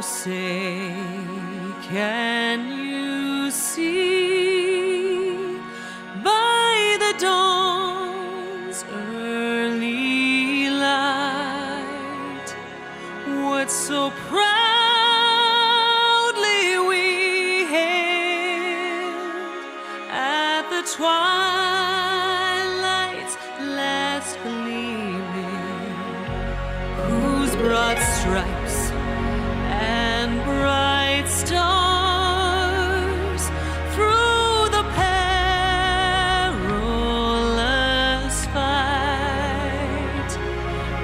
say, can you see by the dawn's early light what so proudly we hailed at the twilight's last gleaming, whose broad stripes and bright stars through the perilous fight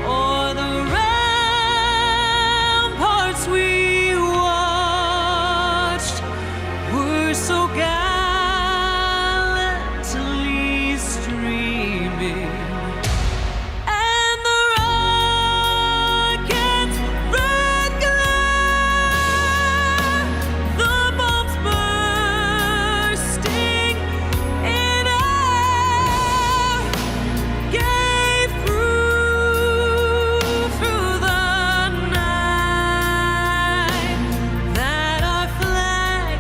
o'er the ramparts we watched were so gallantly streaming. And the rocket's red glare, the bombs bursting in air, gave proof through the night that our flag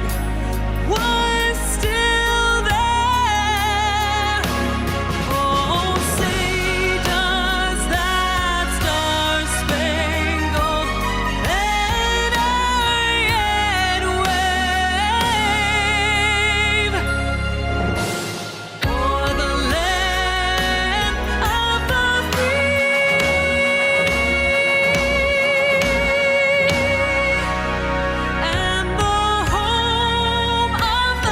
was still there. Oh, say does that star-spangled banner yet wave o'er the land of the free and the home of the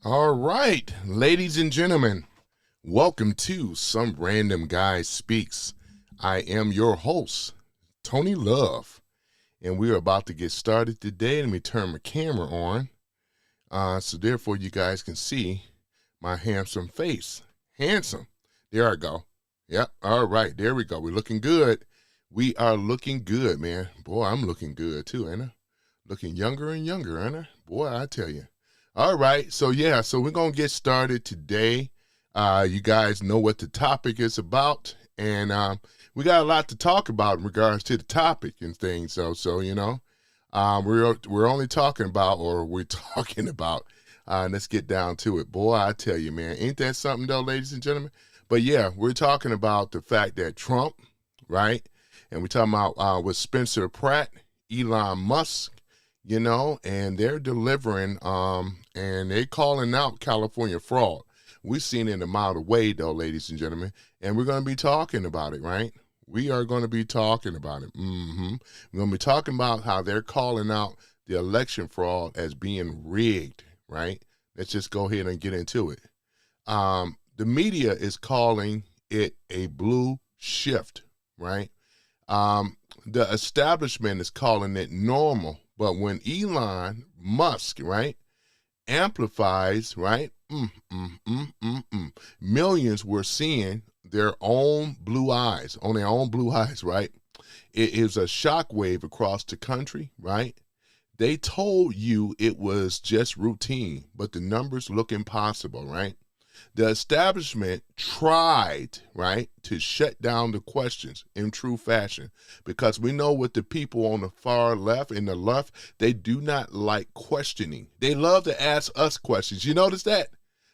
All right, ladies and gentlemen, welcome to Some Random Guy Speaks. I am your host, Tony Love, and we are about to get started today. Let me turn my camera on, so therefore you guys can see my handsome face. Handsome. There I go. Yep. All right, there we go. We're looking good. We are looking good, man. Boy, I'm looking good too, ain't I? Looking younger and younger, ain't I? Boy, I tell you. All right, so we're going to get started today. You guys know what the topic is about, and we got a lot to talk about in regards to the topic and things. So we're only talking about, let's get down to it. Boy, I tell you, man, ain't that something though, ladies and gentlemen? But yeah, we're talking about the fact that Trump, right, and we're talking about with Spencer Pratt, Elon Musk, and they're delivering, and they calling out California fraud. We've seen it a mile away, though, ladies and gentlemen, and we're going to be talking about it, right? We are going to be talking about it. We're going to be talking about how they're calling out the election fraud as being rigged, right? Let's just go ahead and get into it. The media is calling it a blue shift, right? The establishment is calling it normal. But when Elon Musk, right, amplifies, right, millions were seeing their own blue eyes, right? It is a shockwave across the country, right? They told you it was just routine, but the numbers look impossible, right? The establishment tried, right, to shut down the questions in true fashion, because we know what the people on the far left and the left, they do not like questioning. They love to ask us questions. You notice that?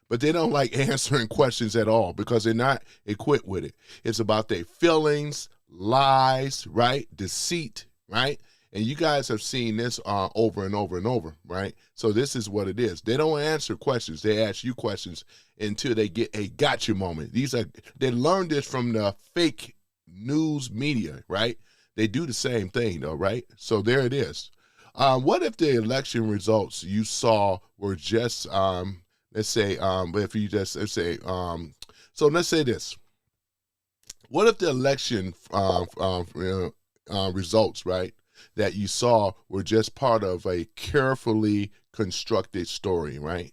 But they don't like answering questions at all because they're not equipped with it. It's about their feelings, lies, right, deceit, right? And you guys have seen this over and over and over, right? So this is what it is. They don't answer questions. They ask you questions until they get a gotcha moment. They learned this from the fake news media, right? They do the same thing though, right? So there it is. What if the election results you saw were just, let's say this. What if the election results, right, that you saw were just part of a carefully constructed story, right?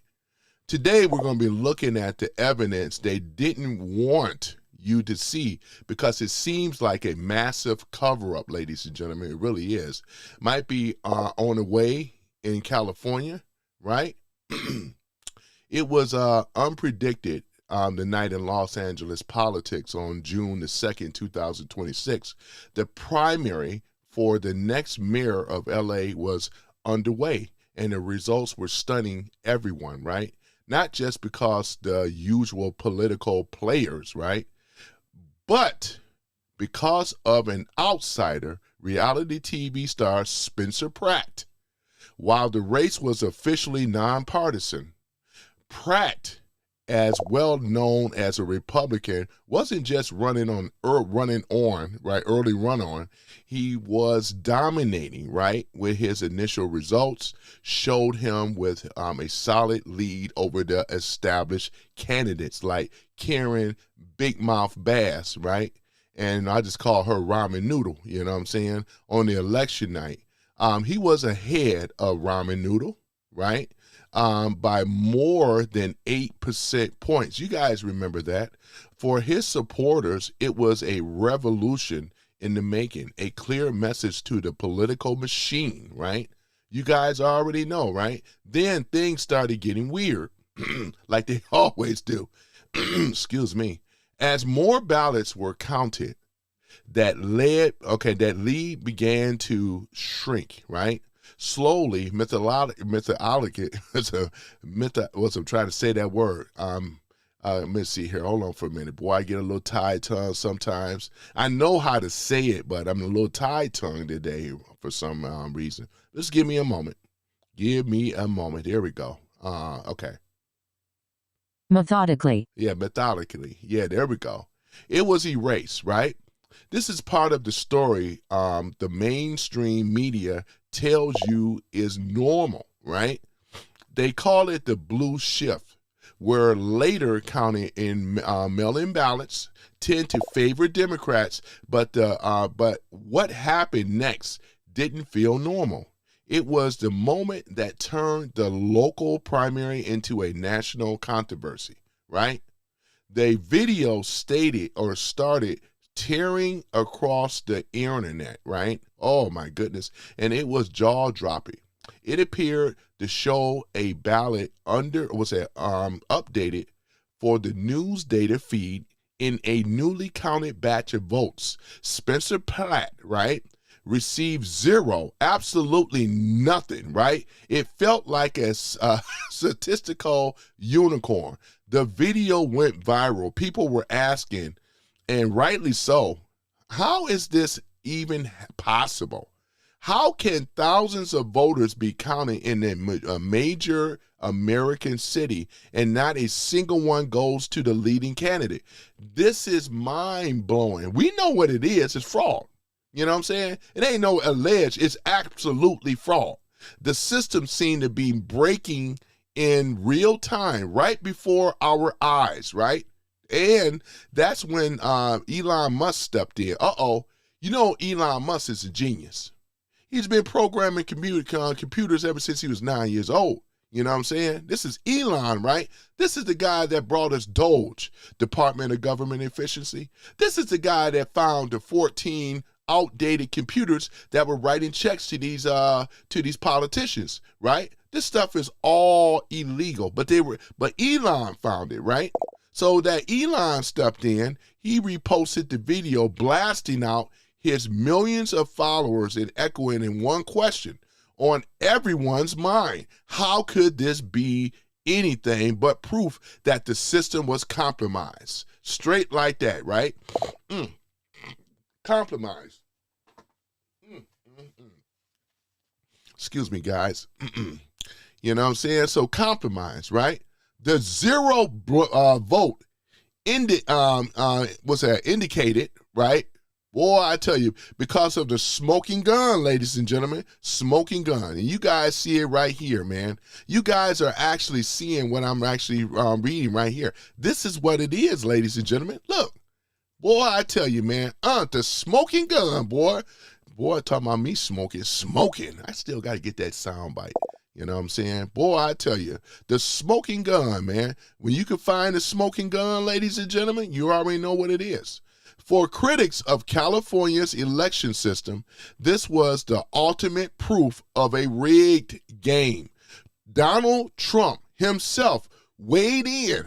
Today, we're going to be looking at the evidence they didn't want you to see because it seems like a massive cover-up, ladies and gentlemen. It really is. Might be on the way in California, right? It was unpredicted the night in Los Angeles politics on June the 2nd, 2026. The primary for the next mayor of LA was underway, and the results were stunning everyone, right? Not just because the usual political players, right? But because of an outsider, reality TV star Spencer Pratt. While the race was officially nonpartisan, Pratt, as well known as a Republican, wasn't just running on, right, early run on. He was dominating, right, with his initial results, showed him with a solid lead over the established candidates like Karen Big Mouth Bass, right? And I just call her Ramen Noodle, you know what I'm saying, on the election night. He was ahead of Ramen Noodle, right? By more than 8% points. You guys remember that. For his supporters, it was a revolution in the making, a clear message to the political machine, right? You guys already know, right? Then things started getting weird, like they always do. Excuse me. As more ballots were counted, that lead began to shrink, right? Slowly, what's I'm trying to say that word. Let me see here. Hold on for a minute. Boy, I get a little tied tongue sometimes. I know how to say it, but I'm a little tied tongue today for some reason. Just give me a moment. Give me a moment. There we go. Okay. Methodically. Yeah, methodically. Yeah, there we go. It was erased, right? This is part of the story the mainstream media tells you is normal, right? They call it the blue shift, where later counting in mail-in ballots tend to favor Democrats, but what happened next didn't feel normal. It was the moment that turned the local primary into a national controversy, right? The video started tearing across the internet, right? Oh my goodness. And it was jaw-dropping. It appeared to show a ballot updated for the news data feed in a newly counted batch of votes. Spencer Pratt, right, received zero, absolutely nothing, right? It felt like a statistical unicorn. The video went viral. People were asking, and rightly so, how is this even possible? How can thousands of voters be counted in a major American city and not a single one goes to the leading candidate? This is mind-blowing. We know what it is. It's fraud. You know what I'm saying? It ain't no alleged. It's absolutely fraud. The system seemed to be breaking in real time right before our eyes, right? And that's when Elon Musk stepped in. You know Elon Musk is a genius. He's been programming computers ever since he was 9 years old. You know what I'm saying? This is Elon, right? This is the guy that brought us Doge, Department of Government Efficiency. This is the guy that found the 14 outdated computers that were writing checks to these politicians, right? This stuff is all illegal, but Elon found it, right? So that Elon stepped in, he reposted the video blasting out his millions of followers and echoing in one question on everyone's mind. How could this be anything but proof that the system was compromised? Straight like that, right? Compromised. Excuse me, guys. You know what I'm saying? So compromise, right? The zero vote indicated, right? Boy, I tell you, because of the smoking gun, ladies and gentlemen, smoking gun. And you guys see it right here, man. You guys are actually seeing what I'm actually reading right here. This is what it is, ladies and gentlemen. Look, boy, I tell you, man, the smoking gun, boy. Boy, talking about me smoking. I still got to get that sound bite. You know what I'm saying? Boy, I tell you, the smoking gun, man. When you can find a smoking gun, ladies and gentlemen, you already know what it is. For critics of California's election system, this was the ultimate proof of a rigged game. Donald Trump himself weighed in,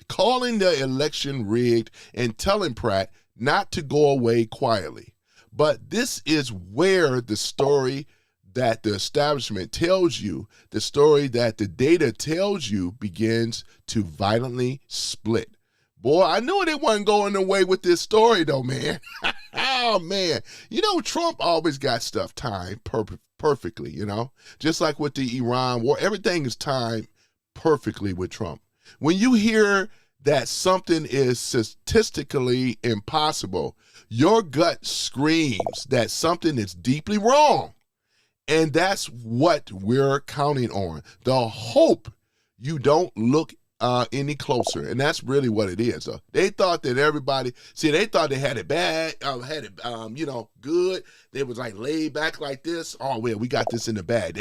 calling the election rigged and telling Pratt not to go away quietly. But this is where the story that the establishment tells you, the story that the data tells you, begins to violently split. Boy, I knew they wasn't going away with this story though, man. Oh, man. You know, Trump always got stuff timed perfectly, you know? Just like with the Iran war, everything is timed perfectly with Trump. When you hear that something is statistically impossible, your gut screams that something is deeply wrong. And that's what we're counting on. The hope you don't look any closer. And that's really what it is. They thought that everybody, they thought they had it bad, good. They was like laid back like this. Oh, well, we got this in the bag.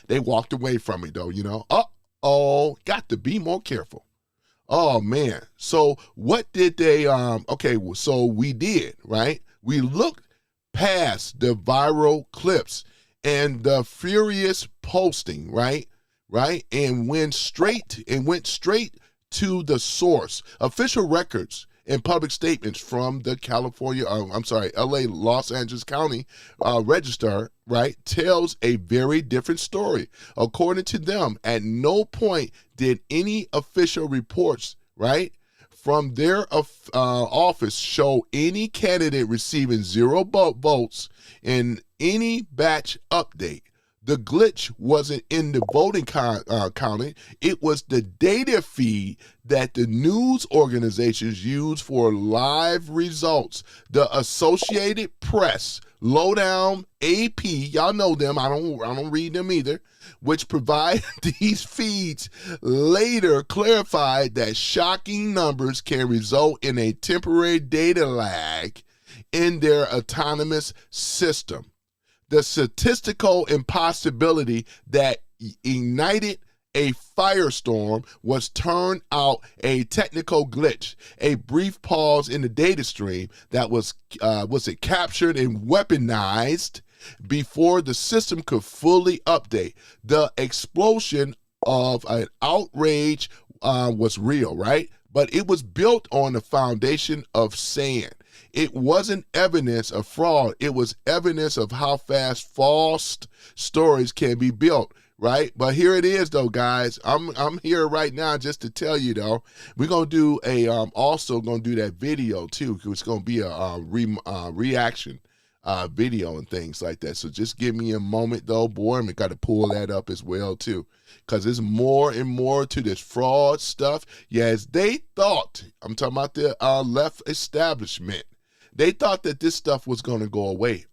They walked away from it though, you know. Got to be more careful. Oh, man. So what did they, so we did, right? We looked past the viral clips and the furious posting, right? And went straight to the source. Official records and public statements from the LA, Los Angeles County Register, right, tells a very different story. According to them, at no point did any official reports, right, from their office show any candidate receiving 0 votes in any batch update. The glitch wasn't in the voting counting. It was the data feed that the news organizations use for live results. The Associated Press, Lowdown, AP, y'all know them. I don't read them either, which provide these feeds, later clarified that shocking numbers can result in a temporary data lag in their autonomous system. The statistical impossibility that ignited a firestorm was turned out a technical glitch, a brief pause in the data stream that was captured and weaponized before the system could fully update. The explosion of an outrage was real, right? But it was built on the foundation of sand. It wasn't evidence of fraud. It was evidence of how fast false stories can be built, right? But here it is, though, guys. I'm here right now just to tell you, though. We're gonna do also gonna do that video too, because it's gonna be a reaction video and things like that. So just give me a moment, though, boy. I got to pull that up as well too, because there's more and more to this fraud stuff. Yes, they thought. I'm talking about the left establishment. They thought that this stuff was going to go away.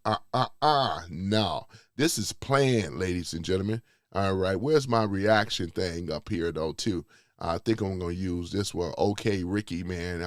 No. This is planned, ladies and gentlemen. All right, where's my reaction thing up here, though, too? I think I'm going to use this one, OK Ricky, man.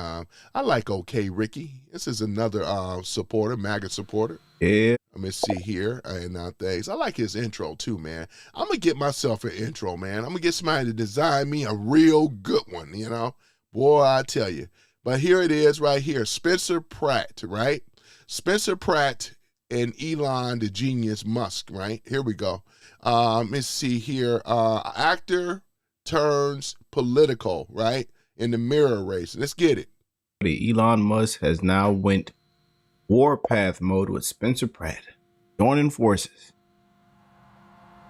I like OK Ricky. This is another supporter, MAGA supporter. Yeah. Let me see here and things. I like his intro, too, man. I'm going to get myself an intro, man. I'm going to get somebody to design me a real good one, you know? Boy, I tell you. But here it is right here. Spencer Pratt, right? Spencer Pratt and Elon, the genius Musk, right? Here we go. Let's see here. Actor turns political, right? In the mirror race. Let's get it. Elon Musk has now went warpath mode with Spencer Pratt, joining forces.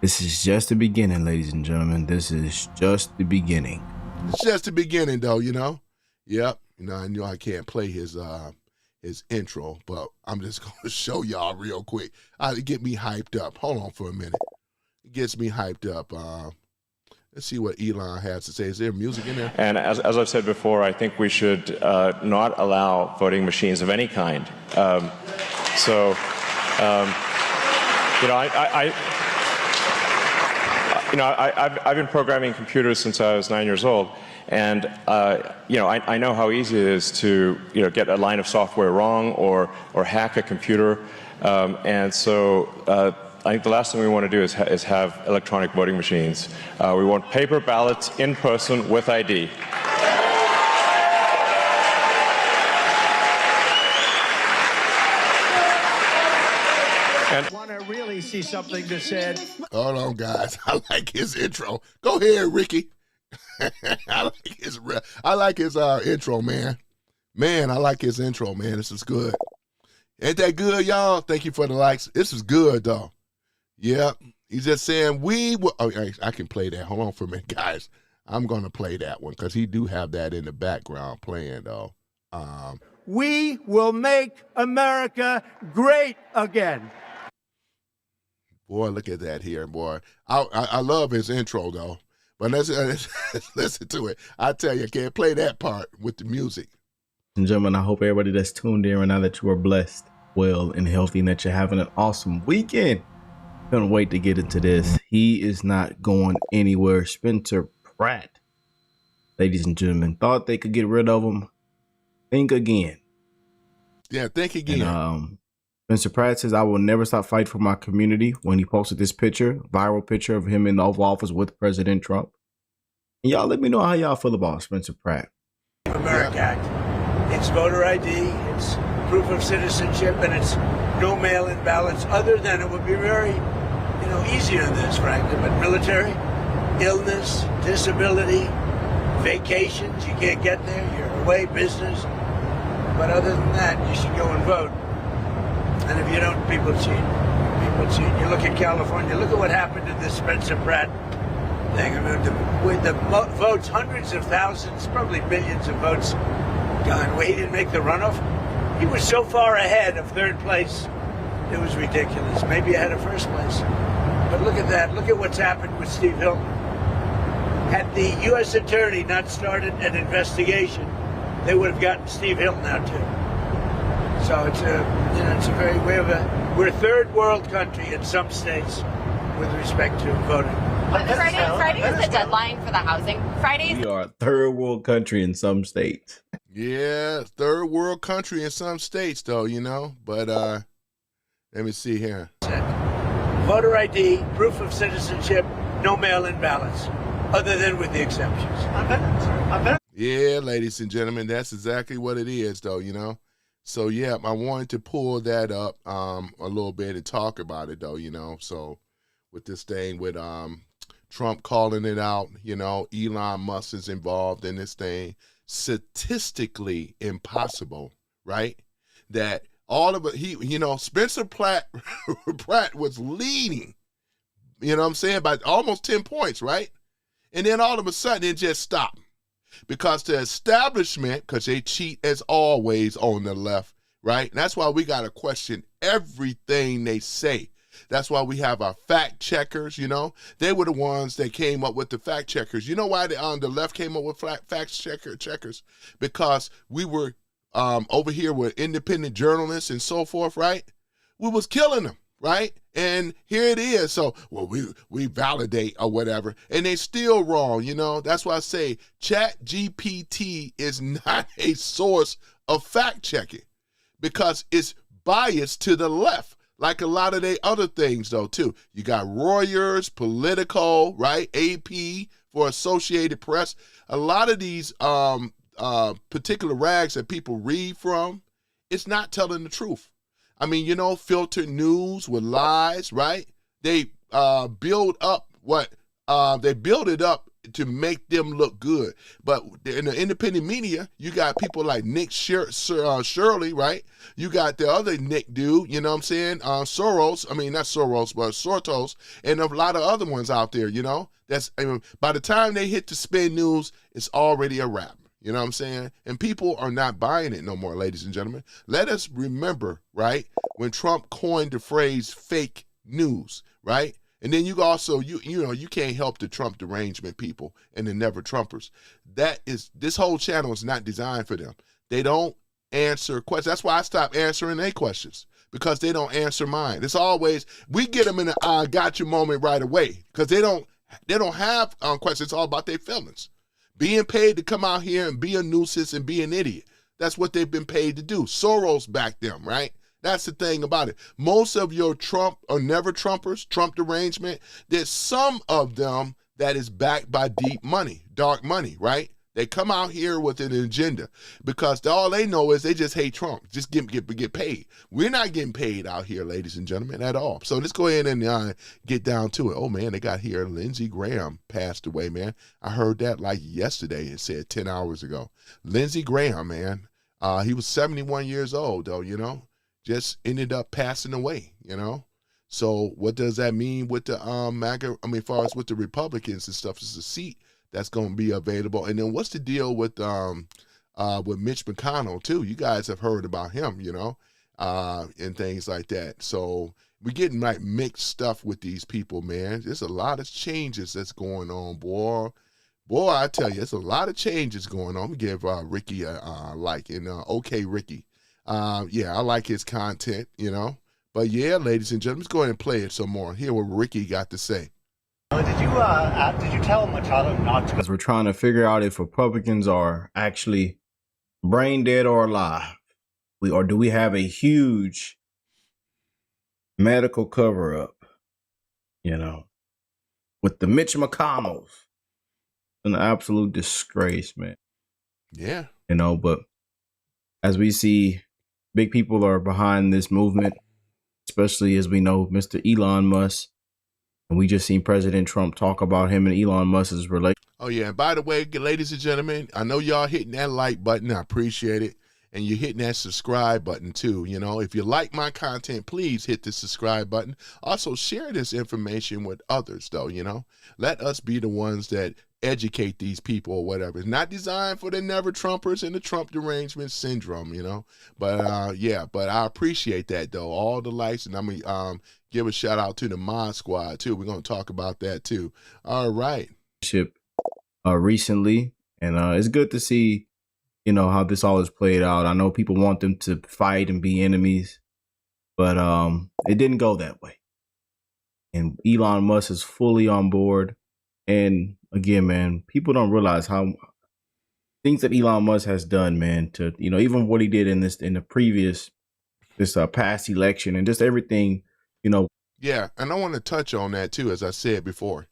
This is just the beginning, ladies and gentlemen. This is just the beginning. It's just the beginning, though, you know? Yep. You know, I know I can't play his intro, but I'm just going to show y'all real quick. To get me hyped up. Hold on for a minute. It gets me hyped up. Let's see what Elon has to say. Is there music in there? And as I've said before, I think we should not allow voting machines of any kind. I've been programming computers since I was 9 years old. And, I know how easy it is to, get a line of software wrong or hack a computer. I think the last thing we want to do is have electronic voting machines. We want paper ballots in person with ID. I want to really see something that said. Hold on, guys. I like his intro. Go ahead, Ricky. I like his intro, man. Man, I like his intro, man. This is good. Ain't that good, y'all? Thank you for the likes. This is good, though. Yep. He's just saying we will. Oh, I can play that. Hold on for a minute, guys. I'm going to play that one because he do have that in the background playing, though. We will make America great again. Boy, look at that here, boy. I love his intro, though. But let's listen to it. I tell you, I can't play that part with the music. And gentlemen, I hope everybody that's tuned in right now that you are blessed, well, and healthy, and that you're having an awesome weekend. Couldn't wait to get into this. He is not going anywhere. Spencer Pratt, ladies and gentlemen, thought they could get rid of him. Think again. Yeah, think again. And, Spencer Pratt says, I will never stop fighting for my community when he posted this picture, viral picture of him in the Oval Office with President Trump. And y'all let me know how y'all feel about Spencer Pratt. America Act. It's voter ID, it's proof of citizenship, and it's no mail-in ballots. Other than it would be very, easier than this, frankly. But military, illness, disability, vacations, you can't get there, you're away, business. But other than that, you should go and vote. And if you don't, people cheat. People cheat. You look at California, look at what happened to this Spencer Pratt thing. I mean, with the votes, hundreds of thousands, probably millions of votes gone. Well, he didn't make the runoff. He was so far ahead of third place, it was ridiculous. Maybe ahead of first place. But look at that. Look at what's happened with Steve Hilton. Had the U.S. attorney not started an investigation, they would have gotten Steve Hilton out too. So it's we're a third world country in some states with respect to voting. Friday is the deadline for the housing. Fridays. We are a third world country in some states. Yeah, third world country in some states, though, But let me see here. Voter ID, proof of citizenship, no mail-in ballots, other than with the exceptions. Yeah, ladies and gentlemen, that's exactly what it is, though, So, yeah, I wanted to pull that up a little bit and talk about it, though, So, with this thing with Trump calling it out, Elon Musk is involved in this thing. Statistically impossible, right? That all of it, Spencer Pratt was leading, by almost 10 points, right? And then all of a sudden it just stopped. Because the establishment, because they cheat as always on the left, right? And that's why we got to question everything they say. That's why we have our fact checkers, They were the ones that came up with the fact checkers. You know why the left came up with fact checkers? Because we were over here with independent journalists and so forth, right? We was killing them, right? And here it is. So, we validate or whatever, and they still wrong, That's why I say ChatGPT is not a source of fact checking because it's biased to the left, like a lot of their other things, though, too. You got Reuters, Politico, right? AP for Associated Press. A lot of these particular rags that people read from, it's not telling the truth. I mean, filtered news with lies, right? They build up they build it up to make them look good. But in the independent media, you got people like Nick Shirley, right? You got the other Nick dude, Soros. I mean, not Soros, but Sortos, and a lot of other ones out there, by the time they hit the spin news, it's already a wrap. You know what I'm saying? And people are not buying it no more, ladies and gentlemen. Let us remember, right, when Trump coined the phrase fake news, right? And then you also, you can't help the Trump derangement people and the never Trumpers. This whole channel is not designed for them. They don't answer questions. That's why I stopped answering their questions, because they don't answer mine. It's always, we get them in the I got you moment right away, because they don't have questions. It's all about their feelings. Being paid to come out here and be a nuisance and be an idiot. That's what they've been paid to do. Soros backed them, right? That's the thing about it. Most of your Trump or never Trumpers, Trump derangement, there's some of them that is backed by deep money, dark money, right? They come out here with an agenda because all they know is they just hate Trump. Just get paid. We're not getting paid out here, ladies and gentlemen, at all. So let's go ahead and get down to it. Oh, man, they got here. Lindsey Graham passed away, man. I heard that like yesterday. It said 10 hours ago. Lindsey Graham, man. He was 71 years old, though, you know. Just ended up passing away, you know. So what does that mean with the MAGA? I mean, as far as with the Republicans and stuff, it's a seat that's going to be available. And then what's the deal with Mitch McConnell too? You guys have heard about him, you know, and things like that. So we're getting like mixed stuff with these people, man. There's a lot of changes that's going on, boy. Boy, I tell you, there's a lot of changes going on. We give Ricky a like, and okay, Ricky. Yeah, I like his content, you know. But yeah, ladies and gentlemen, let's go ahead and play it some more. Hear what Ricky got to say. Did you tell Machado not to? Because we're trying to figure out if Republicans are actually brain dead or alive. Or do we have a huge medical cover up, you know, with the Mitch McConnells? An absolute disgrace, man. Yeah. You know, but as we see, big people are behind this movement, especially as we know Mr. Elon Musk. And we just seen President Trump talk about him and Elon Musk's relationship. Oh, yeah. And by the way, ladies and gentlemen, I know y'all hitting that like button. I appreciate it. And you're hitting that subscribe button, too. You know, if you like my content, please hit the subscribe button. Also, share this information with others, though, you know. Let us be the ones that educate these people or whatever. It's not designed for the never Trumpers and the Trump derangement syndrome, you know. But, yeah, but I appreciate that, though. All the likes. And I'm going to give a shout out to the Mod Squad, too. We're going to talk about that, too. All right. Recently. And it's good to see, you know, how this all is played out. I know people want them to fight and be enemies, but it didn't go that way. And Elon Musk is fully on board. And again, man, people don't realize how things that Elon Musk has done, man, to, you know, even what he did in the previous, this past election and just everything, you know. Yeah. And I want to touch on that too, as I said before.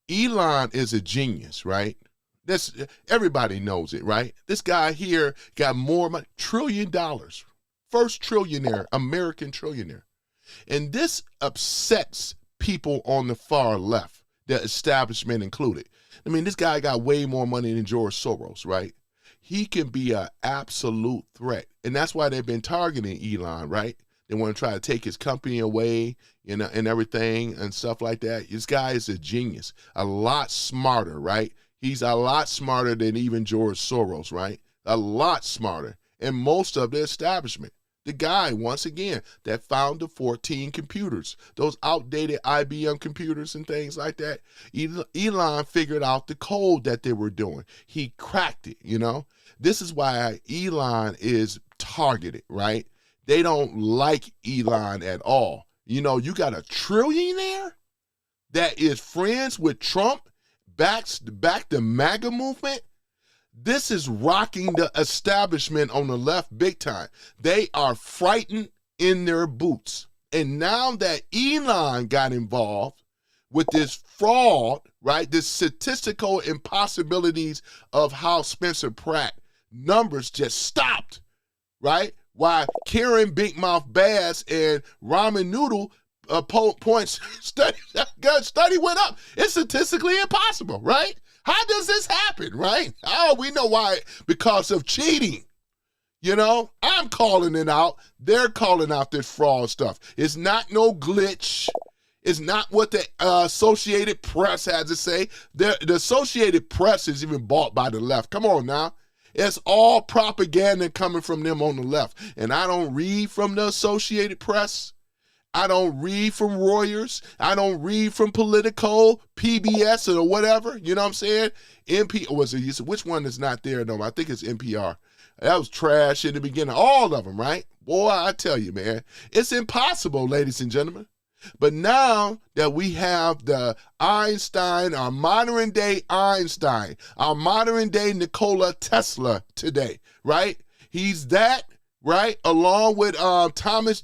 Elon is a genius, right? This, everybody knows it, right? This guy here got more money, $1 trillion, first trillionaire, American trillionaire. And this upsets people on the far left, the establishment included. I mean, this guy got way more money than George Soros, right? He can be an absolute threat. And that's why they've been targeting Elon, right? They want to try to take his company away, you know, and everything and stuff like that. This guy is a genius, a lot smarter, right? He's a lot smarter than even George Soros, right? A lot smarter. And most of the establishment. The guy, once again, that found the 14 computers, those outdated IBM computers and things like that. Elon figured out the code that they were doing. He cracked it, you know? This is why Elon is targeted, right? They don't like Elon at all. You know, you got a trillionaire that is friends with Trump, back the MAGA movement. This is rocking the establishment on the left big time. They are frightened in their boots. And now that Elon got involved with this fraud, right, this statistical impossibilities of how Spencer Pratt numbers just stopped, right? Why Karen Big Mouth Bass and Ramen Noodle points study went up. It's statistically impossible, right? How does this happen, right? Oh, we know why. Because of cheating. You know, I'm calling it out. They're calling out this fraud stuff. It's not no glitch. It's not what the Associated Press has to say. The Associated Press is even bought by the left. Come on now. It's all propaganda coming from them on the left. And I don't read from the Associated Press. I don't read from Reuters. I don't read from Politico, PBS, or whatever. You know what I'm saying? Which one is not there, though? I think it's NPR. That was trash in the beginning. All of them, right? Boy, I tell you, man. It's impossible, ladies and gentlemen. But now that we have the Einstein, our modern day Einstein, our modern day Nikola Tesla today, right? He's that, right? Along with Thomas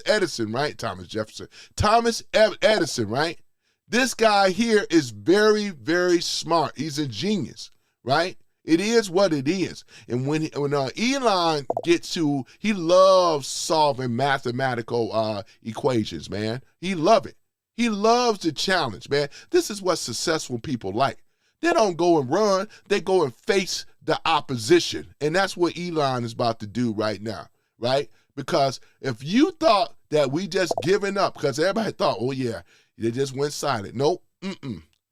Edison, right? Thomas Edison, right? This guy here is very, very smart. He's a genius, right? It is what it is. And when Elon gets to, he loves solving mathematical equations, man. He loves it. He loves the challenge, man. This is what successful people like. They don't go and run. They go and face the opposition. And that's what Elon is about to do right now, right? Because if you thought that we just giving up, because everybody thought, oh yeah, they just went silent. Nope,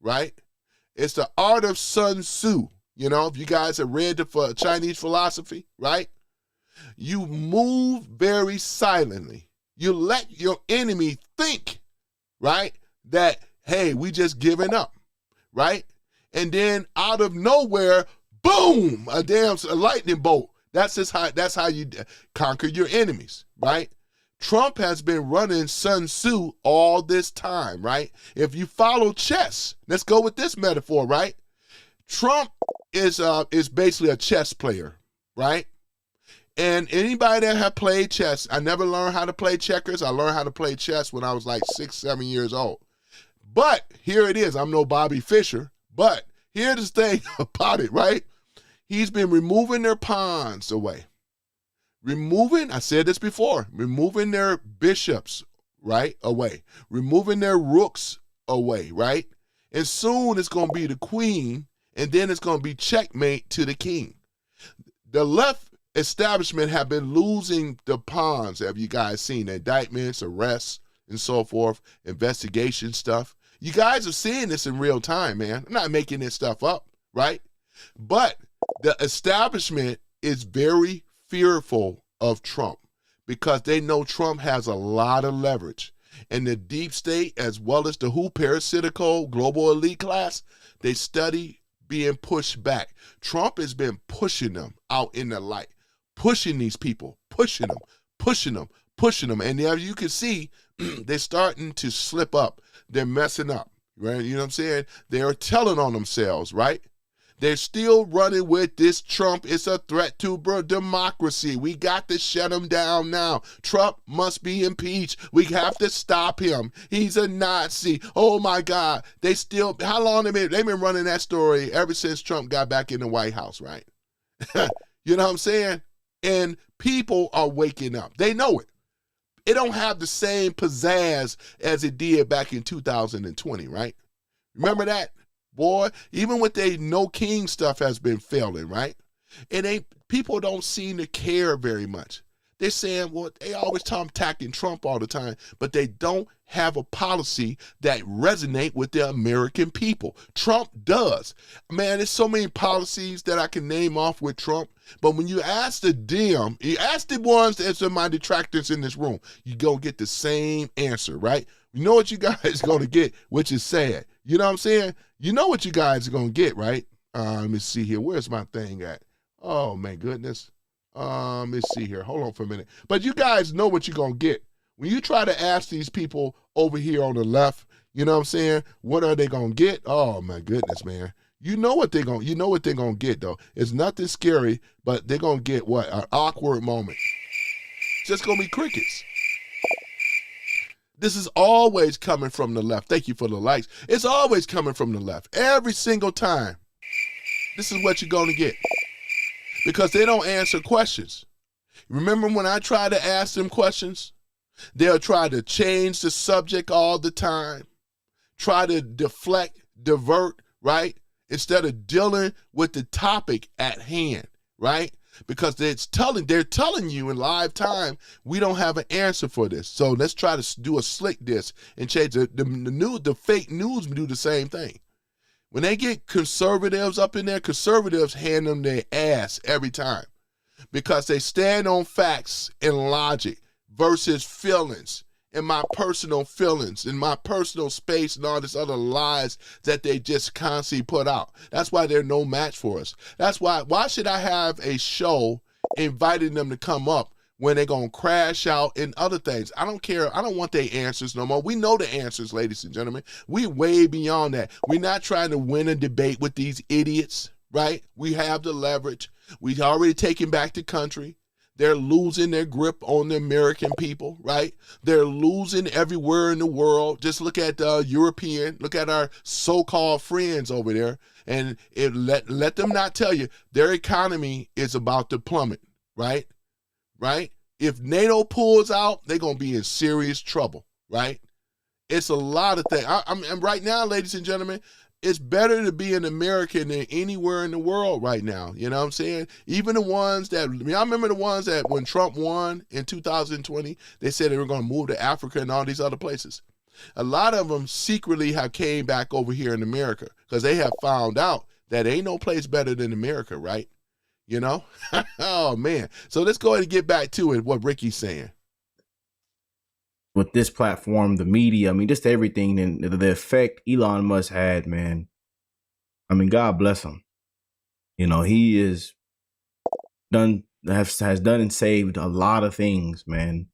right? It's the art of Sun Tzu. You know, if you guys have read the Chinese philosophy, right? You move very silently. You let your enemy think, right, that, hey, we just giving up, right? And then out of nowhere, boom, a lightning bolt. That's how you conquer your enemies, right? Trump has been running Sun Tzu all this time, right? If you follow chess, let's go with this metaphor, right? Trump is basically a chess player, right? And anybody that have played chess, I never learned how to play checkers. I learned how to play chess when I was like 6, 7 years old. But here it is. I'm no Bobby Fischer, but here's the thing about it, right? He's been removing their pawns away. I said this before, removing their bishops, right, away. Removing their rooks away, right? And soon it's going to be the queen, and then it's going to be checkmate to the king. The left establishment have been losing the pawns. Have you guys seen indictments, arrests, and so forth, investigation stuff? You guys are seeing this in real time, man. I'm not making this stuff up, right? But the establishment is very fearful of Trump because they know Trump has a lot of leverage. And the deep state, as well as the parasitical global elite class, they study being pushed back. Trump has been pushing them out in the light, pushing these people, pushing them. And as you can see, they're starting to slip up. They're messing up, right? You know what I'm saying? They're telling on themselves, right? They're still running with this Trump. It's a threat to democracy. We got to shut him down now. Trump must be impeached. We have to stop him. He's a Nazi. Oh my God. How long they've been running that story ever since Trump got back in the White House, right? You know what I'm saying? And people are waking up. They know it. It don't have the same pizzazz as it did back in 2020, right? Remember that? Boy, even with they no king stuff has been failing, right? People don't seem to care very much. They're saying, well, they always attacking Trump all the time, but they don't have a policy that resonate with the American people. Trump does. Man, there's so many policies that I can name off with Trump, but when you ask you ask the ones that's my detractors in this room, you're going to get the same answer, right? You know what you guys going to get, which is sad. You know what I'm saying? You know what you guys are going to get, right? Let me see here. Where's my thing at? Oh, my goodness. Let me see here. Hold on for a minute. But you guys know what you're going to get. When you try to ask these people over here on the left, you know what I'm saying? What are they going to get? Oh, my goodness, man. You know what they're going to get, though. It's nothing scary, but they're going to get what? An awkward moment. It's just going to be crickets. This is always coming from the left. Thank you for the likes. It's always coming from the left. Every single time. This is what you're going to get. Because they don't answer questions. Remember when I try to ask them questions? They'll try to change the subject all the time. Try to deflect, divert, right? Instead of dealing with the topic at hand, right? Because they're telling you in live time, we don't have an answer for this. So let's try to do a slick this and change the fake news do the same thing. When they get conservatives up in there, conservatives hand them their ass every time because they stand on facts and logic versus feelings and my personal feelings and my personal space and all this other lies that they just constantly put out. That's why they're no match for us. That's why should I have a show inviting them to come up when they're going to crash out and other things? I don't care. I don't want their answers no more. We know the answers, ladies and gentlemen. We way beyond that. We're not trying to win a debate with these idiots, right? We have the leverage. We've already taken back the country. They're losing their grip on the American people, right? They're losing everywhere in the world. Just look at European, look at our so-called friends over there, and let them not tell you their economy is about to plummet, right? Right? If NATO pulls out, they're going to be in serious trouble, right? It's a lot of things. I'm right now, ladies and gentlemen, it's better to be an American than anywhere in the world right now. You know what I'm saying? Even the ones that, I remember the ones that when Trump won in 2020, they said they were going to move to Africa and all these other places. A lot of them secretly have came back over here in America because they have found out that ain't no place better than America, right? You know? Oh, man. So let's go ahead and get back to it, what Ricky's saying. With this platform, the media, I mean, just everything, and the effect Elon Musk had, man. I mean, God bless him. You know, he has done and saved a lot of things, man,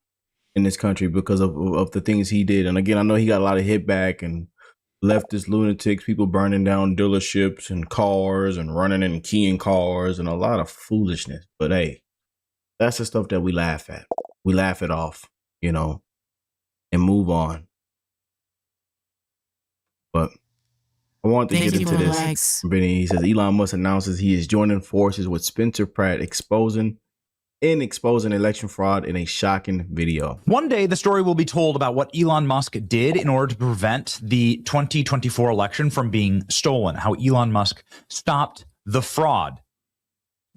in this country because of the things he did. And again, I know he got a lot of hit back and leftist lunatics, people burning down dealerships and cars and running and keying cars and a lot of foolishness. But hey, that's the stuff that we laugh at. We laugh it off, you know, and move on. But I want to get into this. Benny, he says Elon Musk announces he is joining forces with Spencer Pratt, exposing election fraud in a shocking video. One day, the story will be told about what Elon Musk did in order to prevent the 2024 election from being stolen, how Elon Musk stopped the fraud.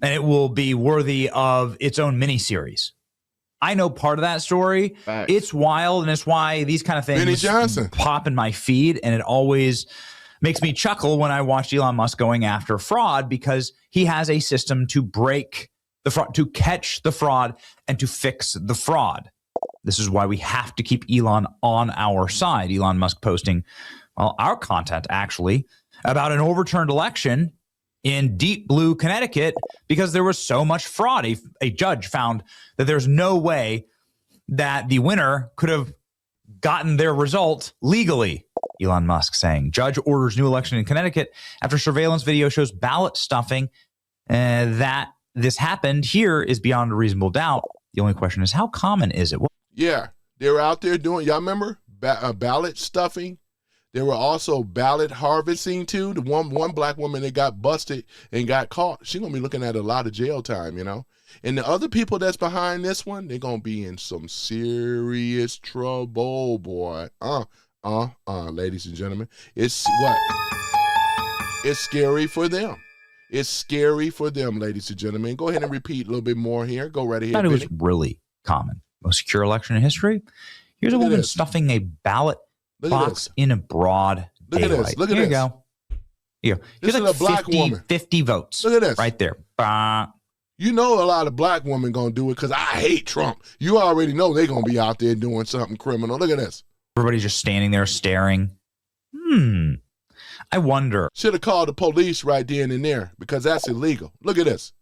And it will be worthy of its own miniseries. I know part of that story. Facts. It's wild, and it's why these kind of things pop in my feed, and it always makes me chuckle when I watch Elon Musk going after fraud, because he has a system to break the fraud, to catch the fraud, and to fix the fraud. This is why we have to keep Elon on our side. Elon Musk posting, well, our content actually about an overturned election in deep blue Connecticut because there was so much fraud. A judge found that there's no way that the winner could have gotten their result legally. Elon Musk saying, judge orders new election in Connecticut after surveillance video shows ballot stuffing. That this happened here is beyond a reasonable doubt. The only question is, how common is it? Yeah, they were out there doing, y'all remember ballot stuffing? There were also ballot harvesting too. The one black woman that got busted and got caught, she's going to be looking at a lot of jail time, you know. And the other people that's behind this one, they're going to be in some serious trouble, boy. Ladies and gentlemen. It's what? It's scary for them. It's scary for them, ladies and gentlemen. Go ahead and repeat a little bit more here. Go right ahead. I thought it was really common. Most secure election in history. Here's a woman stuffing a ballot box in a broad daylight. Look at this. Look at Here this. you go. Here. This Here's is a black 50, woman. 50 votes. Look at this. Right there. Bah. You know a lot of black women going to do it because I hate Trump. You already know they're going to be out there doing something criminal. Look at this. Everybody's just standing there staring. I wonder. Should have called the police right then and there because that's illegal. Look at this.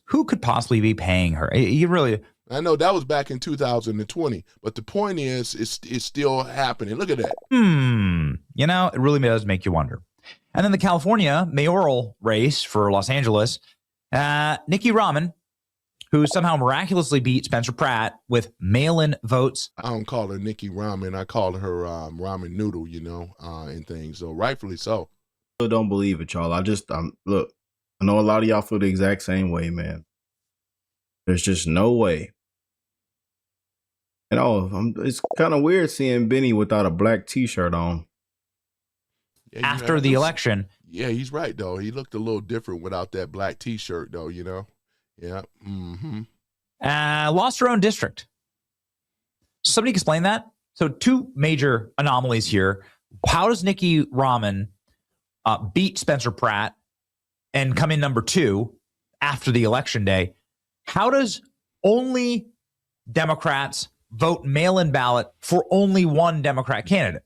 Who could possibly be paying her? You really... I know that was back in 2020, but the point is, it's still happening. Look at that. You know, it really does make you wonder. And then the California mayoral race for Los Angeles, Nikki Rahman, who somehow miraculously beat Spencer Pratt with mail-in votes. I don't call her Nikki Ramen. I call her ramen noodle, you know, and things. So rightfully so. I still don't believe it, y'all. Look, I know a lot of y'all feel the exact same way, man. There's just no way. And it's kind of weird seeing Benny without a black T-shirt on. Yeah, after the election. Yeah, he's right, though. He looked a little different without that black T-shirt, though, you know? Yeah. Lost her own district. Somebody explain that? So two major anomalies here. How does Nikki Rahman beat Spencer Pratt and come in number 2 after the election day? How does only Democrats vote mail-in ballot for only one Democrat candidate?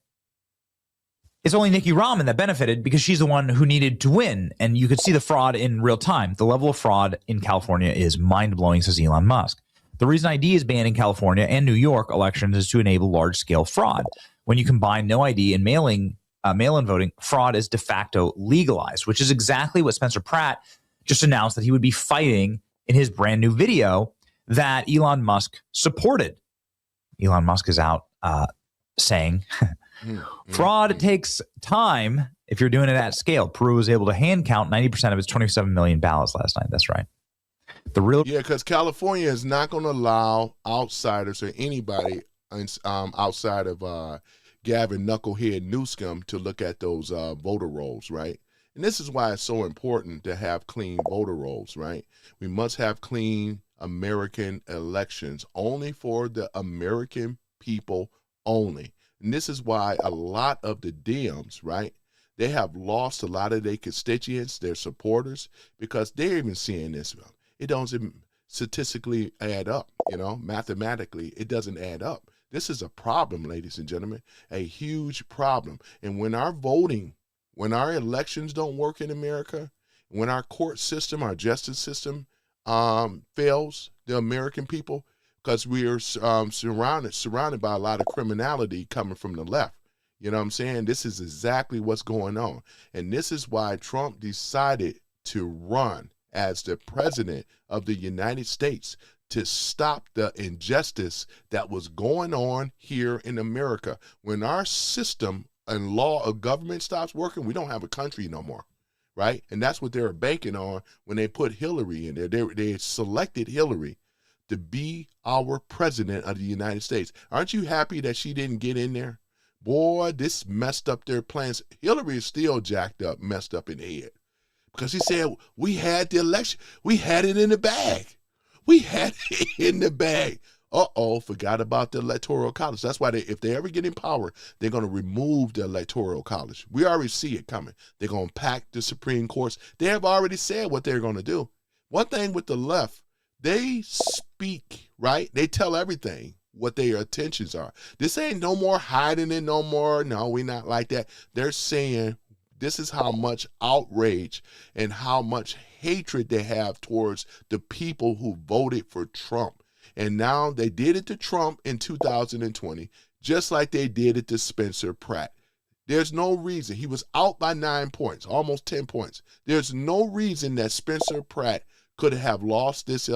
It's only Nikki Rahman that benefited because she's the one who needed to win. And you could see the fraud in real time. The level of fraud in California is mind-blowing, says Elon Musk. The reason ID is banned in California and New York elections is to enable large-scale fraud. When you combine no ID and mail-in voting, fraud is de facto legalized, which is exactly what Spencer Pratt just announced that he would be fighting in his brand new video that Elon Musk supported. Elon Musk is out saying fraud takes time if you're doing it at scale. Peru was able to hand count 90% of its 27 million ballots last night. That's right. Because California is not going to allow outsiders or anybody outside of Gavin Knucklehead Newsom to look at those voter rolls, right? And this is why it's so important to have clean voter rolls, right? We must have clean American elections only for the American people only. And this is why a lot of the Dems, right, they have lost a lot of their constituents, their supporters, because they're even seeing this. It doesn't statistically add up, mathematically, it doesn't add up. This is a problem, ladies and gentlemen, a huge problem. And when our elections don't work in America, when our court system, our justice system fails the American people, because we are surrounded by a lot of criminality coming from the left. You know what I'm saying? This is exactly what's going on. And this is why Trump decided to run as the president of the United States to stop the injustice that was going on here in America. When our system and law of government stops working, we don't have a country no more, right? And that's what they're banking on when they put Hillary in there. They selected Hillary to be our president of the United States. Aren't you happy that she didn't get in there? Boy, this messed up their plans. Hillary is still jacked up, messed up in the head. Because he said, we had the election. We had it in the bag. We had it in the bag. Forgot about the Electoral College. That's why if they ever get in power, they're going to remove the Electoral College. We already see it coming. They're going to pack the Supreme Courts. They have already said what they're going to do. One thing with the left, they speak, right? They tell everything what their intentions are. This ain't no more hiding it no more. No, we're not like that. They're saying this is how much outrage and how much hatred they have towards the people who voted for Trump. And now they did it to Trump in 2020, just like they did it to Spencer Pratt. There's no reason. He was out by 9 points, almost 10 points. There's no reason that Spencer Pratt could have lost these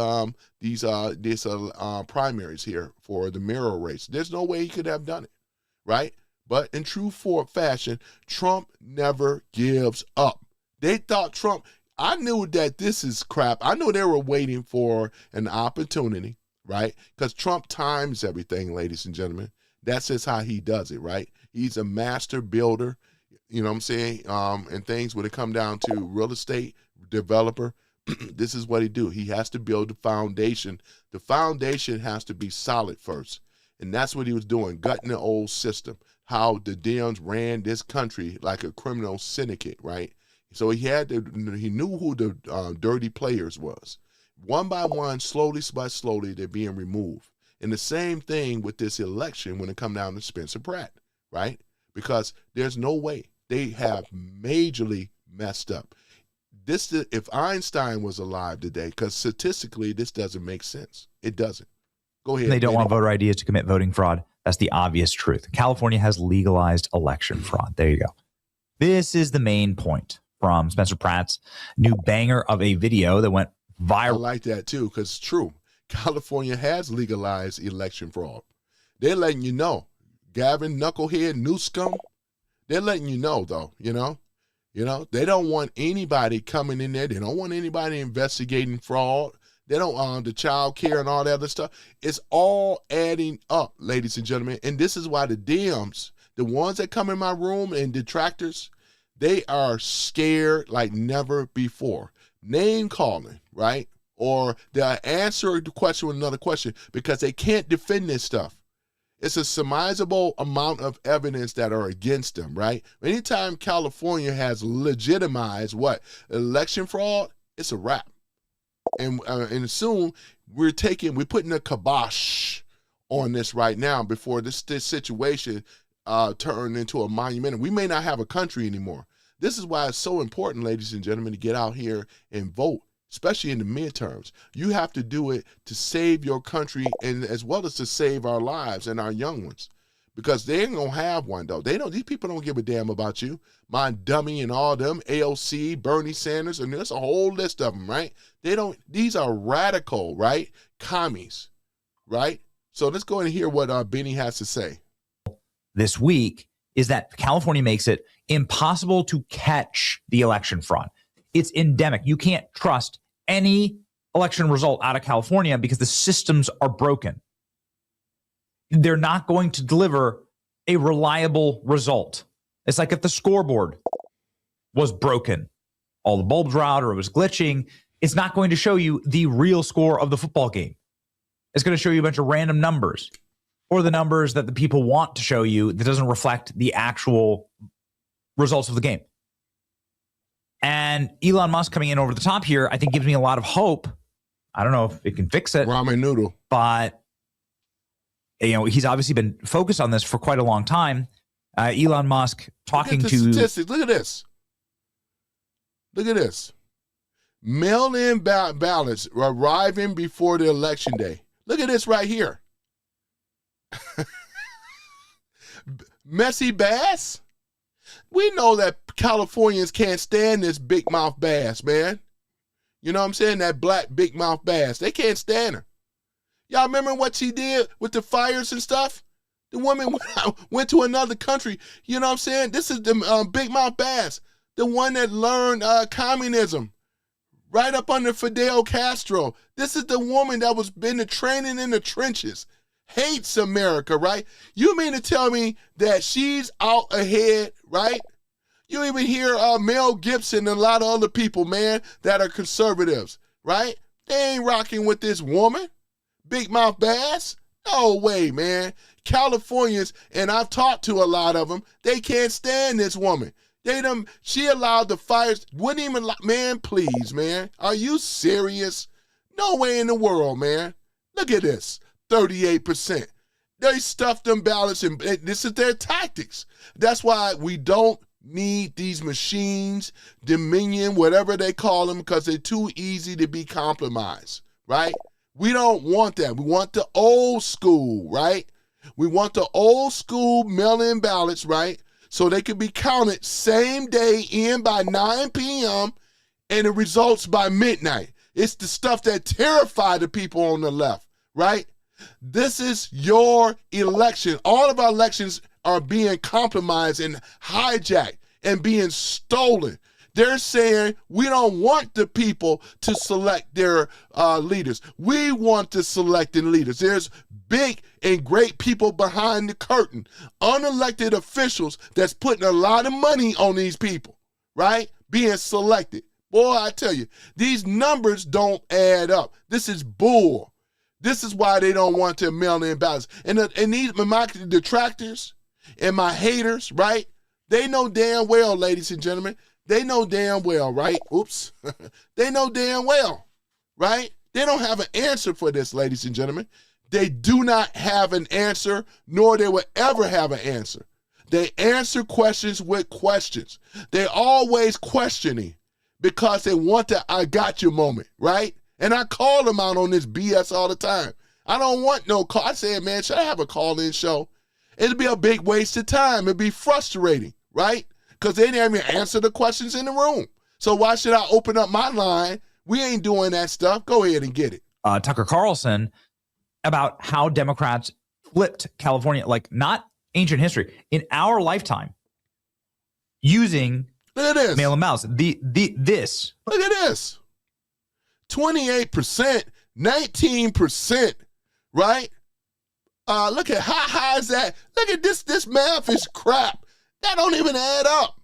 primaries here for the mayoral race. There's no way he could have done it, right? But in true fashion, Trump never gives up. They thought Trump, I knew that this is crap. I knew they were waiting for an opportunity, right? Because Trump times everything, ladies and gentlemen. That's just how he does it, right? He's a master builder, you know what I'm saying? And things when it come down to real estate developer, this is what he do. He has to build the foundation. The foundation has to be solid first. And that's what he was doing, gutting the old system, how the Dems ran this country like a criminal syndicate, right? So he knew who the dirty players was. One by one, slowly by slowly, they're being removed. And the same thing with this election when it come down to Spencer Pratt, right? Because there's no way. They have majorly messed up. If Einstein was alive today, because statistically, this doesn't make sense. It doesn't. Go ahead. They don't want voter IDs to commit voting fraud. That's the obvious truth. California has legalized election fraud. There you go. This is the main point from Spencer Pratt's new banger of a video that went viral. I like that too, because it's true. California has legalized election fraud. They're letting you know. Gavin Knucklehead Newsom, they're letting you know, though, they don't want anybody coming in there. They don't want anybody investigating fraud. They don't the child care and all that other stuff. It's all adding up, ladies and gentlemen. And this is why the Dems, the ones that come in my room and detractors, they are scared like never before. Name calling, right? Or they'll answer the question with another question because they can't defend this stuff. It's a surmisable amount of evidence that are against them, right? Anytime California has legitimized election fraud, it's a wrap. And soon we're putting a kibosh on this right now before this situation turned into a monument. We may not have a country anymore. This is why it's so important, ladies and gentlemen, to get out here and vote, especially in the midterms. You have to do it to save your country and as well as to save our lives and our young ones. because they ain't gonna have one though. These people don't give a damn about you. My dummy and all them, AOC, Bernie Sanders, and there's a whole list of them, right? These are radical, right? Commies, right? So let's go and hear what Benny has to say. This week is that California makes it impossible to catch the election fraud. It's endemic. You can't trust any election result out of California because the systems are broken. They're not going to deliver a reliable result. It's like if the scoreboard was broken, all the bulbs were out or it was glitching, it's not going to show you the real score of the football game. It's going to show you a bunch of random numbers or the numbers that the people want to show you that doesn't reflect the actual results of the game. And Elon Musk coming in over the top here, I think gives me a lot of hope. I don't know if it can fix it. Ramen noodle. But, he's obviously been focused on this for quite a long time. Elon Musk talking Look at the statistics. Look at this. Look at this. Mail-in ballots arriving before the election day. Look at this right here. Messy bass? We know that Californians can't stand this big mouth bass, man. You know what I'm saying? That black big mouth bass. They can't stand her. Y'all remember what she did with the fires and stuff? The woman went to another country. You know what I'm saying? This is the big mouth bass. The one that learned communism right up under Fidel Castro. This is the woman that was been the training in the trenches. Hates America, right? You mean to tell me that she's out ahead, right? You even hear Mel Gibson and a lot of other people, man, that are conservatives, right? They ain't rocking with this woman. Big mouth bass? No way, man. Californians, and I've talked to a lot of them, they can't stand this woman. She allowed the fires, wouldn't even, man, please, man. Are you serious? No way in the world, man. Look at this. 38%. They stuffed them ballots, and this is their tactics. That's why we don't need these machines, Dominion, whatever they call them, because they're too easy to be compromised, right? We don't want that. We want the old school, right? We want the old school mail-in ballots, right? So they can be counted same day in by 9 p.m. and the results by midnight. It's the stuff that terrified the people on the left, right? This is your election. All of our elections are being compromised and hijacked and being stolen. They're saying we don't want the people to select their leaders. We want to select the leaders. There's big and great people behind the curtain, unelected officials that's putting a lot of money on these people, right? Being selected. Boy, I tell you, these numbers don't add up. This is bull. This is why they don't want to mail in ballots. And my detractors and my haters, right? They know damn well, ladies and gentlemen. They know damn well, right? Oops. They know damn well, right? They don't have an answer for this, ladies and gentlemen. They do not have an answer, nor they will ever have an answer. They answer questions with questions. They're always questioning because they want the I got you moment, right? And I call them out on this BS all the time. I don't want no call. I said, man, should I have a call-in show? It'd be a big waste of time. It'd be frustrating, right? Because they didn't even answer the questions in the room. So why should I open up my line? We ain't doing that stuff. Go ahead and get it. Tucker Carlson about how Democrats flipped California, like not ancient history, in our lifetime, using mail-in ballots. This. Look at this. 28%, 19%, right? Look at how high is that? Look at this. This math is crap. That don't even add up.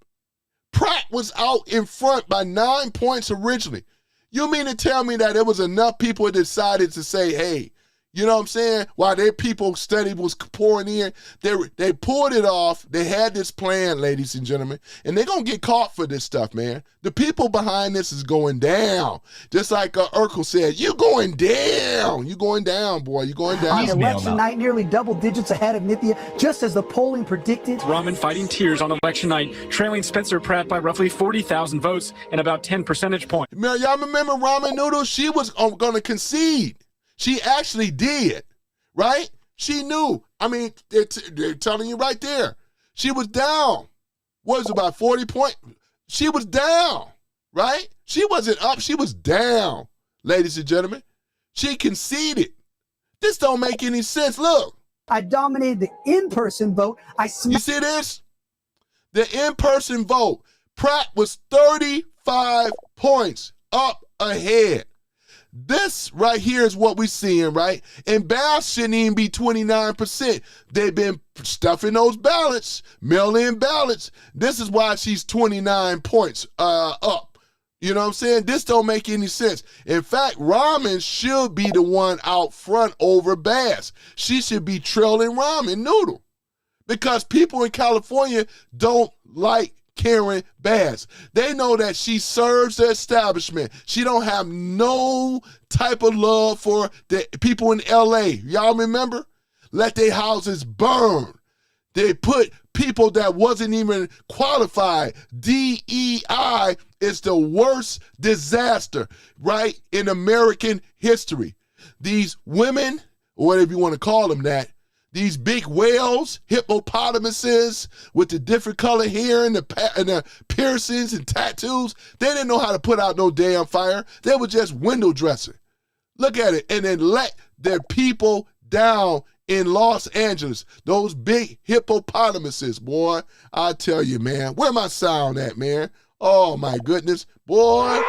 Pratt was out in front by 9 points originally. You mean to tell me that there was enough people that decided to say, hey, you know what I'm saying? While their people study was pouring in, they pulled it off. They had this plan, ladies and gentlemen, and they're going to get caught for this stuff, man. The people behind this is going down. Just like Urkel said, you going down. You going down, boy. You going down. On election night, nearly double digits ahead of Nithya, just as the polling predicted. Rahman fighting tears on election night, trailing Spencer Pratt by roughly 40,000 votes and about 10 percentage points. Y'all remember Ramen Noodle? She was going to concede. She actually did, right? She knew I mean, they're telling you right there. She was down. What was it, about 40 points? She was down, right? She wasn't up. She was down, ladies and gentlemen. She conceded. This don't make any sense. Look. I dominated the in-person vote. You see this? The in-person vote. Pratt was 35 points up ahead. This right here is what we're seeing, right? And Bass shouldn't even be 29%. They've been stuffing those ballots, mail-in ballots. This is why she's 29 points up. You know what I'm saying? This don't make any sense. In fact, Ramen should be the one out front over Bass. She should be trailing Ramen Noodle because people in California don't like Karen Bass. They know that she serves the establishment. She don't have no type of love for the people in LA. Y'all remember? Let their houses burn. They put people that wasn't even qualified. DEI is the worst disaster, right, in American history. These women, or whatever you want to call them that, these big whales, hippopotamuses with the different color hair and the piercings and tattoos, they didn't know how to put out no damn fire. They were just window dressing. Look at it. And then let their people down in Los Angeles. Those big hippopotamuses, boy. I tell you, man. Where my sound at, man? Oh, my goodness. Boy,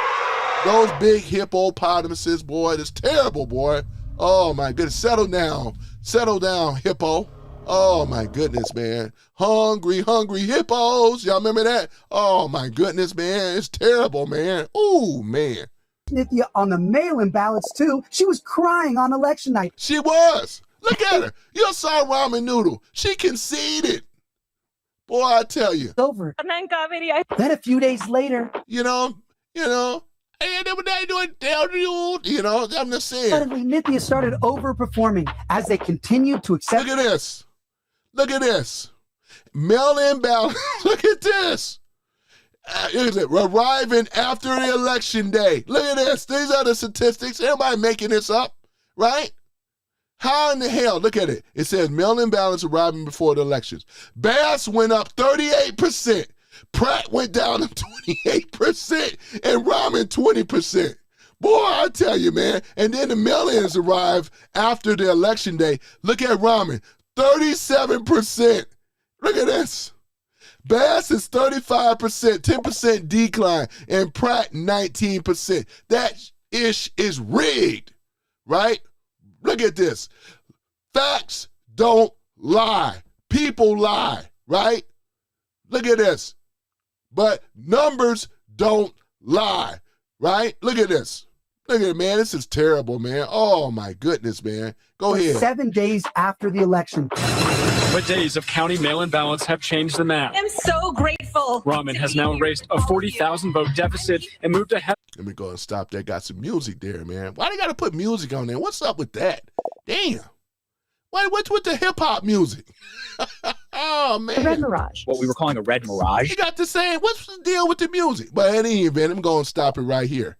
those big hippopotamuses, boy. That's terrible, boy. Oh, my goodness. Settle down. Settle down, hippo. Oh, my goodness, man. Hungry, hungry hippos. Y'all remember that? Oh, my goodness, man. It's terrible, man. Ooh, man. Nithya on the mail-in ballots, too. She was crying on election night. She was. Look at her. You saw Ramen Noodle. She conceded. Boy, I tell you. Over. Then a few days later. You know. And then when they do it, I'm just saying. Suddenly, Nithya started overperforming as they continued to accept. Look at this. Look at this. Mail-in ballot. Look at this. Arriving after the election day. Look at this. These are the statistics. Everybody making this up, right? How in the hell? Look at it. It says mail-in ballots arriving before the elections. Bass went up 38%. Pratt went down to 28% and Ramen 20%. Boy, I tell you, man. And then the mail-ins arrive after the election day. Look at Ramen, 37%. Look at this. Bass is 35%, 10% decline, and Pratt 19%. That ish is rigged, right? Look at this. Facts don't lie. People lie, right? Look at this. But numbers don't lie, right? Look at this. Look at it, man. This is terrible, man. Oh, my goodness, man. Go ahead. 7 days after the election. But days of county mail-in ballots have changed the map. I'm so grateful. Ramen has now erased a 40,000 vote deficit and moved ahead. Let me go and stop there. Got some music there, man. Why they got to put music on there? What's up with that? Damn. What's with the hip-hop music? Oh, man. Red Mirage. What we were calling a red mirage. You got the same. What's the deal with the music? But in any event, I'm going to stop it right here.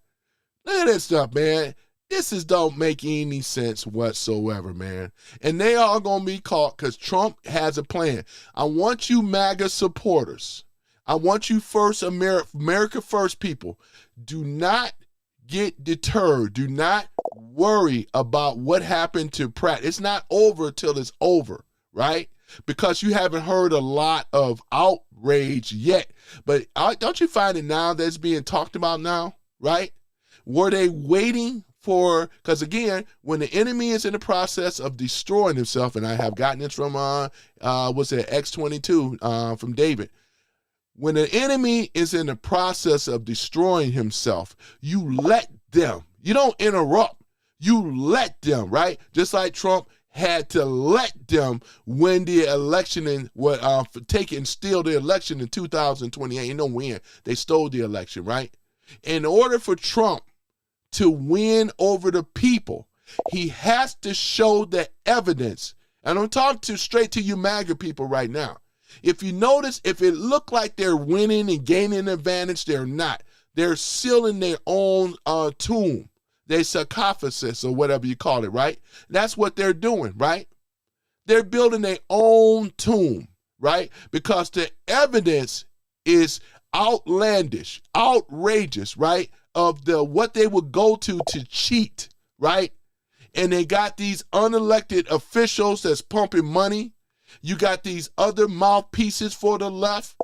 Look at this stuff, man. This don't make any sense whatsoever, man. And they are going to be caught because Trump has a plan. I want you MAGA supporters. I want you first America first people. Do not get deterred. Do not worry about what happened to Pratt. It's not over till it's over, right? Because you haven't heard a lot of outrage yet. But don't you find it now that's being talked about now, right? Were they waiting for, because again, when the enemy is in the process of destroying himself, and I have gotten this from, what's it, X22 from David. When the enemy is in the process of destroying himself, you let them. You don't interrupt. You let them, right? Just like Trump had to let them win the election and take it and steal the election in 2028. You know when they stole the election, right? In order for Trump to win over the people, he has to show the evidence. And I'm talking straight to you MAGA people right now. If you notice, if it look like they're winning and gaining an advantage, they're not. They're sealing their own tomb, their sarcophagus or whatever you call it, right? That's what they're doing, right? They're building their own tomb, right? Because the evidence is outlandish, outrageous, right? Of what they would go to cheat, right? And they got these unelected officials that's pumping money. You got these other mouthpieces for the left.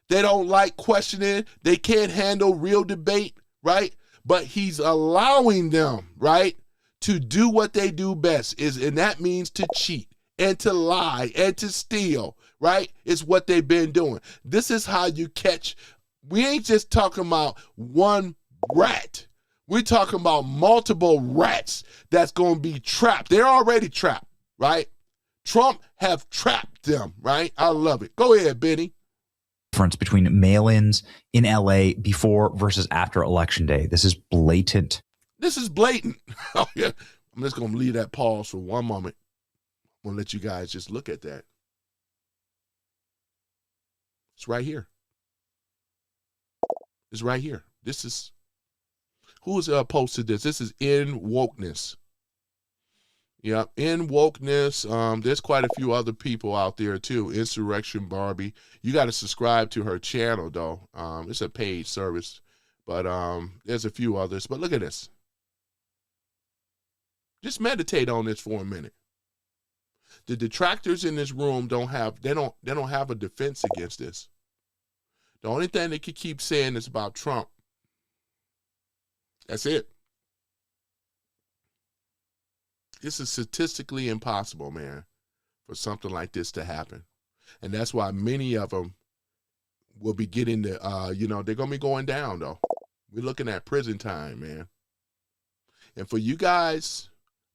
They don't like questioning. They can't handle real debate, right? But he's allowing them, right, to do what they do best, and that means to cheat and to lie and to steal, right? It's what they've been doing. This is how you catch. We ain't just talking about one rat. We're talking about multiple rats that's going to be trapped. They're already trapped, right? Trump have trapped them, right? I love it. Go ahead, Benny. Difference between mail-ins in LA before versus after election day. This is blatant. This is blatant. Oh, yeah. I'm just going to leave that pause for one moment. I'm going to let you guys just look at that. It's right here. It's right here. This is, who's posted this? This is In Wokeness. Yeah, In Wokeness. There's quite a few other people out there too. Insurrection Barbie. You got to subscribe to her channel though. It's a paid service, but there's a few others. But look at this. Just meditate on this for a minute. The detractors in this room don't have a defense against this. The only thing they could keep saying is about Trump. That's it. This is statistically impossible, man, for something like this to happen. And that's why many of them will be getting they're going to be going down, though. We're looking at prison time, man. And for you guys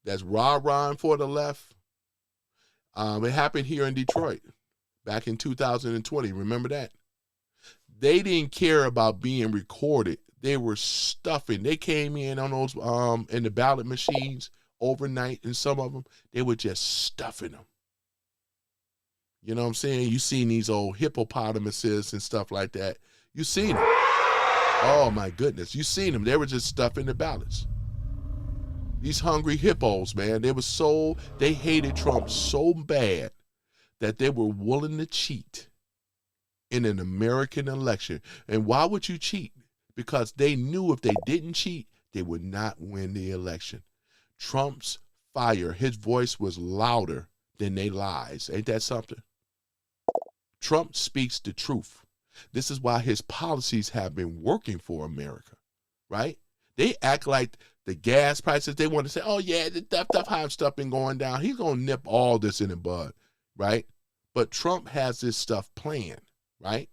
that's rah-rahing for the left, it happened here in Detroit back in 2020. Remember that? They didn't care about being recorded. They were stuffing. They came in on those in the ballot machines overnight, and some of them, they were just stuffing them. You know what I'm saying? You seen these old hippopotamuses and stuff like that. You seen them. Oh, my goodness. You seen them. They were just stuffing the ballots. These hungry hippos, man, they hated Trump so bad that they were willing to cheat in an American election. And why would you cheat? Because they knew if they didn't cheat, they would not win the election. Trump's fire, his voice was louder than they lies. Ain't that something? Trump speaks the truth. This is why his policies have been working for America, right? They act like the gas prices, they want to say, oh, yeah, the high stuff been going down. He's going to nip all this in the bud, right? But Trump has this stuff planned, right?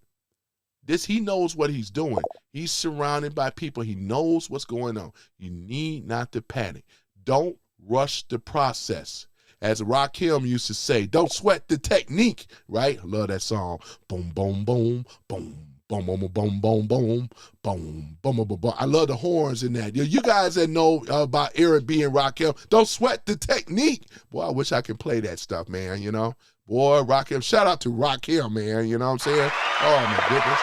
He knows what he's doing. He's surrounded by people. He knows what's going on. You need not to panic. Don't rush the process. As Rakim used to say, don't sweat the technique, right? I love that song. Boom, boom, boom, boom, boom, boom, boom, boom, boom, boom, boom, boom, boom, boom. I love the horns in that. You guys that know about Eric B. and Rakim, don't sweat the technique. Boy, I wish I could play that stuff, man, you know. Boy, Rakim, shout out to Rakim, man, you know what I'm saying? Oh, my goodness.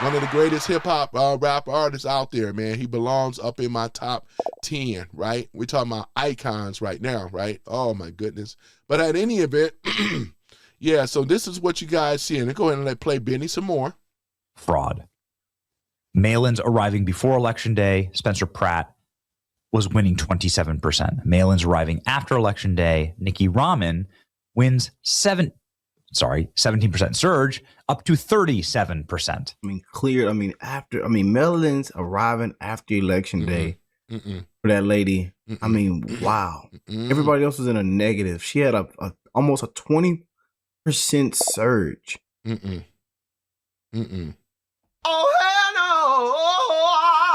One of the greatest hip-hop rap artists out there, man. He belongs up in my top 10, right? We're talking about icons right now, right? Oh, my goodness. But at any event, yeah, so this is what you guys see. And go ahead and play Benny some more. Fraud. Mail-ins arriving before Election Day, Spencer Pratt was winning 27%. Mail-ins arriving after Election Day, Nikki Rahman wins 17%. Surge up to 37%. Mail-ins arriving after Election Day for that lady. Wow. Everybody else was in a negative. She had almost a 20% surge. Oh, hell no.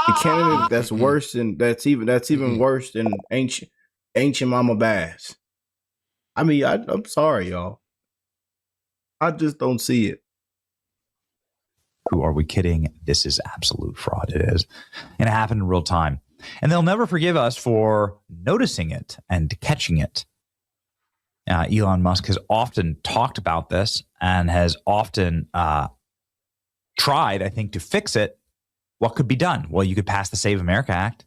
The candidate that's even worse than ancient Mama Bass. I'm sorry, y'all. I just don't see it. Who are we kidding? This is absolute fraud. It is. And it happened in real time. And they'll never forgive us for noticing it and catching it. Elon Musk has often talked about this and has often tried, I think, to fix it. What could be done? Well, you could pass the Save America Act.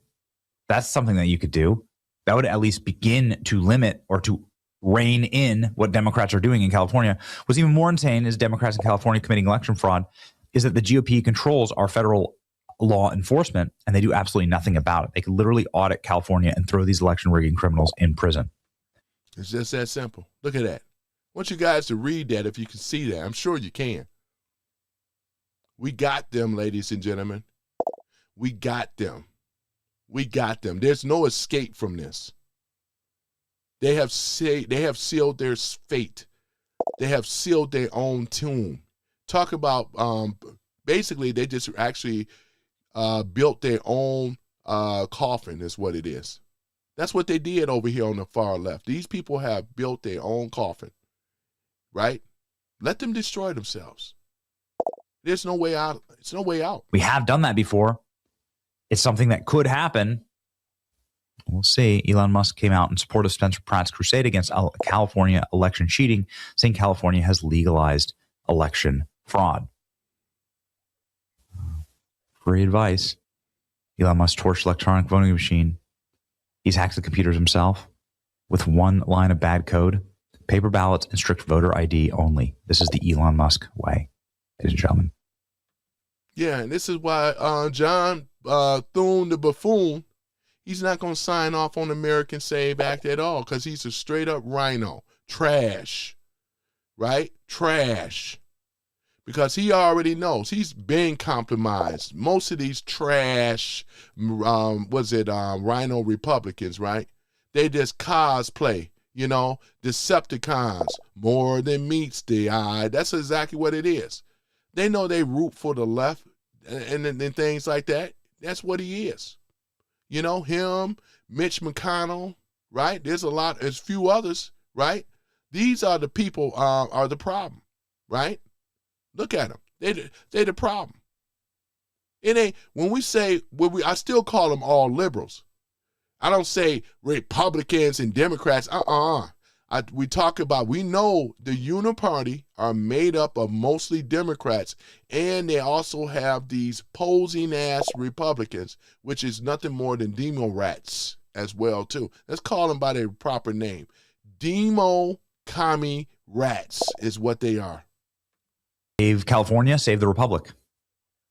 That's something that you could do. that would at least begin to limit or to rein in what Democrats are doing in California. What's even more insane is Democrats in California committing election fraud is that the GOP controls our federal law enforcement and they do absolutely nothing about it. They could literally audit California and throw these election rigging criminals in prison. It's just that simple. Look at that. I want you guys to read that if you can see that. I'm sure you can. We got them, ladies and gentlemen. We got them. We got them. There's no escape from this. They have sealed their fate. They have sealed their own tomb. Talk about basically they just actually built their own coffin is what it is. That's what they did over here on the far left. These people have built their own coffin, right? Let them destroy themselves. There's no way out. It's no way out. We have done that before. It's something that could happen. We'll see. Elon Musk came out in support of Spencer Pratt's crusade against California election cheating, saying California has legalized election fraud. Free advice. Elon Musk torched electronic voting machine. He's hacked the computers himself with one line of bad code, paper ballots, and strict voter ID only. This is the Elon Musk way, ladies and gentlemen. Yeah, and this is why John Thune the buffoon, he's not going to sign off on the American Save Act at all because he's a straight-up rhino. Trash, right? Trash. Because he already knows. He's been compromised. Most of these trash, rhino Republicans, right? They just cosplay, Decepticons. More than meets the eye. That's exactly what it is. They know they root for the left and things like that. That's what he is. Him, Mitch McConnell, right? There's a few others, right? These are the people are the problem, right? Look at them. They're the problem. It ain't, when we say, I still call them all liberals. I don't say Republicans and Democrats. We know the Uniparty are made up of mostly Democrats, and they also have these posing ass Republicans, which is nothing more than demo rats as well too. Let's call them by their proper name. Demo commie rats is what they are. Save California, save the Republic.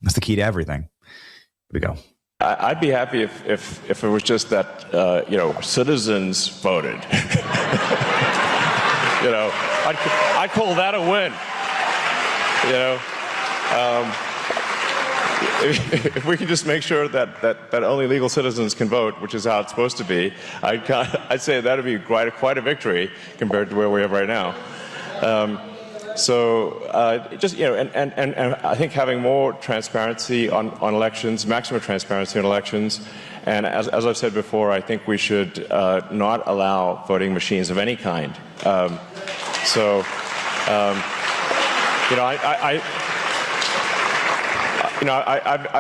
That's the key to everything. Here we go. I'd be happy if it was just that, citizens voted. I'd call that a win. If we could just make sure that only legal citizens can vote, which is how it's supposed to be, I'd say that would be quite a victory compared to where we are right now. And I think having more transparency on elections, maximum transparency on elections, and as I've said before, I think we should not allow voting machines of any kind. I've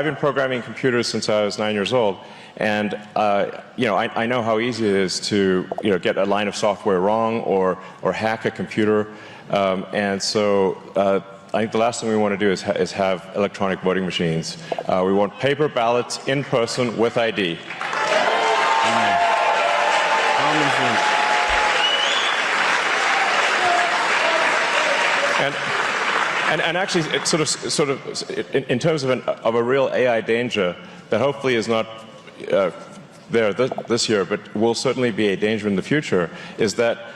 been programming computers since I was 9 years old, and I know how easy it is to get a line of software wrong or hack a computer. I think the last thing we want to do is have electronic voting machines. We want paper ballots in person with ID. And actually, it's sort of in terms of a real AI danger that hopefully is not there this year, but will certainly be a danger in the future, is that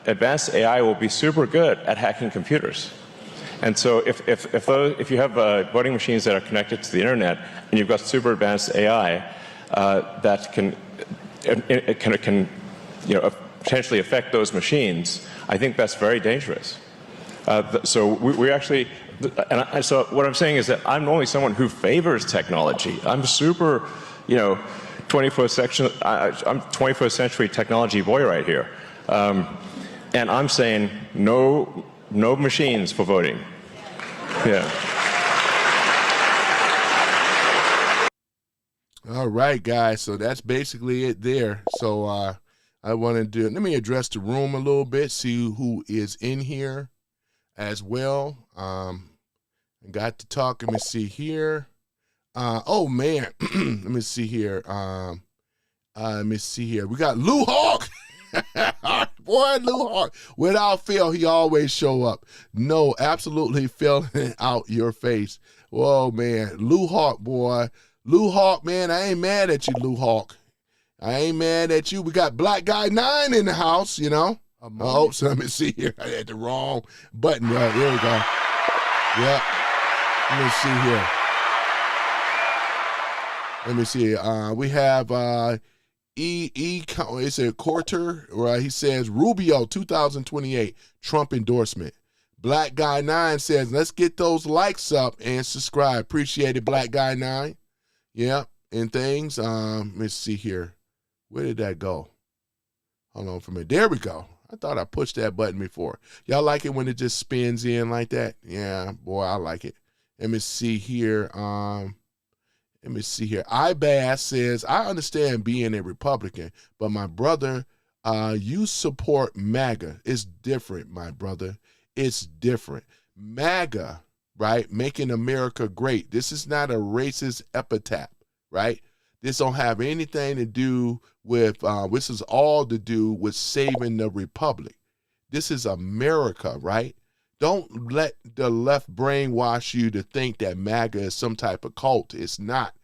advanced AI will be super good at hacking computers. And so if you have voting machines that are connected to the internet and you've got super advanced AI that can potentially affect those machines, I think that's very dangerous. So we actually, so what I'm saying is that I'm only someone who favors technology. I'm super, 21st century technology boy right here. And I'm saying no machines for voting. Yeah. All right, guys. So that's basically it there. So I wanted to let me address the room a little bit, see who is in here as well. I got to talk. Let me see here. Oh man, let me see here. Let me see here. We got Lou Hawk. Boy, Lou Hawk. Without fail, he always show up. No, absolutely filling out your face. Whoa, man. Lou Hawk, boy. Lou Hawk, man, I ain't mad at you, Lou Hawk. I ain't mad at you. We got Black Guy 9 in the house, you know. Oh, so let me see here. I had the wrong button. Right, there we go. Yeah. Let me see here. Let me see. We have it's a quarter, right? He says Rubio 2028 Trump endorsement. Black Guy 9 says, let's get those likes up and subscribe. Appreciate it, Black Guy 9. Yeah, and things. Let's see here. Where did that go? Hold on for a minute. There we go. I thought I pushed that button before. Y'all like it when it just spins in like that? Yeah, boy, I like it. Let me see here. Let me see here. IBAS says, I understand being a Republican, but my brother, you support MAGA. It's different, my brother. It's different. MAGA, right? Making America great. This is not a racist epitaph, right? This don't have anything to do with, this is all to do with saving the republic. This is America, right? Don't let the left brainwash you to think that MAGA is some type of cult. It's not.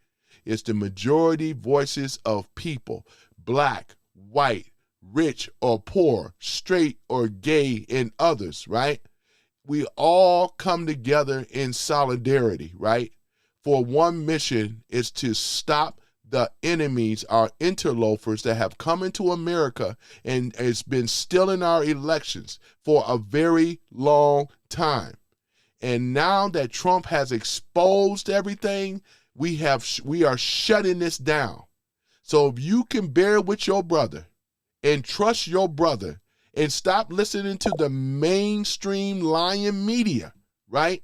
It's the majority voices of people, black, white, rich or poor, straight or gay, and others, right? We all come together in solidarity, right? For one mission is to stop the enemies, our interlopers that have come into America and has been stealing our elections for a very long time. And now that Trump has exposed everything, we are shutting this down. So if you can bear with your brother and trust your brother and stop listening to the mainstream lying media, right?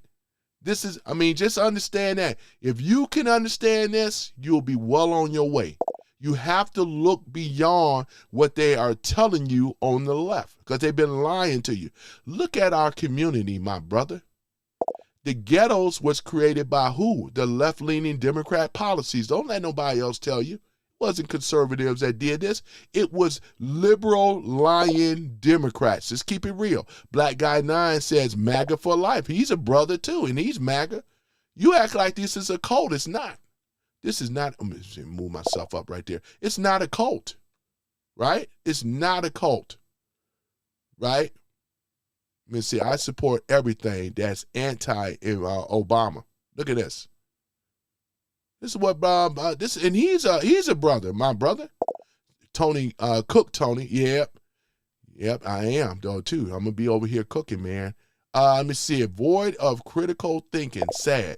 This is, just understand that. If you can understand this, you'll be well on your way. You have to look beyond what they are telling you on the left because they've been lying to you. Look at our community, my brother. The ghettos was created by who? The left-leaning Democrat policies. Don't let nobody else tell you. It wasn't conservatives that did this. It was liberal lying Democrats. Let's keep it real. Black Guy 9 says MAGA for life. He's a brother too, and he's MAGA. You act like this is a cult. It's not. This is not. I'm going to move myself up right there. It's not a cult, right? It's not a cult, right? Let me see. I support everything that's anti-Obama. Look at this. This is what and he's a brother, my brother. Tony, Cook Tony. Yep, I am though too. I'm gonna be over here cooking, man. Let me see it. Void of critical thinking. Sad.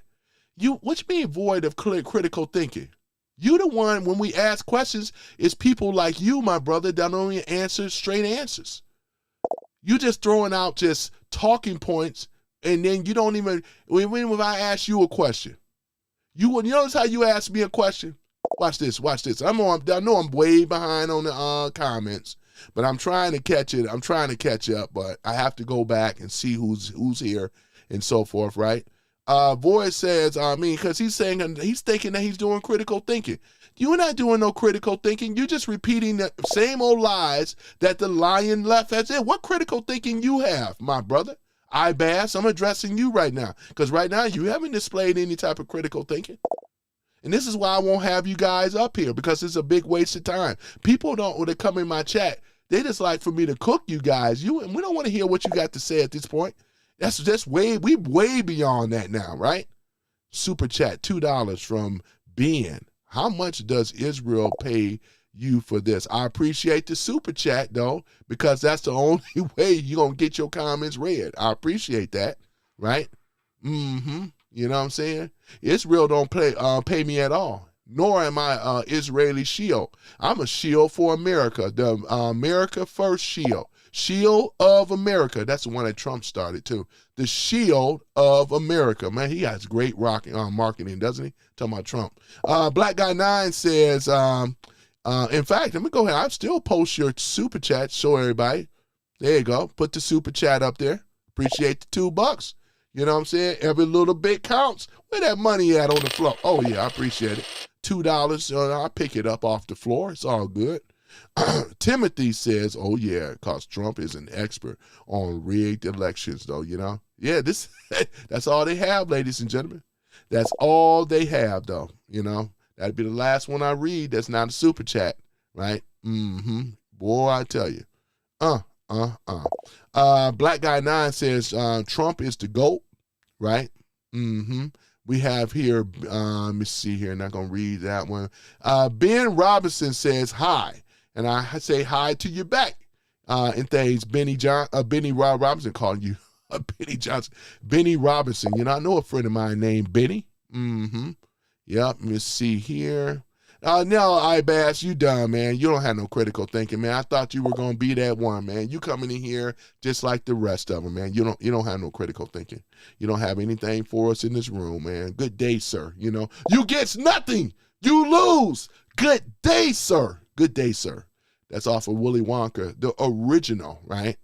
What you mean void of critical thinking? You the one when we ask questions, it's people like you, my brother, that don't even answer straight answers. You just throwing out just talking points, and then you don't even. When I ask you a question. You notice how you asked me a question? Watch this. I know I'm way behind on the comments, but I'm trying to catch it. I'm trying to catch up, but I have to go back and see who's here and so forth, right? Void says, because he's thinking that he's doing critical thinking. You're not doing no critical thinking. You're just repeating the same old lies that the lying left has said. What critical thinking you have, my brother? IBAS, I'm addressing you right now because right now you haven't displayed any type of critical thinking. And this is why I won't have you guys up here because it's a big waste of time. People don't, when they come in my chat, they just like for me to cook you guys. We don't want to hear what you got to say at this point. We way beyond that now, right? Super chat, $2 from Ben. How much does Israel pay you for this? I appreciate the super chat though, because that's the only way you're gonna get your comments read. I appreciate that, right? You know what I'm saying? Israel don't pay me at all, nor am I Israeli shield. I'm a shield for America, the America First shield. Shield of America. That's the one that Trump started too. The Shield of America. Man, he has great marketing, doesn't he? Talking about Trump. Black Guy 9 says, in fact, let me go ahead. I'll still post your super chat. Show everybody. There you go. Put the super chat up there. Appreciate the $2. You know what I'm saying? Every little bit counts. Where that money at on the floor? Oh, yeah, I appreciate it. $2, I'll pick it up off the floor. It's all good. Timothy says, oh, yeah, because Trump is an expert on rigged elections, though, you know? Yeah, that's all they have, ladies and gentlemen. That's all they have, though, you know? That'd be the last one I read. That's not a super chat, right? Mm-hmm. Boy, I tell you. Black Guy 9 says, Trump is the GOAT, right? Mm-hmm. We have here, let me see here, not going to read that one. Ben Robinson says, hi. And I say hi to you back. And things, Benny Robinson calling you Benny Johnson. Benny Robinson. You know, I know a friend of mine named Benny. Mm-hmm. Yep, let me see here. No, Bass, you done, man. You don't have no critical thinking, man. I thought you were gonna be that one, man. You coming in here just like the rest of them, man. You don't have no critical thinking. You don't have anything for us in this room, man. Good day, sir. You know, you gets nothing. You lose. Good day, sir. Good day, sir. That's off of Willy Wonka, the original, right?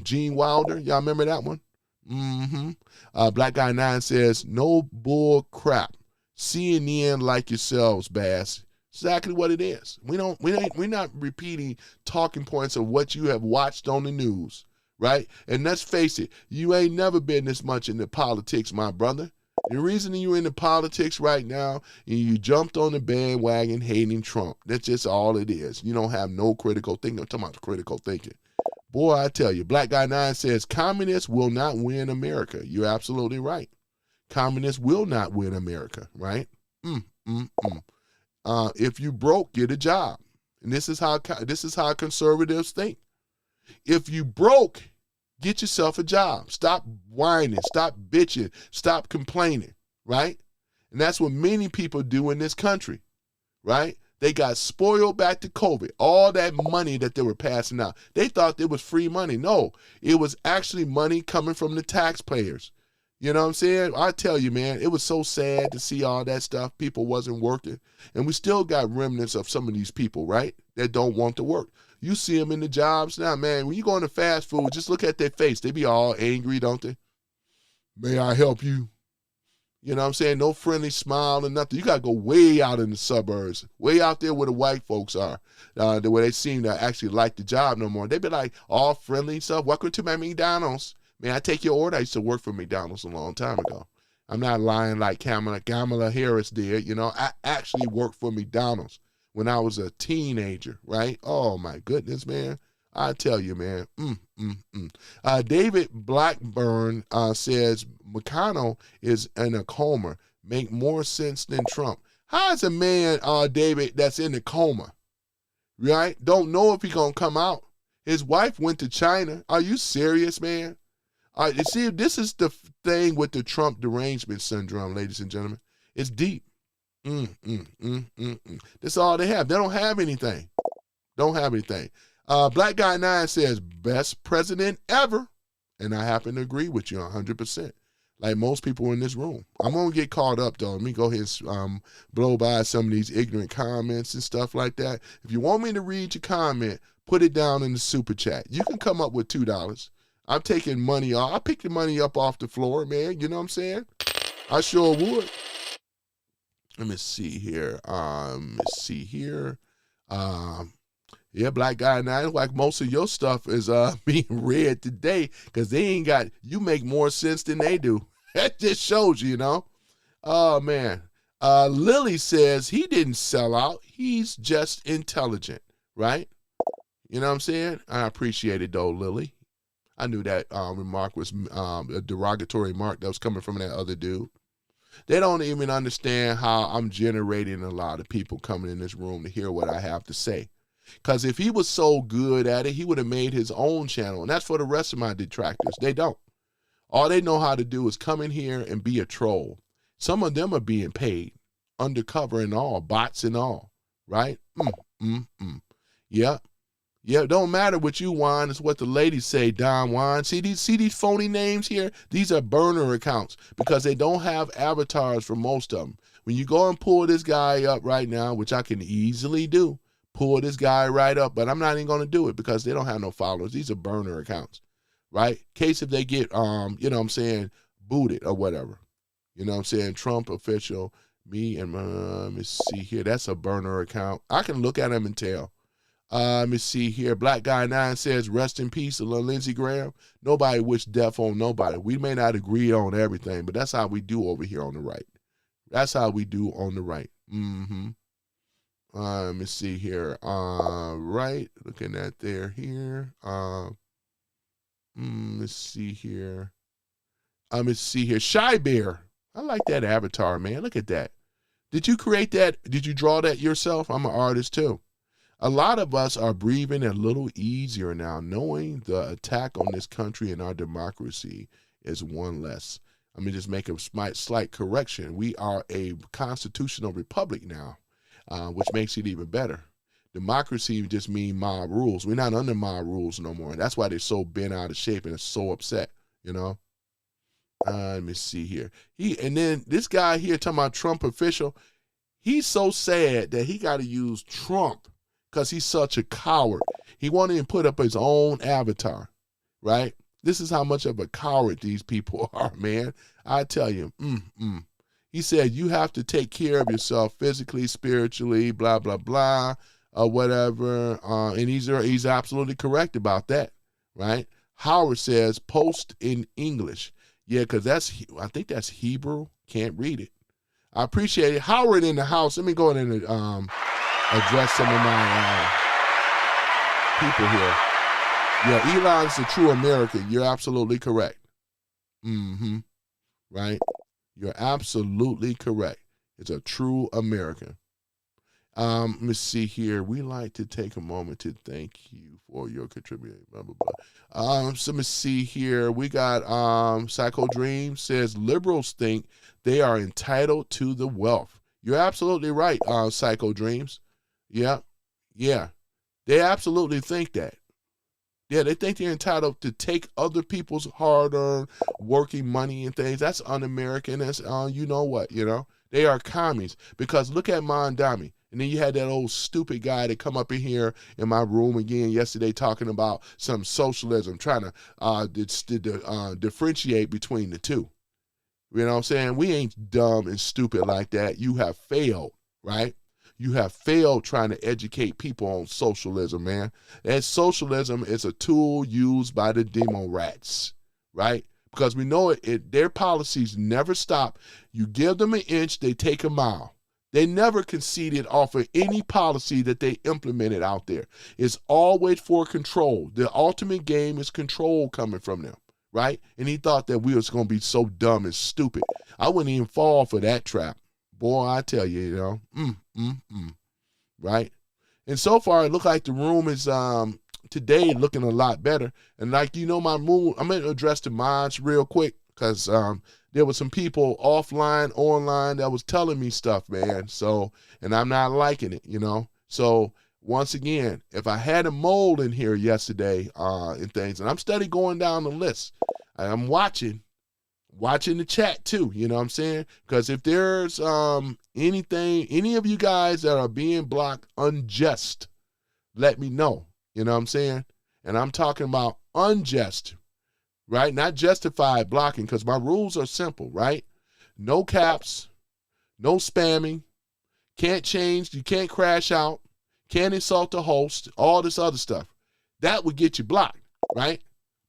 Gene Wilder, y'all remember that one? Mm-hmm. Black Guy 9 says, no bull crap. CNN like yourselves, Bass. Exactly what it is. We're not repeating talking points of what you have watched on the news, right? And let's face it, you ain't never been this much into politics, my brother. The reason you're into politics right now, and you jumped on the bandwagon hating Trump. That's just all it is. You don't have no critical thinking. I'm talking about critical thinking. Boy, I tell you, Black Guy 9 says, communists will not win America. You're absolutely right. Communists will not win America, right? If you broke, get a job. And this is how conservatives think. If you broke, get yourself a job. Stop whining. Stop bitching. Stop complaining, right? And that's what many people do in this country, right? They got spoiled back to COVID. All that money that they were passing out. They thought it was free money. No, it was actually money coming from the taxpayers. You know what I'm saying? I tell you, man, it was so sad to see all that stuff. People wasn't working. And we still got remnants of some of these people, right, that don't want to work. You see them in the jobs now, man. When you go into fast food, just look at their face. They be all angry, don't they? May I help you? You know what I'm saying? No friendly smile or nothing. You got to go way out in the suburbs, way out there where the white folks are, the way they seem to actually like the job no more. They be like all friendly and stuff. Welcome to my McDonald's. May I take your order? I used to work for McDonald's a long time ago. I'm not lying like Kamala Harris did. You know, I actually worked for McDonald's when I was a teenager, right? Oh, my goodness, man. I tell you, man. David Blackburn says McConnell is in a coma. Make more sense than Trump. How is a man, David, that's in a coma, right? Don't know if he's going to come out. His wife went to China. Are you serious, man? You see, this is the thing with the Trump derangement syndrome, ladies and gentlemen. It's deep. That's all they have. They don't have anything. Black Guy 9 says, best president ever. And I happen to agree with you 100%. Like most people in this room. I'm going to get caught up, though. Let me go ahead and blow by some of these ignorant comments and stuff like that. If you want me to read your comment, put it down in the super chat. You can come up with $2. I'm taking money off. I pick the money up off the floor, man. You know what I'm saying? I sure would. Let me see here. Yeah, Black Guy 9, like most of your stuff is being read today because they ain't got, you make more sense than they do. That just shows you, you know? Oh, man. Lily says he didn't sell out. He's just intelligent, right? You know what I'm saying? I appreciate it, though, Lily. I knew that remark was a derogatory remark that was coming from that other dude. They don't even understand how I'm generating a lot of people coming in this room to hear what I have to say. Because if he was so good at it, he would have made his own channel. And that's for the rest of my detractors. They don't. All they know how to do is come in here and be a troll. Some of them are being paid, undercover and all, bots and all, right? Yeah. Yeah, it don't matter what you want. It's what the ladies say, Don Juan. See these phony names here? These are burner accounts because they don't have avatars for most of them. When you go and pull this guy up right now, which I can easily do, pull this guy right up, but I'm not even going to do it because they don't have no followers. These are burner accounts, right? In case if they get, you know what I'm saying, booted or whatever. You know what I'm saying? Trump official, me and let me see here. That's a burner account. I can look at him and tell. Let me see here. Black Guy 9 says, rest in peace, Lindsey Graham. Nobody wish death on nobody. We may not agree on everything, but that's how we do over here on the right. That's how we do on the right. Let me see here. Right. Looking at there here. Let's see here. Let's see here. Shy Bear. I like that avatar, man. Look at that. Did you create that? Did you draw that yourself? I'm an artist too. A lot of us are breathing a little easier now, knowing the attack on this country and our democracy is one less. Let me just make a slight correction. We are a constitutional republic now, which makes it even better. Democracy just means mob rules. We're not under mob rules no more. That's why they're so bent out of shape and so upset, you know? Let me see here. And then this guy here talking about Trump official, he's so sad that he got to use Trump because he's such a coward. He won't even put up his own avatar, right? This is how much of a coward these people are, man. I tell you, He said, you have to take care of yourself physically, spiritually, blah, blah, blah, or whatever. And he's absolutely correct about that, right? Howard says, post in English. Yeah, because I think that's Hebrew. Can't read it. I appreciate it. Howard in the house. Let me go ahead and address some of my people here. Yeah, Elon's the true American. You're absolutely correct. Right? You're absolutely correct. It's a true American. Let me see here. We like to take a moment to thank you for your contributing, blah, blah, blah. So let me see here. We got Psycho Dream says, liberals think they are entitled to the wealth. You're absolutely right, Psycho Dreams. Yeah. They absolutely think that. Yeah, they think they're entitled to take other people's hard-earned working money and things. That's un-American. That's, you know what, you know? They are commies. Because look at Mondami. And then you had that old stupid guy that come up in here in my room again yesterday talking about some socialism, trying to differentiate between the two. You know what I'm saying? We ain't dumb and stupid like that. You have failed, right? You have failed trying to educate people on socialism, man. And socialism is a tool used by the demo rats, right? Because we know their policies never stop. You give them an inch, they take a mile. They never conceded off of any policy that they implemented out there. It's always for control. The ultimate game is control coming from them, right? And he thought that we was going to be so dumb and stupid. I wouldn't even fall for that trap. Boy, I tell you, you know, right? And so far, it looked like the room is today looking a lot better. And like, you know, my mood, I'm going to address the mods real quick because there were some people offline, online that was telling me stuff, man. So, and I'm not liking it, you know. So once again, if I had a mold in here yesterday and things, and I'm steady going down the list, I'm watching the chat too, you know what I'm saying? Because if there's any of you guys that are being blocked unjust, let me know, you know what I'm saying? And I'm talking about unjust, right? Not justified blocking, because my rules are simple, right? No caps, no spamming, can't change, you can't crash out, can't insult the host, all this other stuff. That would get you blocked, right?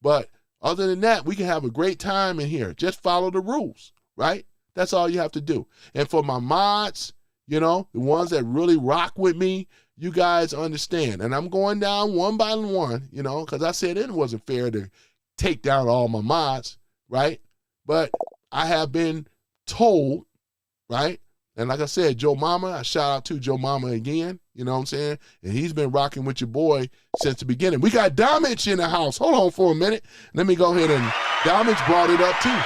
But other than that, we can have a great time in here. Just follow the rules, right? That's all you have to do. And for my mods, you know, the ones that really rock with me, you guys understand. And I'm going down one by one, you know, because I said it wasn't fair to take down all my mods, right? But I have been told, right? And like I said, Joe Mama, I shout out to Joe Mama again, you know what I'm saying? And he's been rocking with your boy since the beginning. We got Damage in the house. Hold on for a minute. Let me go ahead and Damage brought it up too.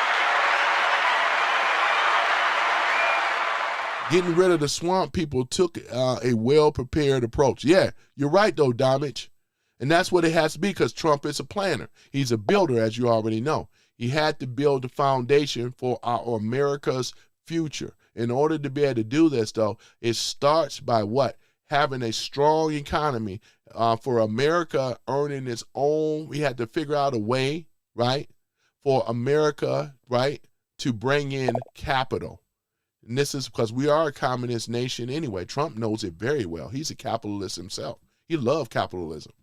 Getting rid of the swamp people took a well-prepared approach. Yeah, you're right though, Damage. And that's what it has to be, because Trump is a planner. He's a builder, as you already know. He had to build the foundation for our America's future. In order to be able to do this, though, it starts by what? Having a strong economy. For America earning its own, we had to figure out a way, right? For America, right, to bring in capital. And this is because we are a communist nation anyway. Trump knows it very well. He's a capitalist himself. He loves capitalism.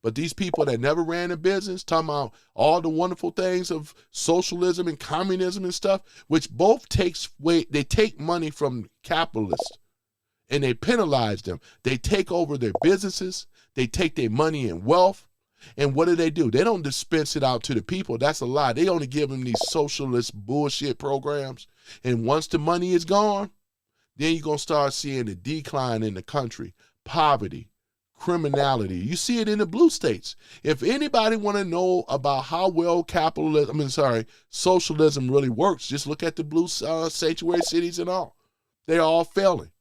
But these people that never ran a business, talking about all the wonderful things of socialism and communism and stuff, which both takes way, they take money from capitalists and they penalize them. They take over their businesses. They take their money and wealth. And what do? They don't dispense it out to the people. That's a lie. They only give them these socialist bullshit programs. And once the money is gone, then you're going to start seeing the decline in the country, poverty, criminality. You see it in the blue states. If anybody want to know about how well socialism really works, just look at the blue sanctuary cities and all. They're all failing.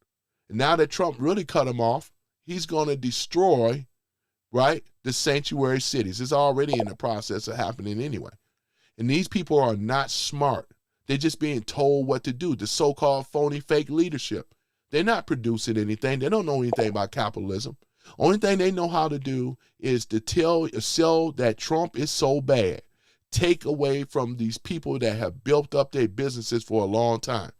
And now that Trump really cut them off, he's going to destroy, right, the sanctuary cities. It's already in the process of happening anyway. And these people are not smart. They're just being told what to do, the so-called phony fake leadership. They're not producing anything. They don't know anything about capitalism. Only thing they know how to do is to sell that Trump is so bad. Take away from these people that have built up their businesses for a long time.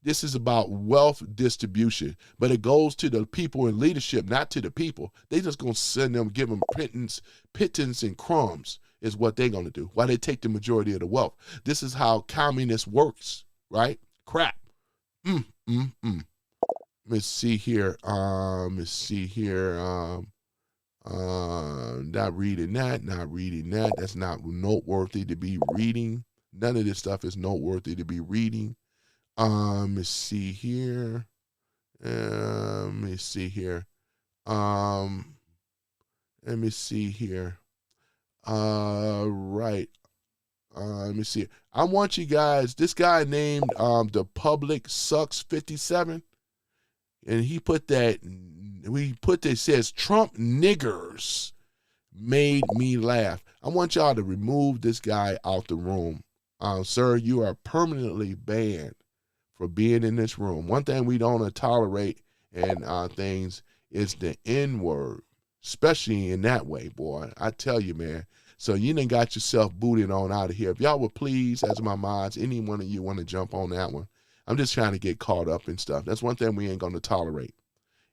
This is about wealth distribution, but it goes to the people in leadership, not to the people. They just going to send them, give them pittance and crumbs is what they're going to do. Why they take the majority of the wealth. This is how communist works, right? Crap. Let's see here. Not reading that. That's not noteworthy to be reading. None of this stuff is noteworthy to be reading. Let's see here. Let me see here. Right. Let me see. I want you guys, this guy named The Public Sucks 57. And he put that, says, Trump niggers made me laugh. I want y'all to remove this guy out the room. Sir, you are permanently banned for being in this room. One thing we don't tolerate and things is the N-word, especially in that way, boy. I tell you, man. So you done got yourself booted on out of here. If y'all would please, as my mods, any one of you want to jump on that one. I'm just trying to get caught up in stuff. That's one thing we ain't going to tolerate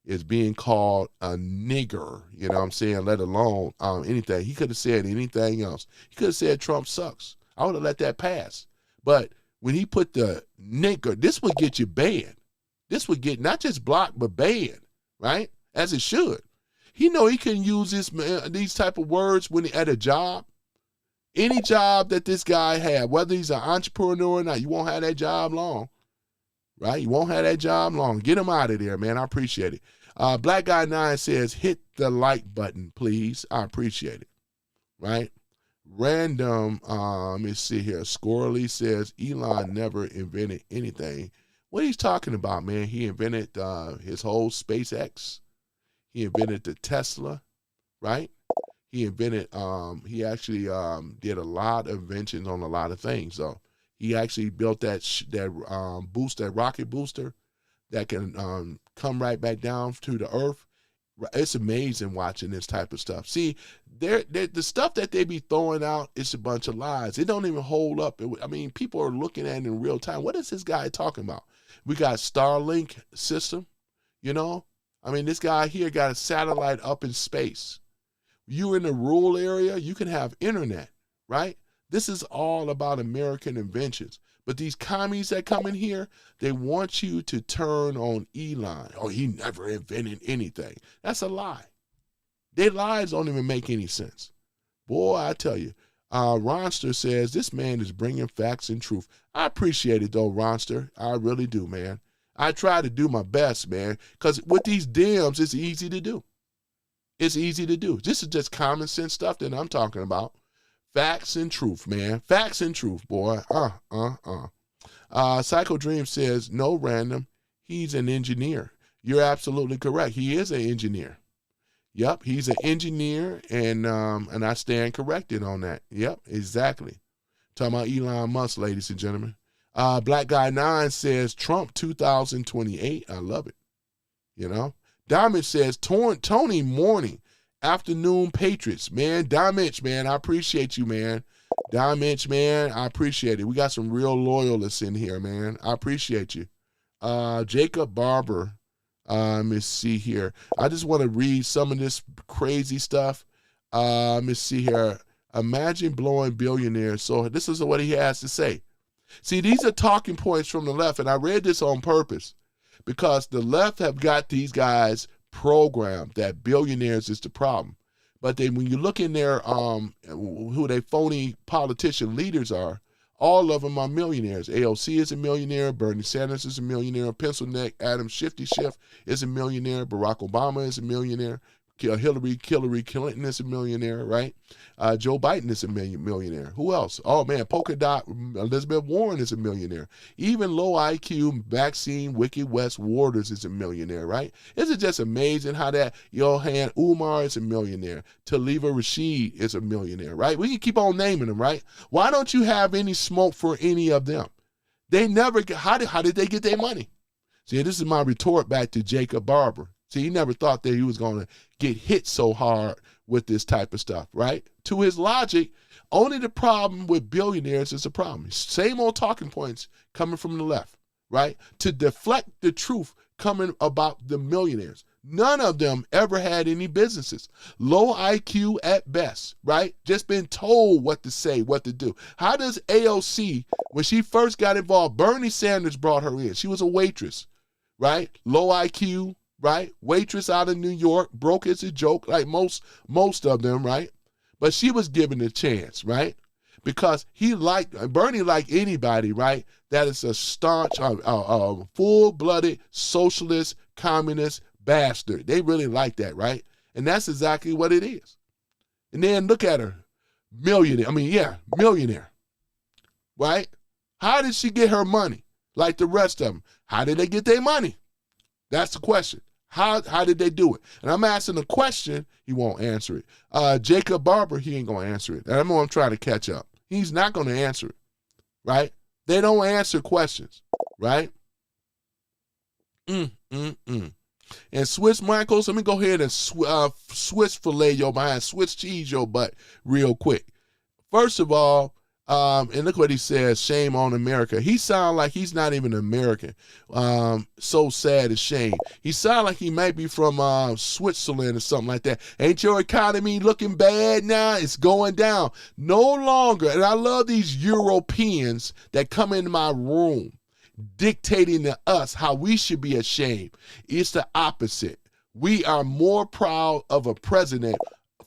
is being called a nigger, you know what I'm saying, let alone anything. He could have said anything else. He could have said Trump sucks. I would have let that pass. But when he put the nigger, this would get you banned. This would get not just blocked, but banned, right? As it should. He know he can use these type of words when he at a job. Any job that this guy had, whether he's an entrepreneur or not, you won't have that job long. Right? You won't have that job long. Get him out of there, man. I appreciate it. Black Guy 9 says, hit the like button, please. I appreciate it. Right? Random, let me see here. Squirrely says, Elon never invented anything. What he's talking about, man, he invented his whole SpaceX. He invented the Tesla, right? He invented, he actually did a lot of inventions on a lot of things, though. He actually built that rocket booster that can come right back down to the earth. It's amazing watching this type of stuff. See, the stuff that they be throwing out is a bunch of lies. It don't even hold up. I mean, people are looking at it in real time. What is this guy talking about? We got Starlink system, you know? I mean, this guy here got a satellite up in space. You in a rural area, you can have internet, right? This is all about American inventions. But these commies that come in here, they want you to turn on Elon. Oh, he never invented anything. That's a lie. Their lies don't even make any sense. Boy, I tell you. Ronster says, this man is bringing facts and truth. I appreciate it, though, Ronster. I really do, man. I try to do my best, man, because with these DMs, it's easy to do. It's easy to do. This is just common sense stuff that I'm talking about. Facts and truth, man. Facts and truth, boy. Psycho Dream says, no, random. He's an engineer. You're absolutely correct. He is an engineer. Yep, he's an engineer, and I stand corrected on that. Yep, exactly. Talking about Elon Musk, ladies and gentlemen. Black Guy 9 says, Trump 2028. I love it. You know? Diamond says, Tony Morning. Afternoon Patriots, man. Damage, man. I appreciate you, man. Diamond, man, I appreciate it. We got some real loyalists in here, man. I appreciate you. Jacob Barber, let me see here. I just want to read some of this crazy stuff. Let me see here. Imagine blowing billionaires. So this is what he has to say. See, these are talking points from the left, and I read this on purpose because the left have got these guys programmed that billionaires is the problem. But then when you look in their who they phony politician leaders are, all of them are millionaires. AOC is a millionaire. Bernie Sanders is a millionaire. Pencil neck Adam Shifty Schiff is a millionaire. Barack Obama is a millionaire. Hillary Clinton is a millionaire, right? Joe Biden is a millionaire. Who else? Oh, man, Polka Dot Elizabeth Warren is a millionaire. Even low IQ vaccine Wicked West Waters is a millionaire, right? Isn't it just amazing how that Johan Umar is a millionaire? Taliba Rashid is a millionaire, right? We can keep on naming them, right? Why don't you have any smoke for any of them? They never, how did they get their money? See, this is my retort back to Jacob Barber. See, he never thought that he was going to get hit so hard with this type of stuff, right? To his logic, only the problem with billionaires is a problem. Same old talking points coming from the left, right? To deflect the truth coming about the millionaires. None of them ever had any businesses. Low IQ at best, right? Just been told what to say, what to do. How does AOC, when she first got involved, Bernie Sanders brought her in. She was a waitress, right? Low IQ, right? Waitress out of New York, broke as a joke, like most of them, right? But she was given a chance, right? Because Bernie liked anybody, right? That is a staunch, full-blooded socialist, communist bastard. They really like that, right? And that's exactly what it is. And then look at her, millionaire, right? How did she get her money? Like the rest of them. How did they get their money? That's the question. How did they do it? And I'm asking a question, he won't answer it. Jacob Barber, he ain't going to answer it. And I'm trying to catch up. He's not going to answer it, right? They don't answer questions, right? And Swiss Michaels, let me go ahead and Swiss fillet your behind, Swiss cheese your butt real quick. First of all, and look what he says, shame on America. He sounds like he's not even American. So sad and shame. He sounds like he might be from Switzerland or something like that. Ain't your economy looking bad now? It's going down. No longer, and I love these Europeans that come into my room dictating to us how we should be ashamed. It's the opposite. We are more proud of a president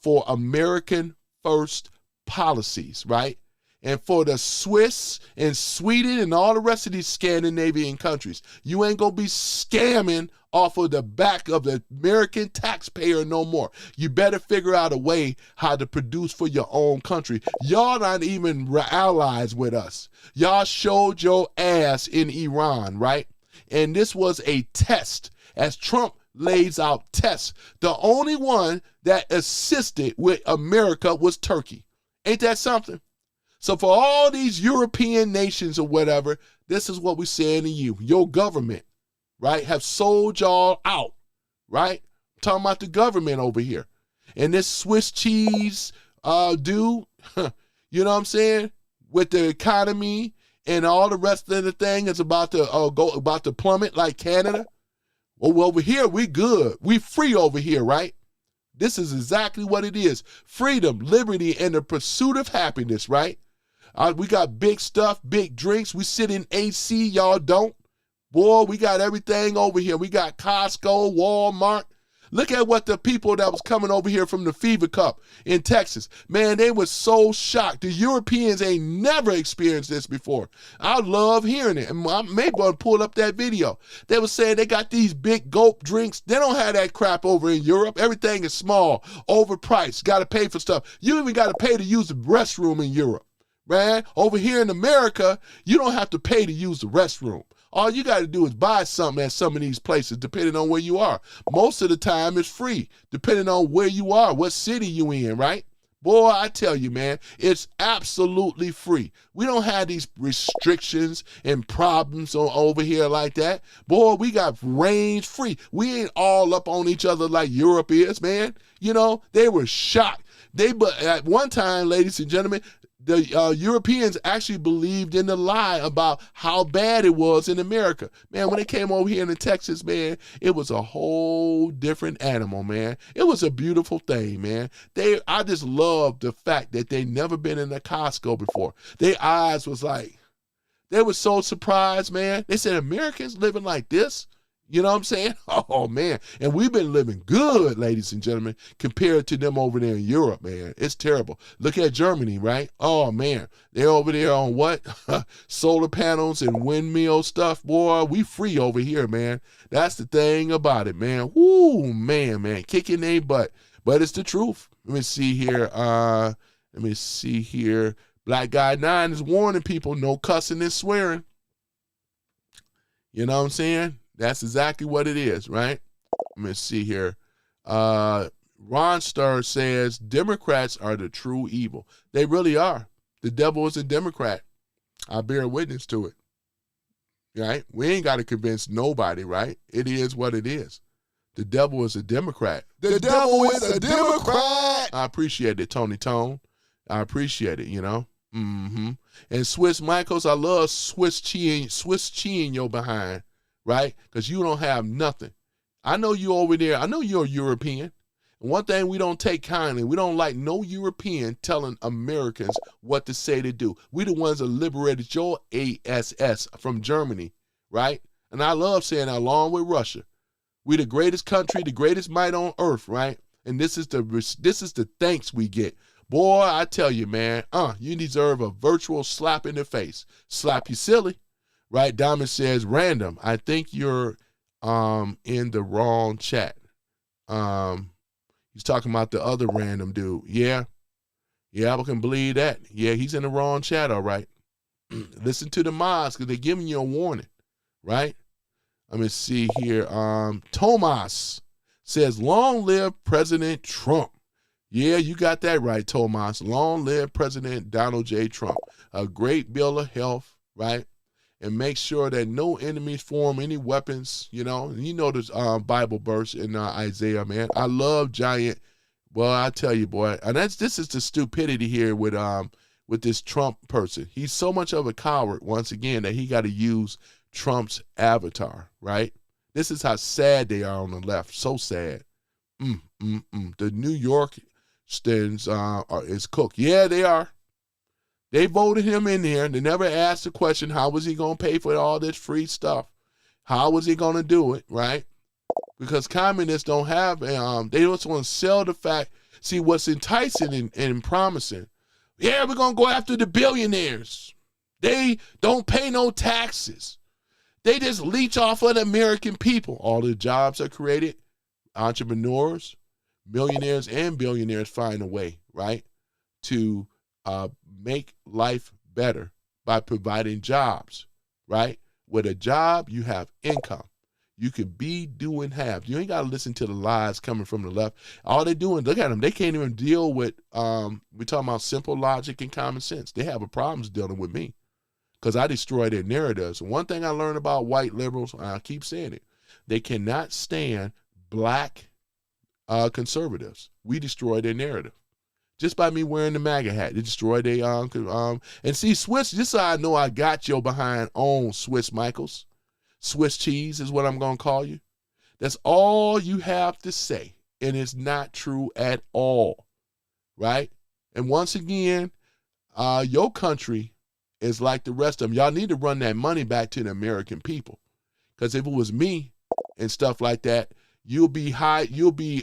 for American first policies, right? And for the Swiss and Sweden and all the rest of these Scandinavian countries, you ain't going to be scamming off of the back of the American taxpayer no more. You better figure out a way how to produce for your own country. Y'all not even allies with us. Y'all showed your ass in Iran, right? And this was a test. As Trump lays out tests, the only one that assisted with America was Turkey. Ain't that something? So for all these European nations or whatever, this is what we're saying to you. Your government, right, have sold y'all out, right? I'm talking about the government over here. And this Swiss cheese dude, you know what I'm saying, with the economy and all the rest of the thing is about to plummet like Canada. Well, over here, we good. We free over here, right? This is exactly what it is. Freedom, liberty, and the pursuit of happiness, right? We got big stuff, big drinks. We sit in AC, y'all don't. Boy, we got everything over here. We got Costco, Walmart. Look at what the people that was coming over here from the Fever Cup in Texas. Man, they were so shocked. The Europeans ain't never experienced this before. I love hearing it. And I may want to pull up that video. They were saying they got these big gulp drinks. They don't have that crap over in Europe. Everything is small, overpriced. Got to pay for stuff. You even got to pay to use the restroom in Europe. Man, over here in America, you don't have to pay to use the restroom. All you got to do is buy something at some of these places, depending on where you are. Most of the time, it's free, depending on where you are, what city you in, right? Boy, I tell you, man, it's absolutely free. We don't have these restrictions and problems over here like that. Boy, we got range free. We ain't all up on each other like Europe is, man. You know, they were shocked. But at one time, ladies and gentlemen, the Europeans actually believed in the lie about how bad it was in America. Man, when they came over here in Texas, man, it was a whole different animal, man. It was a beautiful thing, man. I just love the fact that they never been in a Costco before. Their eyes was like, they were so surprised, man. They said, Americans living like this? You know what I'm saying? Oh, man. And we've been living good, ladies and gentlemen, compared to them over there in Europe, man. It's terrible. Look at Germany, right? Oh, man. They're over there on what? Solar panels and windmill stuff. Boy, we free over here, man. That's the thing about it, man. Woo, man. Kicking their butt. But it's the truth. Let me see here. Black Guy 9 is warning people, no cussing and swearing. You know what I'm saying? That's exactly what it is, right? Let me see here. Ron Starr says Democrats are the true evil. They really are. The devil is a Democrat. I bear witness to it. Right? We ain't got to convince nobody, right? It is what it is. The devil is a Democrat. The devil is a Democrat. I appreciate it, Tony Tone. I appreciate it, you know. Mm-hmm. And Swiss Michaels, I love Swiss cheeing your behind. Right? Because you don't have nothing. I know you over there. I know you're European. And one thing we don't take kindly, we don't like no European telling Americans what to say to do. We the ones that liberated your ASS from Germany, right? And I love saying that along with Russia. We the greatest country, the greatest might on earth, right? And this is the thanks we get. Boy, I tell you, man, you deserve a virtual slap in the face. Slap you silly. Right, Diamond says, random. I think you're in the wrong chat. He's talking about the other random dude. Yeah, I can believe that. Yeah, he's in the wrong chat, all right. Listen to the mods because they're giving you a warning, right? Let me see here. Tomas says, long live President Trump. Yeah, you got that right, Tomas. Long live President Donald J. Trump. A great bill of health, right? And make sure that no enemies form any weapons, you know. And you know this Bible verse in Isaiah, man. I love giant. Well, I tell you, boy, and this is the stupidity here with this Trump person. He's so much of a coward, once again, that he got to use Trump's avatar, right? This is how sad they are on the left. So sad. The New York stands is cooked. Yeah, they are. They voted him in there. They never asked the question, how was he going to pay for all this free stuff? How was he going to do it, right? Because communists don't have, they just want to sell the fact. See, what's enticing and promising, yeah, we're going to go after the billionaires. They don't pay no taxes. They just leech off of the American people. All the jobs are created. Entrepreneurs, millionaires, and billionaires find a way, right, to make life better by providing jobs, right? With a job, you have income. You can be, do, and have. You ain't got to listen to the lies coming from the left. All they're doing, look at them. They can't even deal with, we're talking about simple logic and common sense. They have a problems dealing with me because I destroy their narratives. And one thing I learned about white liberals, and I keep saying it, they cannot stand black conservatives. We destroy their narrative. Just by me wearing the MAGA hat, they destroy their and see, Swiss, this is how I know I got your behind on Swiss Michaels. Swiss cheese is what I'm going to call you. That's all you have to say, and it's not true at all, right? And once again, your country is like the rest of them. Y'all need to run that money back to the American people, because if it was me and stuff like that, you'll be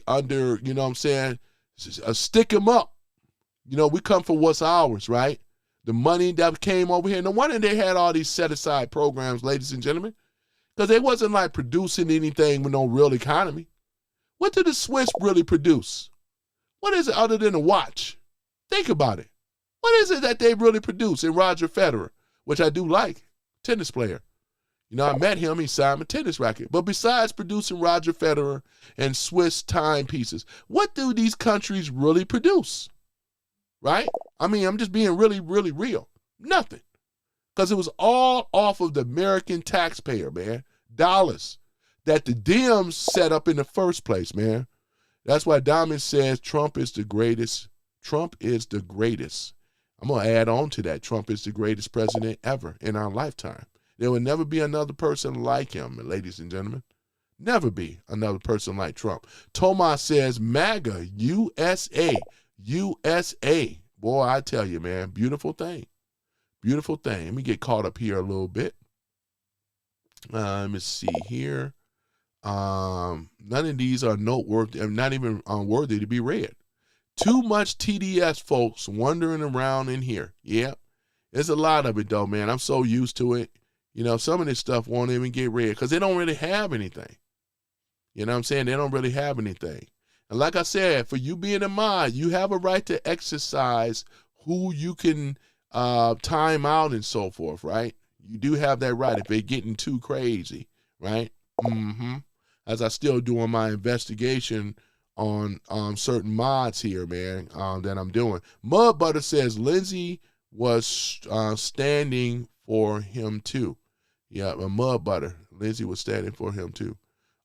under, you know what I'm saying, stick 'em up. You know, we come for what's ours, right? The money that came over here. No wonder they had all these set-aside programs, ladies and gentlemen, because they wasn't like producing anything with no real economy. What did the Swiss really produce? What is it other than a watch? Think about it. What is it that they really produce in Roger Federer, which I do like, tennis player. You know, I met him, he signed my tennis racket. But besides producing Roger Federer and Swiss timepieces, what do these countries really produce? Right? I mean, I'm just being really, really real. Nothing. Because it was all off of the American taxpayer, man. Dollars that the Dems set up in the first place, man. That's why Diamond says Trump is the greatest. Trump is the greatest. I'm going to add on to that. Trump is the greatest president ever in our lifetime. There will never be another person like him, ladies and gentlemen. Never be another person like Trump. Tomas says, MAGA, USA, USA. Boy, I tell you, man, beautiful thing. Beautiful thing. Let me get caught up here a little bit. Let me see here. None of these are noteworthy, not even worthy to be read. Too much TDS, folks, wandering around in here. Yep. There's a lot of it, though, man. I'm so used to it. You know, some of this stuff won't even get read because they don't really have anything. You know what I'm saying? They don't really have anything. And like I said, for you being a mod, you have a right to exercise who you can time out and so forth, right? You do have that right if they're getting too crazy, right? As I still doing my investigation on certain mods here, man, that I'm doing. Mud Butter says Lindsay was standing for him too. Yeah, Mud Butter. Lindsay was standing for him too.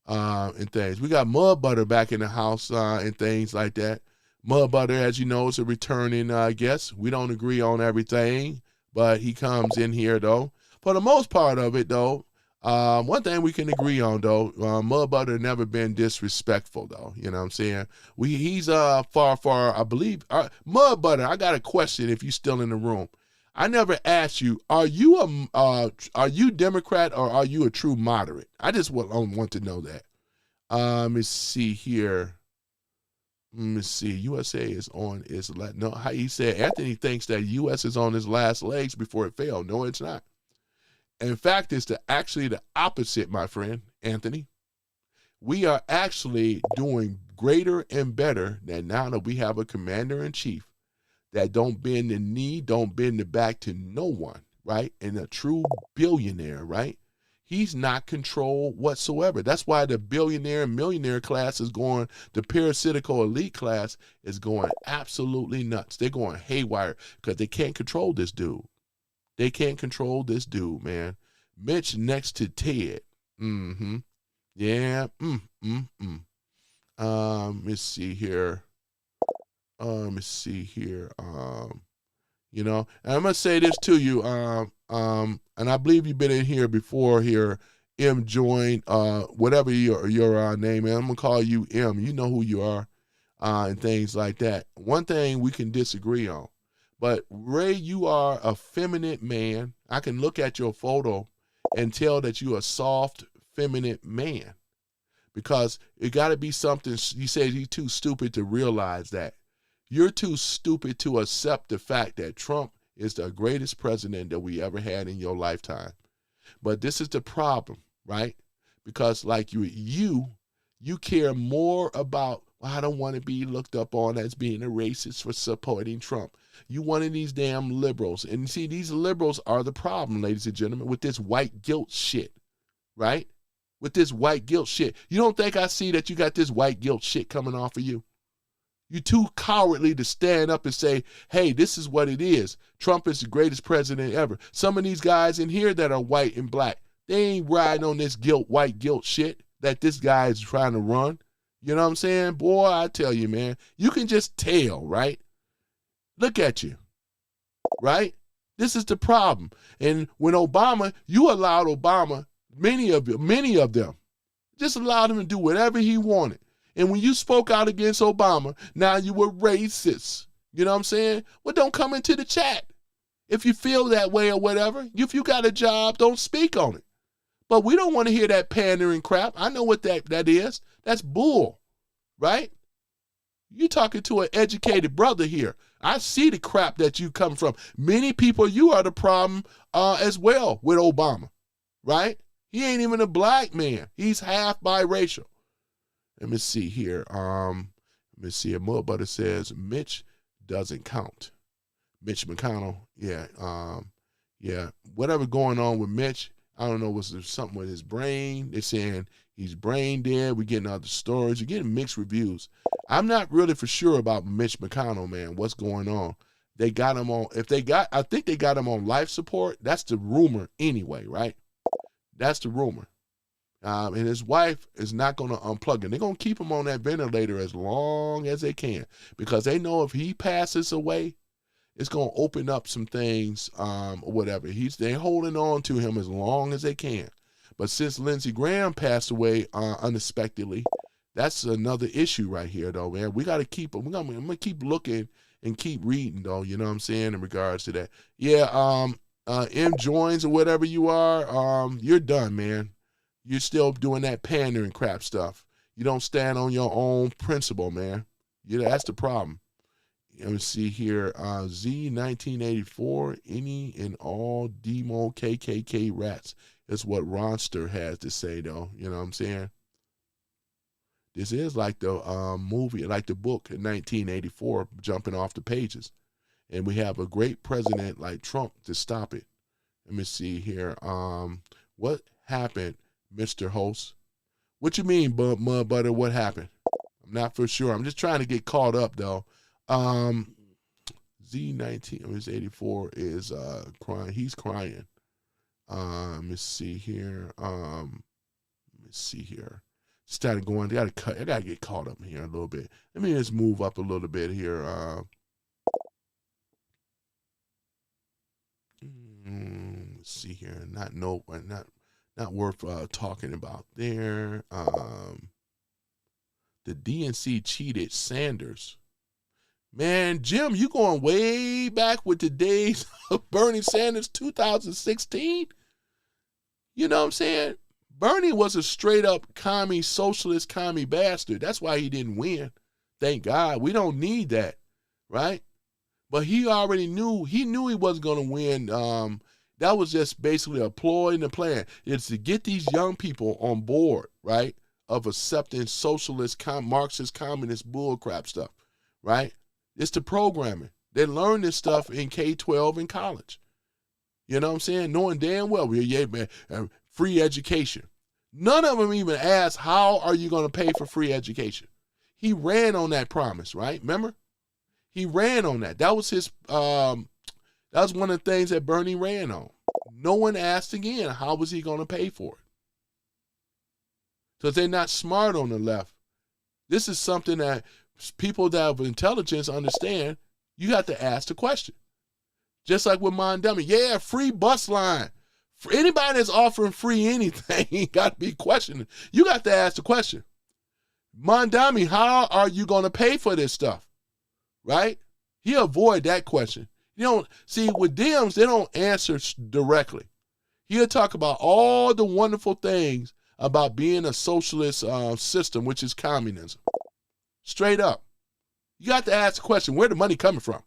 And things. We got Mud Butter back in the house and things like that. Mud Butter, as you know, is a returning guest. We don't agree on everything, but he comes in here, though. For the most part of it, though, one thing we can agree on, though, Mud Butter never been disrespectful, though. You know what I'm saying? He's far, I believe. Mud Butter, I got a question if you're still in the room. I never asked you, are you Democrat or are you a true moderate? I just want to know that. Let me see here. Let me see. USA is on its last. No, how he said Anthony thinks that U.S. is on its last legs before it failed. No, it's not. In fact, it's actually the opposite, my friend, Anthony. We are actually doing greater and better than now that we have a commander-in-chief that don't bend the knee, don't bend the back to no one, right? And a true billionaire, right? He's not controlled whatsoever. That's why the billionaire and millionaire class is going, the parasitical elite class is going absolutely nuts. They're going haywire because they can't control this dude. They can't control this dude, man. Mitch next to Ted. Yeah. Let's see here. You know, and I'm gonna say this to you, and I believe you've been in here before here. M joined, whatever your name is. I'm gonna call you M. You know who you are, and things like that. One thing we can disagree on, but Ray, you are a feminine man. I can look at your photo and tell that you're a soft, feminine man, because it got to be something. You say you're too stupid to realize that. You're too stupid to accept the fact that Trump is the greatest president that we ever had in your lifetime. But this is the problem, right? Because like you care more about, well, I don't want to be looked up on as being a racist for supporting Trump. You one of these damn liberals. And see, these liberals are the problem, ladies and gentlemen, with this white guilt shit, right? With this white guilt shit. You don't think I see that you got this white guilt shit coming off of you? You're too cowardly to stand up and say, hey, this is what it is. Trump is the greatest president ever. Some of these guys in here that are white and black, they ain't riding on this white guilt shit that this guy is trying to run. You know what I'm saying? Boy, I tell you, man, you can just tell, right? Look at you, right? This is the problem. And when Obama, you allowed Obama, many of them, just allowed him to do whatever he wanted. And when you spoke out against Obama, now you were racist. You know what I'm saying? Well, don't come into the chat. If you feel that way or whatever, if you got a job, don't speak on it. But we don't want to hear that pandering crap. I know what that is. That's bull, right? You're talking to an educated brother here. I see the crap that you come from. Many people, you are the problem as well with Obama, right? He ain't even a black man. He's half biracial. Let me see here. Let me see. Mud Butter says Mitch doesn't count. Mitch McConnell. Yeah. Whatever going on with Mitch, I don't know. Was there something with his brain? They're saying he's brain dead. We're getting other stories. You're getting mixed reviews. I'm not really for sure about Mitch McConnell, man. What's going on? They got him on. I think they got him on life support. That's the rumor anyway, right? That's the rumor. And his wife is not going to unplug him. They're going to keep him on that ventilator as long as they can, because they know if he passes away, it's going to open up some things or whatever. They're holding on to him as long as they can. But since Lindsey Graham passed away unexpectedly, that's another issue right here, though, man. We got to keep, I'm going to keep looking and keep reading, though, you know what I'm saying, in regards to that. Yeah, M. Joins or whatever you are, you're done, man. You're still doing that pandering crap stuff. You don't stand on your own principle, man. That's the problem. Let me see here. Z 1984, any and all demo KKK rats is what Ronster has to say, though. You know what I'm saying? This is like the movie, like the book in 1984, jumping off the pages. And we have a great president like Trump to stop it. Let me see here. What happened, Mr. Host? What you mean, Mud Butter? What happened? I'm not for sure. I'm just trying to get caught up, though. Z1984 is crying. He's crying. Let me see here. Started going. I gotta get caught up here a little bit. Let me just move up a little bit here. Let's see here. Not worth talking about there. The DNC cheated Sanders. Man, Jim, you going way back with the days of Bernie Sanders, 2016? You know what I'm saying? Bernie was a straight up commie, socialist commie bastard. That's why he didn't win. Thank God. We don't need that, right? But he already knew. He knew he wasn't going to win. That was just basically a ploy in the plan. It's to get these young people on board, right, of accepting socialist, Marxist, communist bullcrap stuff, right? It's the programming. They learn this stuff in K-12 in college. You know what I'm saying? Knowing damn well, free education. None of them even asked, how are you going to pay for free education? He ran on that promise, right? Remember? He ran on that. That was his, that was one of the things that Bernie ran on. No one asked again, how was he going to pay for it? Because they're not smart on the left. This is something that people that have intelligence understand. You have to ask the question. Just like with Mondami. Yeah, free bus line. For anybody that's offering free anything, got to be questioning. You got to ask the question. Mondami, how are you going to pay for this stuff? Right? He avoid that question. You don't see with Dems, they don't answer directly. He'll talk about all the wonderful things about being a socialist system, which is communism. Straight up. You got to ask the question, where the money coming from?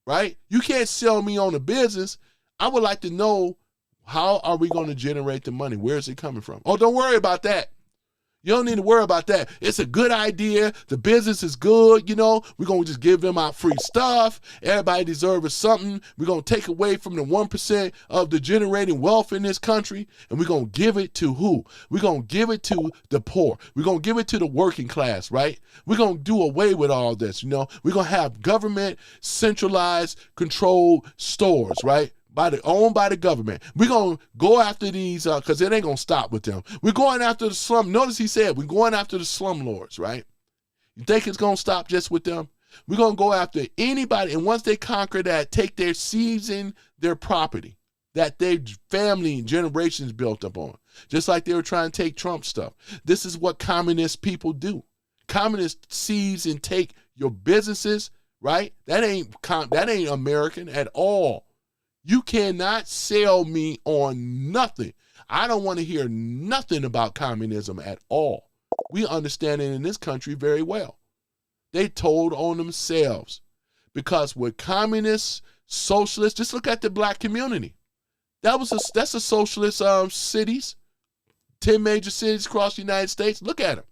Right? You can't sell me on a business. I would like to know, how are we going to generate the money? Where is it coming from? Oh, don't worry about that. You don't need to worry about that. It's a good idea. The business is good, you know. We're going to just give them out free stuff. Everybody deserves something. We're going to take away from the 1% of the generating wealth in this country, and we're going to give it to who? We're going to give it to the poor. We're going to give it to the working class, right? We're going to do away with all this, you know. We're going to have government centralized controlled stores, right? Owned by the government. We're going to go after these, because it ain't going to stop with them. We're going after the slum. Notice he said, we're going after the slumlords, right? You think it's going to stop just with them? We're going to go after anybody, and once they conquer that, take their season, their property that their family and generations built up on, just like they were trying to take Trump stuff. This is what communist people do. Communists seize and take your businesses, right? That ain't American at all. You cannot sell me on nothing. I don't want to hear nothing about communism at all. We understand it in this country very well. They told on themselves. Because with communists, socialists, just look at the black community. That's a socialist cities, 10 major cities across the United States. Look at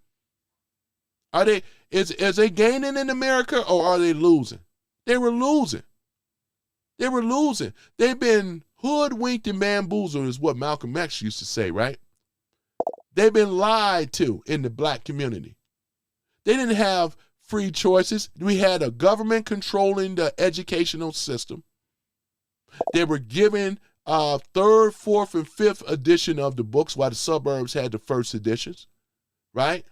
them. Is they gaining in America, or are they losing? They were losing. They've been hoodwinked and bamboozled, is what Malcolm X used to say, right? They've been lied to in the black community. They didn't have free choices. We had a government controlling the educational system. They were given third, fourth, and fifth edition of the books, while the suburbs had the first editions, right?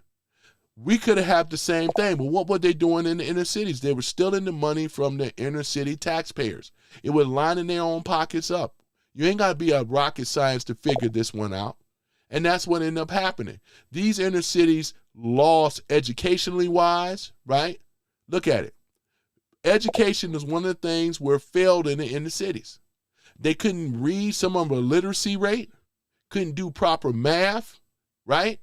We could have had the same thing, but what were they doing in the inner cities? They were stealing the money from the inner city taxpayers. It was lining their own pockets up. You ain't got to be a rocket science to figure this one out. And that's what ended up happening. These inner cities lost educationally wise, right? Look at it. Education is one of the things where failed in the inner cities. They couldn't read some of the literacy rate, couldn't do proper math, right?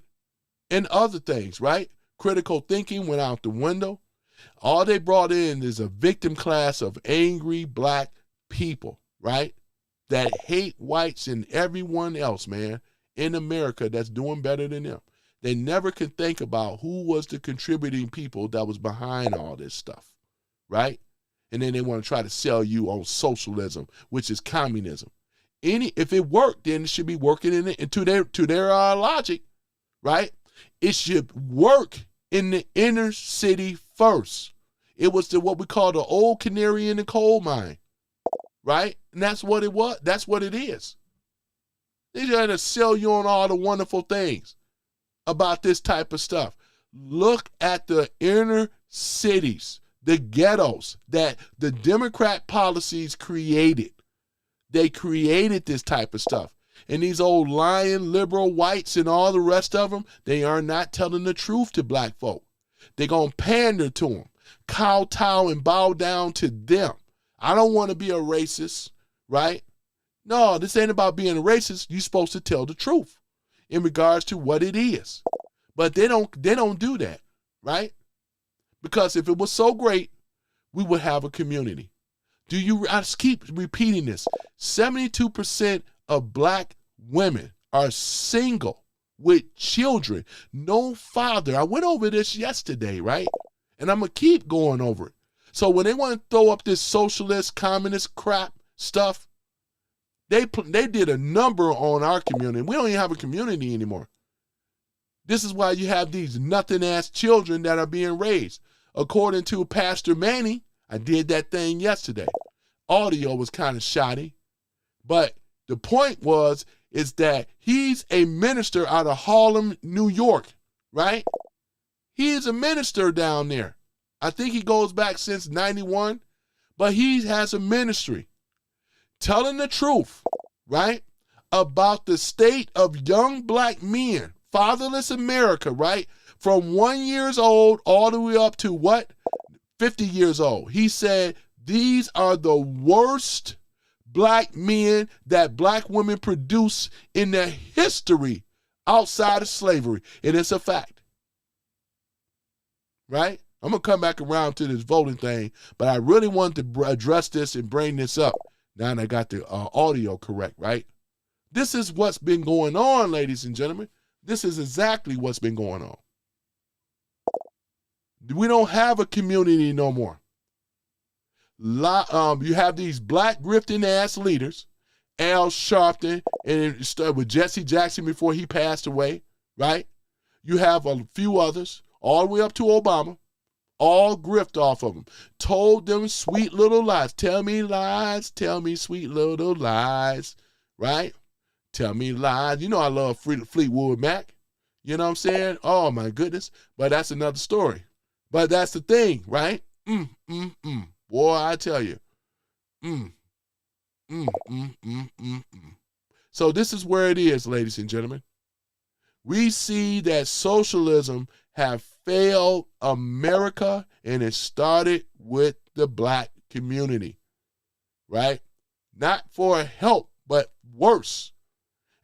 And other things, right? Critical thinking went out the window. All they brought in is a victim class of angry black people, right? That hate whites and everyone else, man, in America that's doing better than them. They never could think about who was the contributing people that was behind all this stuff, right? And then they want to try to sell you on socialism, which is communism. If it worked, then it should be working to their logic, right? It should work in the inner city first. It was what we call the old canary in the coal mine, right? And that's what it was. That's what it is. They're trying to sell you on all the wonderful things about this type of stuff. Look at the inner cities, the ghettos that the Democrat policies created. They created this type of stuff. And these old lying liberal whites and all the rest of them, they are not telling the truth to black folk. They're going to pander to them, kowtow and bow down to them. I don't want to be a racist, right? No, this ain't about being a racist. You're supposed to tell the truth in regards to what it is. But they don't do that, right? Because if it was so great, we would have a community. I just keep repeating this. 72% of black women are single with children, no father. I went over this yesterday, right? And I'm going to keep going over it. So when they want to throw up this socialist, communist crap stuff, they did a number on our community. We don't even have a community anymore. This is why you have these nothing-ass children that are being raised. According to Pastor Manny, I did that thing yesterday. Audio was kind of shoddy, but the point is that he's a minister out of Harlem, New York, right? He is a minister down there. I think he goes back since 91, but he has a ministry telling the truth, right, about the state of young black men, fatherless America, right, from 1 year old all the way up to 50 years old. He said these are the worst black men that black women produce in their history outside of slavery. And it's a fact. Right? I'm going to come back around to this voting thing, but I really wanted to address this and bring this up. Now that I got the audio correct, right? This is what's been going on, ladies and gentlemen. This is exactly what's been going on. We don't have a community no more. You have these black grifting ass leaders, Al Sharpton, and it started with Jesse Jackson before he passed away, right? You have a few others, all the way up to Obama, all grift off of them. Told them sweet little lies. Tell me lies, tell me sweet little lies, right? Tell me lies. You know I love Fleetwood Mac. You know what I'm saying? Oh, my goodness. But that's another story. But that's the thing, right? Boy, I tell you. So this is where it is, ladies and gentlemen. We see that socialism have failed America, and it started with the black community, right? Not for help, but worse.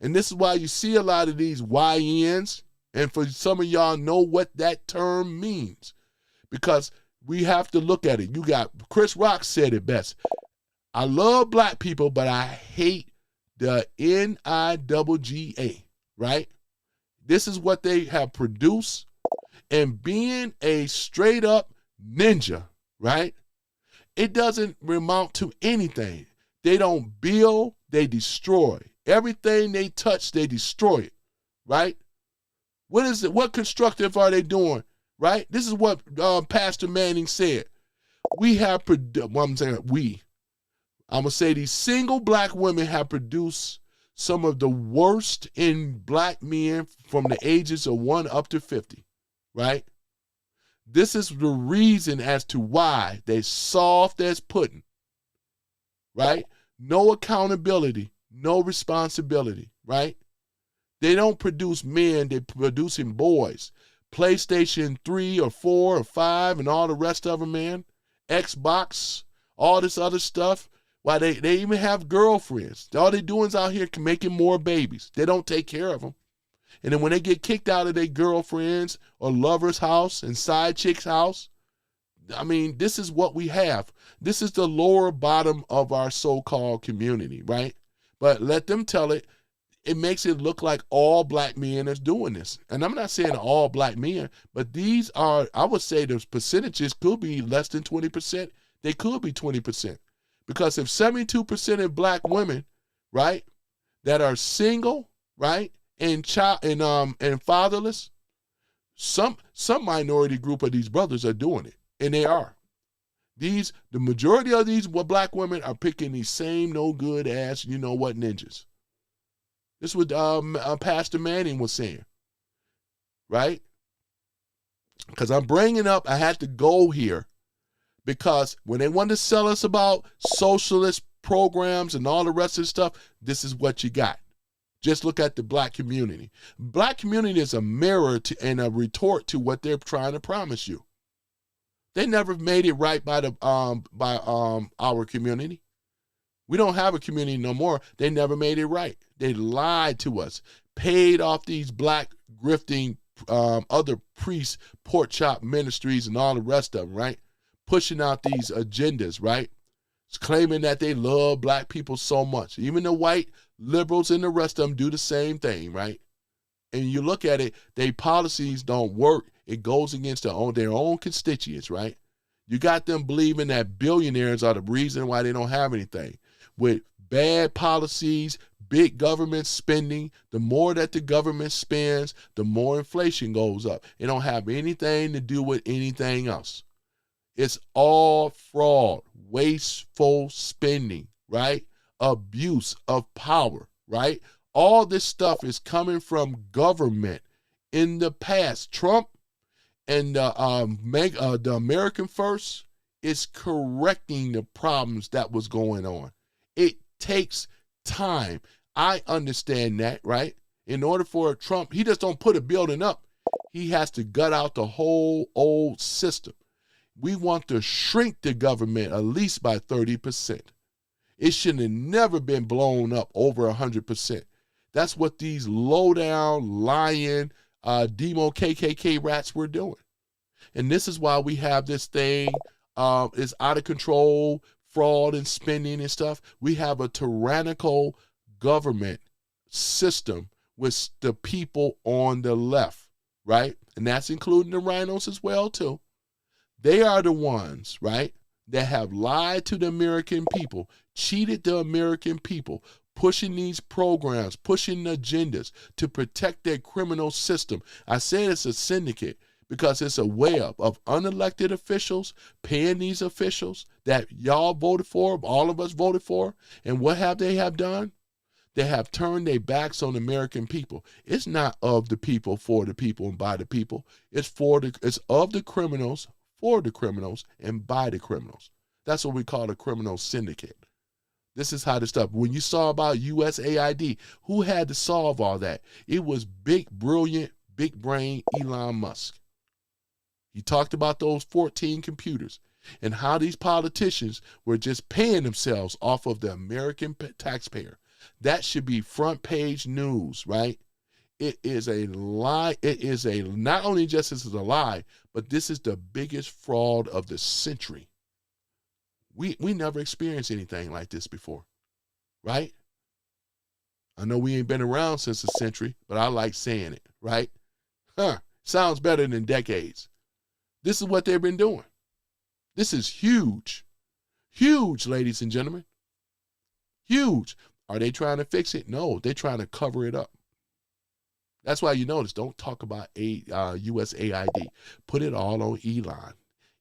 And this is why you see a lot of these YNs, and for some of y'all know what that term means, because we have to look at it. You got Chris Rock said it best. I love black people, but I hate the NIGGA, right? This is what they have produced. And being a straight up ninja, right? It doesn't amount to anything. They don't build, they destroy. Everything they touch, they destroy it, right? What is it? What constructive are they doing, right? This is what Pastor Manning said. I'm going to say these single black women have produced some of the worst in black men from the ages of 1 up to 50, right? This is the reason as to why they're soft as pudding, right? No accountability, no responsibility, right? They don't produce men, they're producing boys. PlayStation 3 or 4 or 5 and all the rest of them, man. Xbox, all this other stuff. Why they even have girlfriends. All they doing is out here making more babies. They don't take care of them. And then when they get kicked out of their girlfriends or lover's house and side chick's house, I mean, this is what we have. This is the lower bottom of our so-called community, right? But let them tell it. It makes it look like all black men is doing this. And I'm not saying all black men, but these are, I would say the percentages could be less than 20%. They could be 20%. Because if 72% of black women, right, that are single, right, and fatherless, some minority group of these brothers are doing it, and they are. The majority of these black women are picking these same no good ass, you know what, ninjas. This is what Pastor Manning was saying, right? Because I'm bringing up, I had to go here because when they wanted to sell us about socialist programs and all the rest of the stuff, this is what you got. Just look at the black community. Black community is a mirror to and a retort to what they're trying to promise you. They never made it right by our community. We don't have a community no more. They never made it right. They lied to us, paid off these black grifting other priests, pork chop ministries, and all the rest of them, right? Pushing out these agendas, right? It's claiming that they love black people so much. Even the white liberals and the rest of them do the same thing, right? And you look at it, their policies don't work. It goes against their own constituents, right? You got them believing that billionaires are the reason why they don't have anything. With bad policies, big government spending, the more that the government spends, the more inflation goes up. It don't have anything to do with anything else. It's all fraud, wasteful spending, right? Abuse of power, right? All this stuff is coming from government. In the past, Trump and the American First is correcting the problems that was going on. It takes time. I understand that, right? In order for Trump, he just don't put a building up. He has to gut out the whole old system. We want to shrink the government at least by 30%. It should have never been blown up over 100%. That's what these low-down, lying, demo KKK rats were doing. And this is why we have this thing is out of control, fraud and spending and stuff. We have a tyrannical government system with the people on the left, right? And that's including the rhinos as well, too. They are the ones, right, that have lied to the American people, cheated the American people, pushing these programs, pushing agendas to protect their criminal system. I said it's a syndicate because it's a web of unelected officials paying these officials that y'all voted for, all of us voted for. And what have they have done? They have turned their backs on the American people. It's not of the people, for the people, and by the people. It's of the criminals, for the criminals, and by the criminals. That's what we call a criminal syndicate. This is how the stuff, when you saw about USAID, who had to solve all that? It was big, brilliant, big brain Elon Musk. He talked about those 14 computers and how these politicians were just paying themselves off of the American taxpayer. That should be front page news, right? It is a lie. It is not only just this is a lie, but this is the biggest fraud of the century. We never experienced anything like this before, right? I know we ain't been around since the century, but I like saying it, right? Sounds better than decades. This is what they've been doing. This is huge. Huge, ladies and gentlemen. Huge. Are they trying to fix it? No, they're trying to cover it up. That's why you notice, don't talk about USAID. Put it all on Elon.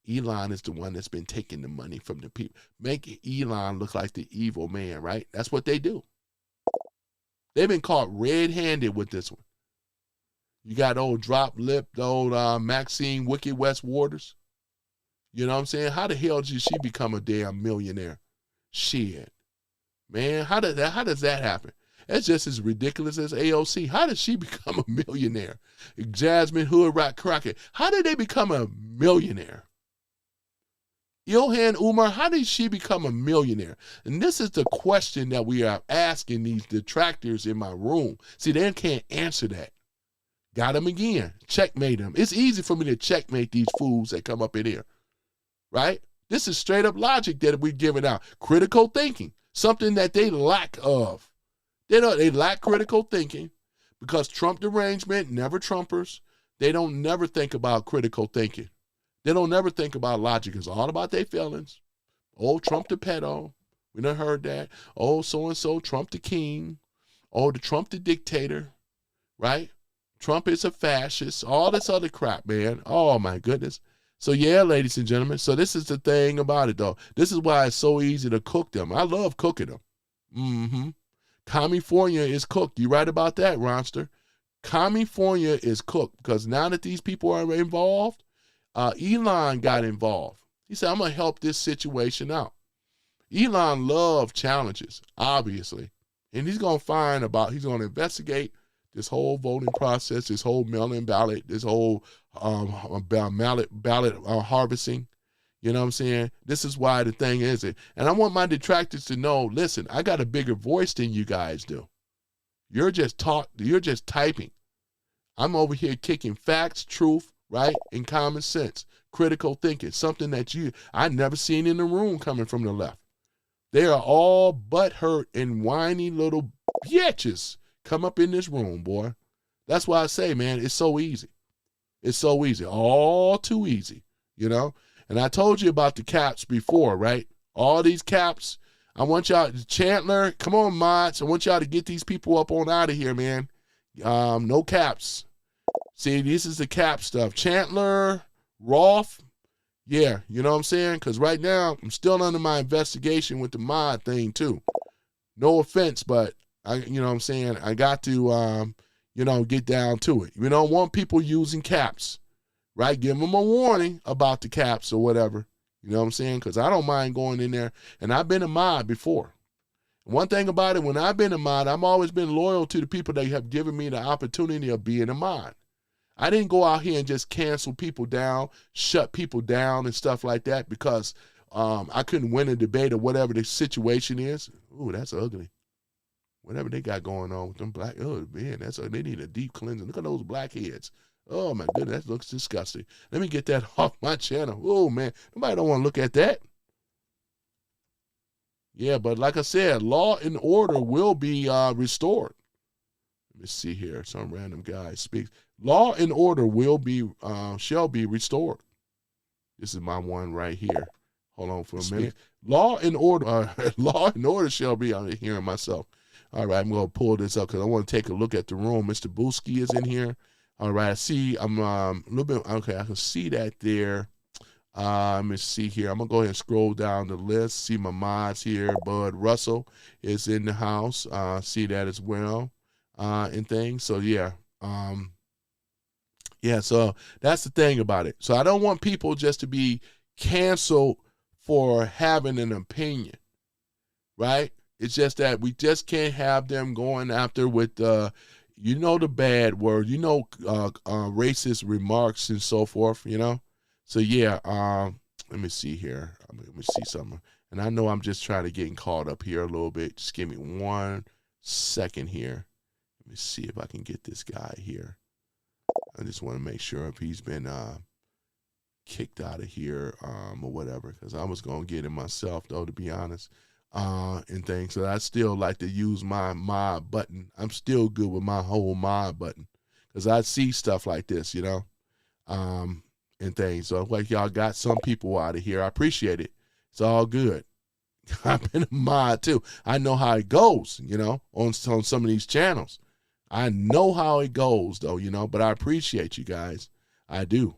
Elon is the one that's been taking the money from the people. Make Elon look like the evil man, right? That's what they do. They've been caught red-handed with this one. You got old drop-lipped, old Maxine Wicked West Waters. You know what I'm saying? How the hell did she become a damn millionaire? Shit. Man, how does that happen? That's just as ridiculous as AOC. How did she become a millionaire? Jasmine Hood Rock Crockett. How did they become a millionaire? Ilhan Umar, how did she become a millionaire? And this is the question that we are asking these detractors in my room. See, they can't answer that. Got them again. Checkmate them. It's easy for me to checkmate these fools that come up in here, right? This is straight up logic that we're giving out. Critical thinking, something that they lack of. They lack critical thinking because Trump derangement, never Trumpers. They don't never think about critical thinking. They don't never think about logic. It's all about their feelings. Oh, Trump the pedo. We done heard that. Oh, so-and-so, Trump the king. Oh, the Trump the dictator, right? Trump is a fascist. All this other crap, man. Oh, my goodness. So, yeah, ladies and gentlemen. So this is the thing about it, though. This is why it's so easy to cook them. I love cooking them. Mm-hmm. California is cooked. You right about that, Ronster. California is cooked because now that these people are involved, Elon got involved. He said, I'm going to help this situation out. Elon loves challenges, obviously. And he's going to investigate this whole voting process, this whole mail-in ballot, this whole ballot harvesting. You know what I'm saying? This is why the thing is it. And I want my detractors to know, listen, I got a bigger voice than you guys do. You're just typing. I'm over here kicking facts, truth, right? And common sense, critical thinking, something that I never seen in the room coming from the left. They are all butthurt and whiny little bitches come up in this room, boy. That's why I say, man, it's so easy. It's so easy. All too easy, you know? And I told you about the caps before, right? All these caps. I want y'all, Chandler, come on, mods. I want y'all to get these people up on out of here, man. No caps. See, this is the cap stuff. Chandler, Roth, yeah, you know what I'm saying? Because right now, I'm still under my investigation with the mod thing, too. No offense, but, you know what I'm saying? I got to, get down to it. We don't want people using caps, right? Give them a warning about the caps or whatever. You know what I'm saying? Because I don't mind going in there. And I've been a mod before. One thing about it, when I've been a mod, I've always been loyal to the people that have given me the opportunity of being a mod. I didn't go out here and just cancel people down, shut people down and stuff like that because I couldn't win a debate or whatever the situation is. Ooh, that's ugly. Whatever they got going on with them black, oh man, they need a deep cleansing. Look at those black heads. Oh my goodness, that looks disgusting. Let me get that off my channel. Oh man, nobody don't want to look at that. Yeah, but like I said, law and order will be restored. Let me see here. Some random guy speaks. Law and order shall be restored. This is my one right here. Hold on for a minute. Law and order shall be. I'm hearing myself. All right, I'm going to pull this up because I want to take a look at the room. Mr. Booski is in here. All right, I see. I'm a little bit. Okay, I can see that there. Let me see here. I'm going to go ahead and scroll down the list. See my mods here. Bud Russell is in the house. See that as well and things. So, yeah. So that's the thing about it. So I don't want people just to be canceled for having an opinion, right? It's just that we just can't have them going after with, the bad word, racist remarks and so forth, So, yeah, let me see here. Let me see something. And I know I'm just trying to get caught up here a little bit. Just give me 1 second here. Let me see if I can get this guy here. I just want to make sure if he's been kicked out of here or whatever, because I was going to get him myself, though, to be honest, and things. So I still like to use my mod button. I'm still good with my whole mod button because I see stuff like this, and things. So like y'all got some people out of here. I appreciate it. It's all good. I've been a mod, too. I know how it goes, on some of these channels. I know how it goes, though, but I appreciate you guys. I do.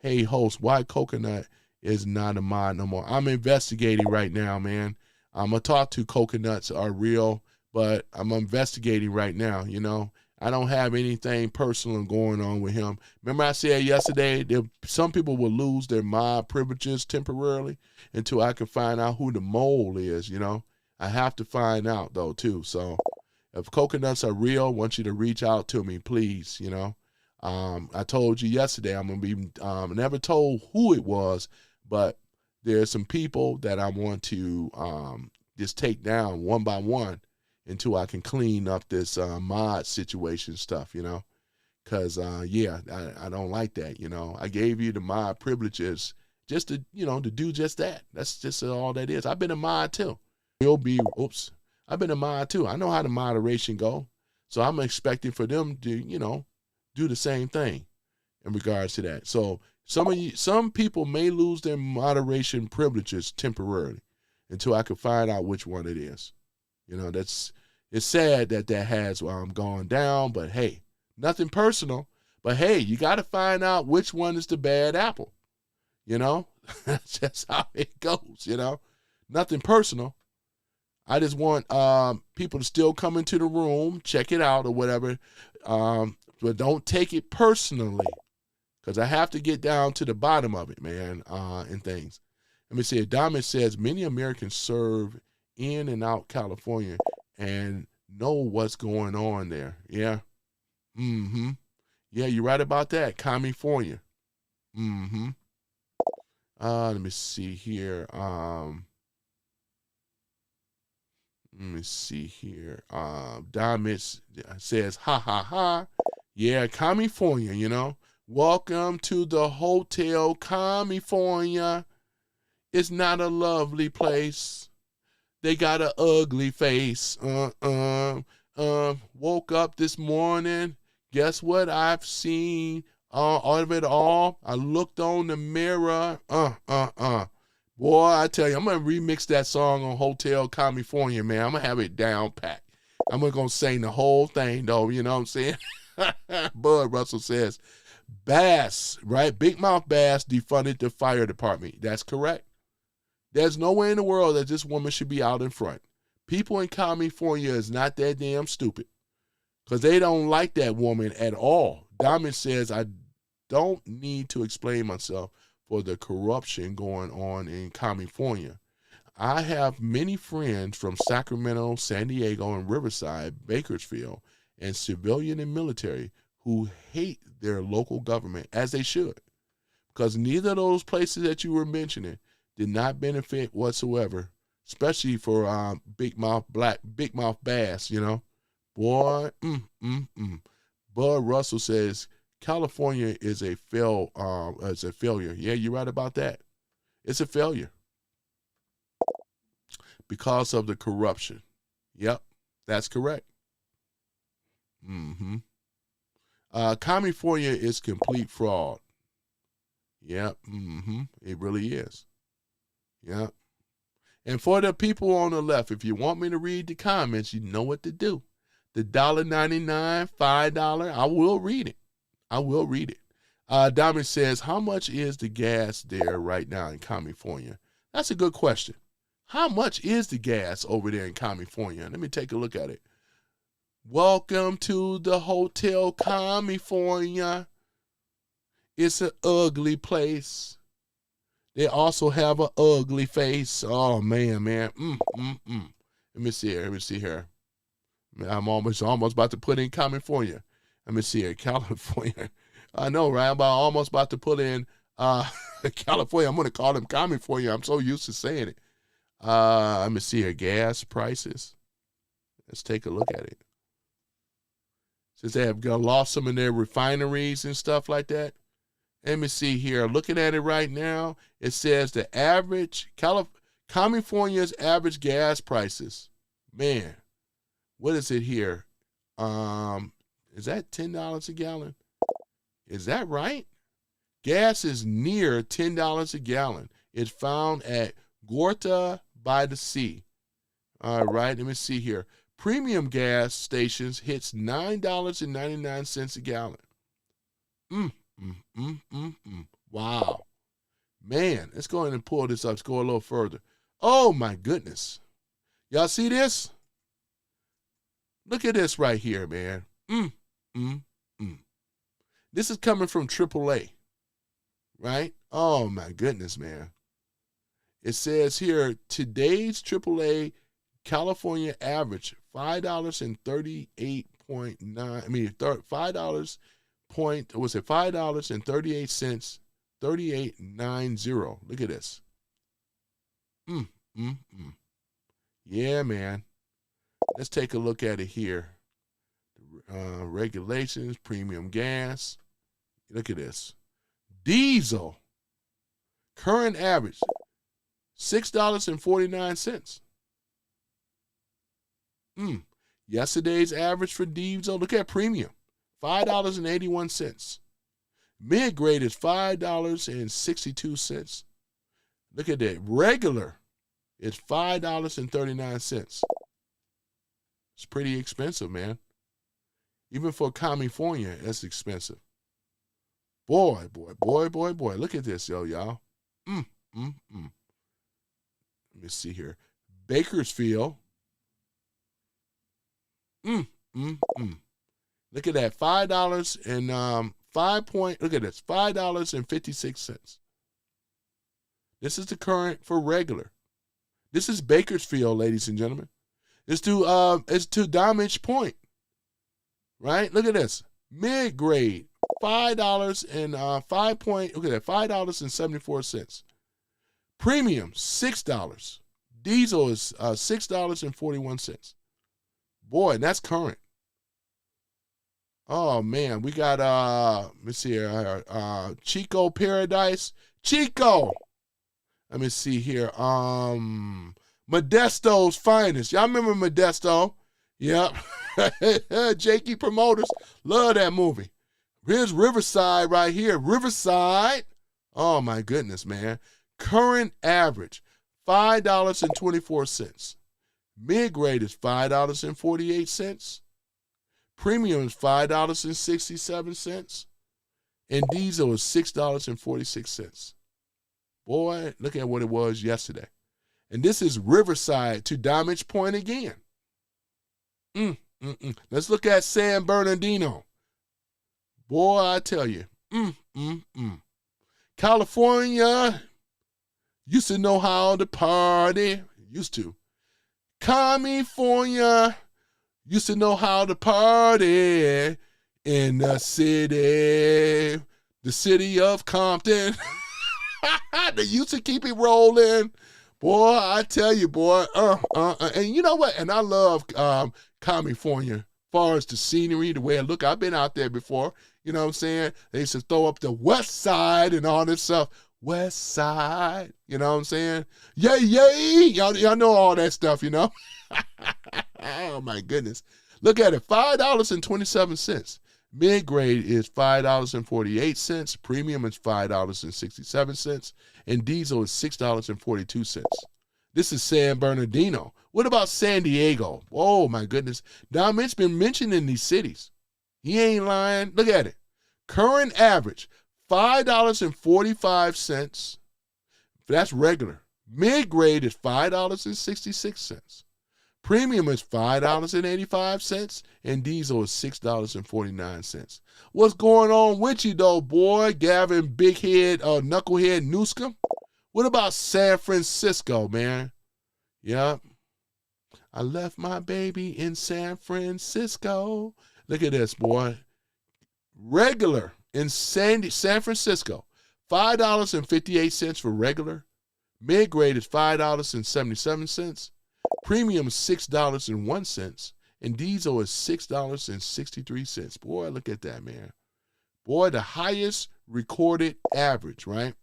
Hey, host, why Coconut is not a mod no more? I'm investigating right now, man. I'm going to talk to Coconuts are real, but I'm investigating right now, I don't have anything personal going on with him. Remember I said yesterday that some people will lose their mod privileges temporarily until I can find out who the mole is, you know. I have to find out, though, too. So if coconuts are real, I want you to reach out to me, please, you know. I told you yesterday I'm going to be never told who it was, but there's some people that I want to just take down one by one until I can clean up this mod situation stuff, you know. Because, yeah, I don't like that, you know. I gave you the mod privileges just to, you know, to do just that. That's just all that is. I've been a mod, too. I've been a mod, too. I know how the moderation go. So I'm expecting for them to, you know, do the same thing in regards to that. So some people may lose their moderation privileges temporarily until I can find out which one it is. You know, it's sad that has gone down, but hey, nothing personal. But hey, you got to find out which one is the bad apple. You know, that's just how it goes. You know, nothing personal. I just want people to still come into the room, check it out or whatever. But don't take it personally, because I have to get down to the bottom of it, man, and things. Let me see. Diamond says many Americans serve in and out California and know what's going on there. Yeah. Mm-hmm. Yeah, you're right about that. California. Mm-hmm. Let me see here. Diamond says, ha, ha, ha. Yeah, California, you know. Welcome to the Hotel California. It's not a lovely place. They got an ugly face. Woke up this morning. Guess what I've seen? All of it all. I looked on the mirror. Boy, I tell you, I'm going to remix that song on Hotel California, man. I'm going to have it down packed. I'm going to sing the whole thing, though. You know what I'm saying? Bud Russell says, bass, right? Big mouth bass defunded the fire department. That's correct. There's no way in the world that this woman should be out in front. People in California is not that damn stupid, because they don't like that woman at all. Diamond says, I don't need to explain myself for the corruption going on in California. I have many friends from Sacramento, San Diego, and Riverside, Bakersfield, and civilian and military who hate their local government, as they should, because neither of those places that you were mentioning did not benefit whatsoever, especially for big mouth bass, you know. Boy, Bud Russell says California is a failure. Yeah, you're right about that. It's a failure because of the corruption. Yep, that's correct. California is complete fraud. Yep. It really is. Yep. And for the people on the left, if you want me to read the comments, you know what to do. The $1.99, $5, I will read it. I will read it. Diamond says, how much is the gas there right now in California? That's a good question. How much is the gas over there in California? Let me take a look at it. Welcome to the Hotel California. It's an ugly place. They also have an ugly face. Oh, man. Let me see here. I'm almost about to put in California. Let me see here. California. I know, right? I'm almost about to put in California. I'm going to call them California. I'm so used to saying it. Let me see here. Gas prices. Let's take a look at it. Since they have lost some of their refineries and stuff like that. Let me see here. Looking at it right now, it says the average, California's average gas prices. Man, what is it here? Is that $10 a gallon? Is that right? Gas is near $10 a gallon. It's found at Gorta by the Sea. All right, let me see here. Premium gas stations hits $9.99 a gallon. Wow. Man, let's go ahead and pull this up. Let's go a little further. Oh, my goodness. Y'all see this? Look at this right here, man. mm, mm. This is coming from AAA, right? Oh, my goodness, man. It says here, today's AAA California average, $5.38.9. I mean, $5 point, was it $5.38, 38.90. Look at this. Yeah, man. Let's take a look at it here. Regulations, premium gas. Look at this. Diesel, current average, $6.49. Yesterday's average for diesel, look at premium, $5.81. Mid-grade is $5.62. Look at that. Regular is $5.39. It's pretty expensive, man. Even for California, that's expensive. Boy. Look at this, y'all. Let me see here. Bakersfield. Look at that. $5 and look at this. $5.56. This is the current for regular. This is Bakersfield, ladies and gentlemen. It's to Damage Point. Right? Look at this. Mid-grade, $5 and look at that, $5.74. Premium, $6. Diesel is $6.41. Boy, and that's current. Oh man, we got let's see here, Chico Paradise. Chico. Let me see here. Modesto's Finest. Y'all remember Modesto? Yep. Jakey Promoters. Love that movie. Here's Riverside right here. Riverside. Oh my goodness, man. Current average, $5.24. Mid-grade is $5.48. Premium is $5.67. And diesel is $6.46. Boy, look at what it was yesterday. And this is Riverside to Damage Point again. Let's look at San Bernardino. Boy, I tell you. California used to know how to party. Used to. California used to know how to party in the city of Compton. They used to keep it rolling. Boy, I tell you, boy. And you know what? And I love California as far as the scenery, the way it look. I've been out there before. You know what I'm saying? They used to throw up the West Side and all this stuff. West Side. You know what I'm saying? Yay. Y'all know all that stuff, you know? Oh, my goodness. Look at it. $5.27. Mid-grade is $5.48. Premium is $5.67. And diesel is $6.42. This is San Bernardino. What about San Diego? Oh, my goodness. Now, Mitch's been mentioning these cities. He ain't lying. Look at it. Current average, $5.45. That's regular. Mid-grade is $5.66. Premium is $5.85, and diesel is $6.49. What's going on with you, though, boy? Gavin Big Head, Knucklehead Newscomb? What about San Francisco, man? Yep. I left my baby in San Francisco. Look at this, boy. Regular in San Francisco, $5.58 for regular. Mid-grade is $5.77. Premium is $6.01. And diesel is $6.63. Boy, look at that, man. Boy, the highest recorded average, right?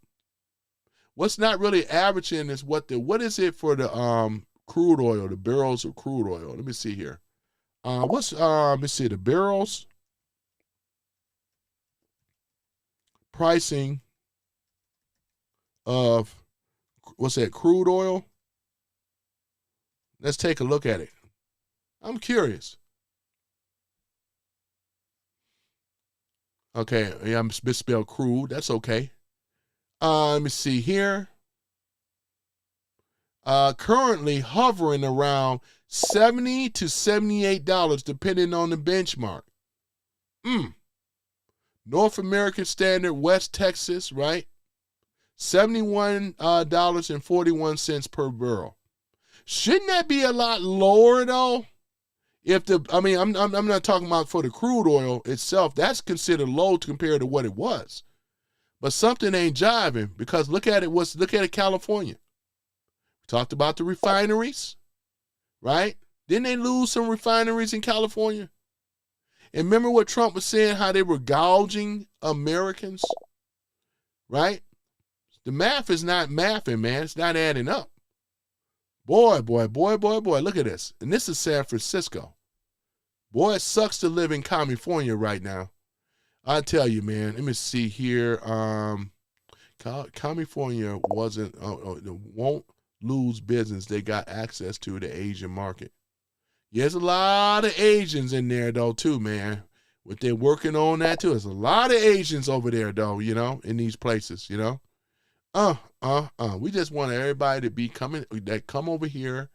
What's not really averaging is what is it for the crude oil, the barrels of crude oil? Let me see here. Let me see, the barrels pricing of, what's that, crude oil? Let's take a look at it. I'm curious. Okay, yeah, I misspelled crude. That's okay. Let me see here. Currently hovering around $70 to $78, depending on the benchmark. North American Standard, West Texas, right? $71.41 per barrel. Shouldn't that be a lot lower though? I'm not talking about for the crude oil itself. That's considered low compared to what it was. But something ain't jiving because look at California. We talked about the refineries, right? Didn't they lose some refineries in California? And remember what Trump was saying, how they were gouging Americans, right? The math is not mathing, man. It's not adding up. Boy, look at this. And this is San Francisco. Boy, it sucks to live in California right now. I tell you, man, let me see here. California won't lose business. They got access to the Asian market. Yeah, there's a lot of Asians in there, though, too, man. What they're working on that, too. There's a lot of Asians over there, though, in these places, We just want everybody to be come over here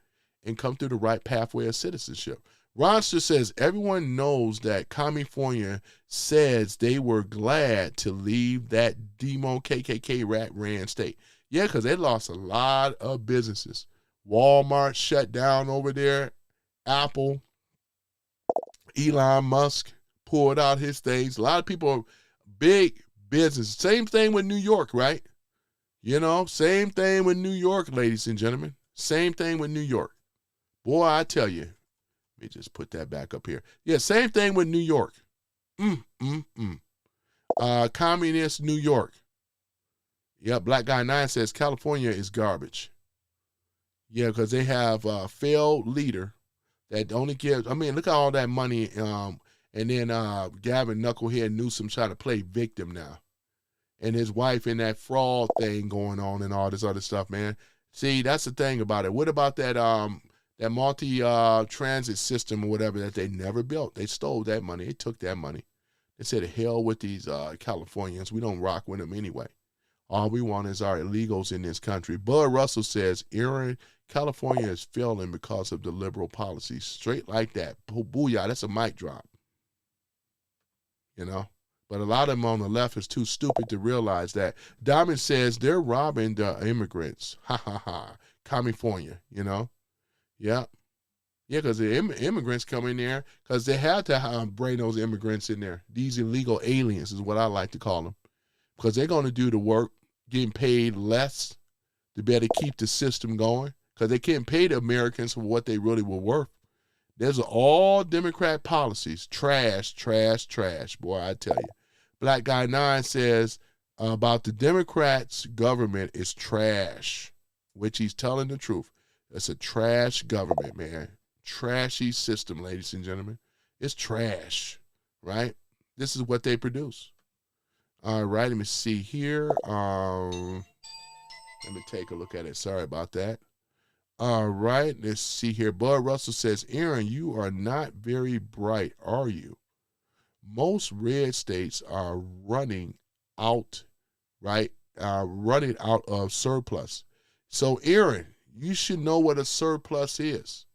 and come through the right pathway of citizenship. Ronster says everyone knows that California says they were glad to leave that demo KKK ran state. Yeah, because they lost a lot of businesses. Walmart shut down over there. Apple, Elon Musk pulled out his things. A lot of people, big business. Same thing with New York, right? Same thing with New York, ladies and gentlemen. Same thing with New York. Boy, I tell you. Let me just put that back up here. Yeah, same thing with New York. Communist New York. Yeah, Black Guy 9 says California is garbage. Yeah, because they have a failed leader that only gives, look at all that money. And then Gavin Knucklehead Newsom trying to play victim now. And his wife in that fraud thing going on and all this other stuff, man. See, that's the thing about it. What about that multi-transit system or whatever that they never built? They stole that money. They took that money. They said, hell with these Californians. We don't rock with them anyway. All we want is our illegals in this country. Bud Russell says, Aaron, California is failing because of the liberal policies. Straight like that. Booyah, that's a mic drop. But a lot of them on the left is too stupid to realize that. Diamond says they're robbing the immigrants. Ha, ha, ha. California, Yeah. Yeah, because the immigrants come in there because they had to bring those immigrants in there. These illegal aliens is what I like to call them. Because they're going to do the work, getting paid less to better keep the system going. Because they can't pay the Americans for what they really were worth. There's all Democrat policies. Trash, trash, trash. Boy, I tell you. Black Guy 9 says about the Democrats' government is trash, which he's telling the truth. It's a trash government, man. Trashy system, ladies and gentlemen. It's trash, right? This is what they produce. All right, let me see here. Let me take a look at it. Sorry about that. All right, let's see here. Bud Russell says, Aaron, you are not very bright, are you? Most red states are running out, right? Running out of surplus. So, Aaron, you should know what a surplus is,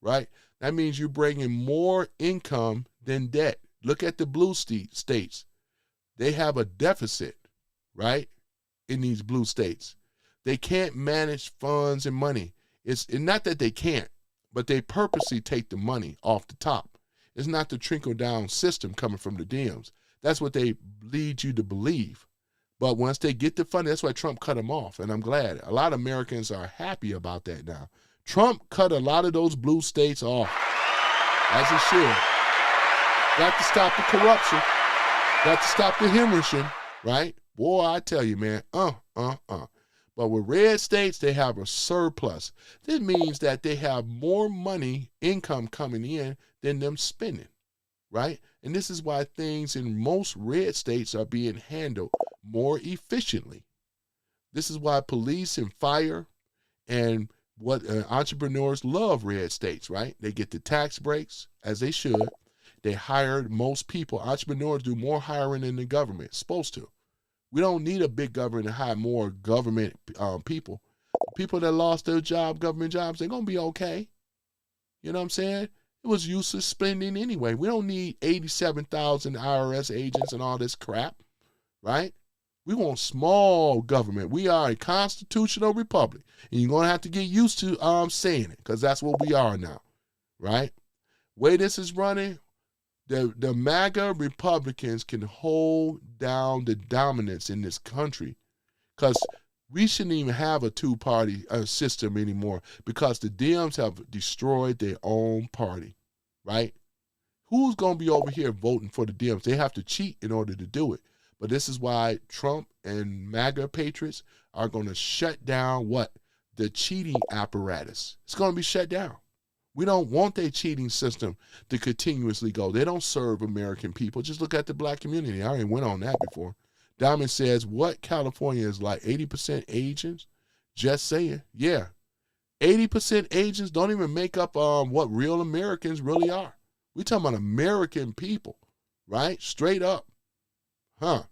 right? That means you're bringing more income than debt. Look at the blue states. They have a deficit, right, in these blue states. They can't manage funds and money. It's not that they can't, but they purposely take the money off the top. It's not the trickle-down system coming from the Dems. That's what they lead you to believe. But once they get the funding, that's why Trump cut them off, and I'm glad. A lot of Americans are happy about that now. Trump cut a lot of those blue states off, as he should. Got to stop the corruption. Got to stop the hemorrhaging, right? Boy, I tell you, man, But with red states, they have a surplus. This means that they have more money, income coming in than them spending, right? And this is why things in most red states are being handled more efficiently. This is why police and fire and what entrepreneurs love red states, right? They get the tax breaks, as they should. They hired most people. Entrepreneurs do more hiring than the government is supposed to. We don't need a big government to hire more government people. People that lost their job, government jobs, they're going to be okay. You know what I'm saying? It was useless spending anyway. We don't need 87,000 IRS agents and all this crap, right? We want small government. We are a constitutional republic. And you're going to have to get used to saying it, because that's what we are now, right? Way this is running, the MAGA Republicans can hold down the dominance in this country, because we shouldn't even have a two-party system anymore, because the Dems have destroyed their own party, right? Who's going to be over here voting for the Dems? They have to cheat in order to do it. But this is why Trump and MAGA patriots are going to shut down what? The cheating apparatus. It's going to be shut down. We don't want their cheating system to continuously go. They don't serve American people. Just look at the black community. I already went on that before. Diamond says, what California is like 80% Asians? Just saying. Yeah. 80% Asians don't even make up what real Americans really are. We're talking about American people, right? Straight up. Huh.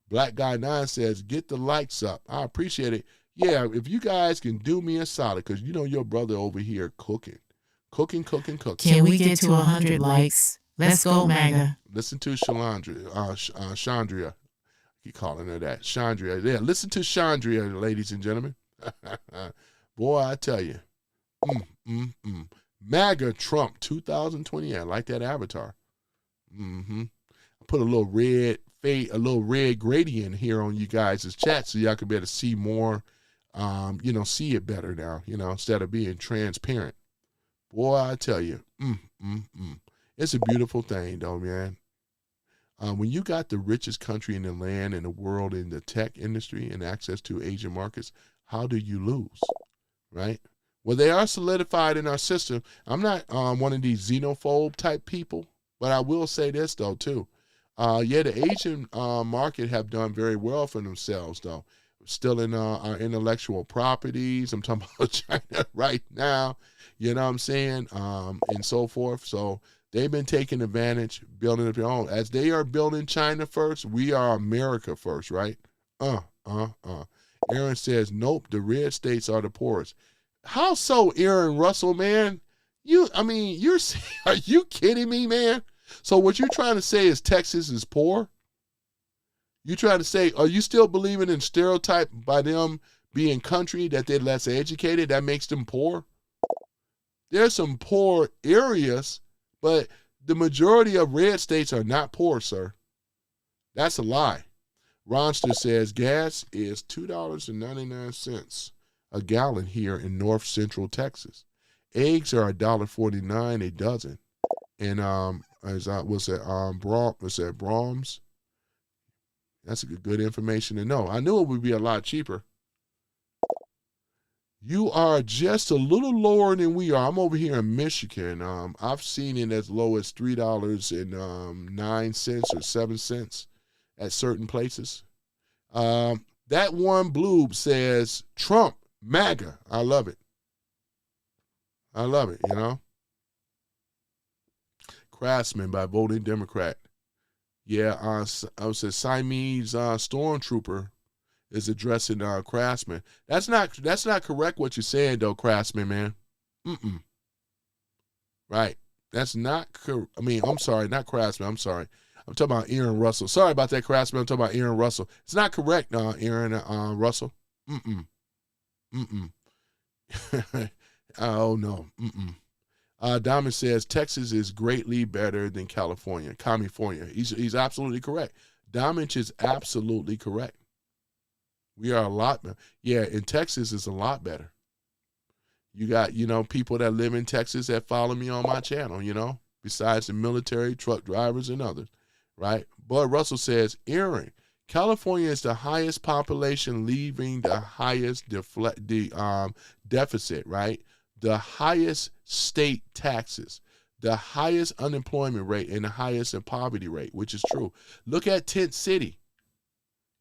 Black Guy 9 says, get the likes up. I appreciate it. Yeah, if you guys can do me a solid, because you know your brother over here cooking. Cooking. Can we get to 100 likes? Let's go, MAGA. Listen to Chandria. I keep calling her that. Chandria. Yeah, listen to Chandria, ladies and gentlemen. Boy, I tell you. MAGA Trump 2020. I like that avatar. I put a little red gradient here on you guys' chat so y'all can be able to see more, see it better now, instead of being transparent. Boy, I tell you, it's a beautiful thing, though, man. When you got the richest country in the land in the world in the tech industry and access to Asian markets, how do you lose, right? Well, they are solidified in our system. I'm not one of these xenophobe type people, but I will say this, though, too. The Asian market have done very well for themselves, though. Still in our intellectual properties. I'm talking about China right now, you know what I'm saying, and so forth. So they've been taking advantage, building up their own. As they are building China first, we are America first, right? Aaron says, nope, the red states are the poorest. How so, Aaron Russell, man? Are you kidding me, man? So what you're trying to say is Texas is poor? You trying to say, are you still believing in stereotype by them being country, that they're less educated, that makes them poor? There's some poor areas, but the majority of red states are not poor, sir. That's a lie. Ronster says gas is $2.99 a gallon here in north central Texas. Eggs are $1.49 a dozen. And Brahms? That's a good information to know. I knew it would be a lot cheaper. You are just a little lower than we are. I'm over here in Michigan. I've seen it as low as $3.09 or 7 cents at certain places. That one bloob says Trump, MAGA. I love it. Craftsman by voting Democrat. Yeah, I was a Siamese stormtrooper is addressing Craftsman. That's not correct what you're saying, though, Craftsman, man. Right. That's not I'm sorry, not Craftsman. I'm sorry. I'm talking about Aaron Russell. Sorry about that, Craftsman. I'm talking about Aaron Russell. It's not correct, Aaron Russell. Oh, no. Diamond says Texas is greatly better than California. He's absolutely correct. Diamond is absolutely correct. We are a lot better. Yeah, in Texas is a lot better. You got, people that live in Texas that follow me on my channel, besides the military, truck drivers, and others, right? Bud Russell says, Aaron, California is the highest population, leaving the highest deficit, right? The highest state taxes, the highest unemployment rate, and the highest poverty rate, which is true. Look at Tent City.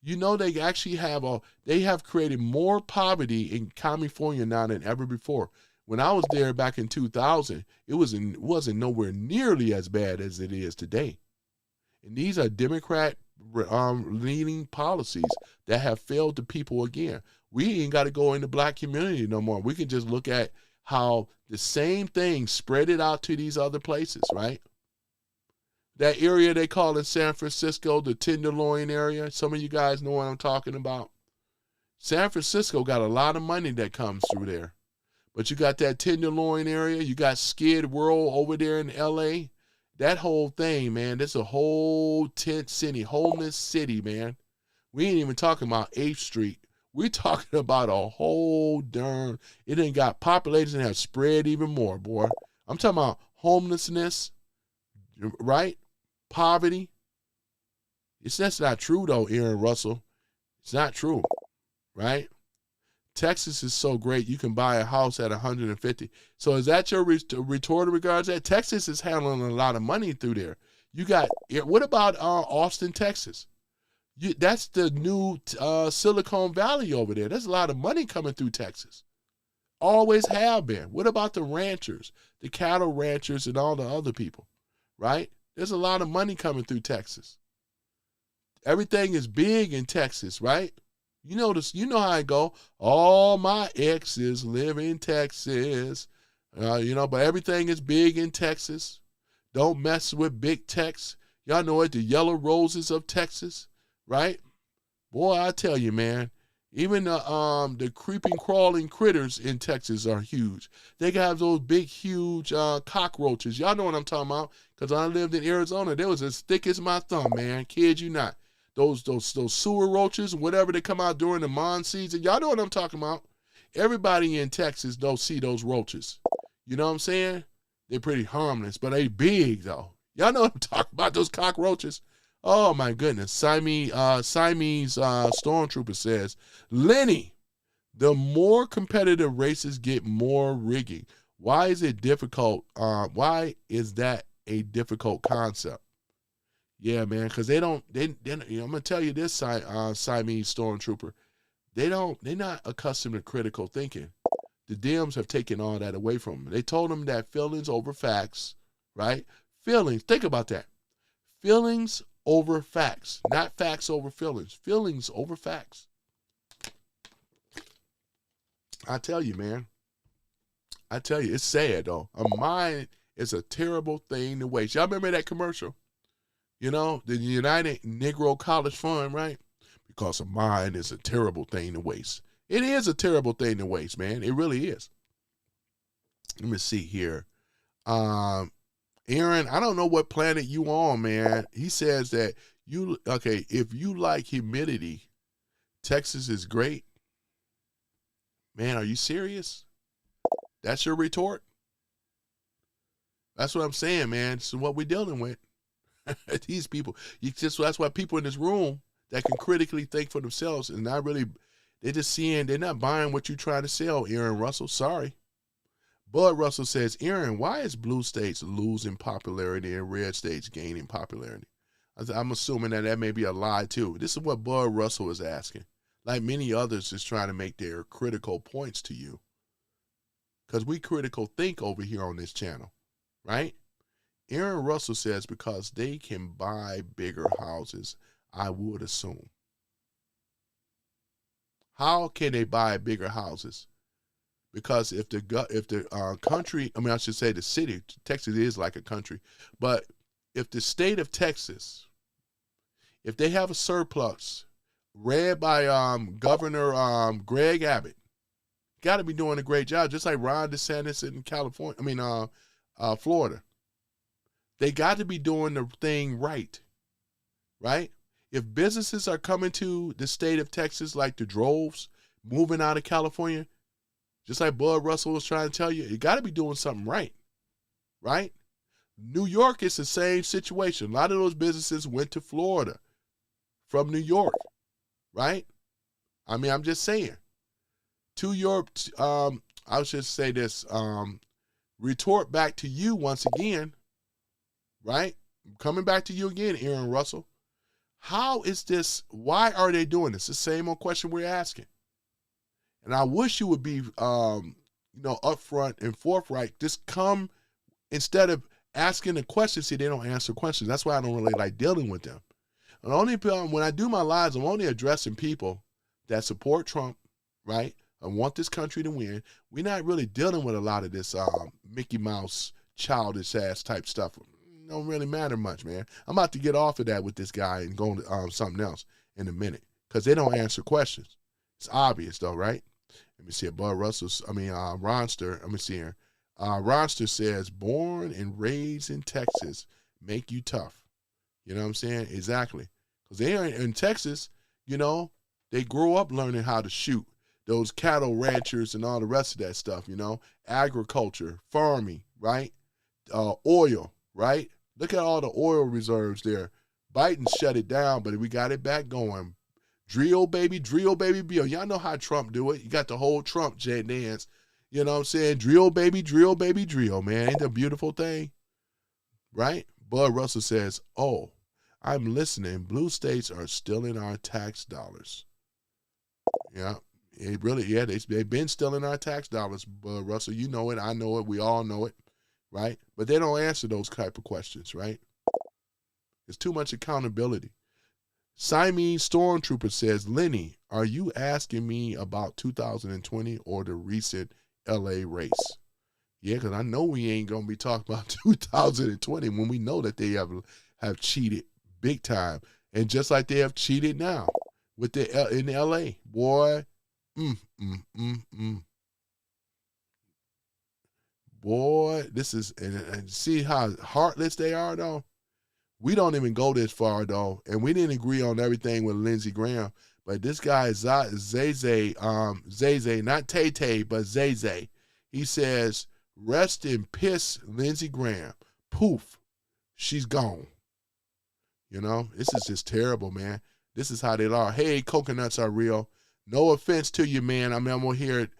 They actually have created more poverty in California now than ever before. When I was there back in 2000, it wasn't nowhere nearly as bad as it is today. And these are Democrat leaning policies that have failed the people again. We ain't got to go in the black community no more. We can just look at how the same thing spread it out to these other places, right? That area they call in San Francisco, the Tenderloin area. Some of you guys know what I'm talking about. San Francisco got a lot of money that comes through there. But you got that Tenderloin area. You got Skid Row over there in L.A. That whole thing, man, that's a whole tent city, homeless city, man. We ain't even talking about 8th Street. We're talking about a whole darn, it ain't got population have spread even more, boy. I'm talking about homelessness, right? Poverty. That's not true, though, Aaron Russell. It's not true, right? Texas is so great, you can buy a house at 150. So is that your retort in regards to that? Texas is handling a lot of money through there. You got, what about Austin, Texas? That's the new Silicon Valley over there. There's a lot of money coming through Texas. Always have been. What about the ranchers, the cattle ranchers, and all the other people, right? There's a lot of money coming through Texas. Everything is big in Texas, right? You know this. You know how I go. All my exes live in Texas, but everything is big in Texas. Don't mess with big Tex. Y'all know it, the yellow roses of Texas, right? Boy, I tell you, man, even the creeping, crawling critters in Texas are huge. They have those big, huge cockroaches. Y'all know what I'm talking about, because when I lived in Arizona, they was as thick as my thumb, man. Kid you not. Those sewer roaches, whatever they come out during the monsoon season. Y'all know what I'm talking about. Everybody in Texas don't see those roaches. You know what I'm saying? They're pretty harmless, but they big, though. Y'all know what I'm talking about, those cockroaches. Oh, my goodness. Siamese Stormtrooper says, Lenny, the more competitive races get more rigging. Why is it difficult? Why is that a difficult concept? Yeah, man, because they I'm gonna tell you this, Siamese Stormtrooper, they're not accustomed to critical thinking. The Dems have taken all that away from them. They told them that feelings over facts, right? Feelings, think about that. Feelings over facts, not facts over feelings. Feelings over facts. I tell you, man. I tell you, it's sad though. A mind is a terrible thing to waste. Y'all remember that commercial? You know, the United Negro College Fund, right? Because a mind is a terrible thing to waste. It is a terrible thing to waste, man. It really is. Let me see here. Aaron, I don't know what planet you on, man. He says that if you like humidity, Texas is great. Man, are you serious? That's your retort? That's what I'm saying, man. This is what we're dealing with. These people, that's why people in this room that can critically think for themselves and not really, they're not buying what you're trying to sell, Aaron Russell. Sorry. Bud Russell says, Aaron, why is blue states losing popularity and red states gaining popularity? I'm assuming that may be a lie too. This is what Bud Russell is asking. Like many others is trying to make their critical points to you. Because we critical think over here on this channel, right? Aaron Russell says because they can buy bigger houses, I would assume. How can they buy bigger houses? Because if the country, I should say the city, Texas is like a country, but if the state of Texas, if they have a surplus read by Governor Greg Abbott, got to be doing a great job, just like Ron DeSantis in Florida. They got to be doing the thing right? If businesses are coming to the state of Texas like the droves, moving out of California, just like Bud Russell was trying to tell you, you got to be doing something right? New York is the same situation. A lot of those businesses went to Florida from New York, right? I'm just saying. To your, I should say this, retort back to you once again, right? Coming back to you again, Aaron Russell. How is this? Why are they doing this? The same old question we're asking. And I wish you would be, upfront and forthright. Just come, instead of asking a question, see, they don't answer questions. That's why I don't really like dealing with them. And when I do my lives, I'm only addressing people that support Trump, right? I want this country to win. We're not really dealing with a lot of this Mickey Mouse childish ass type stuff. Don't really matter much, man. I'm about to get off of that with this guy and go to something else in a minute because they don't answer questions. It's obvious though, right? Let me see it. Bud Russell's, Ronster. Let me see here. Ronster says, born and raised in Texas make you tough. You know what I'm saying? Exactly. Because they are in Texas, you know, they grow up learning how to shoot. Those cattle ranchers and all the rest of that stuff, you know, agriculture, farming, right? Oil, right? Look at all the oil reserves there. Biden shut it down, but we got it back going. Drill, baby, bill. Y'all know how Trump do it. You got the whole Trump dance. You know what I'm saying? Drill, baby, drill, man. Ain't that a beautiful thing? Right? Bud Russell says, oh, I'm listening. Blue states are stealing our tax dollars. Yeah. It really, yeah, they've been stealing our tax dollars, Bud Russell. You know it. I know it. We all know it. Right? But they don't answer those type of questions, right? There's too much accountability. Siamese Stormtrooper says, Lenny, are you asking me about 2020 or the recent LA race? Yeah, because I know we ain't going to be talking about 2020 when we know that they have cheated big time. And just like they have cheated now with in LA. Boy, Boy, this is, and see how heartless they are, though? We don't even go this far, though, and we didn't agree on everything with Lindsey Graham, but this guy, Zay, not Tay-Tay, but Zay, he says, rest in piss, Lindsey Graham. Poof, she's gone. You know, this is just terrible, man. This is how they are. Hey, coconuts are real. No offense to you, man. I'm going to hear it.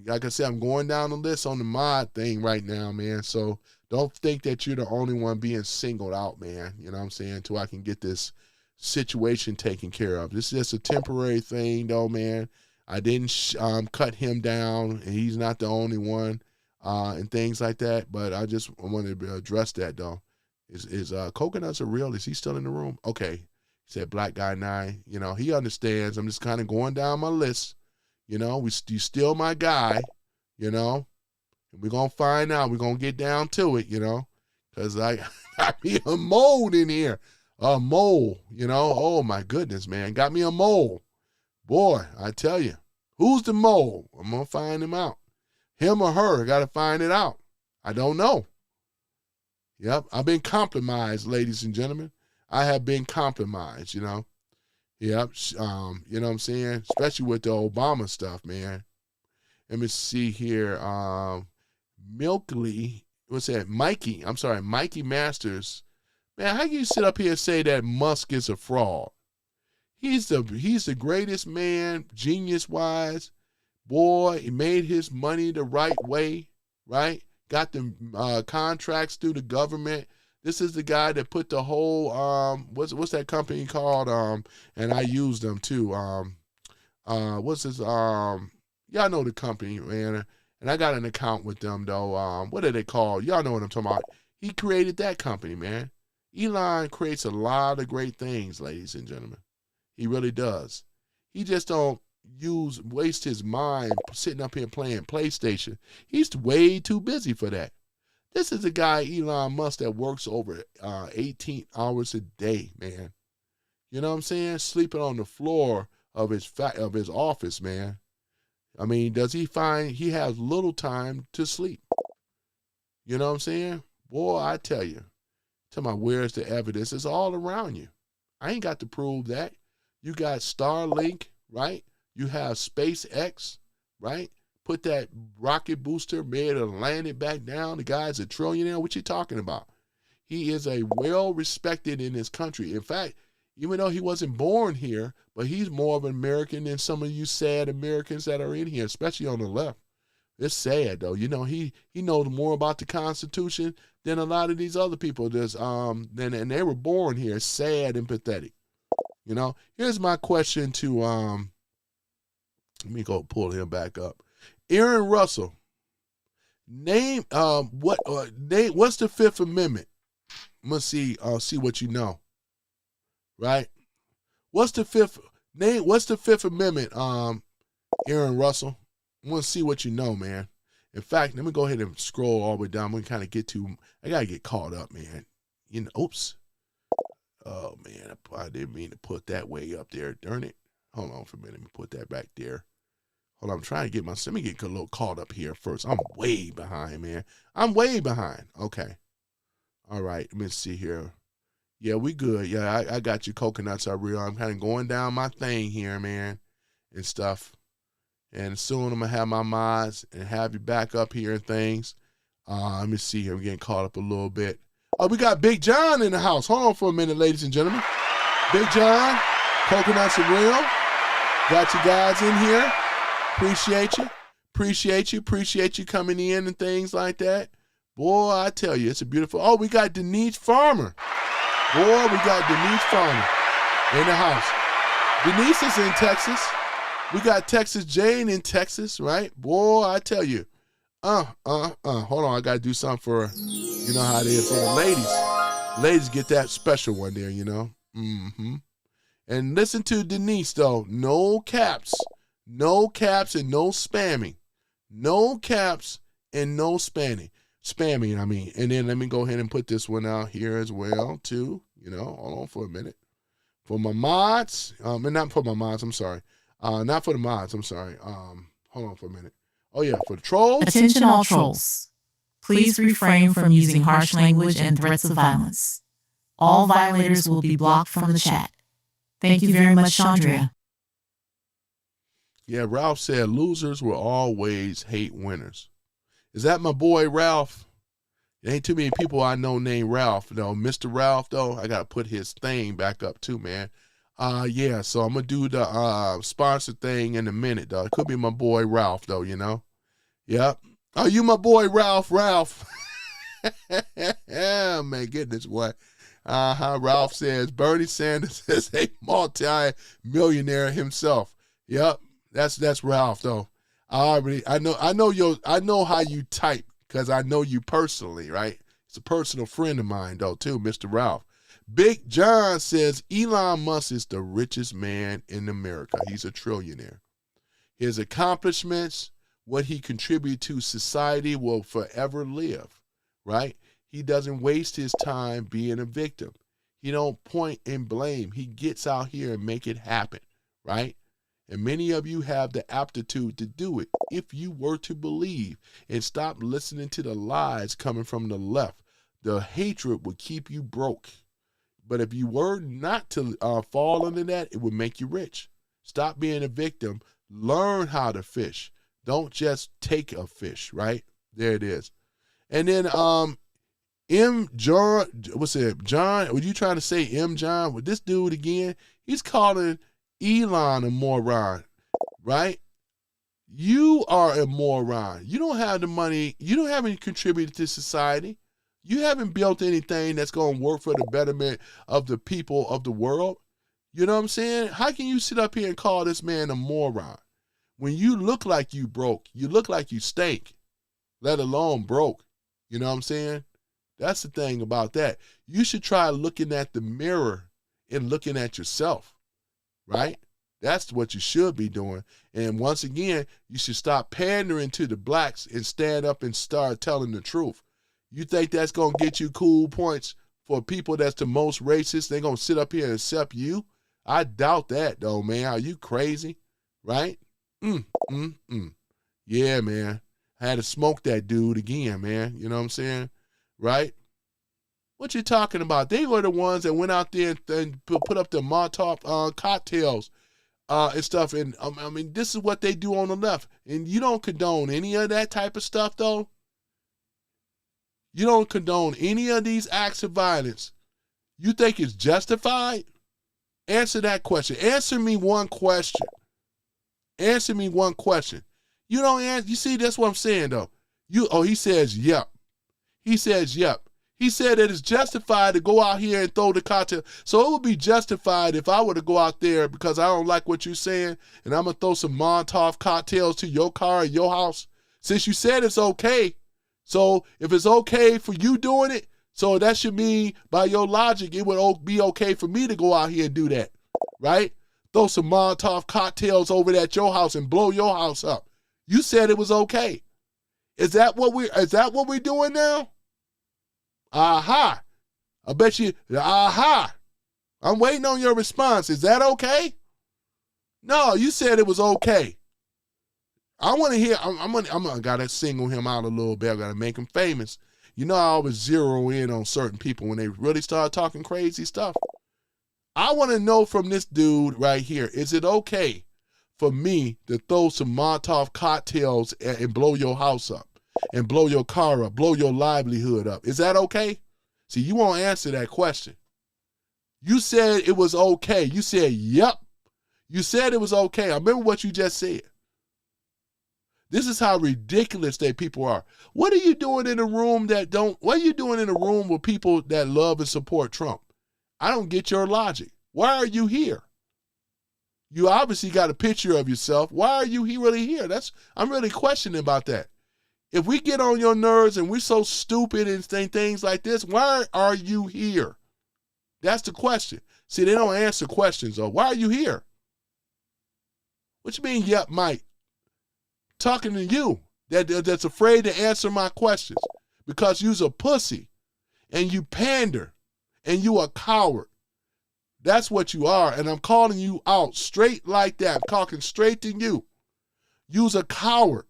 Like I said, I'm going down the list on the mod thing right now, man. So don't think that you're the only one being singled out, man. You know what I'm saying? Until I can get this situation taken care of. This is just a temporary thing, though, man. I didn't cut him down, and he's not the only one, and things like that. But I just wanted to address that, though. Is coconuts are real? Is he still in the room? Okay. He said Black Guy 9. You know, he understands. I'm just kind of going down my list. You know, you still my guy, you know, and we're going to find out. We're going to get down to it, you know, because I got me a mole in here, a mole, you know. Oh, my goodness, man. Got me a mole. Boy, I tell you, who's the mole? I'm going to find him out. Him or her, I got to find it out. I don't know. Yep, I've been compromised, ladies and gentlemen. I have been compromised, you know. Yep, you know what I'm saying? Especially with the Obama stuff, man. Let me see here. Milkley, what's that? Mikey Masters. Man, how can you sit up here and say that Musk is a fraud? He's the greatest man, genius-wise. Boy, he made his money the right way, right? Got the contracts through the government. This is the guy that put the whole what's that company called? And I use them too. What's this? Y'all know the company, man. And I got an account with them though. What are they called? Y'all know what I'm talking about. He created that company, man. Elon creates a lot of great things, ladies and gentlemen. He really does. He just don't waste his mind sitting up here playing PlayStation. He's way too busy for that. This is a guy, Elon Musk, that works over 18 hours a day, man. You know what I'm saying? Sleeping on the floor of his office, man. I mean, does he find he has little time to sleep? You know what I'm saying? Boy, I tell you. Tell me, where's the evidence? It's all around you. I ain't got to prove that. You got Starlink, right? You have SpaceX, right? Put that rocket booster, made it land it back down. The guy's a trillionaire. What you talking about? He is a well-respected in his country. In fact, even though he wasn't born here, but he's more of an American than some of you sad Americans that are in here, especially on the left. It's sad, though. You know, he knows more about the Constitution than a lot of these other people. And they were born here, sad and pathetic. You know, here's my question to, let me go pull him back up. Aaron Russell, name what's the Fifth Amendment? I'm gonna see what you know. Right? What's the Fifth Amendment? Aaron Russell. I want to see what you know, man. In fact, let me go ahead and scroll all the way down. I'm going to kind of get to, I got to get caught up, man. You know, oops. Oh, man, I didn't mean to put that way up there. Darn it. Hold on for a minute. Let me put that back there. Hold on, I'm trying to get let me get a little caught up here first. I'm way behind, man. I'm way behind. Okay. All right, let me see here. Yeah, we good. Yeah, I got you. Coconuts are real. I'm kind of going down my thing here, man, and stuff. And soon I'm going to have my mods and have you back up here and things. Let me see here. I'm getting caught up a little bit. Oh, we got Big John in the house. Hold on for a minute, ladies and gentlemen. Big John, Coconuts are real. Got you guys in here. Appreciate you. Appreciate you coming in and things like that. Boy, I tell you, it's a beautiful. Oh, we got Denise Farmer. Boy, we got Denise Farmer in the house. Denise is in Texas. We got Texas Jane in Texas, right? Boy, I tell you. Hold on, I got to do something for, you know how it is for the ladies. Ladies get that special one there, you know. Mm-hmm. And listen to Denise, though. No caps. No caps and no spamming. No caps and no spamming. I mean. And then let me go ahead and put this one out here as well, too. You know, hold on for a minute. For my mods, not for my mods, I'm sorry. Not for the mods, I'm sorry. Hold on for a minute. Oh, yeah, for the trolls. Attention all trolls. Please refrain from using harsh language and threats of violence. All violators will be blocked from the chat. Thank you very much, Chandria. Yeah, Ralph said losers will always hate winners. Is that my boy Ralph? There ain't too many people I know named Ralph, though. Mr. Ralph, though, I got to put his thing back up too, man. Yeah, so I'm going to do the sponsor thing in a minute, though. It could be my boy Ralph, though, you know. Yep. Oh, you my boy Ralph. Man, goodness, what? Ralph says Bernie Sanders is a multi-millionaire himself. Yep. That's Ralph, though. I know how you type because I know you personally, right? It's a personal friend of mine, though, too, Mr. Ralph. Big John says Elon Musk is the richest man in America. He's a trillionaire. His accomplishments, what he contributed to society will forever live, right? He doesn't waste his time being a victim. He don't point and blame. He gets out here and make it happen, right? And many of you have the aptitude to do it if you were to believe and stop listening to the lies coming from the left. The hatred would keep you broke. But if you were not to fall into that, it would make you rich. Stop being a victim. Learn how to fish. Don't just take a fish, right? There it is. And then John, what's it? John, were you trying to say M. John? With this dude again, he's calling Elon a moron, right? You are a moron. You don't have the money. You haven't contributed to society. You haven't built anything that's going to work for the betterment of the people of the world. You know what I'm saying? How can you sit up here and call this man a moron when you look like you broke? You look like you stink, let alone broke. You know what I'm saying? That's the thing about that. You should try looking at the mirror and looking at yourself, right? That's what you should be doing. And once again, you should stop pandering to the blacks and stand up and start telling the truth. You think that's going to get you cool points for people that's the most racist? They're going to sit up here and accept you? I doubt that, though, man. Are you crazy? Right? Yeah, man. I had to smoke that dude again, man. You know what I'm saying? Right? What you talking about? They were the ones that went out there and put up the Molotov cocktails and stuff. And I mean, this is what they do on the left. And you don't condone any of that type of stuff, though. You don't condone any of these acts of violence. You think it's justified? Answer that question. Answer me one question. Answer me one question. You don't answer. You see, that's what I'm saying, though. He says, yep. He says, yep. He said that it's justified to go out here and throw the cocktail. So it would be justified if I were to go out there because I don't like what you're saying and I'm going to throw some Molotov cocktails to your car or your house. Since you said it's okay, so if it's okay for you doing it, so that should mean by your logic, it would be okay for me to go out here and do that, right? throw some Molotov cocktails over at your house and blow your house up. You said it was okay. Is that what we're doing now? Aha. I bet you, aha. I'm waiting on your response. Is that okay? No, you said it was okay. I want to hear, I got to single him out a little bit. I got to make him famous. You know, I always zero in on certain people when they really start talking crazy stuff. I want to know from this dude right here, is it okay for me to throw some Molotov cocktails and blow your house up and blow your car up, blow your livelihood up? Is that okay? See, you won't answer that question. You said it was okay. You said, yep. You said it was okay. I remember what you just said. This is how ridiculous they people are. What are you doing in a room what are you doing in a room with people that love and support Trump? I don't get your logic. Why are you here? You obviously got a picture of yourself. Why are you really here? I'm really questioning about that. If we get on your nerves and we're so stupid and things like this, why are you here? That's the question. See, they don't answer questions, though. Why are you here? What you mean, yep, Mike? Talking to you that's afraid to answer my questions because you's a pussy and you pander and you a coward. That's what you are, and I'm calling you out straight like that. I'm talking straight to you. You's a coward.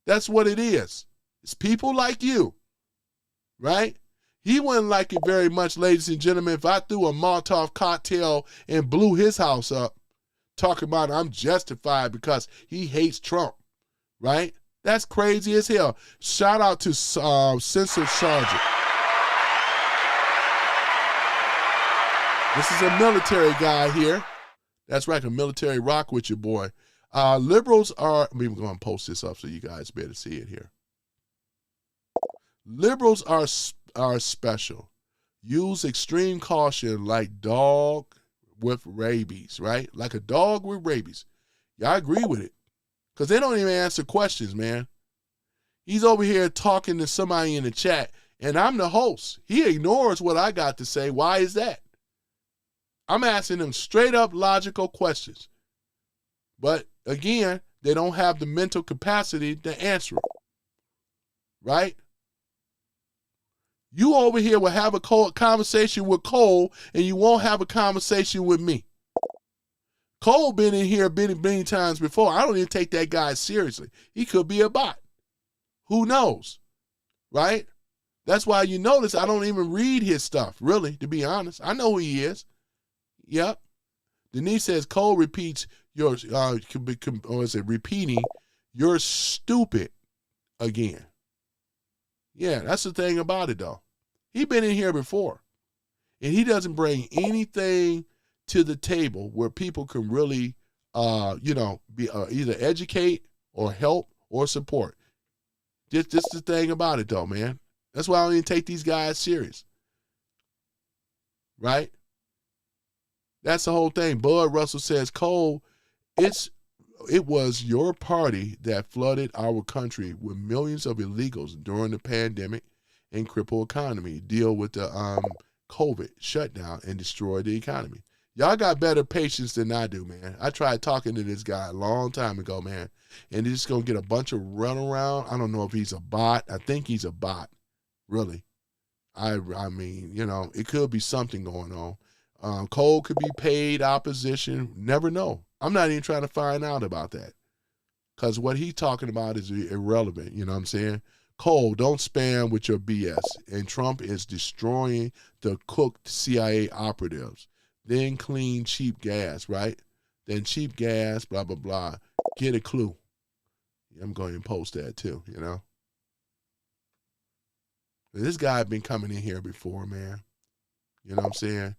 That's what it is. It's people like you, right? He wouldn't like it very much, ladies and gentlemen, if I threw a Molotov cocktail and blew his house up, talking about I'm justified because he hates Trump, right? That's crazy as hell. Shout out to Censor Sergeant. This is a military guy here. That's right, a military rock with your boy. Liberals are, I'm going to post this up so you guys better see it here. Liberals are special. Use extreme caution like dog with rabies, right? Like a dog with rabies. Yeah, I agree with it. Because they don't even answer questions, man. He's over here talking to somebody in the chat, and I'm the host. He ignores what I got to say. Why is that? I'm asking them straight up logical questions. But again, they don't have the mental capacity to answer it. Right? You over here will have a conversation with Cole, and you won't have a conversation with me. Cole been in here many times before. I don't even take that guy seriously. He could be a bot. Who knows? Right? That's why you notice I don't even read his stuff, really, to be honest. I know who he is. Yep. Denise says Cole repeats repeating, you're stupid again. Yeah, that's the thing about it, though. He been in here before, and he doesn't bring anything to the table where people can really, be either educate or help or support. This the thing about it, though, man. That's why I don't even take these guys serious. Right? That's the whole thing. Bud Russell says, Cole, it was your party that flooded our country with millions of illegals during the pandemic and crippled economy, deal with the COVID shutdown and destroy the economy. Y'all got better patience than I do, man. I tried talking to this guy a long time ago, man, and he's just going to get a bunch of runaround. I don't know if he's a bot. I think he's a bot, really. I mean, it could be something going on. Cole could be paid opposition. Never know. I'm not even trying to find out about that because what he's talking about is irrelevant. You know what I'm saying? Cole, don't spam with your BS. And Trump is destroying the cooked CIA operatives. Then clean cheap gas, right? Then cheap gas, blah, blah, blah. Get a clue. I'm going to post that too, This guy been coming in here before, man. You know what I'm saying?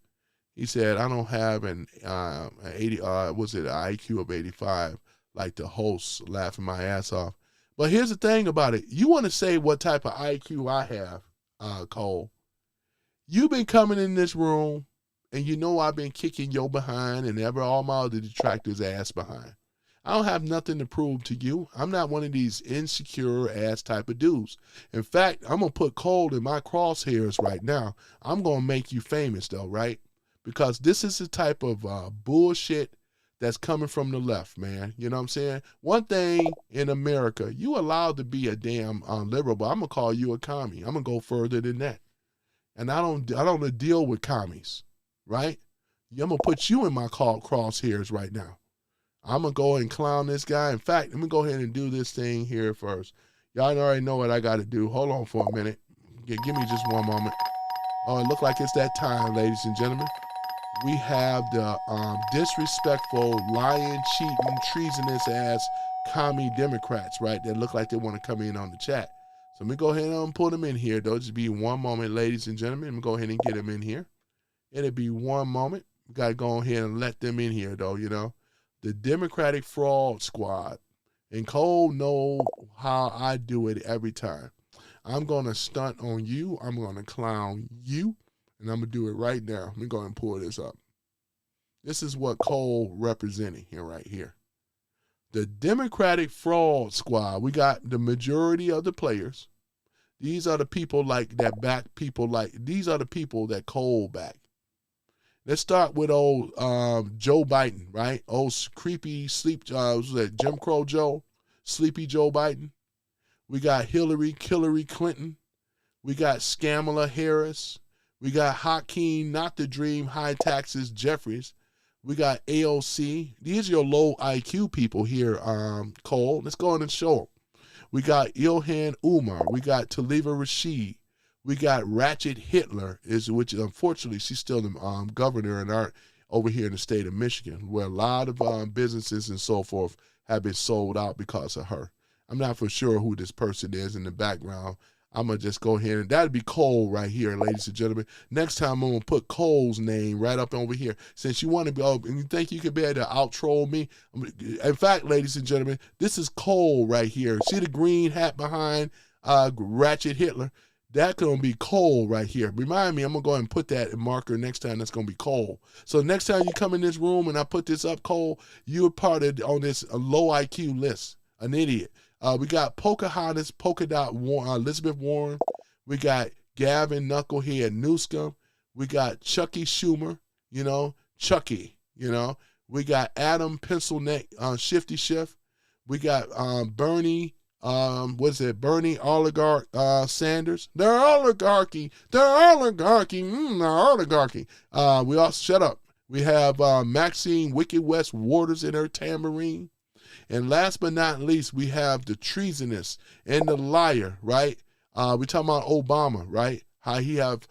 He said, I don't have an IQ of 85 like the host, laughing my ass off. But here's the thing about it. You want to say what type of IQ I have, Cole. You've been coming in this room, and I've been kicking your behind and all my other detractors' ass behind. I don't have nothing to prove to you. I'm not one of these insecure ass type of dudes. In fact, I'm going to put Cole in my crosshairs right now. I'm going to make you famous, though, right? because this is the type of bullshit that's coming from the left, man. You know what I'm saying? One thing in America, you allowed to be a damn liberal, but I'm gonna call you a commie. I'm gonna go further than that. And I don't deal with commies, right? I'm gonna put you in my crosshairs right now. I'm gonna go and clown this guy. In fact, let me go ahead and do this thing here first. Y'all already know what I gotta do. Hold on for a minute. Give me just one moment. Oh, it looks like it's that time, ladies and gentlemen. We have the disrespectful, lying, cheating, treasonous ass commie Democrats, right? That look like they want to come in on the chat. So let me go ahead and put them in here, though. Just be one moment, ladies and gentlemen. Let me go ahead and get them in here. It'll be one moment. We got to go ahead and let them in here, though, you know. The Democratic Fraud Squad. And Cole know how I do it every time. I'm going to stunt on you. I'm going to clown you. And I'm going to do it right now. Let me go ahead and pull this up. This is what Cole representing here, right here. The Democratic Fraud Squad. We got the majority of the players. These are the people like that back people like. These are the people that Cole back. Let's start with old Joe Biden, right? Old creepy sleep, was that Jim Crow Joe? Sleepy Joe Biden. We got Hillary Clinton. We got Skamala Harris. We got Hakeem, not the dream, high taxes, Jeffries. We got AOC. These are your low IQ people here, Cole. Let's go on and show them. We got Ilhan Umar. We got Taliba Rashid. We got Ratchet Hitler, which unfortunately she's still the governor over here in the state of Michigan, where a lot of businesses and so forth have been sold out because of her. I'm not for sure who this person is in the background. I'm going to just go ahead and that'd be Cole right here, ladies and gentlemen. Next time I'm going to put Cole's name right up over here. Since you want to be, and you think you could be able to out-troll me. In fact, ladies and gentlemen, this is Cole right here. See the green hat behind Ratchet Hitler? That's going to be Cole right here. Remind me, I'm going to go ahead and put that marker next time. That's going to be Cole. So next time you come in this room and I put this up, Cole, you're part of on this low IQ list, an idiot. We got Pocahontas, Polka Dot Elizabeth Warren. We got Gavin Knucklehead Newsom. We got Chucky Schumer, you know, Chucky, you know. We got Adam Pencil Neck Shifty Shift. We got Bernie, Bernie Oligarch Sanders. They're oligarchy. They're oligarchy. They're oligarchy. We also, shut up. We have Maxine Wicked West Waters in her tambourine. And last but not least, we have the treasonous and the liar, right? We're talking about Obama, right? How he have,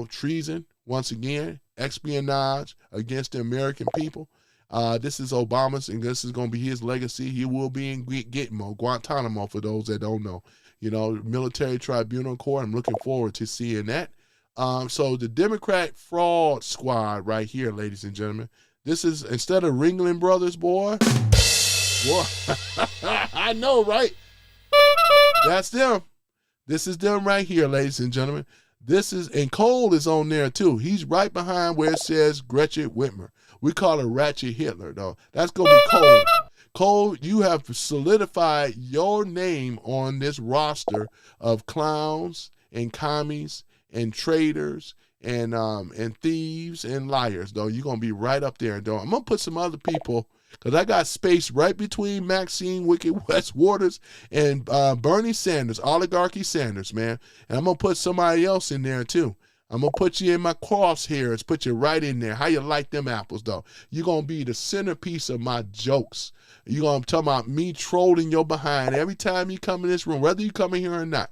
treason, once again, espionage against the American people. This is Obama's, and this is going to be his legacy. He will be in Gitmo, Guantanamo, for those that don't know. You know, military tribunal court. I'm looking forward to seeing that. So the Democrat Fraud Squad right here, ladies and gentlemen. This is, instead of Ringling Brothers, boy, I know, right? That's them. This is them right here, ladies and gentlemen. This is, and Cole is on there too. He's right behind where it says Gretchen Whitmer. We call her Ratchet Hitler, though. That's going to be Cole. Cole, you have solidified your name on this roster of clowns and commies and traitors and thieves and liars, though. You're going to be right up there, though. I'm going to put some other people, because I got space right between Maxine Wicked West Waters and Bernie Sanders, Oligarchy Sanders, man. And I'm going to put somebody else in there, too. I'm going to put you in my crosshairs, put you right in there. How you like them apples, though? You're going to be the centerpiece of my jokes. You're going to talk about me trolling your behind every time you come in this room, whether you come in here or not.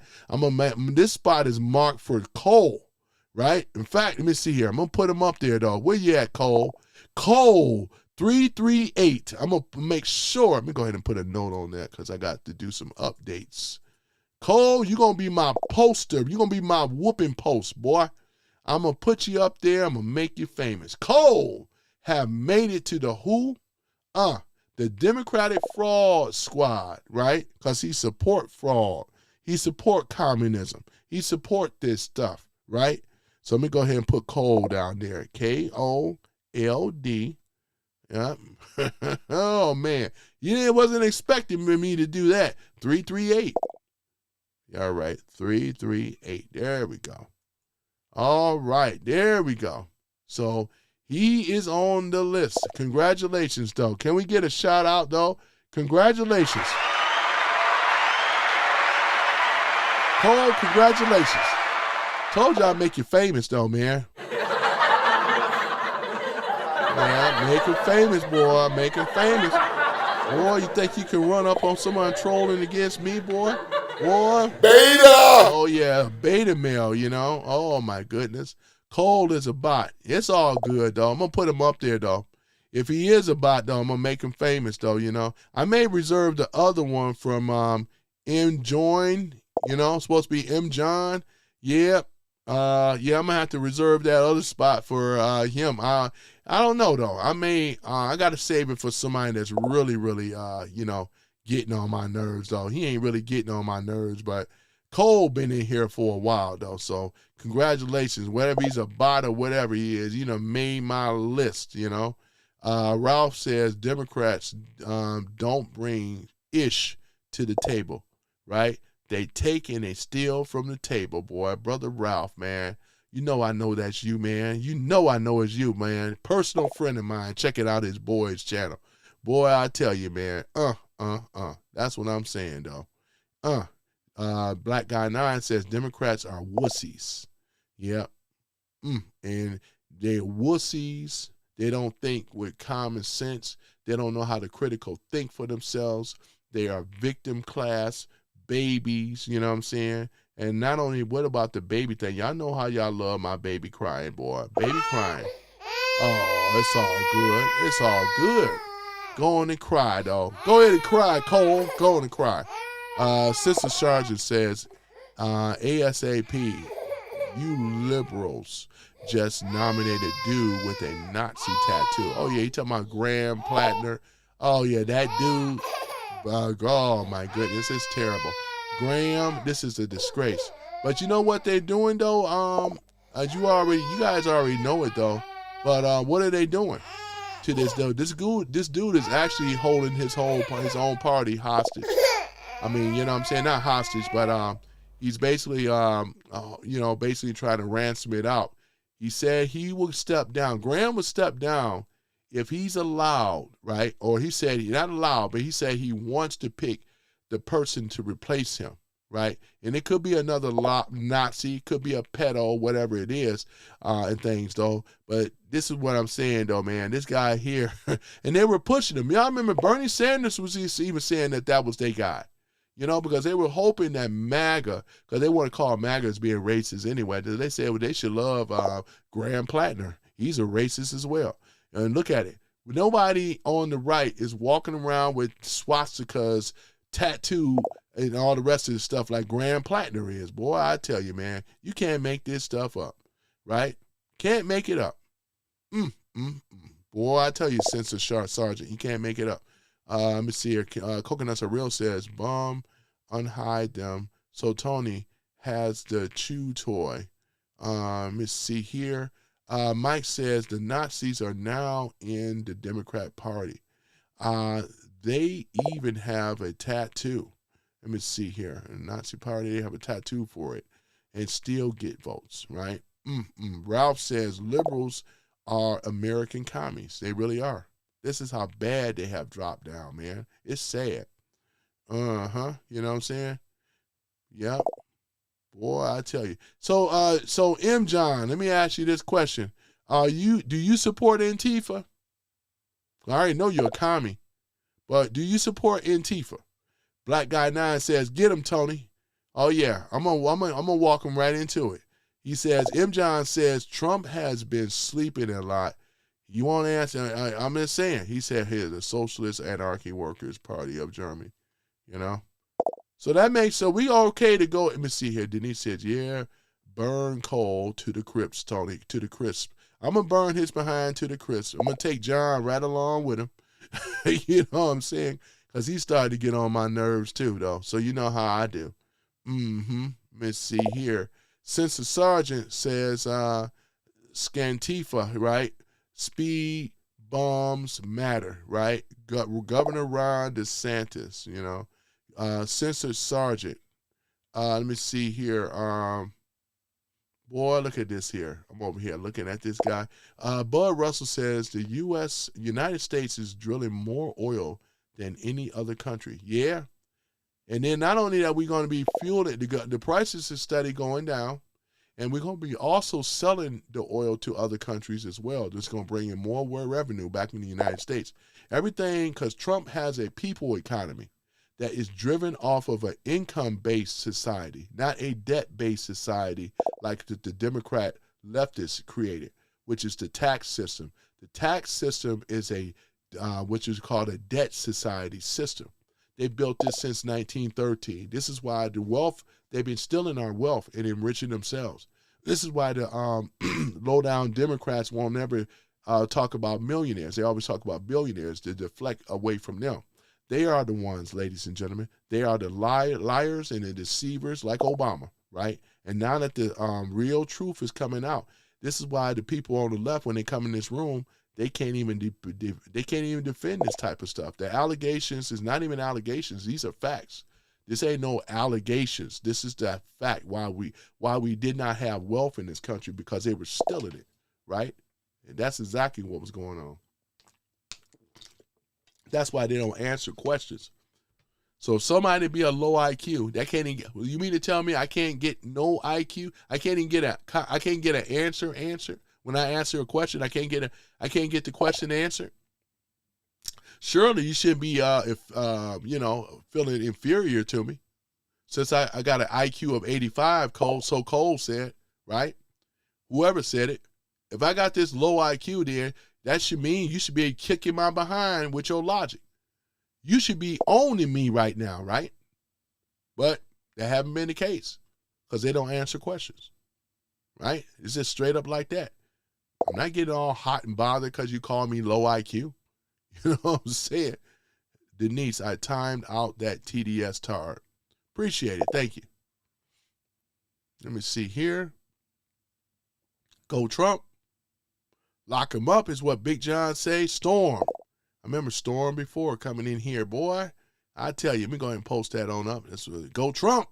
This spot is marked for Cole, right? In fact, let me see here. I'm going to put him up there, though. Where you at, Cole? Cole 338. I'm going to make sure. Let me go ahead and put a note on that because I got to do some updates. Cole, you're going to be my poster. You're going to be my whooping post, boy. I'm going to put you up there. I'm going to make you famous. Cole have made it to the who? The Democratic Fraud Squad, right? Because he support fraud. He support communism. He support this stuff, right? So let me go ahead and put Cole down there. K-O-L-D. Yeah. Oh, man. You wasn't expecting me to do that. 338. All right. 338. There we go. All right. There we go. So he is on the list. Congratulations, though. Can we get a shout out, though? Congratulations. Cole, congratulations. Told you I'd make you famous, though, man. Man, make him famous, boy. Make him famous. Boy, you think you can run up on someone trolling against me, boy? Boy. Beta! Oh, yeah, beta male, you know? Oh, my goodness. Cole is a bot. It's all good, though. I'm going to put him up there, though. If he is a bot, though, I'm going to make him famous, though, you know? I may reserve the other one from M. Join, you know? Supposed to be M. John. Yeah. I'm going to have to reserve that other spot for him. I don't know, though. I got to save it for somebody that's really, really, getting on my nerves, though. He ain't really getting on my nerves, but Cole been in here for a while, though, so congratulations. Whether he's a bot or whatever he is, made my list, Ralph says Democrats don't bring ish to the table, right? They take and they steal from the table, boy. Brother Ralph, man. I know that's you, man. I know it's you, man. Personal friend of mine. Check it out, his boy's channel. Boy, I tell you, man. That's what I'm saying, though. Black Guy 9 says Democrats are wussies. Yep. And they're wussies. They don't think with common sense. They don't know how to critical think for themselves. They are victim class babies, you know what I'm saying? And not only, what about the baby thing? Y'all know how y'all love my baby crying, boy. Baby crying. Oh, it's all good. It's all good. Go on and cry, dog. Go ahead and cry, Cole. Go on and cry. Sister Sergeant says, ASAP, you liberals just nominated dude with a Nazi tattoo. Oh, yeah, he talking about Graham Plattner. Oh, yeah, that dude. Oh, my goodness, it's terrible. Graham, this is a disgrace. But you know what they're doing, though? You guys already know it, though. But what are they doing to this dude? This dude is actually holding his own party hostage. I mean, you know what I'm saying? Not hostage, but he's basically, basically trying to ransom it out. He said he would step down. Graham would step down if he's allowed, right? Or he said, not allowed, but he said he wants to pick the person to replace him, right? And it could be another Nazi, could be a pedo, whatever it is, and things, though. But this is what I'm saying, though, man. This guy here, and they were pushing him. Y'all remember Bernie Sanders was even saying that was their guy, because they were hoping that MAGA, because they want to call MAGA as being racist anyway. They said they should love Graham Plattner. He's a racist as well. And look at it. Nobody on the right is walking around with swastikas, tattoo, and all the rest of the stuff like Graham Plattner is. Boy, I tell you, man, you can't make this stuff up, right? Can't make it up. Boy, I tell you, Censor Sergeant, you can't make it up. Let me see here. Coconuts Are Real says, bomb, unhide them. So Tony has the chew toy. Let me see here. Mike says the Nazis are now in the Democrat Party. They even have a tattoo. Let me see here. In the Nazi Party, they have a tattoo for it and still get votes, right? Ralph says liberals are American commies. They really are. This is how bad they have dropped down, man. It's sad. You know what I'm saying? Yep. Boy, I tell you. So M. John, let me ask you this question. Do you support Antifa? I already know you're a commie, but do you support Antifa? Black Guy 9 says, get him, Tony. Oh yeah, I'm gonna walk him right into it. He says, M. John says Trump has been sleeping a lot. You won't answer. I'm just saying. He said here, the Socialist Anarchy Workers Party of Germany. So that makes, so we okay to go. Let me see here. Denise says, yeah, burn coal to the crisp, Tony, to the crisp. I'm going to burn his behind to the crisp. I'm going to take John right along with him. You know what I'm saying? Because he started to get on my nerves too, though. So you know how I do. Let's see here. Since the Sergeant says, Scantifa, right? Speed bombs matter, right? Governor Ron DeSantis, Censored Sergeant. Let me see here. Boy, look at this here. I'm over here looking at this guy. Bud Russell says the United States is drilling more oil than any other country. Yeah. And then not only that, we're going to be fueling, the prices is steady going down, and we're going to be also selling the oil to other countries as well. That's going to bring in more revenue back in the United States. Everything, because Trump has a people economy that is driven off of an income-based society, not a debt-based society like the Democrat leftists created, which is the tax system. The tax system is which is called a debt society system. They built this since 1913. This is why the wealth, they've been stealing our wealth and enriching themselves. This is why the low-down Democrats won't never talk about millionaires. They always talk about billionaires to deflect away from them. They are the ones, ladies and gentlemen. They are the liars and the deceivers like Obama, right? And now that the real truth is coming out, this is why the people on the left, when they come in this room, they can't even defend this type of stuff. The allegations is not even allegations; these are facts. This ain't no allegations. This is the fact why we did not have wealth in this country, because they were stealing it, right? And that's exactly what was going on. That's why they don't answer questions. So if somebody be a low IQ, that can't even, you mean to tell me I can't get no IQ? I can't get an answer. When I answer a question, I can't get the question answered. Surely you shouldn't be feeling inferior to me, since I got an IQ of 85. Cole said, right? Whoever said it. If I got this low IQ, then that should mean you should be kicking my behind with your logic. You should be owning me right now, right? But that haven't been the case, because they don't answer questions, right? It's just straight up like that. I'm not getting all hot and bothered because you call me low IQ. You know what I'm saying? Denise, I timed out that TDS tard. Appreciate it. Thank you. Let me see here. Go Trump. Lock him up is what Big John say. Storm. I remember Storm before coming in here. Boy, I tell you, let me go ahead and post that on up. That's really, go Trump.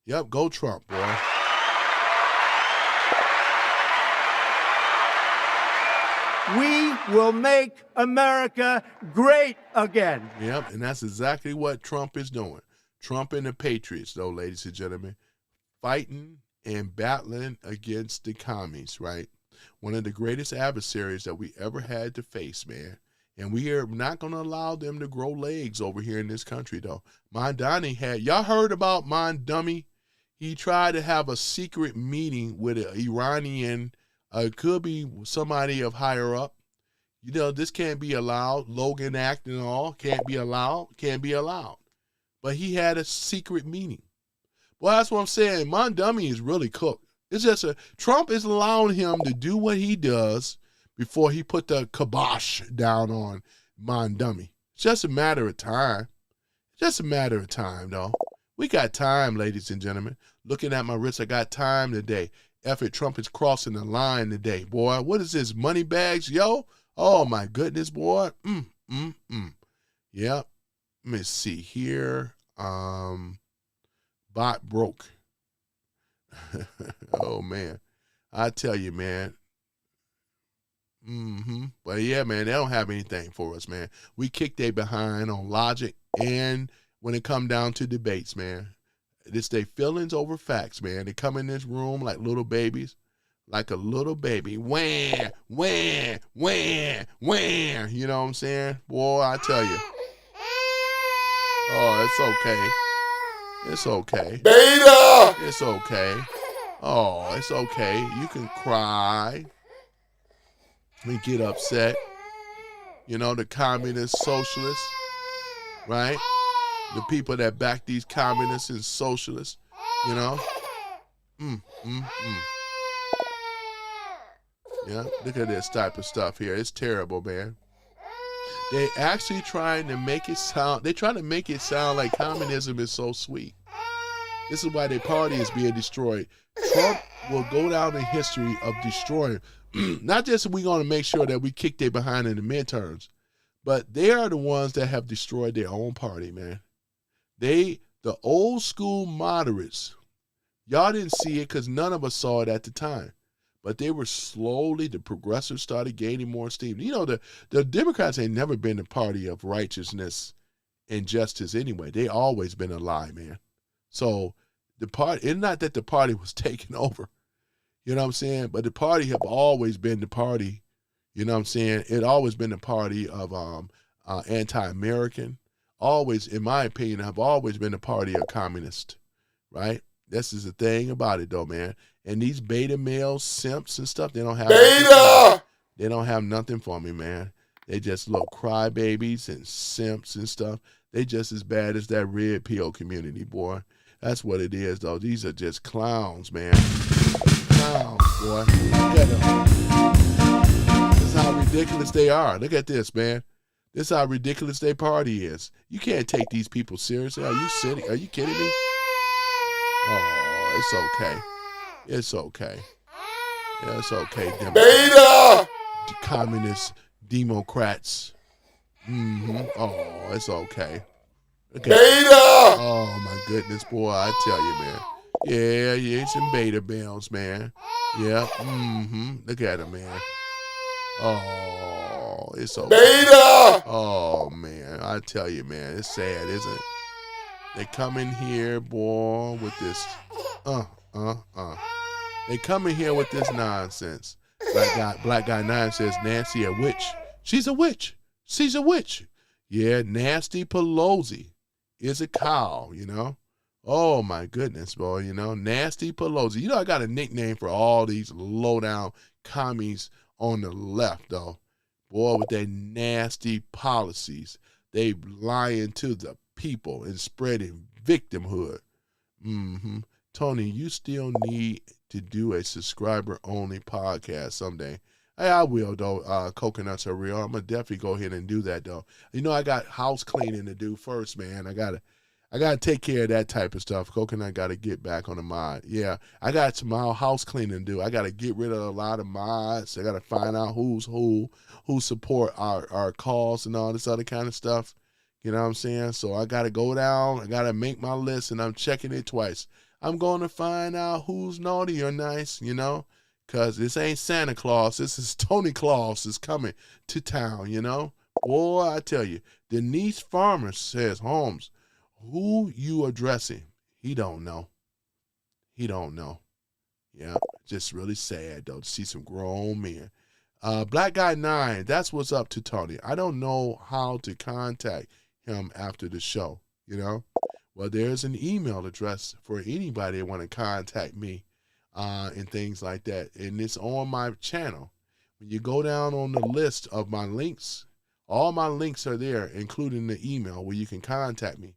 Yep, go Trump, boy. We will make America great again. Yep, and that's exactly what Trump is doing. Trump and the Patriots, though, ladies and gentlemen, fighting and battling against the commies, right? One of the greatest adversaries that we ever had to face, man. And we are not going to allow them to grow legs over here in this country, though. Mondani y'all heard about Mondummy? He tried to have a secret meeting with an Iranian. It could be somebody of higher up. You know, this can't be allowed. Logan Act and all can't be allowed. But he had a secret meeting. Well, that's what I'm saying. Mondummy is really cooked. It's just Trump is allowing him to do what he does before he put the kibosh down on Mondummy. It's just a matter of time. Just a matter of time, though. We got time, ladies and gentlemen. Looking at my wrist, I got time today. Effort, Trump is crossing the line today, boy. What is this, money bags, yo? Oh, my goodness, boy. Yep. Let me see here. Bot broke. Oh, man. I tell you, man. But, yeah, man, they don't have anything for us, man. We kick they behind on logic and when it come down to debates, man. It's their feelings over facts, man. They come in this room like little babies, like a little baby. Wham, wham, wham, wham. You know what I'm saying? Boy, I tell you. Oh, it's okay. It's okay. Beta! It's okay. Oh, it's okay. You can cry and get upset. You know, the communist socialists, right? The people that back these communists and socialists, you know? Yeah, look at this type of stuff here. It's terrible, man. They actually trying to make it sound, they trying to make it sound like communism is so sweet. This is why their party is being destroyed. Trump will go down in history of destroying. Not just we going to make sure that we kick their behind in the midterms, but they are the ones that have destroyed their own party, man. The old school moderates, Y'all didn't see it because none of us saw it at the time. But they were slowly, the progressives started gaining more steam. You know, the Democrats ain't never been the party of righteousness and justice anyway. They always been a lie, man. So the party, it's not that the party was taken over. You know what I'm saying? But the party have always been the party. You know what I'm saying? It always been the party of anti-American. Always, in my opinion, have always been the party of communist, right? This is the thing about it, though, man. And these beta male simps and stuff, they don't have beta. They don't have nothing for me, man. They just little crybabies and simps and stuff. They just as bad as that red pill community, boy. That's what it is, though. These are just clowns, man. Clowns, boy. Look at them. This is how ridiculous they are. Look at this, man. This is how ridiculous their party is. You can't take these people seriously. Are you sitting? Are you kidding me? Oh, it's okay. It's okay. Yeah, it's okay. Beta! Communist Democrats. Oh, it's okay. Beta! Oh, my goodness, boy. I tell you, man. Yeah, some beta bells, man. Yeah. Look at him, man. Oh, it's okay. Beta! Oh, man. I tell you, man. It's sad, isn't it? They come in here, boy, with this, They come in here with this nonsense. Black guy 9 says Nancy a witch. She's a witch. She's a witch. Yeah, Nasty Pelosi is a cow, you know. Oh, my goodness, boy, you know. Nasty Pelosi. You know, I got a nickname for all these low-down commies on the left, though. Boy, with their nasty policies. They lying to the people and spreading victimhood. Tony, you still need to do a subscriber-only podcast someday. Hey, I will, though. Coconuts are real. I'm going to definitely go ahead and do that, though. You know, I got house cleaning to do first, man. I gotta take care of that type of stuff. Coconut got to get back on the mod. Yeah, I got some house cleaning to do. I got to get rid of a lot of mods. I got to find out who support our cause and all this other kind of stuff. You know what I'm saying? So I got to go down. I got to make my list, and I'm checking it twice. I'm going to find out who's naughty or nice, you know, because this ain't Santa Claus. This is Tony Claus is coming to town, you know. Boy, I tell you, Denise Farmer says, Holmes, who you addressing? He don't know. He don't know. Yeah, just really sad, though, to see some grown men. Black Guy 9, that's what's up to Tony. I don't know how to contact him after the show, you know. Well, there's an email address for anybody that want to contact me and things like that. And it's on my channel. When you go down on the list of my links, all my links are there, including the email where you can contact me.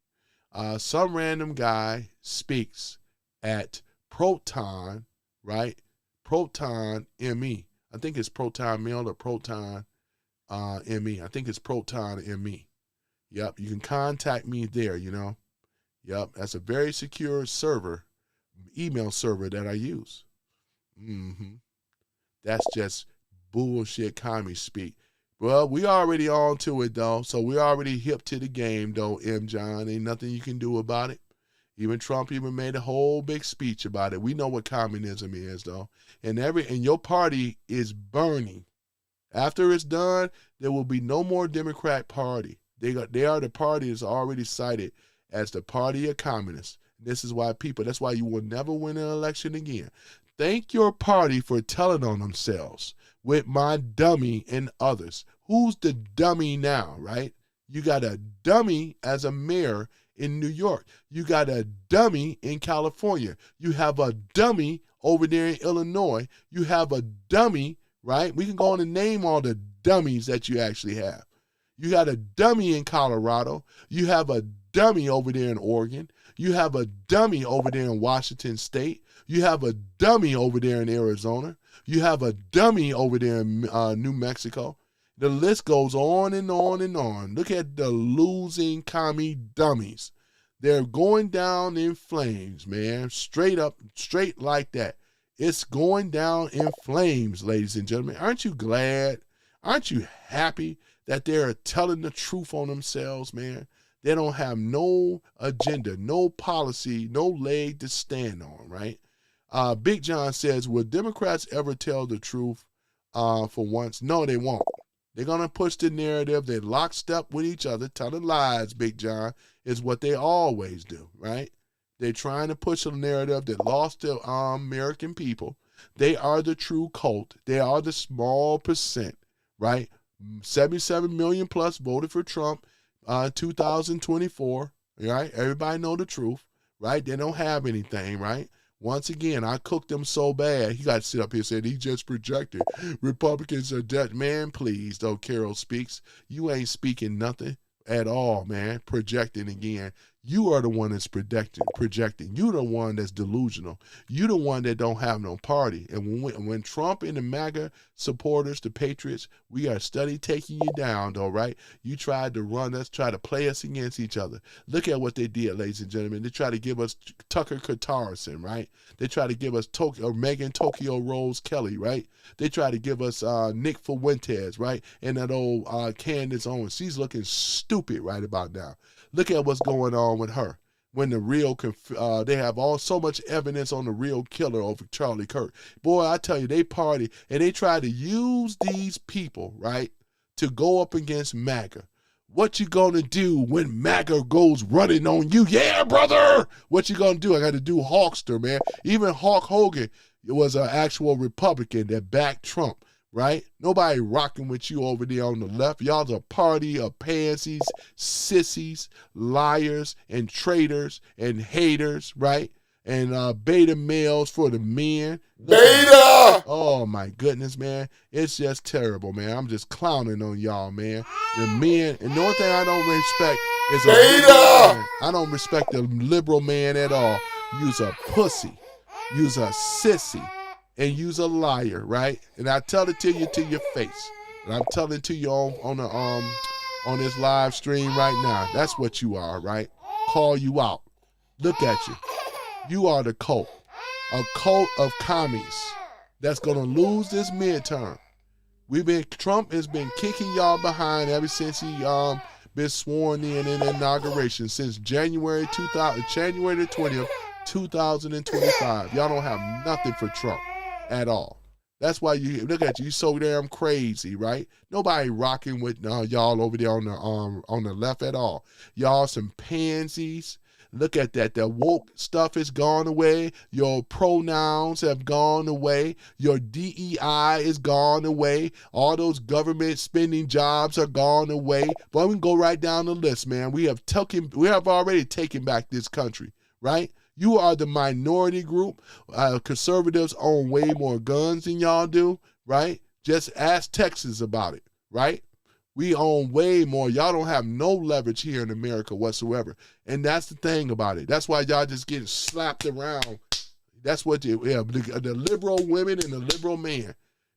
Some random guy speaks at Proton, right? Proton ME. I think it's Proton Mail or Proton ME. I think it's Proton ME. Yep, you can contact me there, you know. Yep, that's a very secure server, email server that I use. That's just bullshit commie speak. Well, we already on to it, though, so we already hip to the game, though, M. John. Ain't nothing you can do about it. Even Trump even made a whole big speech about it. We know what communism is, though. And your party is burning. After it's done, there will be no more Democrat party. They are the party that's already cited as the party of communists. This is why that's why you will never win an election again. Thank your party for telling on themselves with my dummy and others. Who's the dummy now, right? You got a dummy as a mayor in New York. You got a dummy in California. You have a dummy over there in Illinois. You have a dummy, right? We can go on and name all the dummies that you actually have. You got a dummy in Colorado. You have a dummy over there in Oregon. You have a dummy over there in Washington State. You have a dummy over there in Arizona. You have a dummy over there in New Mexico. The list goes on and on and on. Look at the losing commie dummies. They're going down in flames, man. Straight up, straight like that. It's going down in flames, ladies and gentlemen. Aren't you glad? Aren't you happy that they're telling the truth on themselves, man? They don't have no agenda, no policy, no leg to stand on, right? Big John says, will Democrats ever tell the truth for once? No, they won't. They're going to push the narrative. They're lockstep with each other, telling lies, Big John, is what they always do, right? They're trying to push a narrative that lost the American people. They are the true cult. They are the small percent, right? 77 million plus voted for Trump 2024, right? Everybody know the truth, right? They don't have anything, right? Once again, I cooked them so bad, he got to sit up here and say he just projected. Republicans are dead. Man, please, though, Carol speaks. You ain't speaking nothing at all, man. Projecting again. You are the one that's projecting. You the one that's delusional. You the one that don't have no party. And when Trump and the MAGA supporters, the patriots, we are steady taking you down, though, right? You tried to run us, try to play us against each other. Look at what they did, ladies and gentlemen. They tried to give us Tucker Carlson, right? They tried to give us Megan Tokyo Rose Kelly, right? They tried to give us Nick Fuentes, right? And that old Candace Owens. She's looking stupid right about now. Look at what's going on with her. When the real, they have so much evidence on the real killer over Charlie Kirk. Boy, I tell you, they party and they try to use these people, right, to go up against MAGA. What you gonna do when MAGA goes running on you? Yeah, brother! What you gonna do? I got to do Hawkster, man. Even Hulk Hogan was an actual Republican that backed Trump. Right? Nobody rocking with you over there on the left. Y'all's a party of pansies, sissies, liars, and traitors, and haters, right? And beta males for the men. Beta! Oh, my goodness, man. It's just terrible, man. I'm just clowning on y'all, man. The men, and the only thing I don't respect is a liberal man. I don't respect the liberal man at all. You's a pussy. You's a sissy. And use a liar, right? And I tell it to you to your face. And I'm telling it to you on this live stream right now. That's what you are, right? Call you out. Look at you. You are the cult. A cult of commies that's gonna lose this midterm. Trump has been kicking y'all behind ever since he been sworn in the inauguration since January the 20th, 2025. Y'all don't have nothing for Trump at all. That's why you look at you so damn crazy, right? Nobody rocking with y'all over there on the left at all. Y'all some pansies. Look at that. The woke stuff has gone away. Your pronouns have gone away. Your DEI is gone away. All those government spending jobs are gone away. But we can go right down the list, man. We have already taken back this country, right? You are the minority group. Conservatives own way more guns than y'all do, right? Just ask Texas about it, right? We own way more. Y'all don't have no leverage here in America whatsoever. And that's the thing about it. That's why y'all just getting slapped around. That's what the liberal women and the liberal man,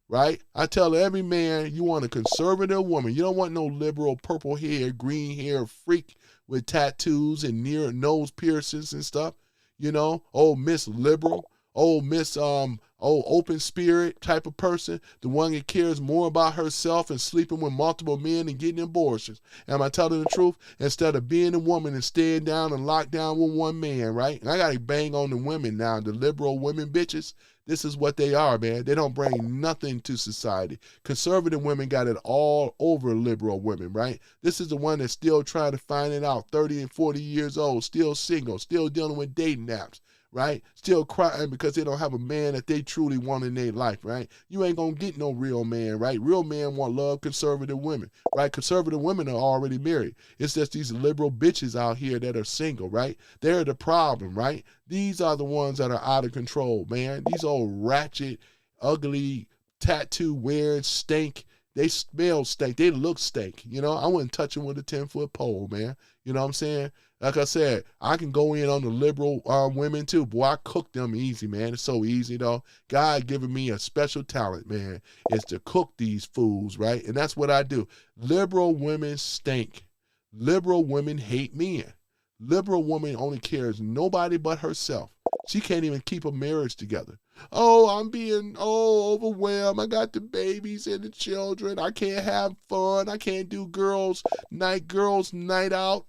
right? I tell every man, you want a conservative woman. You don't want no liberal purple hair, green hair freak with tattoos and near nose piercings and stuff. You know, old Miss Liberal, old Miss old open spirit type of person, the one that cares more about herself and sleeping with multiple men and getting abortions. Am I telling the truth? Instead of being a woman and staying down and locked down with one man, right? And I got to bang on the women now, the liberal women bitches. This is what they are, man. They don't bring nothing to society. Conservative women got it all over liberal women, right? This is the one that's still trying to find it out, 30 and 40 years old, still single, still dealing with dating apps, right? Still crying because they don't have a man that they truly want in their life, right? You ain't gonna get no real man, right? Real men want love conservative women, right? Conservative women are already married. It's just these liberal bitches out here that are single, right? They're the problem, right? These are the ones that are out of control, man. These old ratchet, ugly, tattoo wearing stink. They smell stink. They look stink. You know, I wouldn't touch them with a 10-foot pole, man. You know what I'm saying? Like I said, I can go in on the liberal women too. Boy, I cook them easy, man. It's so easy, though. God giving me a special talent, man, is to cook these fools, right? And that's what I do. Liberal women stink. Liberal women hate men. Liberal woman only cares nobody but herself. She can't even keep a marriage together. Oh, I'm being overwhelmed. I got the babies and the children. I can't have fun. I can't do girls' night out.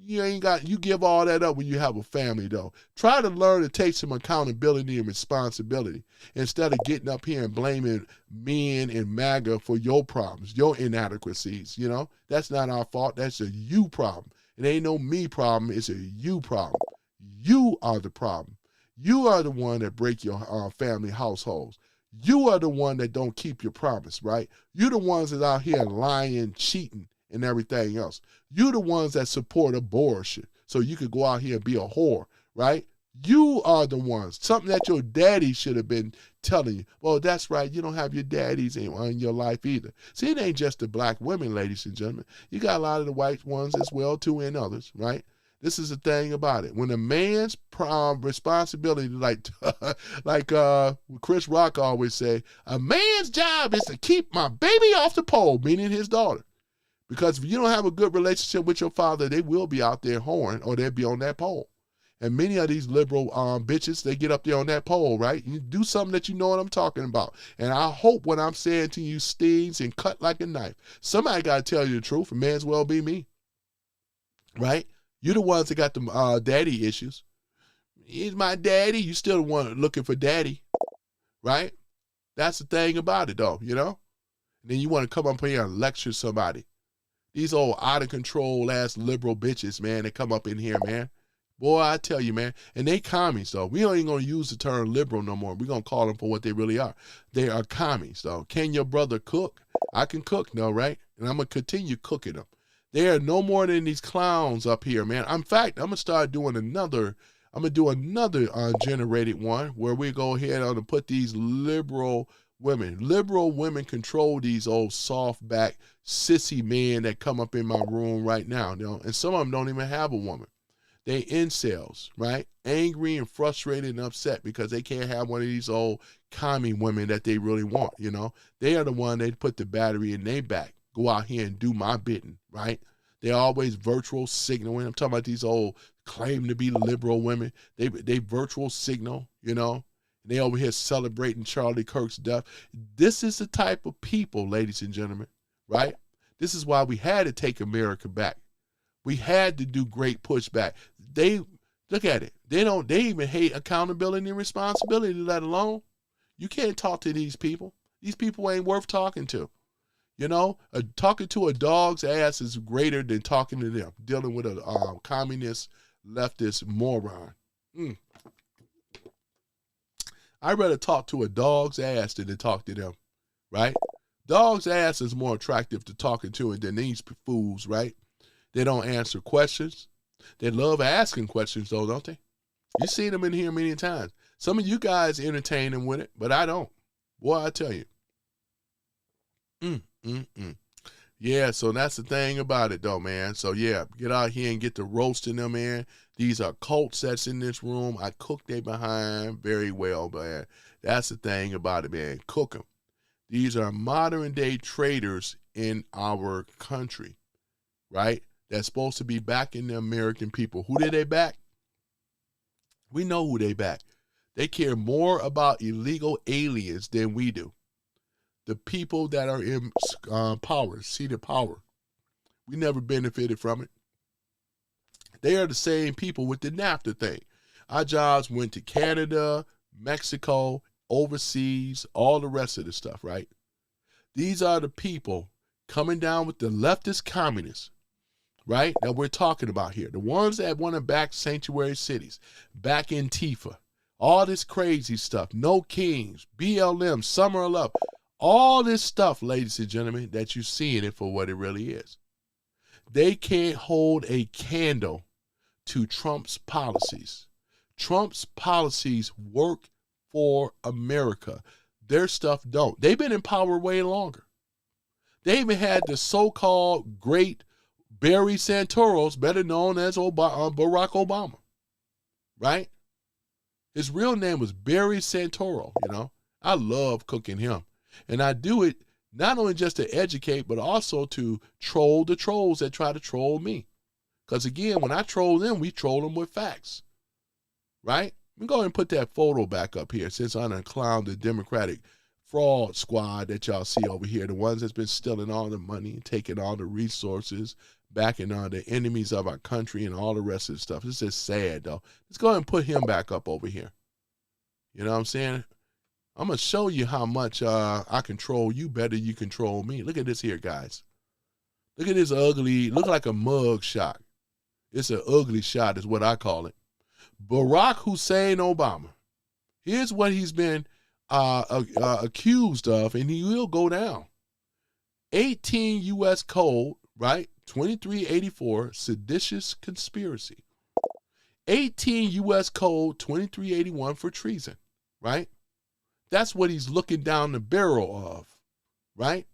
You give all that up when you have a family, though. Try to learn to take some accountability and responsibility instead of getting up here and blaming men and MAGA for your problems, your inadequacies. That's not our fault. That's a you problem. It ain't no me problem. It's a you problem. You are the problem. You are the one that break your family households. You are the one that don't keep your promise, right? You're the ones that out here lying, cheating, and everything else. You the ones that support abortion so you could go out here and be a whore, right? You are the ones. Something that your daddy should have been telling you. Well, that's right. You don't have your daddies in your life either. See, it ain't just the black women, ladies and gentlemen. You got a lot of the white ones as well, too, and others, right? This is the thing about it. When a man's responsibility, like Chris Rock always say, a man's job is to keep my baby off the pole, meaning his daughter. Because if you don't have a good relationship with your father, they will be out there whoring or they'll be on that pole. And many of these liberal bitches, they get up there on that pole, right? You do something that you know what I'm talking about. And I hope what I'm saying to you stings and cut like a knife. Somebody got to tell you the truth. It may as well be me, right? You're the ones that got the daddy issues. He's my daddy. You still the one looking for daddy, right? That's the thing about it, though, And then you want to come up here and lecture somebody. These old out-of-control ass liberal bitches, man, they come up in here, man. Boy, I tell you, man. And they commies, though. We ain't going to use the term liberal no more. We're going to call them for what they really are. They are commies, though. Can your brother cook? I can cook, no, right? And I'm going to continue cooking them. They are no more than these clowns up here, man. In fact, I'm going to start doing another generated one where we go ahead and put these liberal women. Liberal women control these old soft-back, sissy men that come up in my room right now. And some of them don't even have a woman. They incels, right? Angry and frustrated and upset because they can't have one of these old commie women that they really want, They are the one that put the battery in their back. Go out here and do my bidding, right? They're always virtual signaling. I'm talking about these old claim to be liberal women. They virtual signal, And they over here celebrating Charlie Kirk's death. This is the type of people, ladies and gentlemen, right? This is why we had to take America back. We had to do great pushback. They look at it. They even hate accountability and responsibility, let alone. You can't talk to these people. These people ain't worth talking to. Talking to a dog's ass is greater than talking to them, dealing with a communist, leftist moron. I'd rather talk to a dog's ass than to talk to them, right? Dog's ass is more attractive to talking to than these fools, right? They don't answer questions. They love asking questions, though, don't they? You see them in here many times. Some of you guys entertain them with it, but I don't. Boy, I tell you. Yeah, so that's the thing about it, though, man. So, yeah, get out here and get to roasting them, man. These are cults that's in this room. I cook they behind very well, man. That's the thing about it, man. Cook them. These are modern-day traitors in our country, right? That's supposed to be backing the American people. Who did they back? We know who they back. They care more about illegal aliens than we do. The people that are in power, seated power. We never benefited from it. They are the same people with the NAFTA thing. Our jobs went to Canada, Mexico, overseas, all the rest of the stuff, right? These are the people coming down with the leftist communists, right, that we're talking about here. The ones that want to back sanctuary cities, back Antifa, all this crazy stuff, no kings, BLM, Summer of Love, all this stuff, ladies and gentlemen, that you see in it for what it really is. They can't hold a candle to Trump's policies. Trump's policies work for America. Their stuff don't. They've been in power way longer. They even had the so-called great Barry Santoros, better known as Barack Obama, right? His real name was Barry Santoro, I love cooking him. And I do it not only just to educate, but also to troll the trolls that try to troll me. Because again, when I troll them, we troll them with facts, right? Let me go ahead and put that photo back up here since I done clowned the Democratic fraud squad that y'all see over here, the ones that's been stealing all the money, taking all the resources, backing the enemies of our country and all the rest of the stuff. It's just sad, though. Let's go ahead and put him back up over here. You know what I'm saying? I'm going to show you how much I control you better you control me. Look at this here, guys. Look at this ugly, look like a mug shot. It's an ugly shot is what I call it. Barack Hussein Obama. Here's what he's been accused of, and he will go down. 18 U.S. Code, right? 2384, seditious conspiracy. 18 U.S. Code 2381 for treason, right? That's what he's looking down the barrel of, right?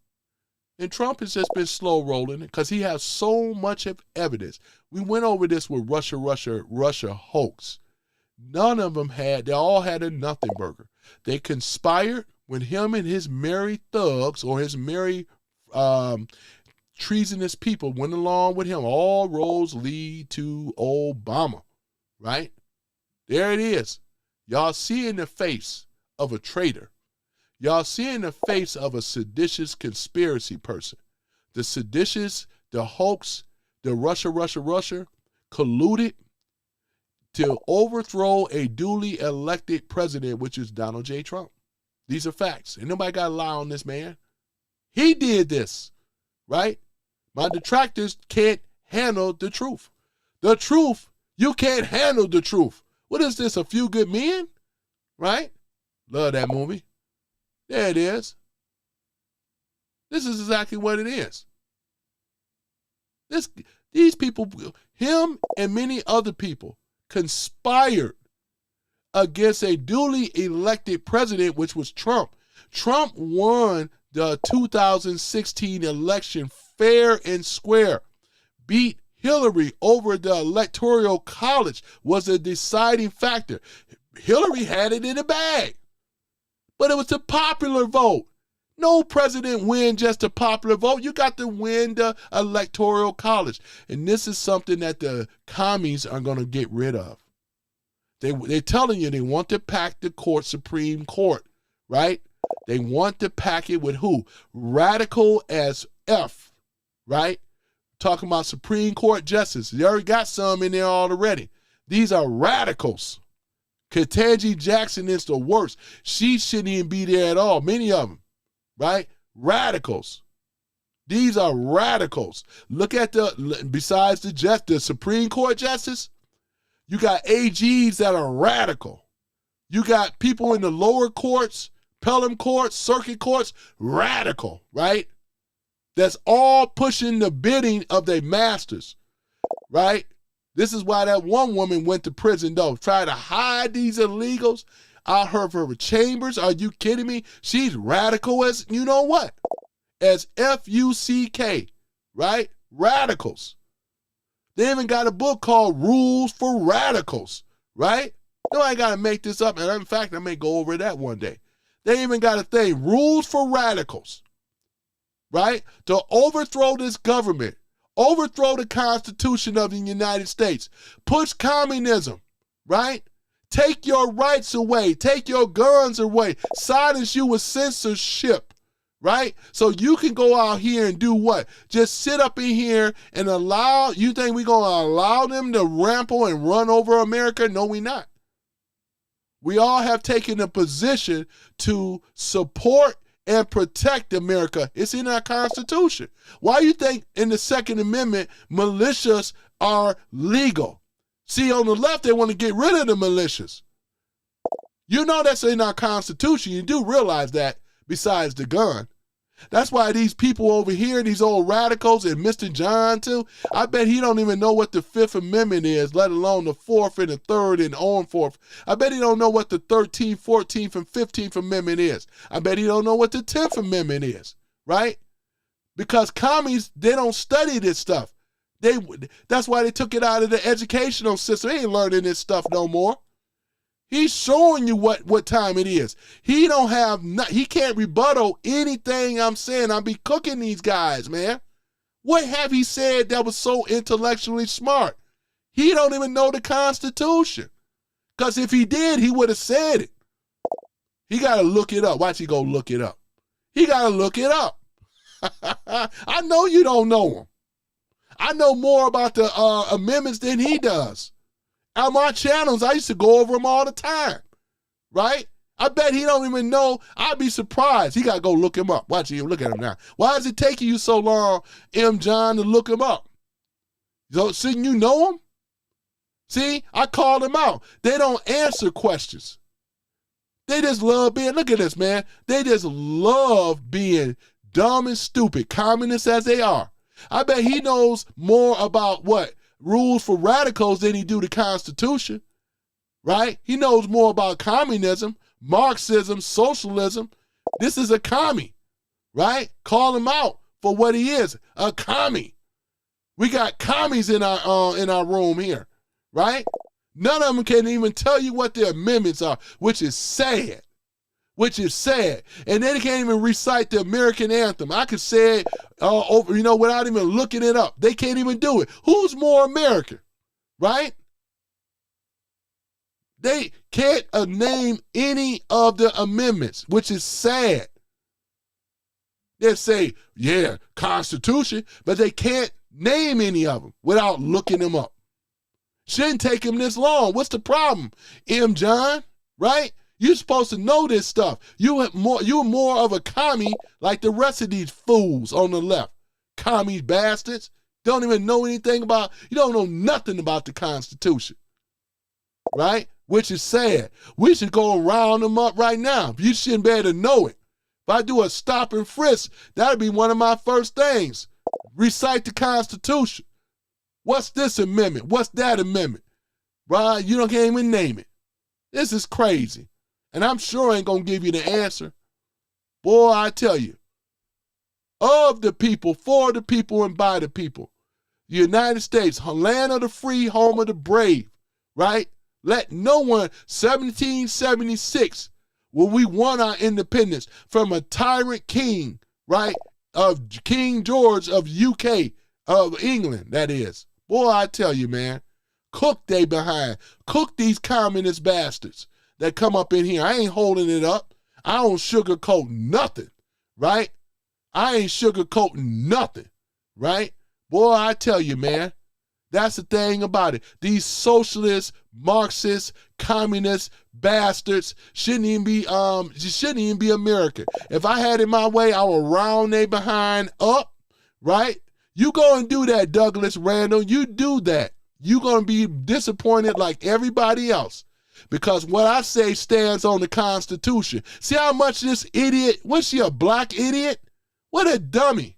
And Trump has just been slow rolling because he has so much of evidence. We went over this with Russia hoax. None of them they all had a nothing burger. They conspired when him and his merry thugs or his merry treasonous people went along with him. All roads lead to Obama, right? There it is. Y'all see in the face of a traitor. Y'all see in the face of a seditious conspiracy person. The seditious, the hoax, the Russia colluded to overthrow a duly elected president, which is Donald J. Trump. These are facts. And nobody got to lie on this man. He did this, right? My detractors can't handle the truth. The truth, you can't handle the truth. What is this, A Few Good Men? Right? Love that movie. There it is. This is exactly what it is. These people, him and many other people, conspired against a duly elected president, which was Trump. Trump won the 2016 election fair and square, beat Hillary over the Electoral College, was a deciding factor. Hillary had it in the bag, but it was the popular vote. No president win just a popular vote. You got to win the Electoral College. And this is something that the commies are going to get rid of. They're telling you they want to pack the Supreme Court, right? They want to pack it with who? Radical as F, right? Talking about Supreme Court justice. You already got some in there already. These are radicals. Ketanji Jackson is the worst. She shouldn't even be there at all. Many of them, right? Radicals. These are radicals. Look at besides the Supreme Court justice, you got AGs that are radical. You got people in the lower courts, Pelham courts, circuit courts, radical, right? That's all pushing the bidding of their masters, right? This is why that one woman went to prison, though. Try to hide these illegals out of her chambers. Are you kidding me? She's radical as, you know what? As F-U-C-K, right? Radicals. They even got a book called Rules for Radicals, right? No, I got to make this up. And in fact, I may go over that one day. They even got a thing, Rules for Radicals, right? To overthrow this government, overthrow the Constitution of the United States, push communism, right? Take your rights away, take your guns away, silence you with censorship, right? So you can go out here and do what? Just sit up in here and you think we're going to allow them to ramble and run over America? No, we not. We all have taken a position to support and protect America. It's in our Constitution. Why do you think in the Second Amendment, militias are legal? See, on the left, they want to get rid of the militias. You know that's in our Constitution. You do realize that besides the gun. That's why these people over here, these old radicals, and Mr. John too, I bet he don't even know what the Fifth Amendment is, let alone the Fourth and the Third and on Fourth. I bet he don't know what the 13th, 14th, and 15th Amendment is. I bet he don't know what the 10th Amendment is, right? Because commies, they don't study this stuff. That's why they took it out of the educational system. They ain't learning this stuff no more. He's showing you what time it is. He can't rebuttal anything I'm saying. I'll be cooking these guys, man. What have he said that was so intellectually smart? He don't even know the Constitution. Because if he did, he would have said it. He got to look it up. Watch he go look it up. He got to look it up. I know you don't know him. I know more about the amendments than he does. On my channels, I used to go over them all the time, right? I bet he don't even know. I'd be surprised. He got to go look him up. Watch him. Look at him now. Why is it taking you so long, M. John, to look him up? So, shouldn't you know him? See, I called him out. They don't answer questions. They just love being, look at this, man. They just love being dumb and stupid, communists as they are. I bet he knows more about what? Rules for radicals than he do the Constitution, right? He knows more about communism, Marxism, socialism. This is a commie, right? Call him out for what he is, a commie. We got commies in our room here, right? None of them can even tell you what their amendments are, which is sad. And they can't even recite the American anthem. I could say it over, without even looking it up. They can't even do it. Who's more American, right? They can't name any of the amendments, which is sad. They say, yeah, Constitution, but they can't name any of them without looking them up. Shouldn't take him this long. What's the problem, M. John, right? You're supposed to know this stuff. You're more of a commie like the rest of these fools on the left. Commie bastards. Don't even know anything about, you don't know nothing about the Constitution, right? Which is sad. We should go round them up right now. You shouldn't be able to know it. If I do a stop and frisk, that'd be one of my first things. Recite the Constitution. What's this amendment? What's that amendment? Right? You can't even name it. This is crazy. And I'm sure I ain't going to give you the answer. Boy, I tell you. Of the people, for the people, and by the people. The United States, land of the free, home of the brave. Right? Let no one, 1776, when we won our independence from a tyrant king, right? Of King George of UK, of England, that is. Boy, I tell you, man, cook they behind. Cook these communist bastards that come up in here. I ain't holding it up. I don't sugarcoat nothing, right? I ain't sugarcoating nothing, right? Boy, I tell you, man, that's the thing about it. These socialist, Marxist, communist bastards shouldn't even be American. If I had it my way, I would round they behind up, right? You go and do that, Douglas Randall. You do that. You're going to be disappointed like everybody else because what I say stands on the Constitution. See how much this idiot, was she a black idiot? What a dummy.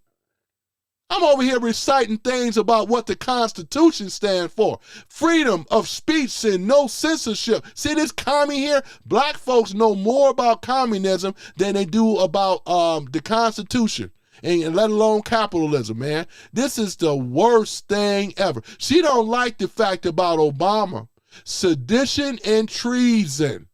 I'm over here reciting things about what the Constitution stands for. Freedom of speech and no censorship. See this commie here? Black folks know more about communism than they do about the Constitution. And let alone capitalism, man. This is the worst thing ever. She don't like the fact about Obama. Sedition and treason.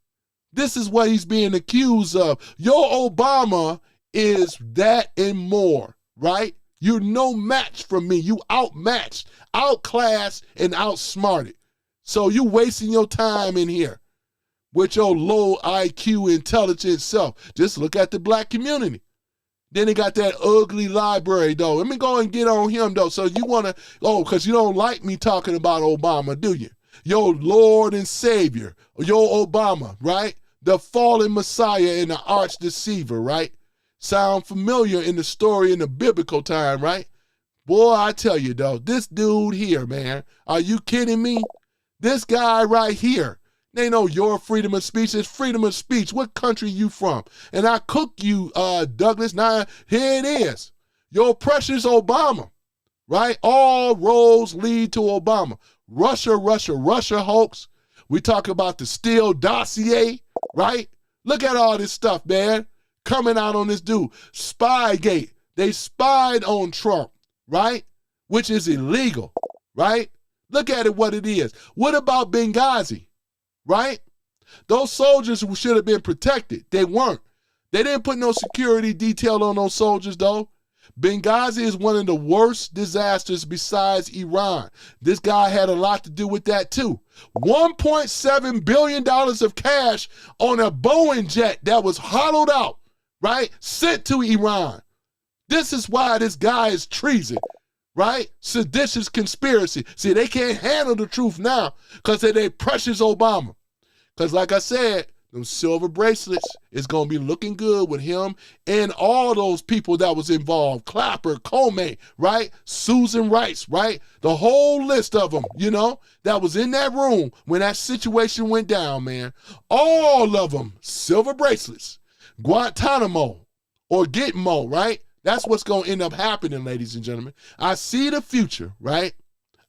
This is what he's being accused of. Your Obama is that and more, right? You're no match for me. You outmatched, outclassed, and outsmarted. So you wasting your time in here with your low IQ intelligent self. Just look at the black community. Then they got that ugly library, though. Let me go and get on him, though. So you want to, because you don't like me talking about Obama, do you? Your Lord and Savior, your Obama, right? The fallen Messiah and the arch deceiver, right? Sound familiar in the story in the biblical time, right? Boy, I tell you, though, this dude here, man, are you kidding me? This guy right here. They know your freedom of speech is freedom of speech. What country you from? And I cook you, Douglas. Now, here it is. Your precious Obama, right? All roads lead to Obama. Russia hoax. We talk about the Steele dossier, right? Look at all this stuff, man, coming out on this dude. Spygate. They spied on Trump, right? Which is illegal, right? Look at it what it is. What about Benghazi? Right? Those soldiers who should have been protected, they weren't. They didn't put no security detail on those soldiers, though. Benghazi is one of the worst disasters besides Iran. This guy had a lot to do with that, too. $1.7 billion of cash on a Boeing jet that was hollowed out, right? Sent to Iran. This is why this guy is treason. right? Seditious conspiracy. See, they can't handle the truth now because they precious Obama. Because like I said, them silver bracelets is going to be looking good with him and all those people that was involved. Clapper, Comey, right? Susan Rice, right? The whole list of them, that was in that room when that situation went down, man. All of them, silver bracelets. Guantanamo or Gitmo, right? That's what's going to end up happening, ladies and gentlemen. I see the future, right?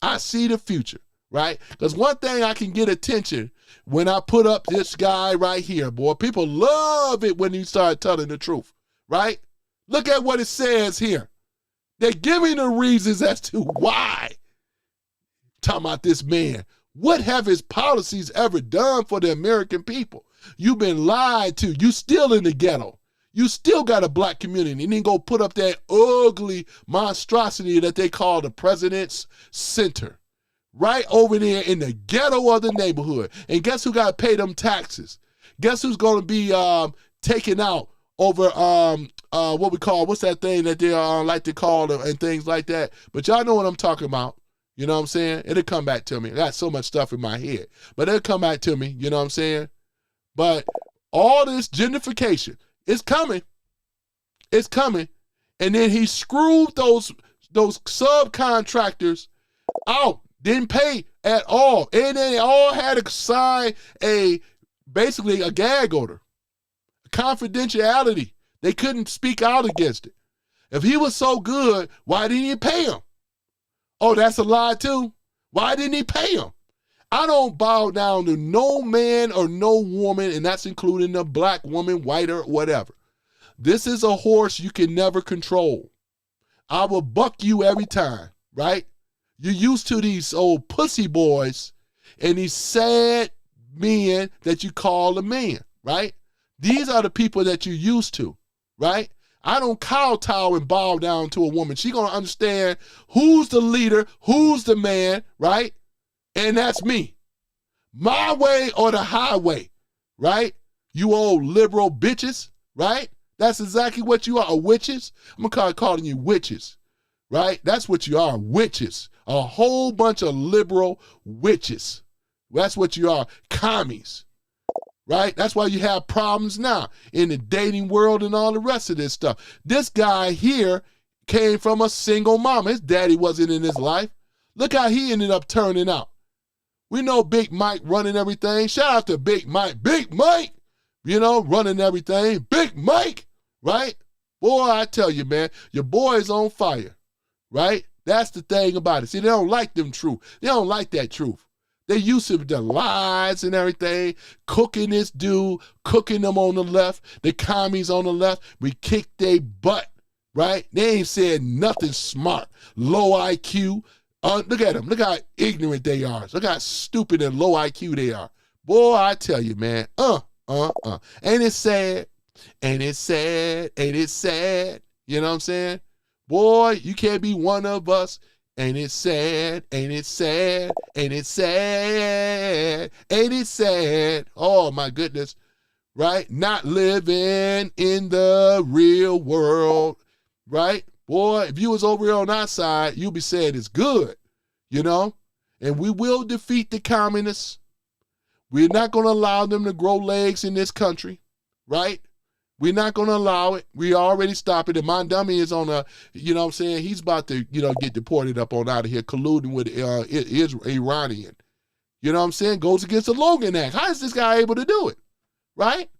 I see the future, right? Because one thing I can get attention when I put up this guy right here, boy, people love it when you start telling the truth, right? Look at what it says here. They're giving the reasons as to why. Talking about this man. What have his policies ever done for the American people? You've been lied to. You still in the ghetto. You still got a black community. And then go put up that ugly monstrosity that they call the President's Center. Right over there in the ghetto of the neighborhood. And guess who got to pay them taxes? Guess who's going to be taken out over what's that thing that they like to call them and things like that? But y'all know what I'm talking about. You know what I'm saying? It'll come back to me. I got so much stuff in my head. But it'll come back to me. You know what I'm saying? But all this gentrification, it's coming. It's coming. And then he screwed those subcontractors out. Didn't pay at all. And they all had to sign basically a gag order. Confidentiality. They couldn't speak out against it. If he was so good, why didn't he pay him? Oh, that's a lie too? Why didn't he pay him? I don't bow down to no man or no woman, and that's including a black woman, white or whatever. This is a horse you can never control. I will buck you every time, right? You're used to these old pussy boys and these sad men that you call a man, right? These are the people that you're used to, right? I don't kowtow and bow down to a woman. She's going to understand who's the leader, who's the man, right? And that's me. My way or the highway, right? You old liberal bitches, right? That's exactly what you are, witches. I'm going to start calling you witches, right? That's what you are, witches. A whole bunch of liberal witches. That's what you are, commies, right? That's why you have problems now in the dating world and all the rest of this stuff. This guy here came from a single mama. His daddy wasn't in his life. Look how he ended up turning out. We know Big Mike running everything. Shout out to Big Mike. Big Mike, running everything. Big Mike, right? Boy, I tell you, man, your boy is on fire, right? That's the thing about it. See, they don't like them truth. They don't like that truth. They used to the lies and everything, cooking this dude, cooking them on the left, the commies on the left. We kicked their butt, right? They ain't said nothing smart. Low IQ. Look at them. Look how ignorant they are. Look how stupid and low IQ they are. Boy, I tell you, man. Ain't it sad? Ain't it sad? Ain't it sad? You know what I'm saying? Boy, you can't be one of us. Ain't it sad? Ain't it sad? Ain't it sad? Ain't it sad? Oh, my goodness. Right? Not living in the real world. Right? Boy, if you was over here on our side, you'd be saying it's good. And we will defeat the communists. We're not going to allow them to grow legs in this country. Right? We're not going to allow it. We already stopped it. And my dummy is on he's about to, get deported up on out of here, colluding with Iranian. You know what I'm saying? Goes against the Logan Act. How is this guy able to do it? Right?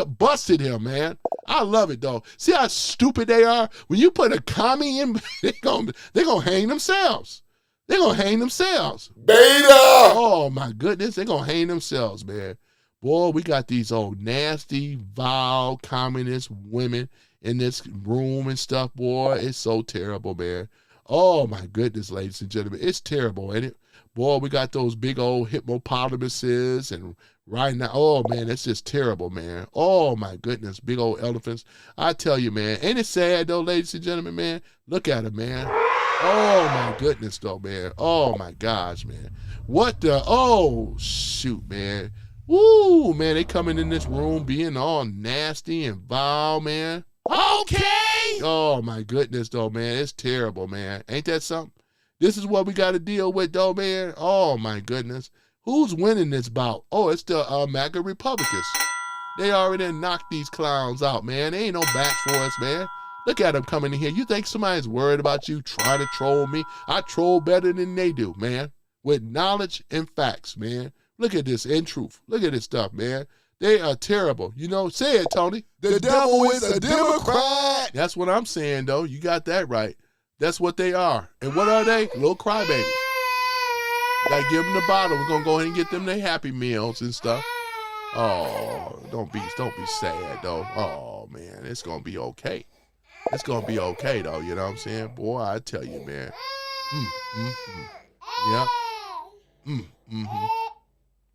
Busted him, man. I love it, though. See how stupid they are? When you put a commie in, they're gonna hang themselves. They're going to hang themselves. Beta! Oh, my goodness. They're going to hang themselves, man. Boy, we got these old nasty, vile, communist women in this room and stuff, boy. It's so terrible, man. Oh, my goodness, ladies and gentlemen. It's terrible, ain't it? Boy, we got those big old hippopotamuses and right now, oh, man, it's just terrible, man. Oh, my goodness, big old elephants. I tell you, man, ain't it sad, though, ladies and gentlemen, man? Look at it, man. Oh, my goodness, though, man. Oh, my gosh, man. What the, oh, shoot, man. Woo, man, they coming in this room being all nasty and vile, man. Okay. Oh my goodness, though, man. It's terrible, man. Ain't that something? This is what we got to deal with, though, man. Oh my goodness. Who's winning this bout? Oh, it's the MAGA Republicans. They already knocked these clowns out, man. They ain't no back for us, man. Look at them coming in here. You think somebody's worried about you trying to troll me? I troll better than they do, man. With knowledge and facts, man. Look at this in truth. Look at this stuff, man. They are terrible. You know, say it, Tony. The devil is a Democrat. That's what I'm saying, though. You got that right. That's what they are. And what are they? Little crybabies. Gotta give them the bottle. We're gonna go ahead and get them their Happy Meals and stuff. Oh, don't be sad, though. Oh, man, it's gonna be okay. It's gonna be okay, though. You know what I'm saying? Boy, I tell you, man. Yeah.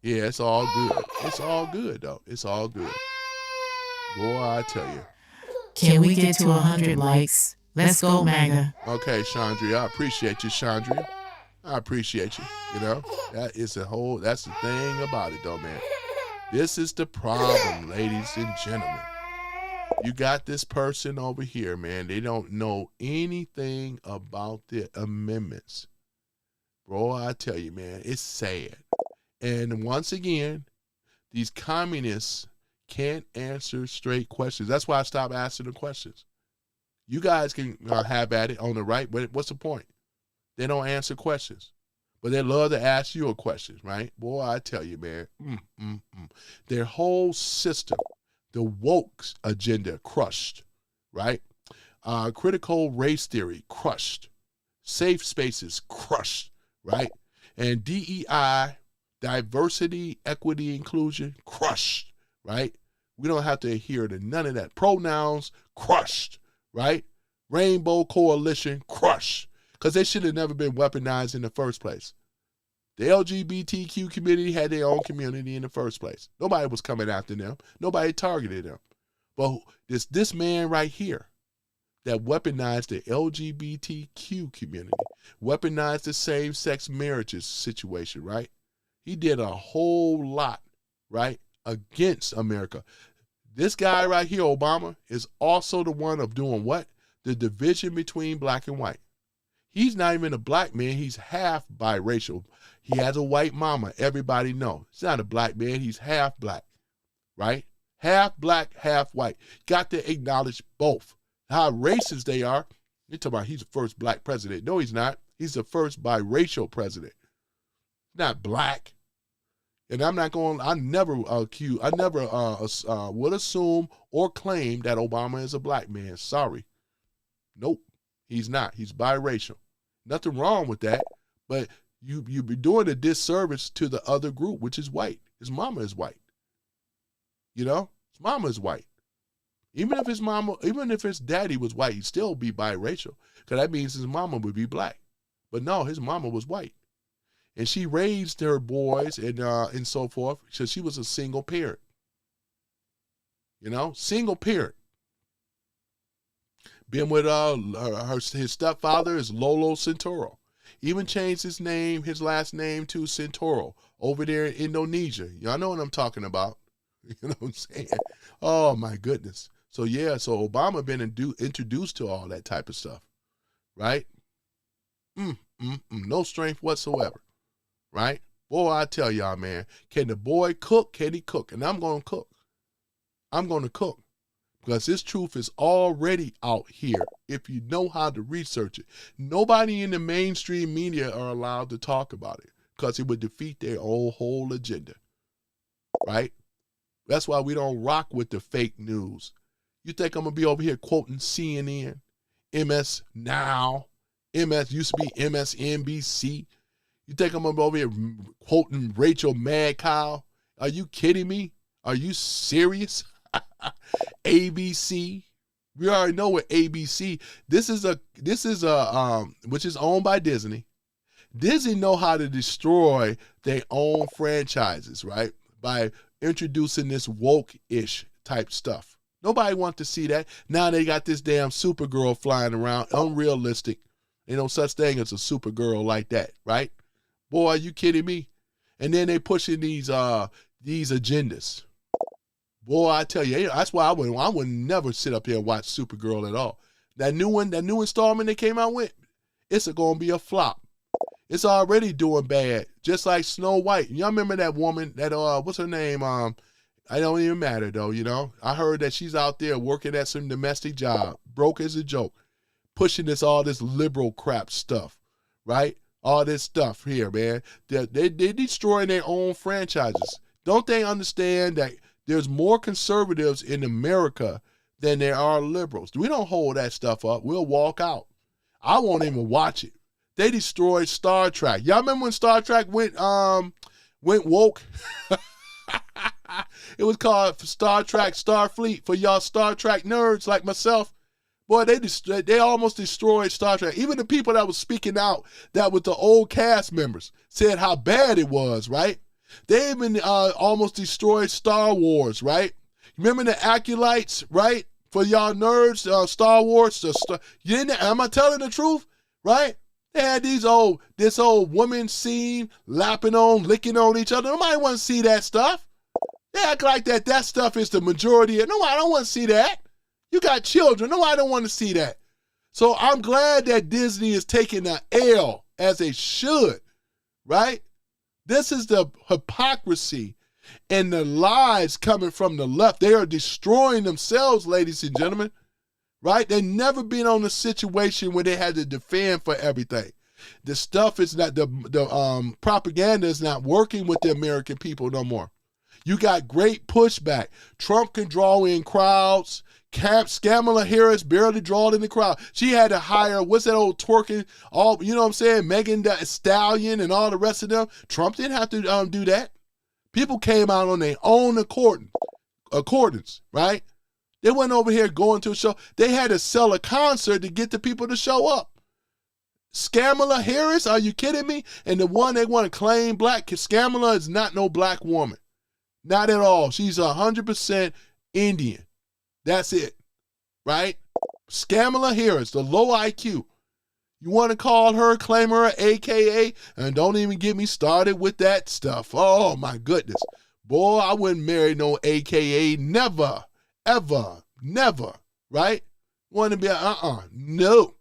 Yeah, it's all good. It's all good, though. It's all good. Boy, I tell you. Can we get to 100 likes? Let's go, MAGA. Okay, Chandria. I appreciate you, Chandria. I appreciate you. You know, that's the thing about it, though, man. This is the problem, ladies and gentlemen. You got this person over here, man. They don't know anything about the amendments. Bro, I tell you, man, it's sad. And once again, these communists can't answer straight questions. That's why I stopped asking the questions. You guys can have at it on the right, but what's the point? They don't answer questions. But they love to ask you a question, right? Boy, I tell you, man. Their whole system, the woke agenda, crushed, right? Critical race theory, crushed. Safe spaces, crushed, right? And DEI, diversity, equity, inclusion, crushed, right? We don't have to adhere to none of that. Pronouns, crushed, right? Rainbow Coalition, crushed. Because they should have never been weaponized in the first place. The LGBTQ community had their own community in the first place. Nobody was coming after them. Nobody targeted them. But this man right here that weaponized the LGBTQ community, weaponized the same-sex marriages situation, right? He did a whole lot, right, against America. This guy right here, Obama, is also the one of doing what? The division between black and white. He's not even a black man. He's half biracial. He has a white mama. Everybody knows. He's not a black man. He's half black, right? Half black, half white. Got to acknowledge both. How racist they are. You're talking about he's the first black president. No, he's not. He's the first biracial president. Not black. And I never would assume or claim that Obama is a black man. Sorry. Nope. He's not. He's biracial. Nothing wrong with that, but you'd be doing a disservice to the other group, which is white. His mama is white. You know? His mama is white. Even if his daddy was white, he'd still be biracial, because that means his mama would be black. But no, his mama was white. And she raised her boys and so forth, so she was a single parent. You know? Single parent. Been with his stepfather is Lolo Santoro. Even changed his last name to Santoro over there in Indonesia. Y'all know what I'm talking about. You know what I'm saying? Oh my goodness. So yeah, so Obama been introduced to all that type of stuff, right? No strength whatsoever, right? Boy, I tell y'all, man, can the boy cook? Can he cook? And I'm going to cook. I'm going to cook. Because this truth is already out here if you know how to research it. Nobody in the mainstream media are allowed to talk about it because it would defeat their whole agenda, right? That's why we don't rock with the fake news. You think I'm going to be over here quoting CNN, MS Now, MS used to be MSNBC? You think I'm going to be over here quoting Rachel Madcow? Are you kidding me? Are you serious? ABC. We already know what ABC. This is which is owned by Disney. Disney know how to destroy their own franchises, right? By introducing this woke-ish type stuff. Nobody wants to see that. Now they got this damn Supergirl flying around, unrealistic. Ain't no such thing as a Supergirl like that, right? Boy, are you kidding me? And then they pushing these agendas. Boy, I tell you, that's why I would never sit up here and watch Supergirl at all. That new installment they came out with, it's going to be a flop. It's already doing bad, just like Snow White. Y'all remember that woman, that, what's her name? I don't even matter, though, you know. I heard that she's out there working at some domestic job, broke as a joke, pushing all this liberal crap stuff, right? All this stuff here, man. They destroying their own franchises. Don't they understand that there's more conservatives in America than there are liberals? We don't hold that stuff up. We'll walk out. I won't even watch it. They destroyed Star Trek. Y'all remember when Star Trek went woke? It was called Star Trek Starfleet for y'all Star Trek nerds like myself. Boy, they almost destroyed Star Trek. Even the people that was speaking out, that was the old cast members, said how bad it was, right? They even almost destroyed Star Wars, right? Remember the acolytes, right? For y'all nerds, Star Wars. Am I telling the truth, right? They had this old woman scene, licking on each other. Nobody want to see that stuff. They act like that stuff is the majority. No, I don't want to see that. You got children. No, I don't want to see that. So I'm glad that Disney is taking an L, as they should, right? This is the hypocrisy and the lies coming from the left. They are destroying themselves, ladies and gentlemen, right? They've never been on a situation where they had to defend for everything. The stuff is not, the propaganda is not working with the American people no more. You got great pushback. Trump can draw in crowds. Kamala Harris barely drawed in the crowd. She had to hire, what's that old twerking, all, you know what I'm saying, Megan Thee Stallion and all the rest of them. Trump didn't have to do that. People came out on their own accordance, right? They went over here going to a show. They had to sell a concert to get the people to show up. Kamala Harris, are you kidding me? And the one they want to claim black, Kamala is not no black woman. Not at all. She's 100% Indian. That's it, right? Kamala Harris, the low IQ. You want to call her, claim her AKA, and don't even get me started with that stuff. Oh, my goodness. Boy, I wouldn't marry no AKA. Never, ever, never, right? Want to be, no,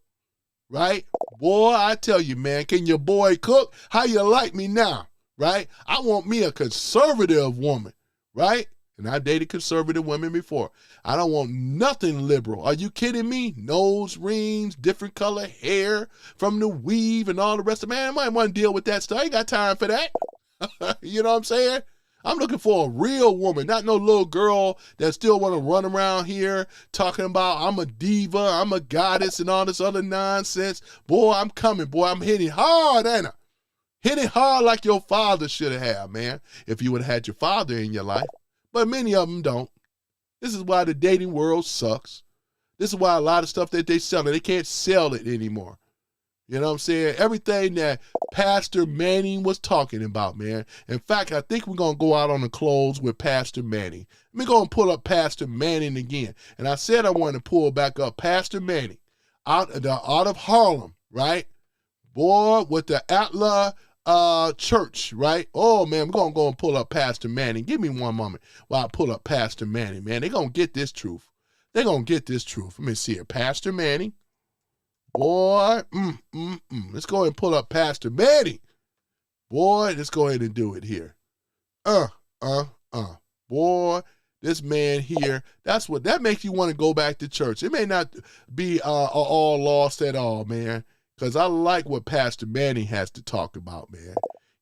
right? Boy, I tell you, man, can your boy cook? How you like me now, right? I want me a conservative woman, right? And I dated conservative women before. I don't want nothing liberal. Are you kidding me? Nose rings, different color hair from the weave and all the rest of it. Man, I might want to deal with that stuff. I ain't got time for that. You know what I'm saying? I'm looking for a real woman, not no little girl that still want to run around here talking about I'm a diva, I'm a goddess, and all this other nonsense. Boy, I'm coming. Boy, I'm hitting hard, ain't I? Hitting hard like your father should have, man, if you would have had your father in your life. But many of them don't. This is why the dating world sucks. This is why a lot of stuff that they sell, they can't sell it anymore. You know what I'm saying? Everything that Pastor Manning was talking about, man. In fact, I think we're going to go out on the close with Pastor Manning. Let me go and pull up Pastor Manning again. And I said I wanted to pull back up Pastor Manning out of Harlem, right? Boy, with the Atla church, right? Oh, man, we're going to go and pull up Pastor Manning. Give me one moment while I pull up Pastor Manning, man. They're going to get this truth. They're going to get this truth. Let me see it. Pastor Manning. Boy, let's go ahead and pull up Pastor Manning. Boy, let's go ahead and do it here. Boy, this man here, that makes you want to go back to church. It may not be all lost at all, man, because I like what Pastor Manning has to talk about, man.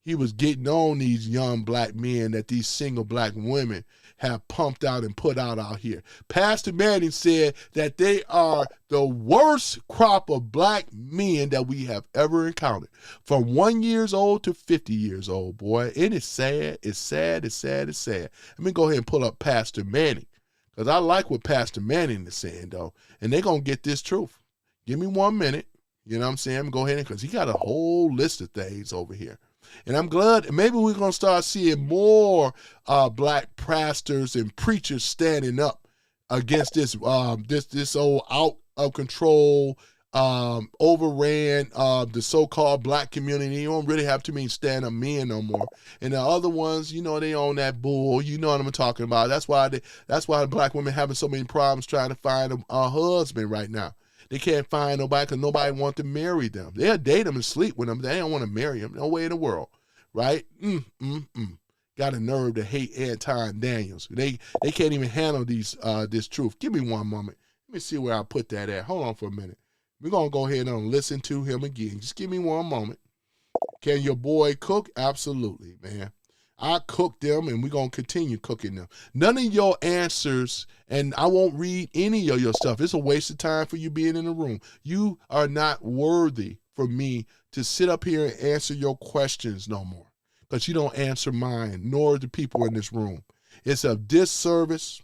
He was getting on these young black men that these single black women have pumped out and put out here. Pastor Manning said that they are the worst crop of black men that we have ever encountered. From 1 year old to 50 years old, boy. It is sad. It's sad. It's sad. It's sad. Let me go ahead and pull up Pastor Manning, because I like what Pastor Manning is saying, though. And they're going to get this truth. Give me 1 minute. You know what I'm saying? I'm going to go ahead, because he got a whole list of things over here. And I'm glad maybe we're going to start seeing more black pastors and preachers standing up against this old out of control, overran the so-called black community. You don't really have too many stand-up men no more. And the other ones, you know, they own that bull. You know what I'm talking about. That's why the black women having so many problems trying to find a husband right now. They can't find nobody because nobody wants to marry them. They'll date them and sleep with them. They don't want to marry them. No way in the world, right? Got a nerve to hate Anton Daniels. They can't even handle this truth. Give me one moment. Let me see where I put that at. Hold on for a minute. We're going to go ahead and listen to him again. Just give me one moment. Can your boy cook? Absolutely, man. I cook them, and we're going to continue cooking them. None of your answers, and I won't read any of your stuff. It's a waste of time for you being in the room. You are not worthy for me to sit up here and answer your questions no more, because you don't answer mine, nor the people in this room. It's a disservice.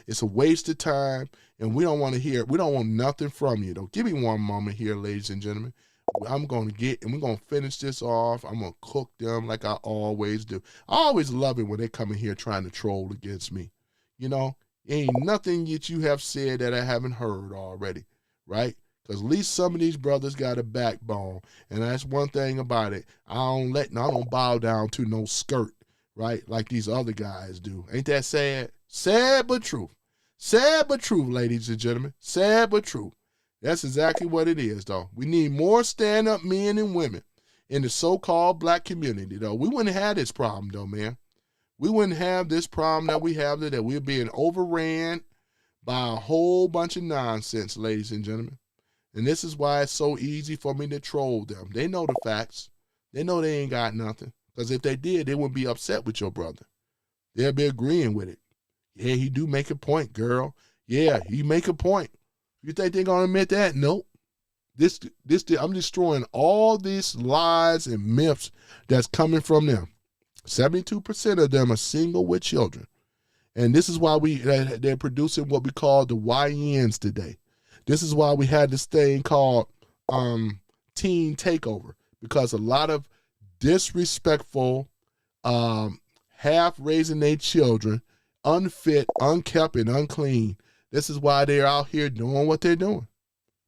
It's a waste of time, and we don't want to hear it. We don't want nothing from you, though. Give me one moment here, ladies and gentlemen. I'm going to get, and we're going to finish this off. I'm going to cook them like I always do. I always love it when they come in here trying to troll against me. You know, ain't nothing that you have said that I haven't heard already, right? Because at least some of these brothers got a backbone, and that's one thing about it. I don't bow down to no skirt, right, like these other guys do. Ain't that sad? Sad but true. Sad but true, ladies and gentlemen. Sad but true. That's exactly what it is, though. We need more stand-up men and women in the so-called black community, though. We wouldn't have this problem, though, man. We wouldn't have this problem that we have today. We're being overran by a whole bunch of nonsense, ladies and gentlemen. And this is why it's so easy for me to troll them. They know the facts. They know they ain't got nothing. Because if they did, they wouldn't be upset with your brother. They'll be agreeing with it. Yeah, he do make a point, girl. Yeah, he make a point. You think they're going to admit that? Nope. I'm destroying all these lies and myths that's coming from them. 72% of them are single with children. And this is why they're producing what we call the YNs today. This is why we had this thing called teen takeover, because a lot of disrespectful, half raising their children, unfit, unkept, and unclean. This is why they're out here doing what they're doing,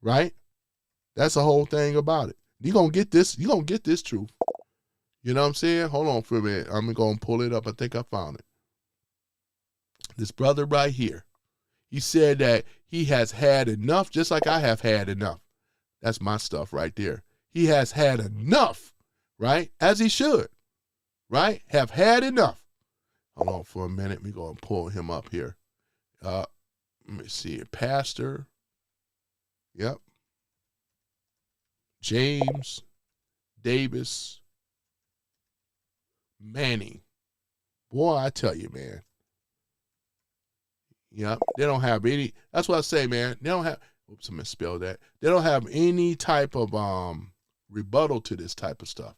right? That's the whole thing about it. You're going to get this. You're going to get this truth. You know what I'm saying? Hold on for a minute. I'm going to pull it up. I think I found it. This brother right here, he said that he has had enough, just like I have had enough. That's my stuff right there. He has had enough, right? As he should, right? Have had enough. Hold on for a minute. We're going to pull him up here. Let me see. Pastor. Yep. James Davis Manning. Boy, I tell you, man. Yep. They don't have any. That's what I say, man. They don't have. Oops, I misspelled that. They don't have any type of rebuttal to this type of stuff.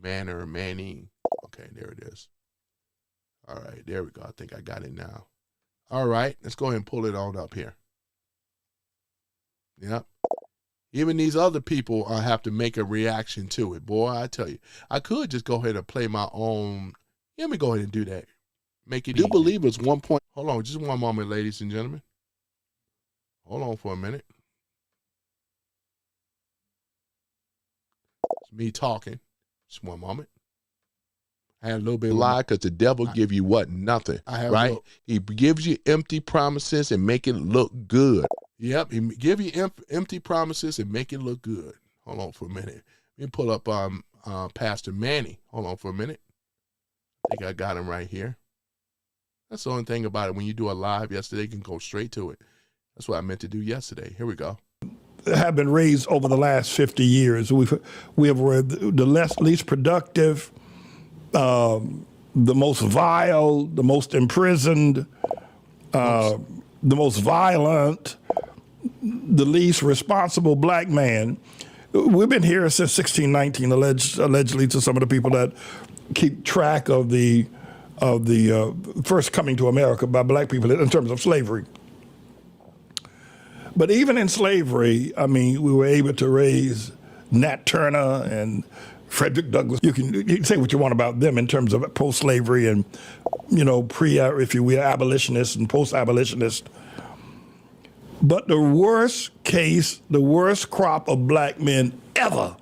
Manning. Okay, there it is. All right, there we go. I think I got it now. All right, let's go ahead and pull it on up here. Yep. Even these other people have to make a reaction to it. Boy, I tell you. I could just go ahead and play my own. Let me go ahead and do that. Make it easy. Do believe it's 1 point. Hold on, just one moment, ladies and gentlemen. Hold on for a minute. It's me talking. Just one moment. I had a little bit of lie, because the devil give you what? Nothing, right? He gives you empty promises and make it look good. Yep, he give you empty promises and make it look good. Hold on for a minute. Let me pull up Pastor Manny. Hold on for a minute. I think I got him right here. That's the only thing about it. When you do a live yesterday, you can go straight to it. That's what I meant to do yesterday. Here we go. Have been raised over the last 50 years. We have the least productive, the most vile, the most imprisoned, the most violent, the least responsible black man. We've been here since 1619, allegedly, to some of the people that keep track of the first coming to America by black people in terms of slavery. But even in slavery, I mean, we were able to raise Nat Turner and Frederick Douglass. You can say what you want about them in terms of post-slavery and, if you will, abolitionists and post-abolitionists. But the worst case, the worst crop of black men ever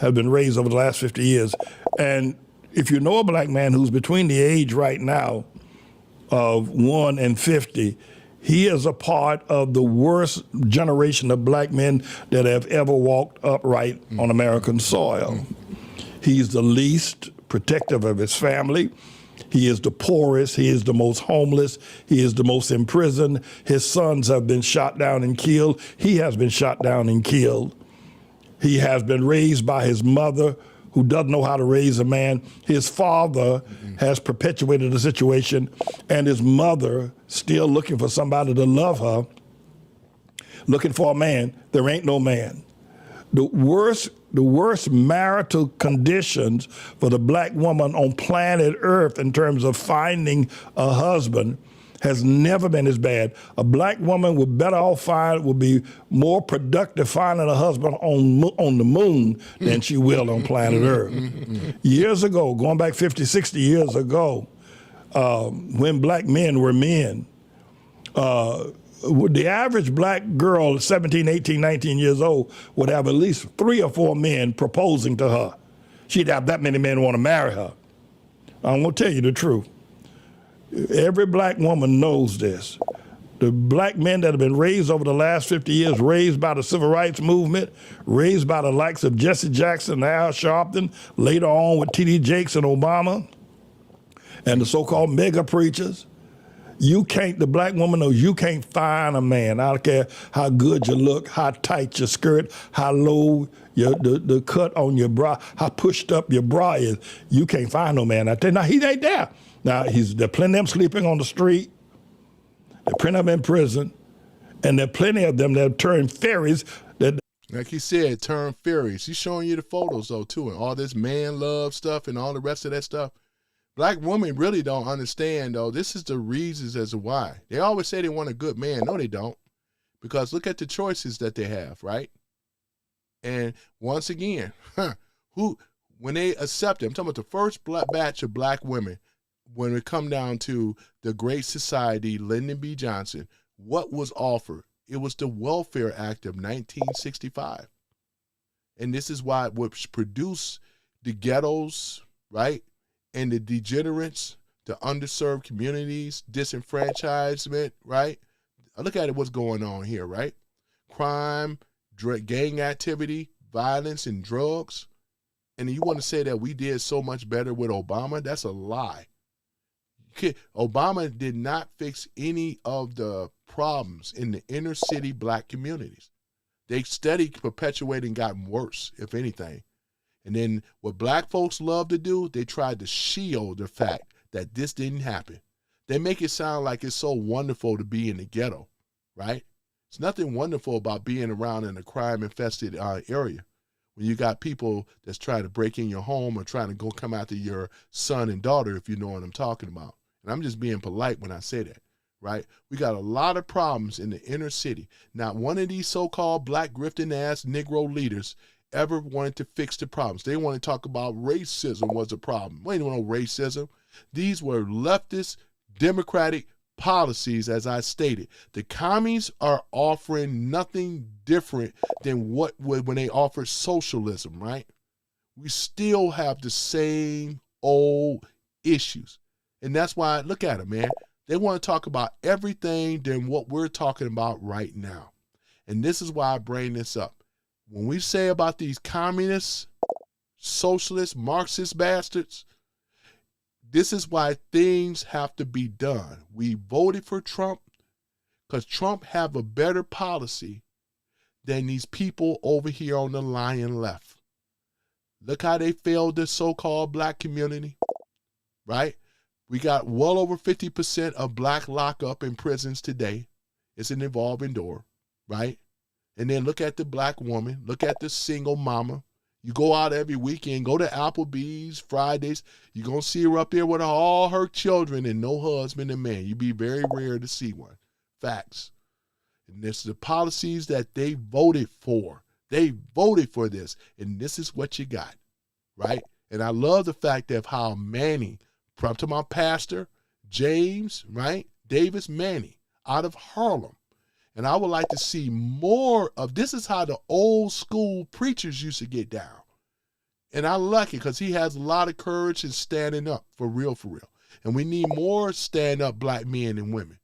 have been raised over the last 50 years. And if you know a black man who's between the age right now of 1 and 50, He is a part of the worst generation of black men that have ever walked upright on American soil. He's the least protective of his family. He is the poorest. He is the most homeless. He is the most imprisoned. His sons have been shot down and killed. He has been shot down and killed. He has been raised by his mother, who doesn't know how to raise a man. His father has perpetuated the situation, and his mother still looking for somebody to love her, looking for a man. There ain't no man. The worst marital conditions for the black woman on planet Earth in terms of finding a husband has never been as bad. A black woman would be more productive finding a husband on the moon than she will on planet Earth. Years ago, going back 50, 60 years ago, when black men were men, the average black girl, 17, 18, 19 years old, would have at least 3 or 4 men proposing to her. She'd have that many men want to marry her. I'm going to tell you the truth. Every black woman knows this. The black men that have been raised over the last 50 years, raised by the civil rights movement, raised by the likes of Jesse Jackson, Al Sharpton, later on with T.D. Jakes and Obama, and the so-called mega preachers, the black woman knows you can't find a man. I don't care how good you look, how tight your skirt, how low the cut on your bra, how pushed up your bra is. You can't find no man out there. Now, he ain't there. Now, there are plenty of them sleeping on the street. There are plenty of them in prison. And there are plenty of them that have turned fairies. Like he said, turn fairies. He's showing you the photos, though, too, and all this man love stuff and all the rest of that stuff. Black women really don't understand, though. This is the reasons as to why. They always say they want a good man. No, they don't. Because look at the choices that they have, right? And once again, when they accept it, I'm talking about the first batch of black women, when it come down to the Great Society, Lyndon B. Johnson, what was offered? It was the Welfare Act of 1965. And this is why it produced the ghettos, right? And the degenerates, the underserved communities, disenfranchisement, right? Look at it, what's going on here, right? Crime, gang activity, violence, and drugs. And you want to say that we did so much better with Obama? That's a lie. Obama did not fix any of the problems in the inner city black communities. They steady perpetuating, gotten worse, if anything. And then what black folks love to do, they tried to shield the fact that this didn't happen. They make it sound like it's so wonderful to be in the ghetto, right? It's nothing wonderful about being around in a crime-infested area when you got people that's trying to break in your home or trying to come after your son and daughter, if you know what I'm talking about. And I'm just being polite when I say that, right? We got a lot of problems in the inner city. Not one of these so-called black grifting-ass Negro leaders ever wanted to fix the problems. They want to talk about racism was a problem. We ain't no racism. These were leftist, democratic policies, as I stated. The commies are offering nothing different than when they offer socialism, right? We still have the same old issues. And that's why, look at them, man. They want to talk about everything than what we're talking about right now. And this is why I bring this up. When we say about these communists, socialists, Marxist bastards, this is why things have to be done. We voted for Trump because Trump have a better policy than these people over here on the lion left. Look how they failed the so-called black community, right? We got well over 50% of black lockup in prisons today. It's an evolving door, right? And then look at the black woman. Look at the single mama. You go out every weekend, go to Applebee's, Fridays. You're going to see her up there with all her children and no husband and man. You'd be very rare to see one. Facts. And this is the policies that they voted for. They voted for this. And this is what you got, right? And I love the fact of how Manning, from to my pastor, James, right? Davis Manning, out of Harlem. And I would like to see more of this. Is how the old school preachers used to get down. And I like it because he has a lot of courage in standing up for real, for real. And we need more stand up black men and women.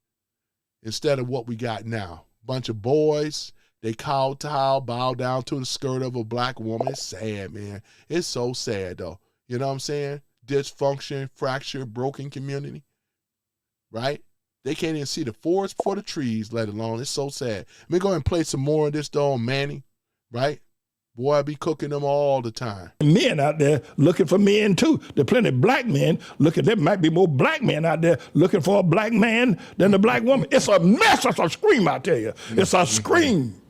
instead of what we got now. Bunch of boys, they kowtow, bow down to the skirt of a black woman. It's sad, man. It's so sad, though. You know what I'm saying? Dysfunction, fracture, broken community, right? They can't even see the forest for the trees, let alone. It's so sad. Let me go ahead and play some more of this, though, Manny, right? Boy, I be cooking them all the time. Men out there looking for men, too. There are plenty of black men looking. There might be more black men out there looking for a black man than the black woman. It's a mess. It's a scream, I tell you. It's a scream.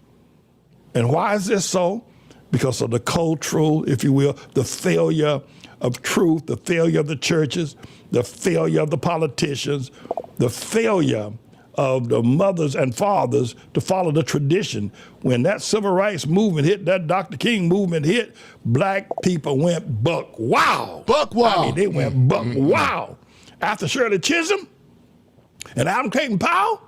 And why is this so? Because of the cultural, if you will, the failure of truth, the failure of the churches, the failure of the politicians, the failure of the mothers and fathers to follow the tradition. When that civil rights movement hit, that Dr. King movement hit, black people went buck wow. Buck wow. I mean, they went buck wow. After Shirley Chisholm and Adam Clayton Powell,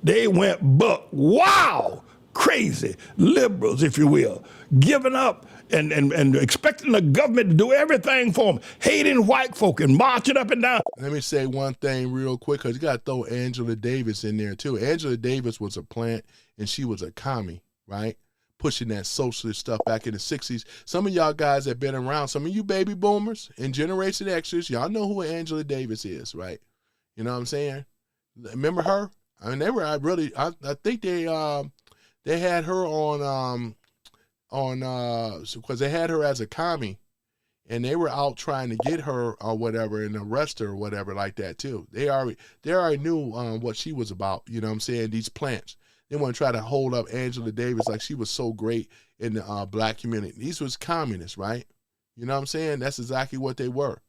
they went buck wow. Crazy liberals, if you will, giving up and expecting the government to do everything for them, hating white folk and marching up and down. Let me say one thing real quick, because you got to throw Angela Davis in there, too. Angela Davis was a plant, and she was a commie, right? Pushing that socialist stuff back in the 60s. Some of y'all guys that been around, some of you baby boomers and Generation Xers, y'all know who Angela Davis is, right? You know what I'm saying? Remember her? I mean, they were I think they had her on because they had her as a commie, and they were out trying to get her or whatever and arrest her or whatever like that too. They already knew what she was about. You know what I'm saying? These plants. They want to try to hold up Angela Davis like she was so great in the black community. These was communists, right? You know what I'm saying? That's exactly what they were,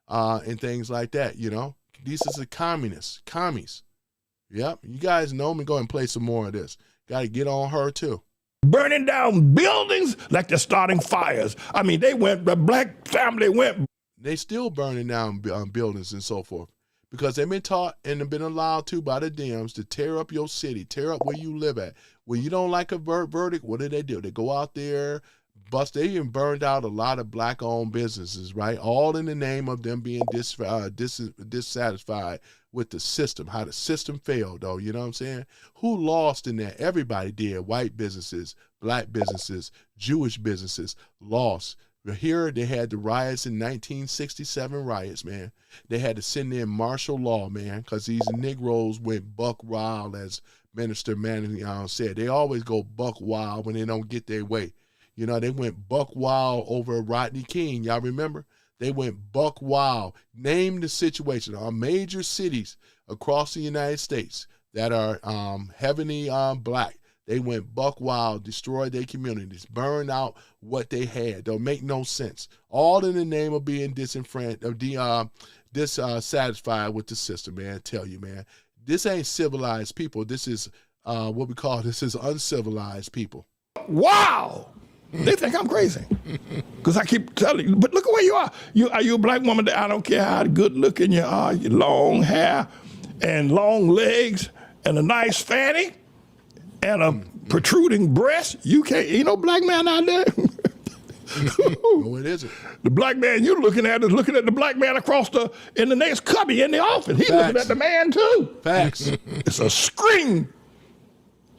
and things like that. You know, these is the communists, commies. Yep, you guys know me. Go ahead and play some more of this. Got to get on her too. Burning down buildings like they're starting fires. I mean, the black family went. They still burning down buildings and so forth because they've been taught and have been allowed to by the Dems to tear up your city, tear up where you live at. When you don't like a verdict, what do? They go out there, bust. They even burned out a lot of black-owned businesses, right? All in the name of them being dissatisfied with the system, how the system failed, though. You know what I'm saying? Who lost in that? Everybody did. White businesses, black businesses, Jewish businesses lost. But here they had the riots in 1967 riots, man. They had to send in martial law, man, because these Negroes went buck wild, as Minister Manning said. They always go buck wild when they don't get their way. You know, they went buck wild over Rodney King. Y'all remember? They went buck wild. Name the situation. Our major cities across the United States that are heavily black, they went buck wild, destroyed their communities, burned out what they had. Don't make no sense. All in the name of being dissatisfied with the system, man. I tell you, man. This ain't civilized people. This is what we call, this is uncivilized people. Wow. They think I'm crazy because I keep telling you, but look at where you are. Are you a black woman? I don't care how good looking you are, your long hair and long legs and a nice fanny and a protruding breast. You can't, ain't no black man out there. No, it isn't. The black man you're looking at is looking at the black man in the next cubby in the office. He's looking at the man too. Facts. It's a scream.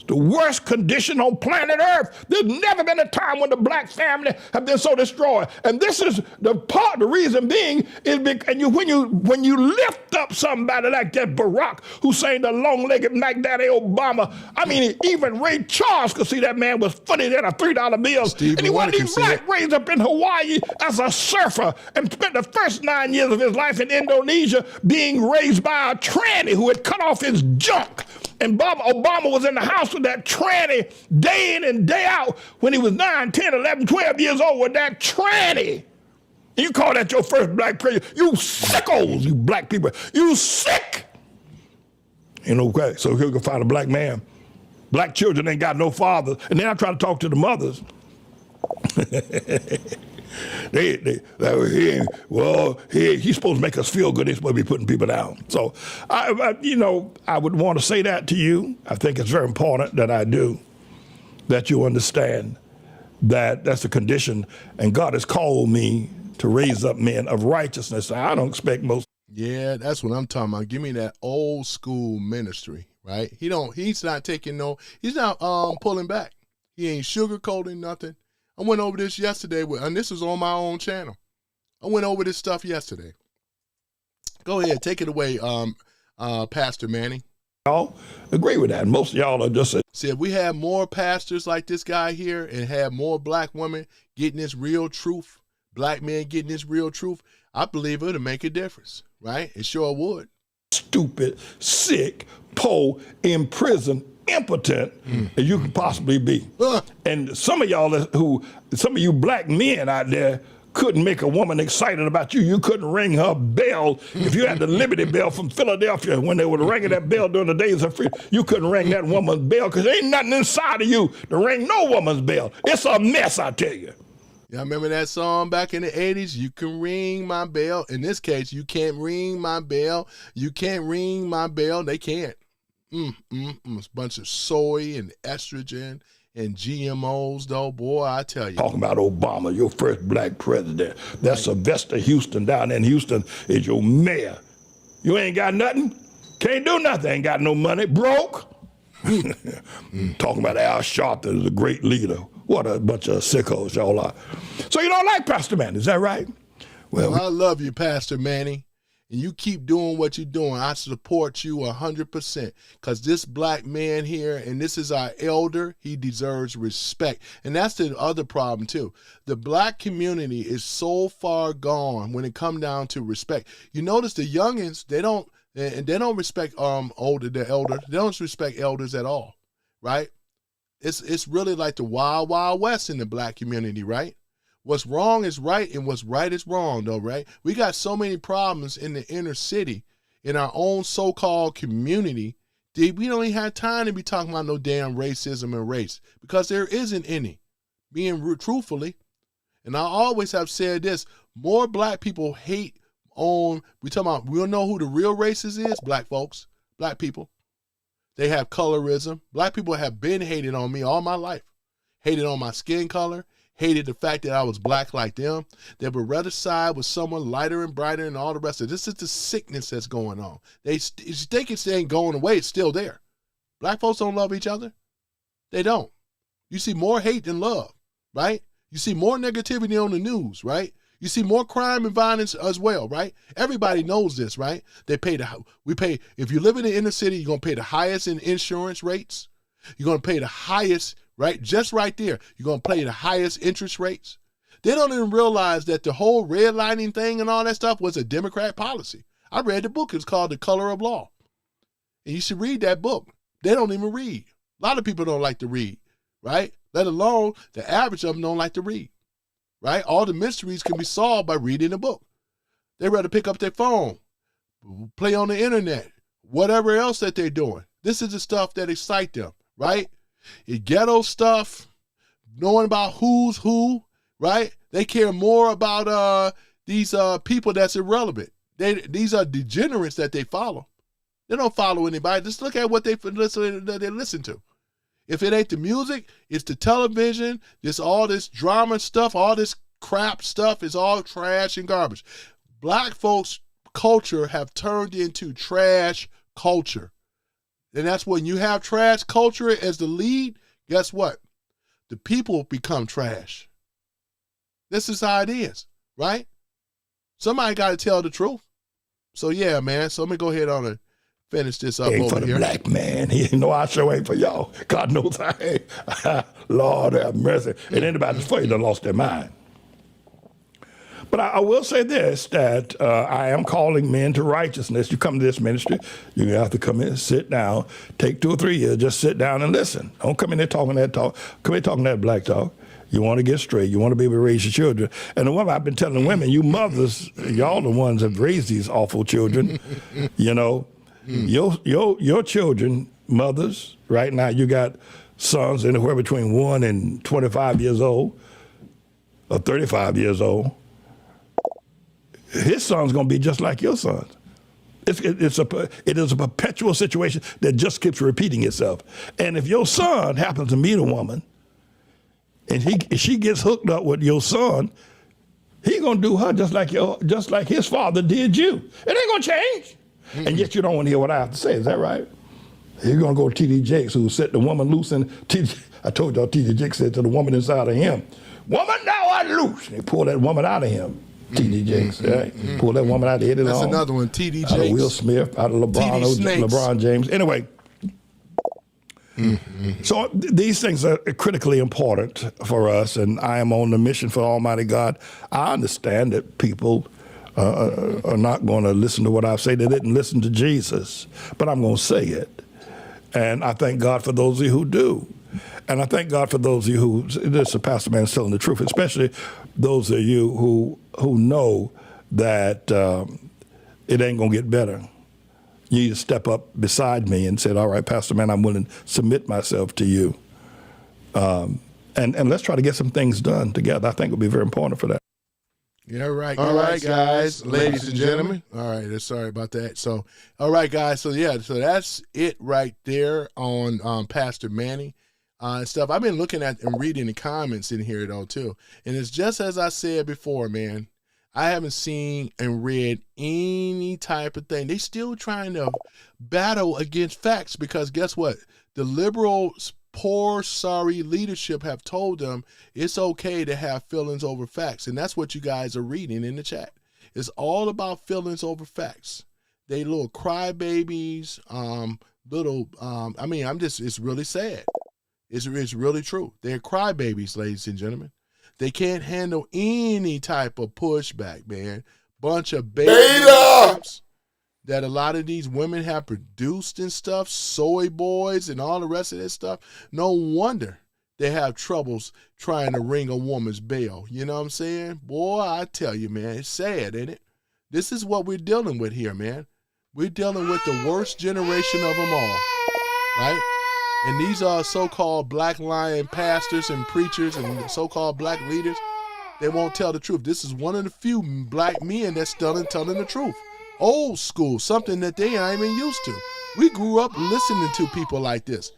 The worst condition on planet Earth. There's never been a time when the black family have been so destroyed. And this is the reason being is when you lift up somebody like that Barack Hussein, the long-legged Mac Daddy Obama. I mean, even Ray Charles could see that man was funny than a $3 bill. Steve and he wasn't even raised up in Hawaii as a surfer and spent the first 9 years of his life in Indonesia being raised by a tranny who had cut off his junk. And Obama was in the house with that tranny day in and day out when he was 9, 10, 11, 12 years old with that tranny. And you call that your first black president? You sickos, you black people. You sick. You know, okay, so he'll go find a black man. Black children ain't got no fathers. And then I try to talk to the mothers. He's supposed to make us feel good. He's supposed to be putting people down. So, I would want to say that to you. I think it's very important that I do, that you understand that that's a condition, and God has called me to raise up men of righteousness. I don't expect most. Yeah, that's what I'm talking about. Give me that old school ministry, right? He's not pulling back. He ain't sugarcoating nothing. I went over this yesterday and this is on my own channel. I went over this stuff yesterday. Go ahead, take it away, Pastor Manning. Y'all agree with that. Most of y'all are just See, if we had more pastors like this guy here and had more black women getting this real truth, black men getting this real truth, I believe it would make a difference, right? It sure would. Stupid, sick, poor, imprisoned, impotent as you could possibly be. And some of you black men out there couldn't make a woman excited about you. You couldn't ring her bell. If you had the Liberty Bell from Philadelphia when they were ringing that bell during the days of freedom, you couldn't ring that woman's bell because there ain't nothing inside of you to ring no woman's bell. It's a mess, I tell you. Y'all remember that song back in the 80s? You can ring my bell. In this case, you can't ring my bell. You can't ring my bell. They can't. It's a bunch of soy and estrogen and GMOs, though, boy, I tell you. Talking about Obama, your first black president. That's Sylvester Houston down in Houston is your mayor. You ain't got nothing? Can't do nothing. Ain't got no money. Broke? Talking about Al Sharpton is a great leader. What a bunch of sickos y'all are. So you don't like Pastor Manning, is that right? Well, I love you, Pastor Manning. And you keep doing what you're doing. I support you 100% because this black man here, and this is our elder, he deserves respect. And that's the other problem, too. The black community is so far gone when it comes down to respect. You notice the youngins, they don't respect the elder. They don't respect elders at all, right? It's really like the wild, wild west in the black community, right? What's wrong is right and what's right is wrong, though, right? We got so many problems in the inner city, in our own so-called community, that we don't even have time to be talking about no damn racism and race because there isn't any, being truthfully. And I always have said this, more black people hate on, we don't know who the real racist is, black folks, black people. They have colorism. Black people have been hated on me all my life, hated on my skin color, hated the fact that I was black like them. They would rather side with someone lighter and brighter and all the rest of it. This is the sickness that's going on. They think it ain't going away. It's still there. Black folks don't love each other. They don't. You see more hate than love, right? You see more negativity on the news, right? You see more crime and violence as well, right? Everybody knows this, right? If you live in the inner city, you're going to pay the highest in insurance rates. You're going to pay the highest, right? Just right there. You're going to pay the highest interest rates. They don't even realize that the whole redlining thing and all that stuff was a Democrat policy. I read the book. It's called The Color of Law. And you should read that book. They don't even read. A lot of people don't like to read, right? Let alone the average of them don't like to read, right? All the mysteries can be solved by reading a book. They rather pick up their phone, play on the internet, whatever else that they're doing. This is the stuff that excites them, right? Ghetto stuff, knowing about who's who, right? They care more about these people that's irrelevant. These are degenerates that they follow. They don't follow anybody. Just look at what they listen to. If it ain't the music, it's the television, it's all this drama stuff, all this crap stuff is all trash and garbage. Black folks' culture have turned into trash culture. And that's when you have trash culture as the lead, guess what? The people become trash. This is how it is, right? Somebody got to tell the truth. So yeah, man. So let me go ahead on and finish this up ain't over for the here. Black man. He know I sure ain't for y'all. God knows I ain't. Lord have mercy. And anybody that's for you done lost their mind. But I will say this, that I am calling men to righteousness. You come to this ministry, you have to come in, sit down, take 2 or 3 years, just sit down and listen. Don't come in there talking that talk. Come in talking that black talk. You want to get straight. You want to be able to raise your children. And the woman, I've been telling women, you mothers, y'all the ones that raised these awful children. You know, your children, mothers, right now you got sons anywhere between 1 and 25 years old or 35 years old. His son's going to be just like your son. It is a perpetual situation that just keeps repeating itself. And if your son happens to meet a woman and she gets hooked up with your son, He gonna do her just like his father did you. It ain't gonna change. Mm-mm. And yet you don't want to hear what I have to say. Is that right? You're gonna go to T.D. Jakes, who set the woman loose, and I told y'all T.D. Jakes said to the woman inside of him, "Woman, thou art loose." And he pulled that woman out of him. T.D. Jakes, right? Pulled that woman out of it. That's another one. T.D. Jakes. Out of Will Smith, out of LeBron James. Anyway. So these things are critically important for us, and I am on the mission for Almighty God. I understand that people are not going to listen to what I say. They didn't listen to Jesus, but I'm going to say it. And I thank God for those of you who do. And I thank God for those of you who, this is Pastor Man telling the truth, especially those of you who know that it ain't going to get better. You need to step up beside me and say, all right, Pastor Man, I'm willing to submit myself to you. And let's try to get some things done together. I think it'll be very important for that. Yeah, right. All right, guys, ladies and gentlemen. All right, sorry about that. So, all right, guys. So, yeah, so that's it right there on Pastor Manny and stuff. I've been looking at and reading the comments in here, though, too. And it's just as I said before, man. I haven't seen and read any type of thing. They still trying to battle against facts because guess what? The liberal, poor, sorry leadership have told them it's okay to have feelings over facts. And that's what you guys are reading in the chat. It's all about feelings over facts. They little crybabies, it's really sad. It's really true. They're crybabies, ladies and gentlemen. They can't handle any type of pushback, man. Bunch of babies that a lot of these women have produced and stuff, soy boys and all the rest of that stuff. No wonder they have troubles trying to ring a woman's bell. You know what I'm saying? Boy, I tell you, man, it's sad, ain't it? This is what we're dealing with here, man. We're dealing with the worst generation of them all, right? And these are so-called black lion pastors and preachers and so-called black leaders. They won't tell the truth. This is one of the few black men that's telling the truth. Old school, something that they ain't even used to. We grew up listening to people like this.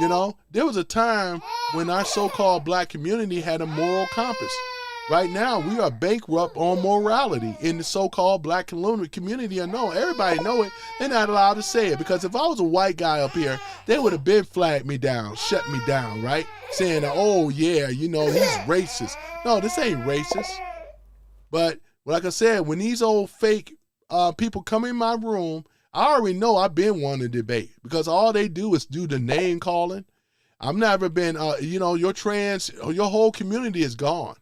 You know, there was a time when our so-called black community had a moral compass. Right now, we are bankrupt on morality in the so-called black community. I know everybody know it. They're not allowed to say it because if I was a white guy up here, they would have been flagged me down, shut me down, right? Saying, oh yeah, you know, he's racist. No, this ain't racist. But like I said, when these old fake people come in my room, I already know I've been wanting to debate because all they do is do the name calling. I've never been, your whole community is gone.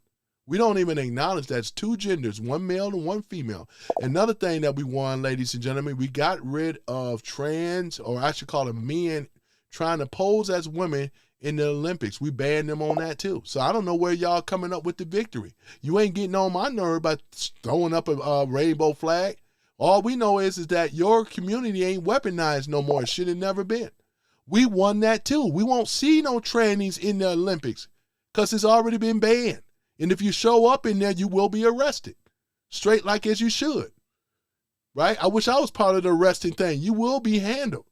We don't even acknowledge that's two genders, one male and one female. Another thing that we won, ladies and gentlemen, we got rid of trans, or I should call them men, trying to pose as women in the Olympics. We banned them on that too. So I don't know where y'all coming up with the victory. You ain't getting on my nerve by throwing up a rainbow flag. All we know is that your community ain't weaponized no more. It should have never been. We won that too. We won't see no trannies in the Olympics because it's already been banned. And if you show up in there, you will be arrested. Straight like as you should. Right? I wish I was part of the arresting thing. You will be handled.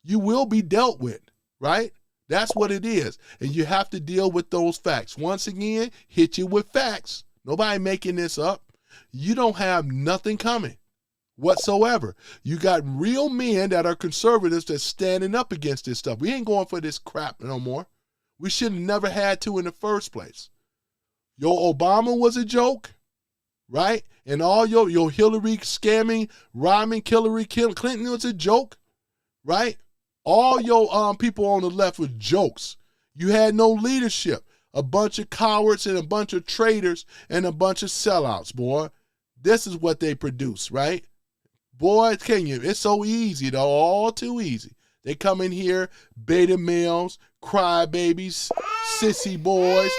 You will be dealt with. Right? That's what it is. And you have to deal with those facts. Once again, hit you with facts. Nobody making this up. You don't have nothing coming whatsoever. You got real men that are conservatives that's standing up against this stuff. We ain't going for this crap no more. We should have never had to in the first place. Your Obama was a joke, right? And all your Hillary scamming, rhyming Hillary Clinton was a joke, right? All your people on the left were jokes. You had no leadership. A bunch of cowards and a bunch of traitors and a bunch of sellouts, boy. This is what they produce, right? Boy, it's so easy, though, all too easy. They come in here, beta males, crybabies, sissy boys,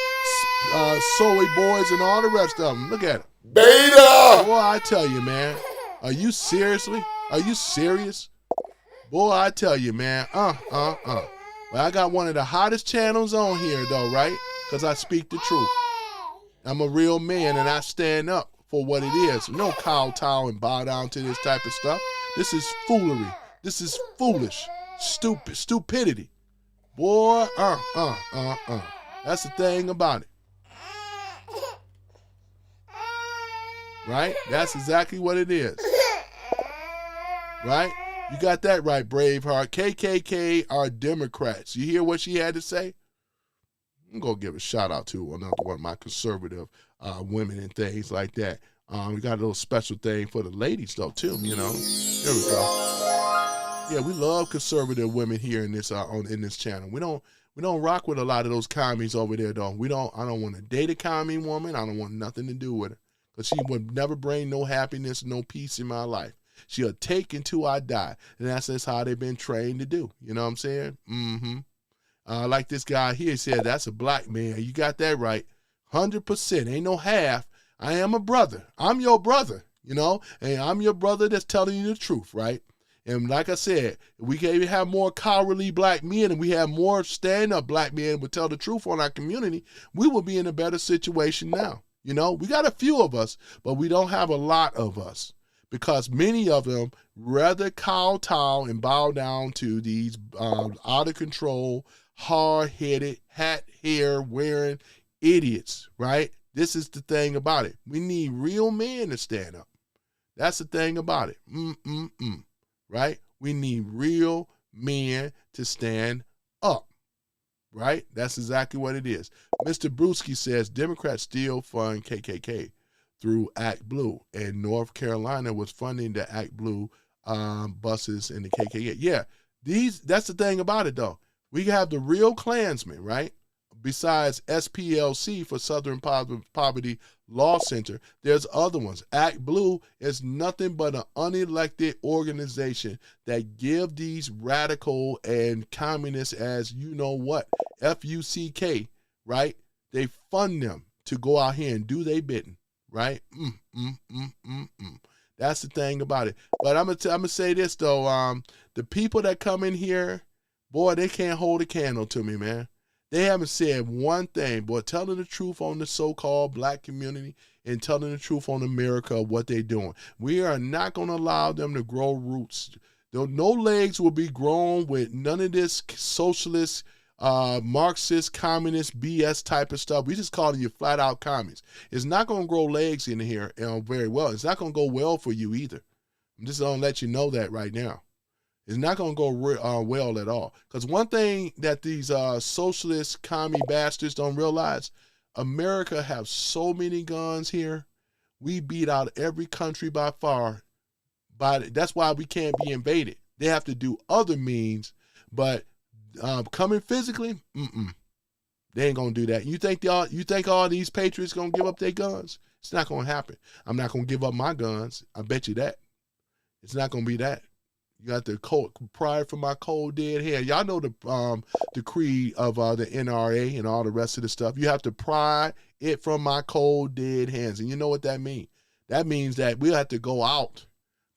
soy boys, and all the rest of them. Look at it. Beta! Boy, I tell you, man. Are you serious? Boy, I tell you, man. Well, I got one of the hottest channels on here, though, right? Because I speak the truth. I'm a real man, and I stand up for what it is. No kowtow and bow down to this type of stuff. This is foolery. This is foolish. Stupidity. Boy, That's the thing about it. right? That's exactly what it is, right? You got that right, Braveheart. KKK are Democrats. You hear what she had to say? I'm going to give a shout out to another one of my conservative women and things like that. We got a little special thing for the ladies, though, too, you know. There we go. Yeah, we love conservative women here in this in this channel. We don't rock with a lot of those commies over there, though. I don't want to date a commie woman. I don't want nothing to do with her. Because she would never bring no happiness, no peace in my life. She'll take until I die. And that's just how they've been trained to do. You know what I'm saying? Mm-hmm. Like this guy here said, that's a black man. You got that right. 100%. Ain't no half. I am a brother. I'm your brother, you know? And I'm your brother that's telling you the truth, right? And like I said, if we can have more cowardly black men and we have more stand-up black men who tell the truth on our community, we will be in a better situation now. You know, we got a few of us, but we don't have a lot of us because many of them rather kowtow and bow down to these out of control, hard-headed, hair wearing idiots, right? This is the thing about it. We need real men to stand up. That's the thing about it. Right? We need real men to stand up. Right? That's exactly what it is. Mr. Brewski says Democrats still fund KKK through Act Blue, and North Carolina was funding the Act Blue buses and the KKK. Yeah, that's the thing about it, though. We have the real Klansmen, right? Besides SPLC for Southern Poverty Law Center, there's other ones. Act Blue is nothing but an unelected organization that give these radical and communists, as you know what, FUCK, right? They fund them to go out here and do their bidding, right? That's the thing about it. But I'm gonna say this though, the people that come in here, boy, they can't hold a candle to me, man. They haven't said one thing, boy, telling the truth on the so-called black community and telling the truth on America of what they're doing. We are not going to allow them to grow roots. No legs will be grown with none of this socialist, Marxist, communist BS type of stuff. We just calling you flat out commies. It's not going to grow legs in here very well. It's not going to go well for you either. I'm just going to let you know that right now. It's not going to go well at all. Because one thing that these socialist commie bastards don't realize, America have so many guns here. We beat out every country by far. That's why we can't be invaded. They have to do other means. But coming physically, they ain't going to do that. You think all these patriots going to give up their guns? It's not going to happen. I'm not going to give up my guns. I bet you that. It's not going to be that. You got the pride from my cold dead hand. Y'all know the creed of the NRA and all the rest of the stuff. You have to pry it from my cold dead hands. And you know what that means? That means that we have to go out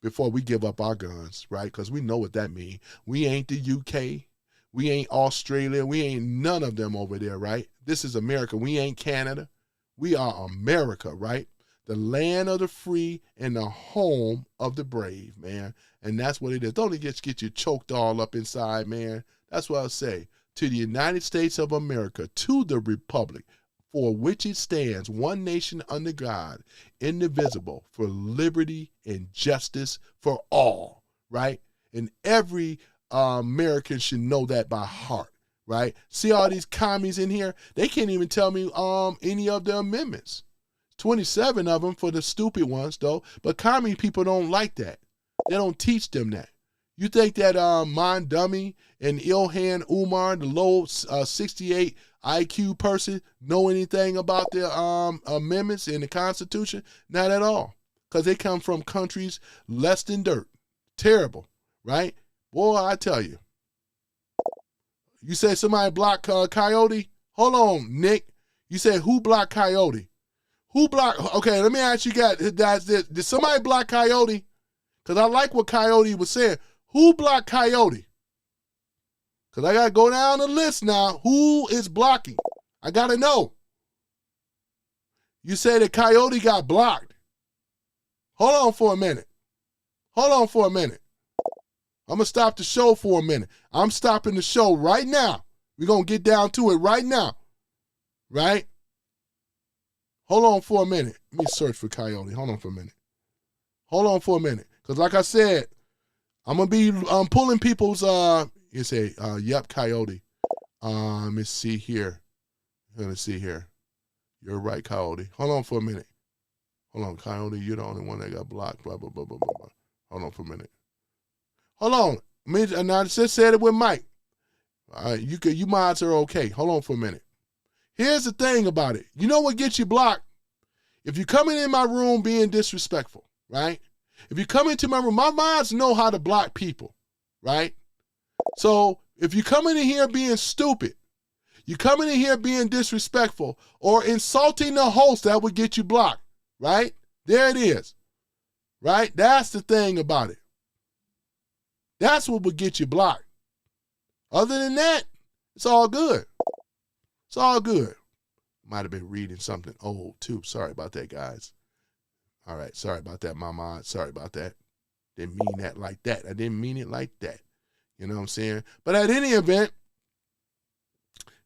before we give up our guns, right? Because we know what that means. We ain't the UK. We ain't Australia. We ain't none of them over there, right? This is America. We ain't Canada. We are America, right? The land of the free and the home of the brave, man. And that's what it is. Don't get you choked all up inside, man. That's what I say. To the United States of America, to the republic for which it stands, one nation under God, indivisible, for liberty and justice for all, right? And every American should know that by heart, right? See all these commies in here? They can't even tell me any of the amendments. 27 of them for the stupid ones, though. But commie people don't like that. They don't teach them that. You think that Mon Dummy and Ilhan Umar, the low 68 IQ person, know anything about the amendments in the Constitution? Not at all. Because they come from countries less than dirt. Terrible, right? Boy, I tell you. You say somebody blocked Coyote? Hold on, Nick. You said who blocked Coyote? Who blocked? Okay, let me ask you guys. Did somebody block Coyote? Because I like what Coyote was saying. Who blocked Coyote? Because I got to go down the list now. Who is blocking? I got to know. You say that Coyote got blocked. Hold on for a minute. Hold on for a minute. I'm going to stop the show for a minute. I'm stopping the show right now. We're going to get down to it right now. Right? Hold on for a minute. Let me search for Coyote. Hold on for a minute. Hold on for a minute. Because like I said, I'm going to be pulling people's, you say, yep, Coyote. Let me see here. Let me see here. You're right, Coyote. Hold on for a minute. Hold on, Coyote. You're the only one that got blocked. Blah, blah, blah, blah, blah, blah. Hold on for a minute. Hold on. Now, I just said it with Mike. You mods are okay. Hold on for a minute. Here's the thing about it. You know what gets you blocked? If you're coming in my room being disrespectful, right? If you come into my room, my mods know how to block people, right? So if you come in here being stupid, you come in here being disrespectful or insulting the host, that would get you blocked, right? There it is, right? That's the thing about it. That's what would get you blocked. Other than that, it's all good. It's all good. Might have been reading something old too. Sorry about that, guys. All right, sorry about that, my mod. Sorry about that. Didn't mean that like that. I didn't mean it like that. You know what I'm saying? But at any event,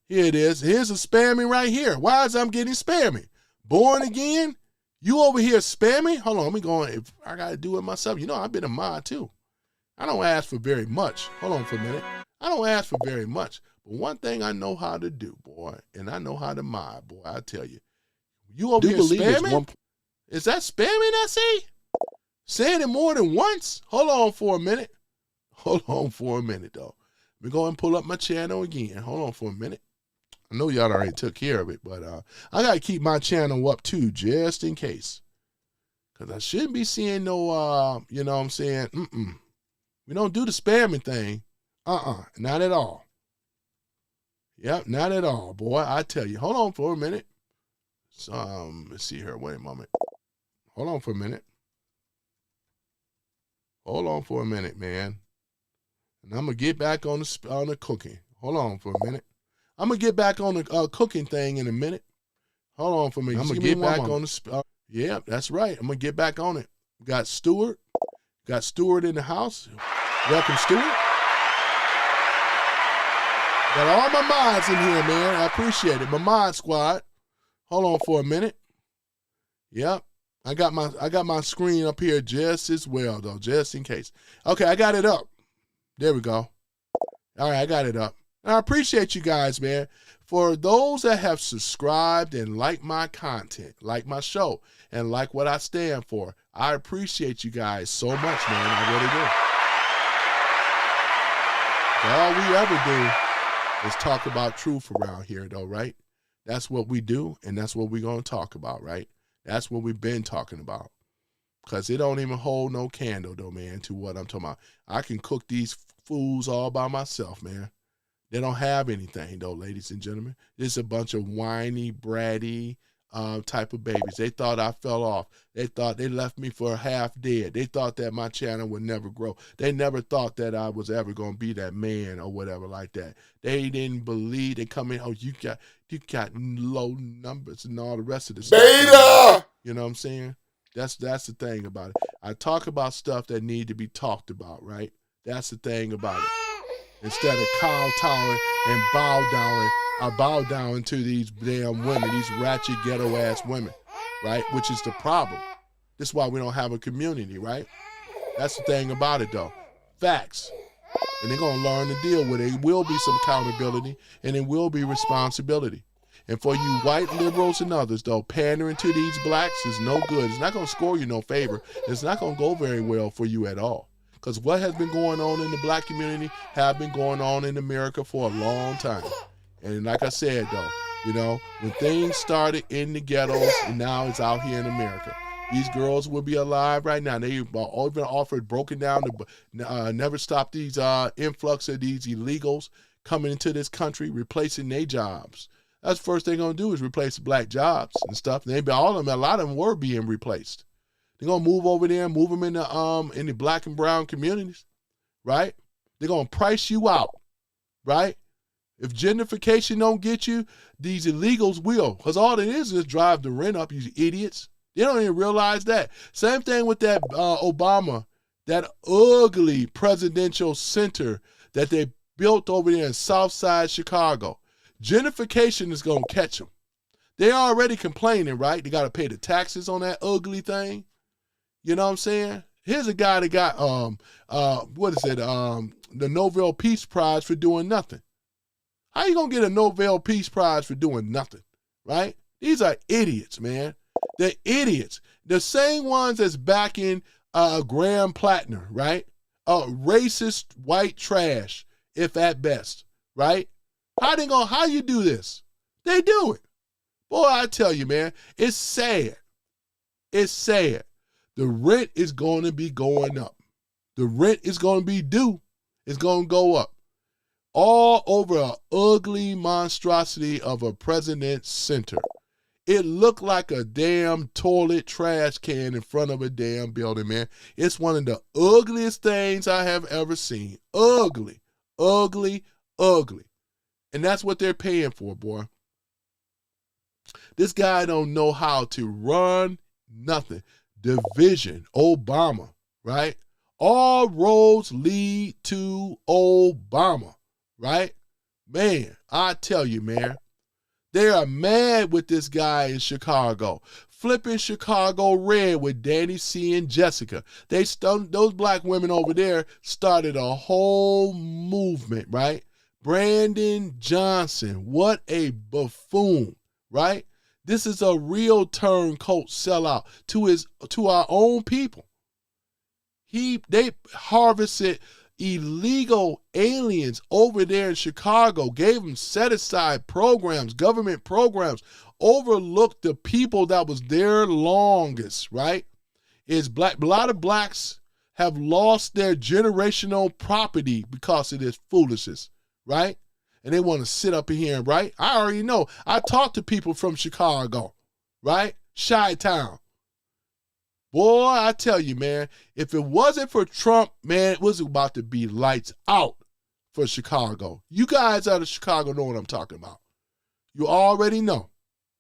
here it is. Here's a spammy right here. Why is I'm getting spammy? Born again? You over here spamming? Hold on, let me go on. If I got to do it myself. You know, I've been a mod too. I don't ask for very much. Hold on for a minute. I don't ask for very much. But one thing I know how to do, boy, and I know how to mod, boy, I tell you. You over here spamming? Is that spamming I see? Saying it more than once? Hold on for a minute. Hold on for a minute, though. Let me go and pull up my channel again. Hold on for a minute. I know y'all already took care of it, but I got to keep my channel up, too, just in case. Because I shouldn't be seeing no, you know what I'm saying? We don't do the spamming thing. Not at all. Yep, not at all, boy. I tell you. Hold on for a minute. Let's see here. Wait a moment. Hold on for a minute. Hold on for a minute, man. And I'm going to get back on the cooking. Hold on for a minute. I'm going to get back on the cooking thing in a minute. Hold on for a minute. I'm going to get back on the yeah, that's right. I'm going to get back on it. We got Stuart. Got Stuart in the house. Welcome, Stuart. Got all my mods in here, man. I appreciate it. My mod squad. Hold on for a minute. Yep. I got my screen up here just as well, though, just in case. Okay, I got it up. There we go. All right, I got it up. And I appreciate you guys, man. For those that have subscribed and like my content, like my show, and like what I stand for, I appreciate you guys so much, man. I really do. All we ever do is talk about truth around here, though, right? That's what we do, and that's what we're going to talk about, right? That's what we've been talking about. Because it don't even hold no candle, though, man, to what I'm talking about. I can cook these fools all by myself, man. They don't have anything, though, ladies and gentlemen. It's a bunch of whiny, bratty type of babies. They thought I fell off. They thought they left me for half dead. They thought that my channel would never grow. They never thought that I was ever going to be that man or whatever like that. They didn't believe. They come in, oh, you got low numbers and all the rest of this stuff. You know what I'm saying? That's the thing about it. I talk about stuff that need to be talked about, right? That's the thing about it. Instead of kowtowing and bow down to these damn women, these ratchet ghetto ass women, right? Which is the problem. This is why we don't have a community, right? That's the thing about it, though. Facts. And they're going to learn to deal with it. It will be some accountability, and it will be responsibility. And for you white liberals and others, though, pandering to these blacks is no good. It's not going to score you no favor. It's not going to go very well for you at all. Because what has been going on in the black community have been going on in America for a long time. And like I said, though, you know, when things started in the ghettos and now it's out here in America, these girls would be alive right now. They've been offered, broken down to never stop these influx of these illegals coming into this country, replacing their jobs. That's the first thing they're going to do is replace black jobs and stuff. And a lot of them were being replaced. They're going to move over there and move them in the black and brown communities, right? They're going to price you out, right? If gentrification don't get you, these illegals will. Because all it is drive the rent up, you idiots. They don't even realize that. Same thing with that Obama, that ugly presidential center that they built over there in Southside Chicago. Gentrification is going to catch them. They're already complaining, right? They got to pay the taxes on that ugly thing. You know what I'm saying? Here's a guy that got the Nobel Peace Prize for doing nothing. How you gonna get a Nobel Peace Prize for doing nothing, right? These are idiots, man. They're idiots. The same ones that's backing Graham Plattner, right? Racist white trash, if at best, right? How you do this? They do it. Boy, I tell you, man, it's sad. It's sad. The rent is going to be going up. The rent is going to be due. It's going to go up. All over an ugly monstrosity of a president's center. It looked like a damn toilet trash can in front of a damn building, man. It's one of the ugliest things I have ever seen. Ugly, ugly, ugly. And that's what they're paying for, boy. This guy don't know how to run nothing. Division, Obama, right? All roads lead to Obama, right? Man, I tell you, man, they are mad with this guy in Chicago, flipping Chicago red with Danny C and Jessica. Those black women over there started a whole movement, right? Brandon Johnson, what a buffoon, right? This is a real turncoat sellout to our own people. They harvested illegal aliens over there in Chicago, gave them set-aside programs, government programs, overlooked the people that was there longest, right? A lot of blacks have lost their generational property because of this foolishness, right? And they want to sit up in here, right? I already know. I talked to people from Chicago, right? Chi-Town. Boy, I tell you, man, if it wasn't for Trump, man, it was about to be lights out for Chicago. You guys out of Chicago know what I'm talking about. You already know,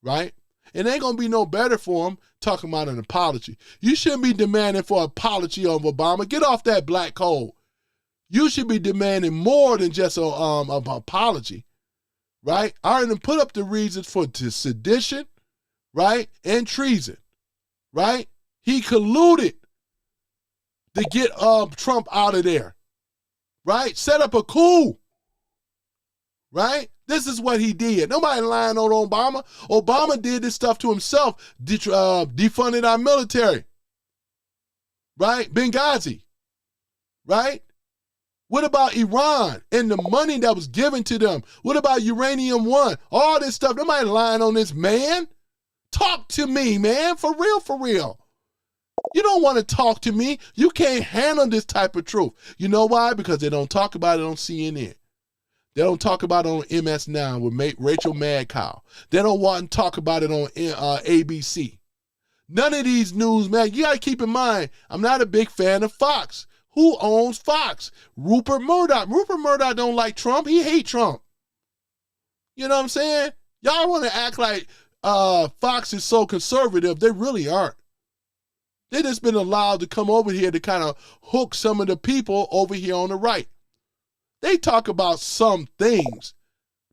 right? It ain't going to be no better for him talking about an apology. You shouldn't be demanding for an apology of Obama. Get off that black code. You should be demanding more than just an apology, right? I already put up the reasons for sedition, right, and treason, right? He colluded to get Trump out of there, right? Set up a coup, right? This is what he did. Nobody lying on Obama. Obama did this stuff to himself, defunded our military, right? Benghazi, right? What about Iran and the money that was given to them? What about Uranium One? All this stuff. Nobody lying on this man. Talk to me, man. For real, for real. You don't want to talk to me. You can't handle this type of truth. You know why? Because they don't talk about it on CNN. They don't talk about it on MS Now with Rachel Madcow. They don't want to talk about it on ABC. None of these news, man. You got to keep in mind, I'm not a big fan of Fox. Who owns Fox? Rupert Murdoch. Rupert Murdoch don't like Trump. He hate Trump. You know what I'm saying? Y'all want to act like Fox is so conservative. They really aren't. They just been allowed to come over here to kind of hook some of the people over here on the right. They talk about some things,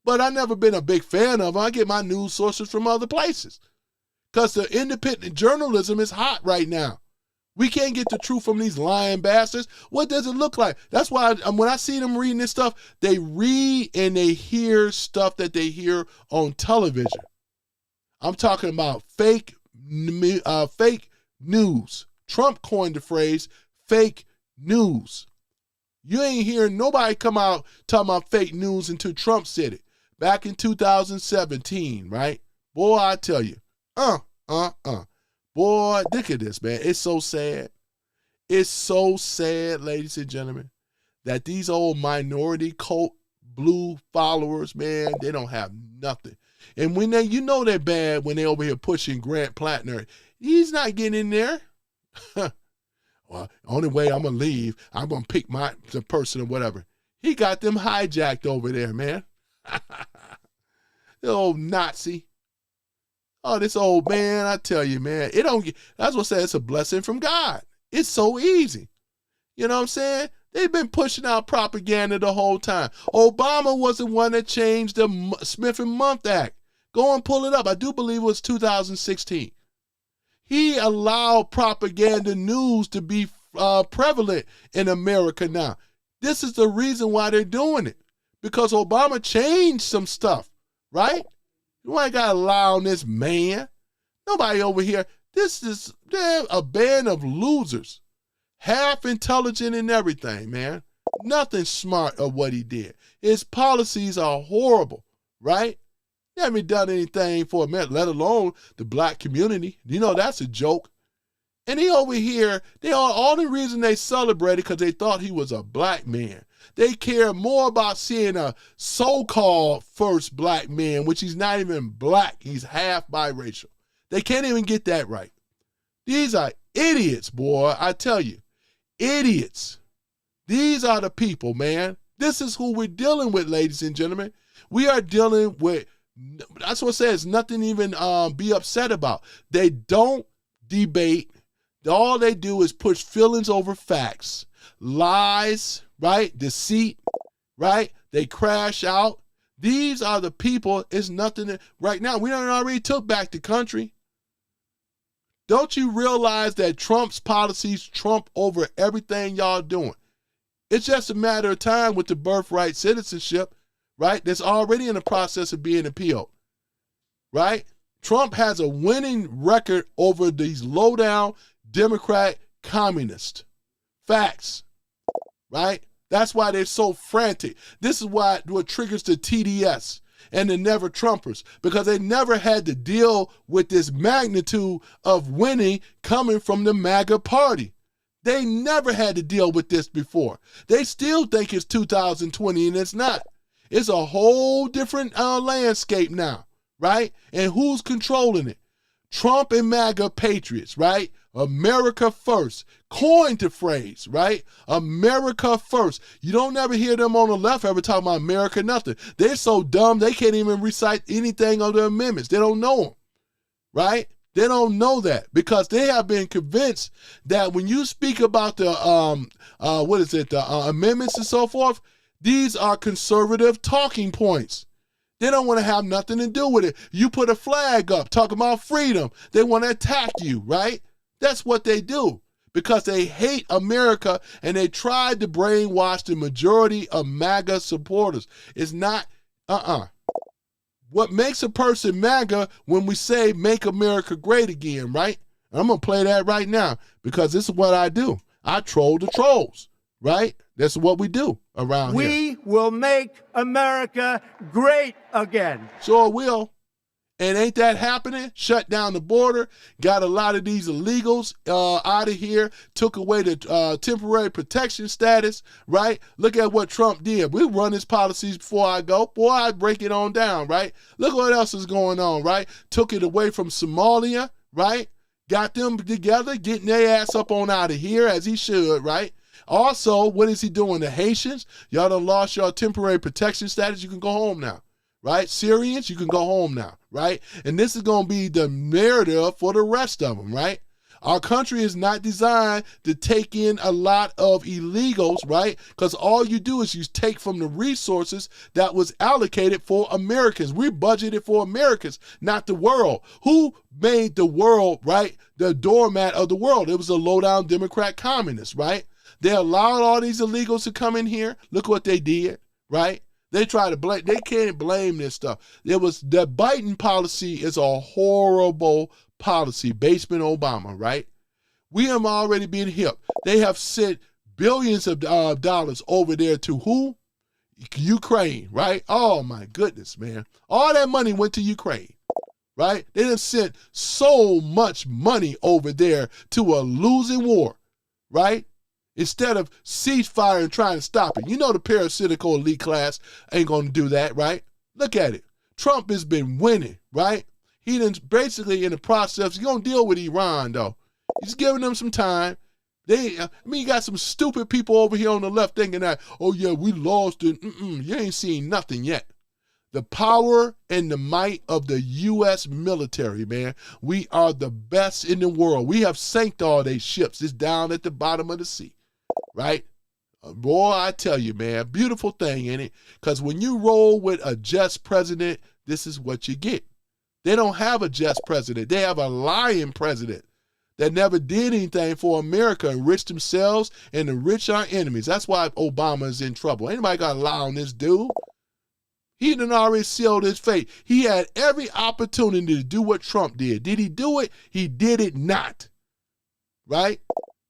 but I've never been a big fan of them. I get my news sources from other places because the independent journalism is hot right now. We can't get the truth from these lying bastards. What does it look like? That's why when I see them reading this stuff, they read and they hear stuff that they hear on television. I'm talking about fake news. Trump coined the phrase fake news. You ain't hearing nobody come out talking about fake news until Trump said it back in 2017, right? Boy, I tell you, Boy, look at this, man. It's so sad. It's so sad, ladies and gentlemen, that these old minority cult blue followers, man, they don't have nothing. And when they, you know they're bad when they over here pushing Grant Plattner. He's not getting in there. Well, only way I'm going to leave, I'm going to pick the person or whatever. He got them hijacked over there, man. The old Nazi. Oh, this old man, I tell you, man, that's what I say, it's a blessing from God. It's so easy. You know what I'm saying? They've been pushing out propaganda the whole time. Obama was the one that changed the Smith and Month Act Go and pull it up. I do believe it was 2016. He allowed propaganda news to be prevalent in America now. This is the reason why they're doing it. Because Obama changed some stuff, right? You ain't got to lie on this man. Nobody over here. They're a band of losers. Half intelligent and everything, man. Nothing smart of what he did. His policies are horrible, right? He haven't done anything for America, let alone the black community. You know, that's a joke. And he over here, all the reason they celebrated because they thought he was a black man. They care more about seeing a so-called first black man, which he's not even black. He's half biracial. They can't even get that right. These are idiots, boy. I tell you, idiots. These are the people, man. This is who we're dealing with, ladies and gentlemen. We are dealing with, that's what I say, it's nothing even be upset about. They don't debate. All they do is push feelings over facts. Lies, right? Deceit, right? They crash out. These are the people. It's nothing. Right now, we already took back the country. Don't you realize that Trump's policies trump over everything y'all doing? It's just a matter of time with the birthright citizenship, right? That's already in the process of being appealed, right? Trump has a winning record over these low-down Democrat communists. Facts, right? That's why they're so frantic. This is what triggers the TDS and the Never Trumpers, because they never had to deal with this magnitude of winning coming from the MAGA party. They never had to deal with this before. They still think it's 2020 and it's not. It's a whole different landscape now, right? And who's controlling it? Trump and MAGA patriots, right? America first. Coined the phrase, right? America first. You don't ever hear them on the left ever talk about America nothing. They're so dumb they can't even recite anything of the amendments. They don't know them, right? They don't know that because they have been convinced that when you speak about the amendments and so forth, these are conservative talking points. They don't want to have nothing to do with it. You put a flag up talking about freedom, they want to attack you, right? That's what they do because they hate America and they tried to brainwash the majority of MAGA supporters. It's not, What makes a person MAGA when we say make America great again, right? I'm going to play that right now because this is what I do. I troll the trolls, right? That's what we do around here. We will make America great again. Sure will. And ain't that happening? Shut down the border, got a lot of these illegals out of here, took away the temporary protection status, right? Look at what Trump did. We run his policies before I go. Boy, I break it on down, right? Look what else is going on, right? Took it away from Somalia, right? Got them together, getting their ass up on out of here as he should, right? Also, what is he doing? The Haitians, y'all done lost your temporary protection status. You can go home now. Right? Syrians, you can go home now, right? And this is going to be the narrative for the rest of them, right? Our country is not designed to take in a lot of illegals, right? Because all you do is you take from the resources that was allocated for Americans. We budgeted for Americans, not the world. Who made the world, right? The doormat of the world. It was the low-down Democrat communists, right? They allowed all these illegals to come in here. Look what they did, right? They try to blame, they can't blame this stuff. The Biden policy is a horrible policy, basement Obama, right? We have already been hip. They have sent billions of dollars over there to who? Ukraine, right? Oh my goodness, man. All that money went to Ukraine, right? They done sent so much money over there to a losing war, right? Instead of ceasefire and trying to stop it. You know the parasitical elite class ain't going to do that, right? Look at it. Trump has been winning, right? He done basically in the process, he's going to deal with Iran, though. He's giving them some time. You got some stupid people over here on the left thinking that, oh, yeah, we lost it. You ain't seen nothing yet. The power and the might of the U.S. military, man. We are the best in the world. We have sank all these ships. It's down at the bottom of the sea. Right? Boy, I tell you, man, beautiful thing, ain't it? Because when you roll with a just president, this is what you get. They don't have a just president. They have a lying president that never did anything for America, enriched themselves and enriched our enemies. That's why Obama is in trouble. Anybody got to lie on this dude? He done already sealed his fate. He had every opportunity to do what Trump did. Did he do it? He did it not. Right?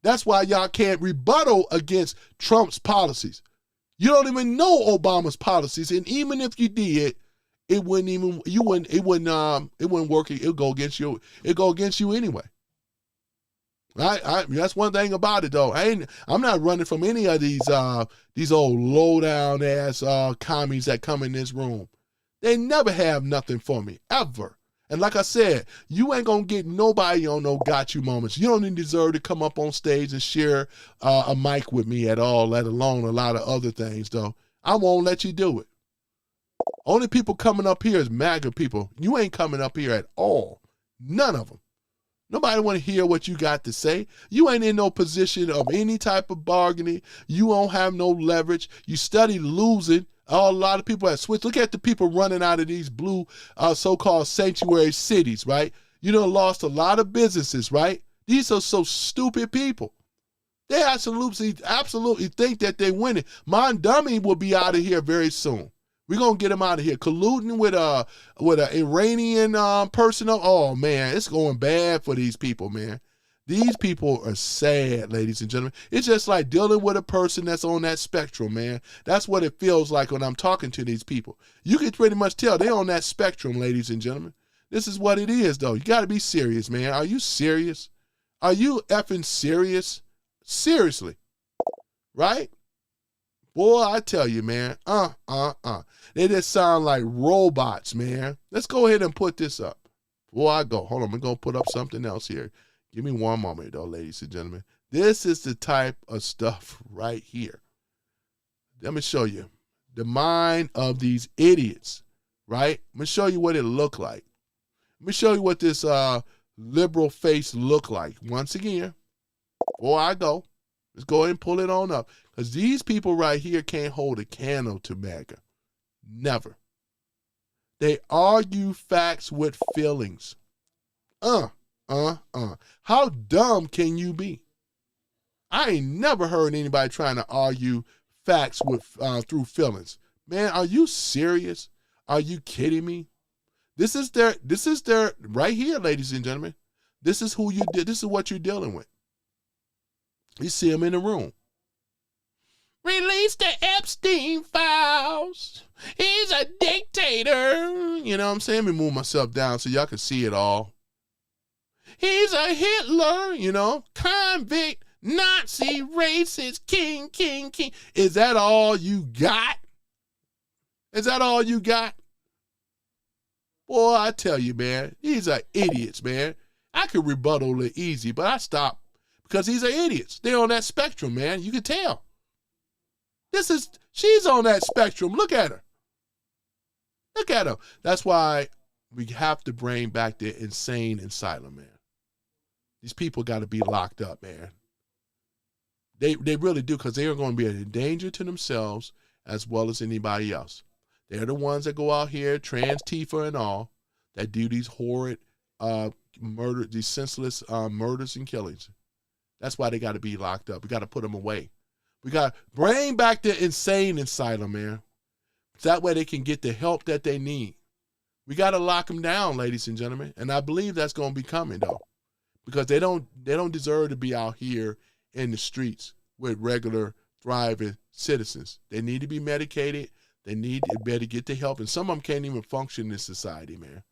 That's why y'all can't rebuttal against Trump's policies. You don't even know Obama's policies, and even if you did, it wouldn't work. It'll go against you. It'll go against you anyway. That's one thing about it, though. I'm not running from any of these old low down ass commies that come in this room. They never have nothing for me ever. And like I said, you ain't gonna get nobody on no got you moments. You don't even deserve to come up on stage and share a mic with me at all, let alone a lot of other things, though. I won't let you do it. Only people coming up here is MAGA people. You ain't coming up here at all. None of them. Nobody want to hear what you got to say. You ain't in no position of any type of bargaining. You don't have no leverage. You study losing. A lot of people have switched. Look at the people running out of these blue so-called sanctuary cities, right? You done lost a lot of businesses, right? These are so stupid people. They absolutely think that they're winning. Mondami will be out of here very soon. We're going to get him out of here. Colluding with an Iranian person. Oh, man, it's going bad for these people, man. These people are sad, ladies and gentlemen. It's just like dealing with a person that's on that spectrum, man. That's what it feels like when I'm talking to these people. You can pretty much tell they're on that spectrum, ladies and gentlemen. This is what it is, though. You got to be serious, man. Are you serious? Are you effing serious? Seriously. Right? Boy, I tell you, man. They just sound like robots, man. Let's go ahead and put this up. Before I go, hold on. I'm going to put up something else here. Give me one moment, though, ladies and gentlemen. This is the type of stuff right here. Let me show you the mind of these idiots, right? Let me show you what it looked like. Let me show you what this liberal face looked like. Once again, before I go, let's go ahead and pull it on up. Because these people right here can't hold a candle to MAGA. Never. They argue facts with feelings. How dumb can you be? I ain't never heard anybody trying to argue facts with through feelings. Man, are you serious? Are you kidding me? This is their right here, ladies and gentlemen. This is who you did. This is what you're dealing with. You see them in the room. Release the Epstein files. He's a dictator. You know what I'm saying? Let me move myself down so y'all can see it all. He's a Hitler, you know, convict, Nazi, racist, king. Is that all you got? Is that all you got? Boy, I tell you, man, these are idiots, man. I could rebuttal it easy, but I stopped because these are idiots. They're on that spectrum, man. You can tell. She's on that spectrum. Look at her. Look at her. That's why we have to bring back the insane asylum, man. These people got to be locked up, man. They really do, because they are going to be a danger to themselves as well as anybody else. They're the ones that go out here, trans Tifa and all, that do these horrid murder, these senseless murders and killings. That's why they got to be locked up. We got to put them away. We got to bring back the insane asylum, man. That way they can get the help that they need. We got to lock them down, ladies and gentlemen. And I believe that's going to be coming, though, because they don't deserve to be out here in the streets with regular, thriving citizens. They need to be medicated. They need to better get the help. And some of them can't even function in society, man.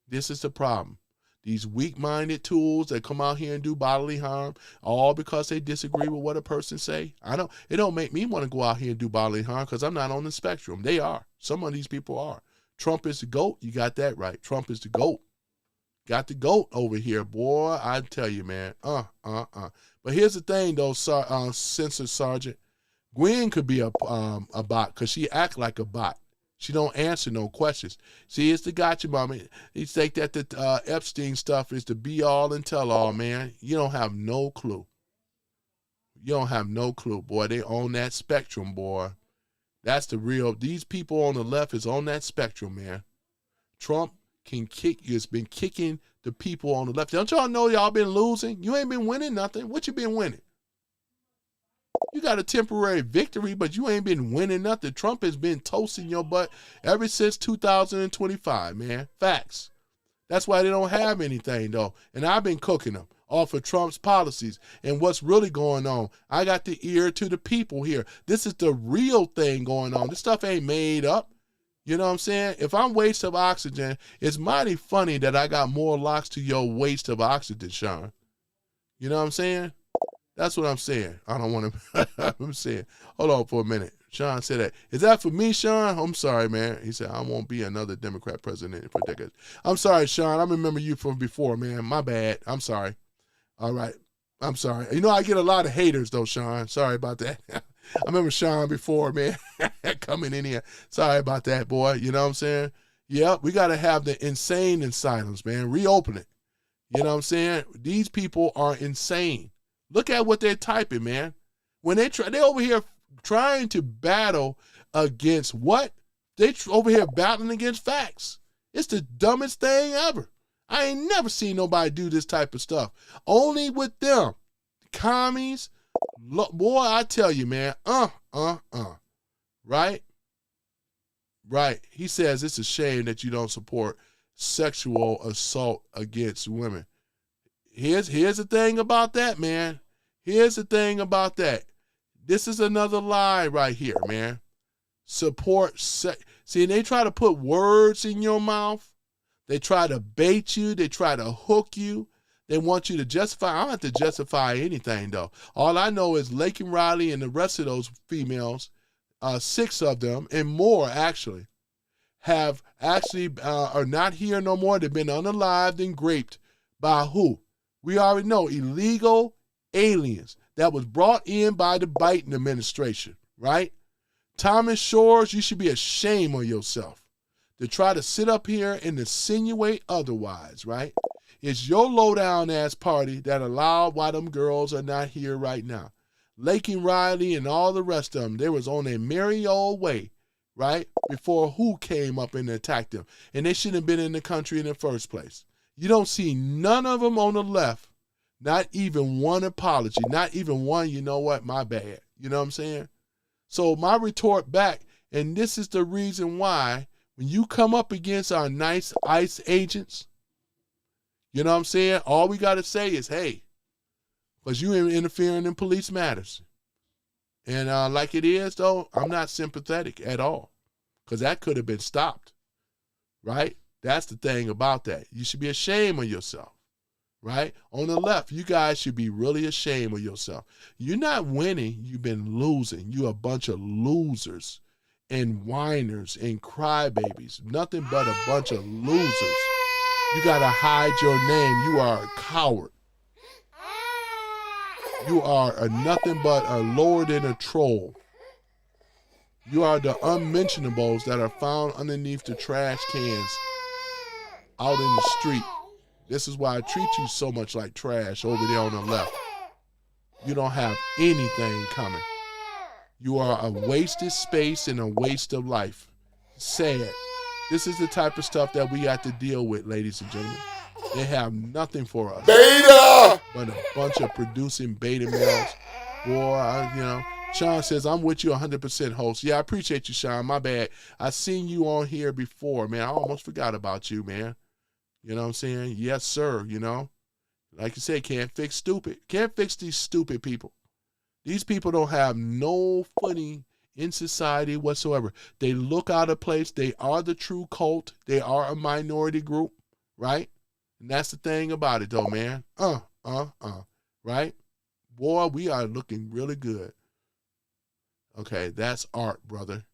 This is the problem. These weak-minded tools that come out here and do bodily harm, all because they disagree with what a person say. It don't make me want to go out here and do bodily harm because I'm not on the spectrum. They are. Some of these people are. Trump is the GOAT. You got that right. Trump is the GOAT. Got the GOAT over here, boy. I tell you, man. But here's the thing, though, Censor Sergeant. Gwen could be a bot because she act like a bot. She don't answer no questions. See, it's the gotcha moment. You think that the Epstein stuff is the be-all and tell-all, man. You don't have no clue. You don't have no clue, boy. They on that spectrum, boy. That's the real. These people on the left is on that spectrum, man. Trump can kick you. It's been kicking the people on the left. Don't y'all know y'all been losing? You ain't been winning nothing. What you been winning? You got a temporary victory, but you ain't been winning nothing. Trump has been toasting your butt ever since 2025, man. Facts. That's why they don't have anything, though. And I've been cooking them off of Trump's policies and what's really going on. I got the ear to the people here. This is the real thing going on. This stuff ain't made up. You know what I'm saying? If I'm waste of oxygen, it's mighty funny that I got more locks to your waste of oxygen, Sean. You know what I'm saying? That's what I'm saying. I don't want to. I'm saying. Hold on for a minute. Sean said that. Is that for me, Sean? I'm sorry, man. He said, I won't be another Democrat president for decades. I'm sorry, Sean. I remember you from before, man. My bad. I'm sorry. All right. I'm sorry. You know, I get a lot of haters, though, Sean. Sorry about that. I remember Sean before, man, coming in here. Sorry about that, boy. You know what I'm saying? Yeah, we got to have the insane asylums, man. Reopen it. You know what I'm saying? These people are insane. Look at what they're typing, man. When they over here trying to battle against what? They over here battling against facts. It's the dumbest thing ever. I ain't never seen nobody do this type of stuff. Only with them. Commies. Boy, I tell you, man. Right? Right. He says it's a shame that you don't support sexual assault against women. Here's the thing about that, man. Here's the thing about that. This is another lie right here, man. Support sex. See, they try to put words in your mouth. They try to bait you. They try to hook you. They want you to justify. I don't have to justify anything, though. All I know is Lake and Riley and the rest of those females, 6 of them and more actually, have actually are not here no more. They've been unalived and raped by who? We already know, illegal aliens that was brought in by the Biden administration, right? Thomas Shores, you should be ashamed of yourself to try to sit up here and insinuate otherwise, right? It's your low-down ass party that allowed why them girls are not here right now. Lake and Riley and all the rest of them, they was on their merry old way, right? Before who came up and attacked them. And they shouldn't have been in the country in the first place. You don't see none of them on the left, not even one apology, not even one, you know what, my bad. You know what I'm saying? So my retort back, and this is the reason why, when you come up against our nice ICE agents, you know what I'm saying? All we got to say is, hey, because you ain't interfering in police matters. And like it is, though, I'm not sympathetic at all, because that could have been stopped, right? That's the thing about that. You should be ashamed of yourself, right? On the left, you guys should be really ashamed of yourself. You're not winning. You've been losing. You're a bunch of losers and whiners and crybabies. Nothing but a bunch of losers. You got to hide your name. You are a coward. You are nothing but a lower than a troll. You are the unmentionables that are found underneath the trash cans out in the street. This is why I treat you so much like trash over there on the left. You don't have anything coming. You are a wasted space and a waste of life. Sad. This is the type of stuff that we have to deal with, ladies and gentlemen. They have nothing for us. Beta! But a bunch of producing beta males. Boy, Sean says, I'm with you 100% host. Yeah, I appreciate you, Sean. My bad. I seen you on here before, man. I almost forgot about you, man. You know what I'm saying? Yes, sir, Like you said, can't fix stupid. Can't fix these stupid people. These people don't have no footing in society whatsoever. They look out of place. They are the true cult. They are a minority group, right? And that's the thing about it, though, man. Right? Boy, we are looking really good. Okay, that's art, brother.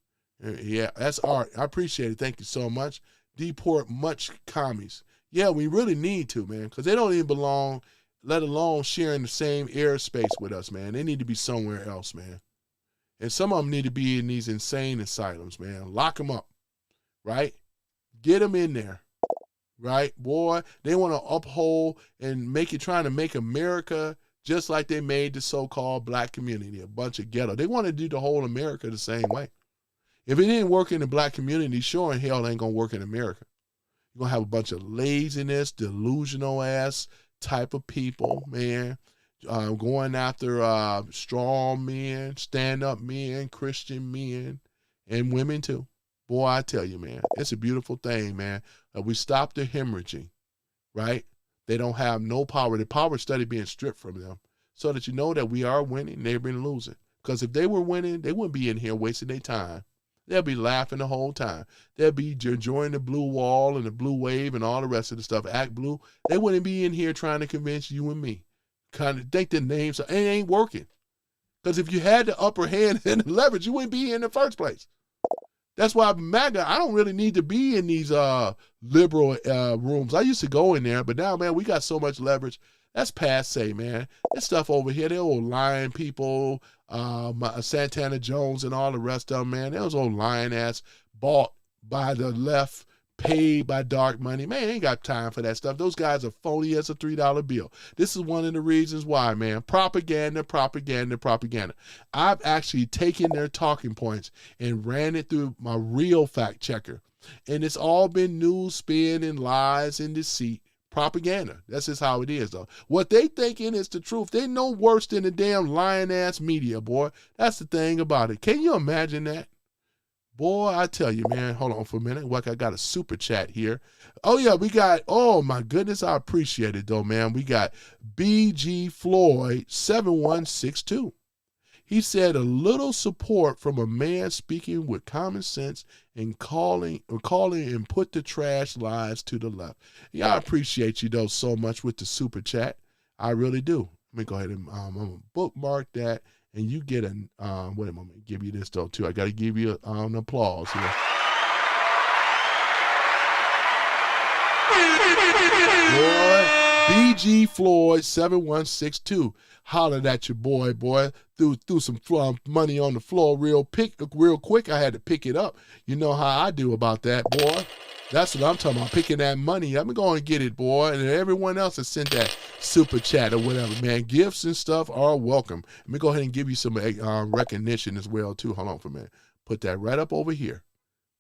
Yeah, that's art. I appreciate it. Thank you so much. Deport much commies. Yeah, we really need to, man, because they don't even belong, let alone sharing the same airspace with us, man. They need to be somewhere else, man. And some of them need to be in these insane asylums, man. Lock them up, right? Get them in there, right? Boy, they want to uphold and trying to make America just like they made the so-called black community, a bunch of ghetto. They want to do the whole America the same way. If it didn't work in the black community, sure in hell it ain't going to work in America. You're going to have a bunch of laziness, delusional ass type of people, man, going after strong men, stand-up men, Christian men, and women too. Boy, I tell you, man, it's a beautiful thing, man. We stop the hemorrhaging, right? They don't have no power. The power study being stripped from them so that you know that we are winning, they've been losing. Because if they were winning, they wouldn't be in here wasting their time. They'll be laughing the whole time. They'll be enjoying the blue wall and the blue wave and all the rest of the stuff. Act blue. They wouldn't be in here trying to convince you and me. Kind of think the names, it ain't working. Because if you had the upper hand and the leverage, you wouldn't be here in the first place. That's why MAGA, I don't really need to be in these liberal rooms. I used to go in there, but now, man, we got so much leverage. That's passe, man. This stuff over here, they old lying people, Santana Jones and all the rest of them, man. Those old lying ass bought by the left, paid by dark money. Man, ain't got time for that stuff. Those guys are phony as a $3 bill. This is one of the reasons why, man. Propaganda, propaganda, propaganda. I've actually taken their talking points and ran it through my real fact checker. And it's all been news spin and lies and deceit. Propaganda. That's just how it is, though. What they thinking is the truth. They know worse than the damn lying-ass media, boy. That's the thing about it. Can you imagine that? Boy, I tell you, man. Hold on for a minute. Like I got a super chat here. Oh, yeah, we got, oh, my goodness. I appreciate it, though, man. We got BG Floyd 7162. He said a little support from a man speaking with common sense and calling and put the trash lies to the left. Yeah, I appreciate you, though, so much with the super chat. I really do. Let me go ahead and I'm going to bookmark that. And you get wait a moment, give you this though too. I got to give you an applause here. Boy, BG Floyd 7162 hollered at your boy, threw some money on the floor real quick. I had to pick it up. You know how I do about that, boy. That's what I'm talking about, picking that money. I'm going to get it, boy. And everyone else has sent that super chat or whatever, man. Gifts and stuff are welcome. Let me go ahead and give you some recognition as well, too. Hold on for a minute. Put that right up over here.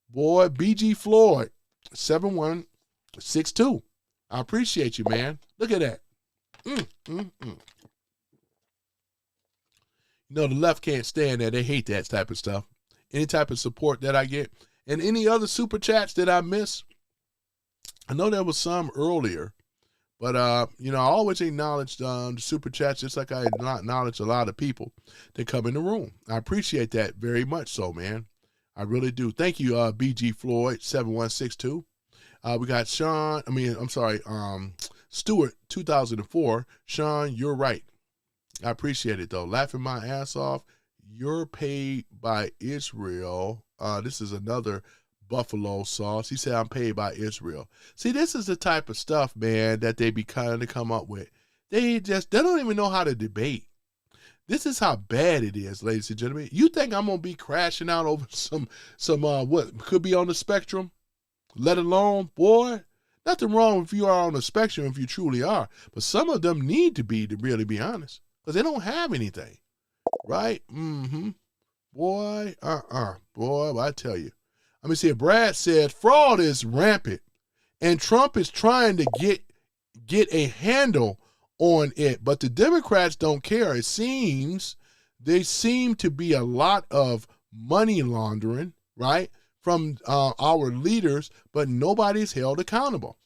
Boy, BG Floyd, 7162. I appreciate you, man. Look at that. You know, the left can't stand that. They hate that type of stuff. Any type of support that I get. And any other super chats that I miss, I know there was some earlier, but, you know, I always acknowledge the super chats just like I acknowledge a lot of people that come in the room. I appreciate that very much so, man. I really do. Thank you, BG Floyd 7162. We got Stewart 2004. Sean, you're right. I appreciate it, though. Laughing my ass off. You're paid by Israel. This is another Buffalo sauce. He said, I'm paid by Israel. See, this is the type of stuff, man, that they be kind of come up with. They don't even know how to debate. This is how bad it is, ladies and gentlemen. You think I'm going to be crashing out over some what could be on the spectrum? Let alone, boy, nothing wrong if you are on the spectrum if you truly are. But some of them need to really be honest, because they don't have anything. Right? Mm-hmm. Boy, boy, I tell you. Let me see. Brad said fraud is rampant, and Trump is trying to get a handle on it, but the Democrats don't care. It seems there seem to be a lot of money laundering, right, from our leaders, but nobody's held accountable.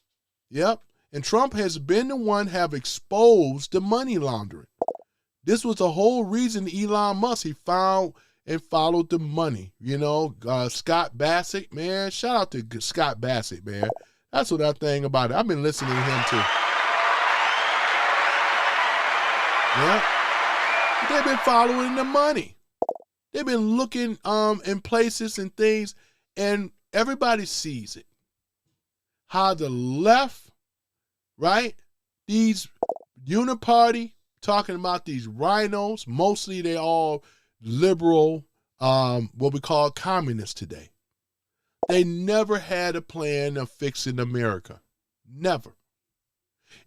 Yep. And Trump has been the one have exposed the money laundering. This was the whole reason Elon Musk, he found and followed the money. You know, Scott Bassett, man, shout out to Scott Bassett, man. That's what I think about it. I've been listening to him too. Yeah. They've been following the money. They've been looking in places and things, and everybody sees it. How the left, right, these uniparty, talking about these rhinos, mostly they all liberal, what we call communists today. They never had a plan of fixing America. Never.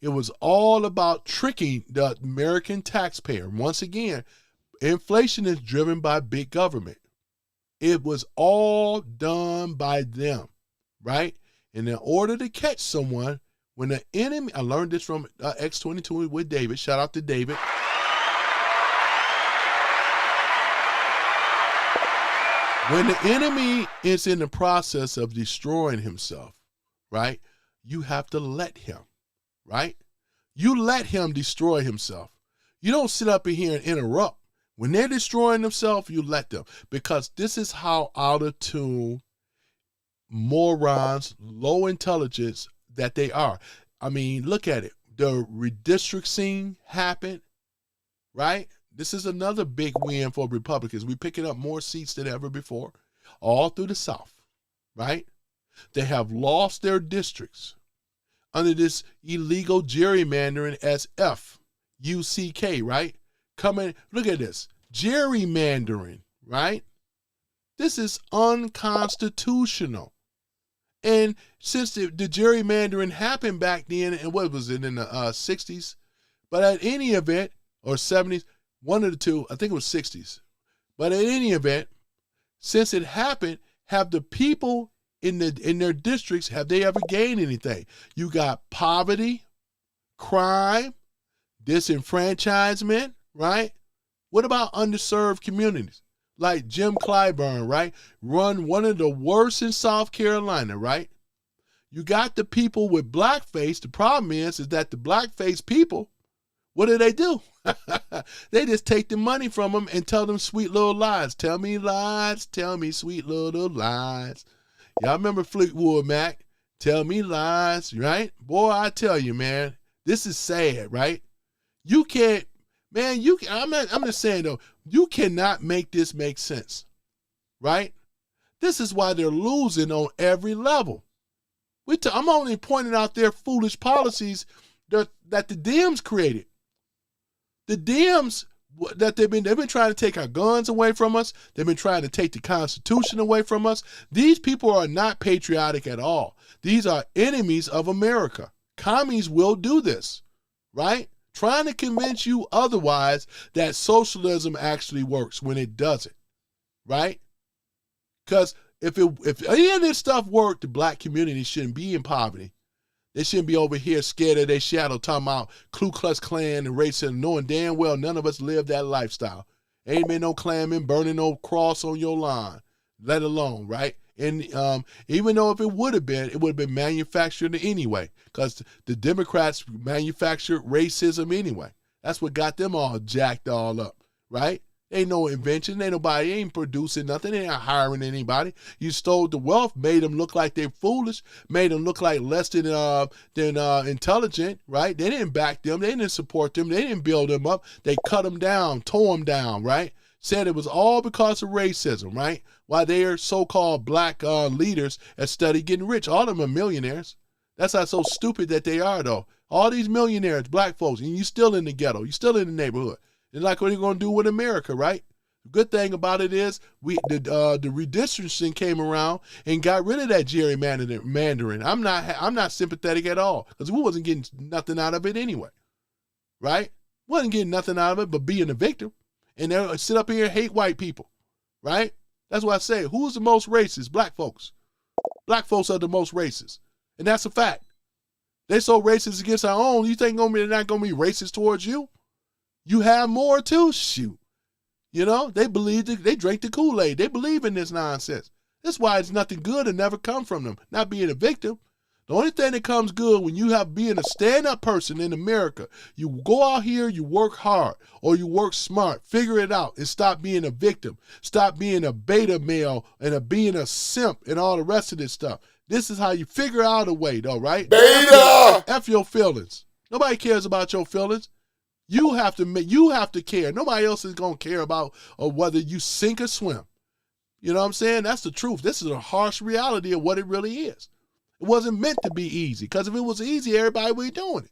It was all about tricking the American taxpayer. Once again, inflation is driven by big government. It was all done by them, right? And in order to catch someone, when the enemy, I learned this from X22 with David. Shout out to David. When the enemy is in the process of destroying himself, right, you have to let him, right? You let him destroy himself. You don't sit up in here and interrupt. When they're destroying themselves, you let them. Because this is how out of tune, morons, low intelligence that they are. I mean, look at it. The redistricting happened, right? This is another big win for Republicans. We're picking up more seats than ever before, all through the South, right? They have lost their districts under this illegal gerrymandering as FUCK, right? Coming, look at this. Gerrymandering, right? This is unconstitutional. And since the gerrymandering happened back then, and what was it, in the 60s? But at any event, or 70s, one of the two, I think it was 60s. But at any event, since it happened, have the people in their districts, have they ever gained anything? You got poverty, crime, disenfranchisement, right? What about underserved communities? Like Jim Clyburn, right? Run one of the worst in South Carolina, right? You got the people with blackface. The problem is that the blackface people, what do? They just take the money from them and tell them sweet little lies. Tell me lies, tell me sweet little lies. Y'all remember Fleetwood Mac? Tell me lies, right? Boy, I tell you, man, this is sad, right? You can't, man, I'm just saying though, you cannot make this make sense, right? This is why they're losing on every level. I'm only pointing out their foolish policies that the Dems created. The Dems that they've been trying to take our guns away from us. They've been trying to take the Constitution away from us. These people are not patriotic at all. These are enemies of America. Commies will do this, right? Trying to convince you otherwise that socialism actually works when it doesn't, right? Because if any of this stuff worked, the black community shouldn't be in poverty. They shouldn't be over here scared of their shadow, talking about Ku Klux Klan and racism, knowing damn well none of us live that lifestyle. Ain't been no clamming, burning no cross on your lawn, let alone, right? And even though if it would have been manufactured anyway, because the Democrats manufactured racism anyway. That's what got them all jacked all up, right? Ain't no invention. Ain't producing nothing. They ain't hiring anybody. You stole the wealth, made them look like they're foolish, made them look like less than intelligent, right? They didn't back them. They didn't support them. They didn't build them up. They cut them down, tore them down, right? Said it was all because of racism, right? Why their so-called black leaders have studied getting rich. All of them are millionaires. That's how so stupid that they are, though. All these millionaires, black folks, and you still in the ghetto. You still in the neighborhood. And like what are you going to do with America, right? The good thing about it is the redistricting came around and got rid of that gerrymandering. I'm not sympathetic at all because we wasn't getting nothing out of it anyway, right? Wasn't getting nothing out of it but being a victim. And they sit up here and hate white people, right? That's why I say, who's the most racist? Black folks. Black folks are the most racist. And that's a fact. They're so racist against our own, you think they're not going to be racist towards you? You have more too, shoot. You know, they drink the Kool-Aid. They believe in this nonsense. That's why it's nothing good to never come from them, not being a victim. The only thing that comes good when you have being a stand-up person in America, you go out here, you work hard, or you work smart, figure it out, and stop being a victim. Stop being a beta male and being a simp and all the rest of this stuff. This is how you figure out a way, though, right? Beta! F your feelings. Nobody cares about your feelings. You have to care. Nobody else is going to care about whether you sink or swim. You know what I'm saying? That's the truth. This is a harsh reality of what it really is. It wasn't meant to be easy, because if it was easy, everybody would be doing it.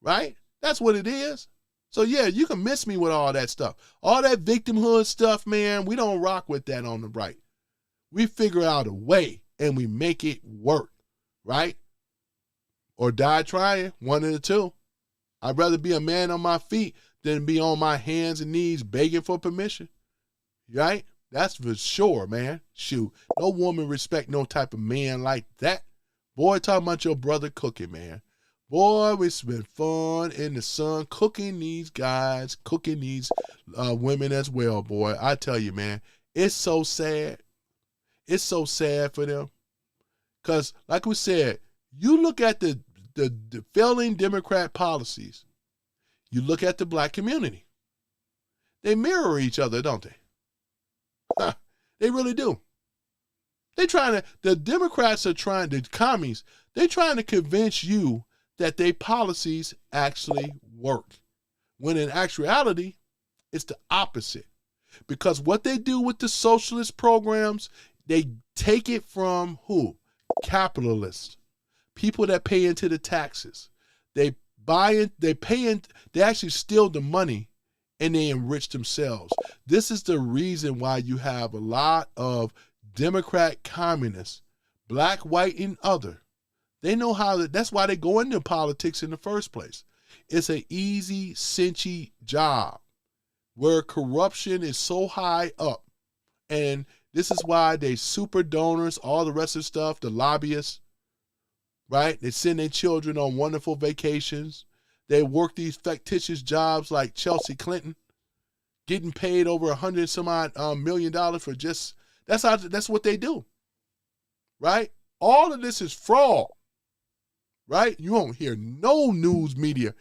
Right? That's what it is. So, yeah, you can miss me with all that stuff. All that victimhood stuff, man, we don't rock with that on the right. We figure out a way, and we make it work. Right? Or die trying, one of the two. I'd rather be a man on my feet than be on my hands and knees begging for permission. Right? That's for sure, man. Shoot. No woman respect no type of man like that. Boy, talking about your brother cooking, man. Boy, it's been fun in the sun cooking these guys, cooking these women as well, boy. I tell you, man, it's so sad. It's so sad for them. Because, like we said, you look at the failing Democrat policies. You look at the black community. They mirror each other, don't they? They really do. The Democrats are trying, the commies, they're trying to convince you that their policies actually work. When in actuality, it's the opposite. Because what they do with the socialist programs, they take it from who? Capitalists. People that pay into the taxes. They actually steal the money and they enrich themselves. This is the reason why you have a lot of Democrat communists, black, white, and other. They know that's why they go into politics in the first place. It's an easy, cinchy job where corruption is so high up. And this is why they super donors, all the rest of the stuff, the lobbyists, right? They send their children on wonderful vacations. They work these fictitious jobs like Chelsea Clinton, getting paid over $100 million for just, that's what they do, right? All of this is fraud, right? You won't hear no news media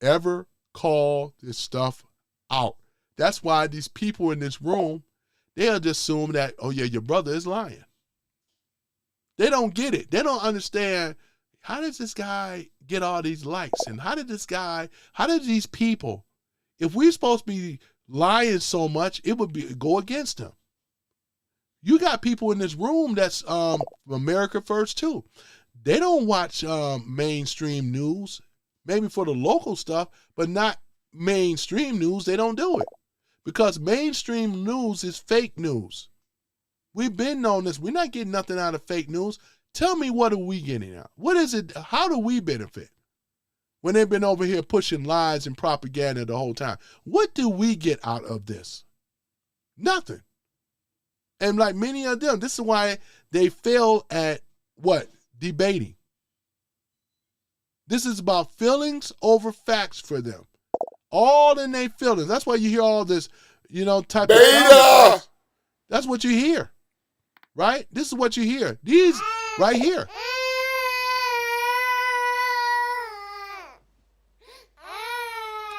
ever call this stuff out. That's why these people in this room, they'll just assume that, oh yeah, your brother is lying. They don't get it. They don't understand, how does this guy get all these likes? And how did these people, if we're supposed to be lying so much, it would go against them. You got people in this room that's America First too. They don't watch mainstream news, maybe for the local stuff, but not mainstream news. They don't do it because mainstream news is fake news. We've been on this. We're not getting nothing out of fake news. Tell me, what are we getting out? What is it? How do we benefit when they've been over here pushing lies and propaganda the whole time? What do we get out of this? Nothing. And like many of them, this is why they fail at what? Debating. This is about feelings over facts for them. All in their feelings. That's why you hear all this, type Beta. of. That's what you hear, right? This is what you hear. These right here.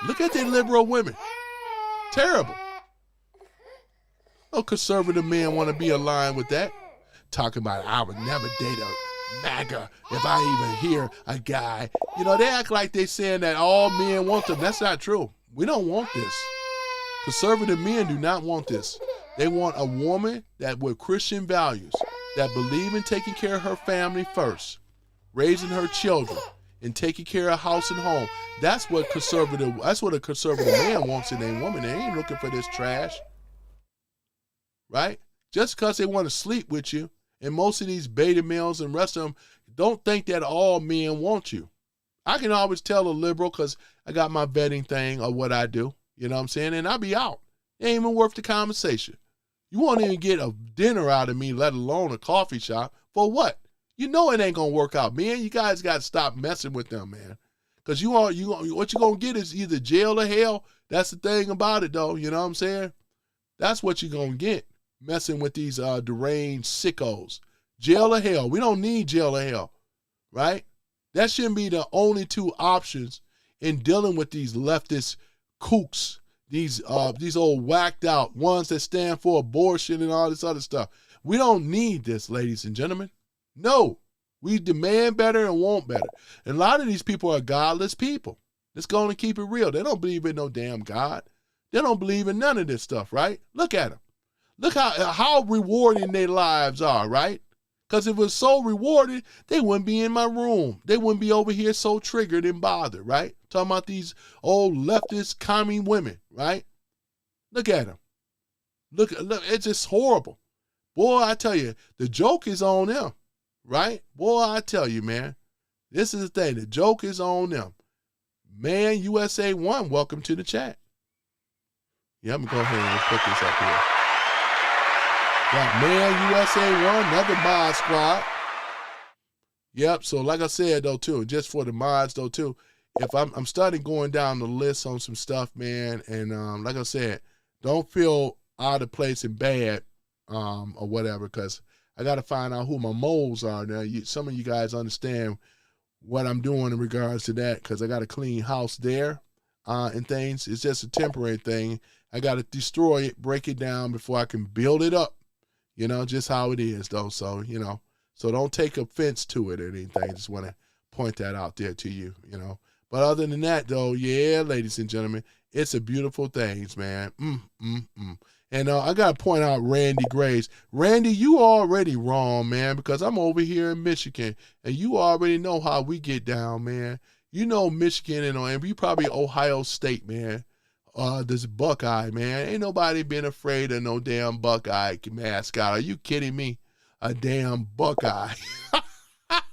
Look at the liberal women. Terrible. No conservative men want to be aligned with that. Talking about, I would never date a MAGA if I even hear a guy. They act like they saying that all men want them. That's not true. We don't want this. Conservative men do not want this. They want a woman that with Christian values, that believe in taking care of her family first, raising her children, and taking care of house and home. That's what a conservative man wants in a woman. They ain't looking for this trash. Right? Just because they want to sleep with you, and most of these beta males and rest of them don't think that all men want you. I can always tell a liberal because I got my vetting thing of what I do. You know what I'm saying? And I'll be out. It ain't even worth the conversation. You won't even get a dinner out of me, let alone a coffee shop. For what? You know it ain't going to work out, man. You guys got to stop messing with them, man. Because what you're going to get is either jail or hell. That's the thing about it, though. You know what I'm saying? That's what you're going to get. Messing with these deranged sickos. Jail or hell. We don't need jail or hell, right? That shouldn't be the only two options in dealing with these leftist kooks, these old whacked out ones that stand for abortion and all this other stuff. We don't need this, ladies and gentlemen. No, we demand better and want better. And a lot of these people are godless people. Let's go on and keep it real. They don't believe in no damn God. They don't believe in none of this stuff, right? Look at them. Look how rewarding their lives are, right? Because if it was so rewarding, they wouldn't be in my room. They wouldn't be over here so triggered and bothered, right? Talking about these old leftist commie women, right? Look at them. Look, it's just horrible. Boy, I tell you, the joke is on them, right? Boy, I tell you, man, this is the thing. The joke is on them. Man, USA 1, welcome to the chat. Yeah, I'm going to go ahead and put this up here. Got Man USA 1, another mod squad. Yep. So like I said though too, just for the mods though too, if I'm starting going down the list on some stuff, man, and like I said, don't feel out of place and bad or whatever, because I got to find out who my moles are now. Some of you guys understand what I'm doing in regards to that, because I got a clean house there and things. It's just a temporary thing. I got to destroy it, break it down before I can build it up. You know, just how it is though. So, you know, so don't take offense to it or anything. Just want to point that out there to you, you know. But other than that, though, yeah, ladies and gentlemen, it's a beautiful thing, man. And I got to point out Randy Graves. Randy, you already wrong, man, because I'm over here in Michigan, and you already know how we get down, man. You know Michigan and you probably Ohio State, man. This Buckeye, man. Ain't nobody been afraid of no damn Buckeye mascot. Are you kidding me? A damn Buckeye.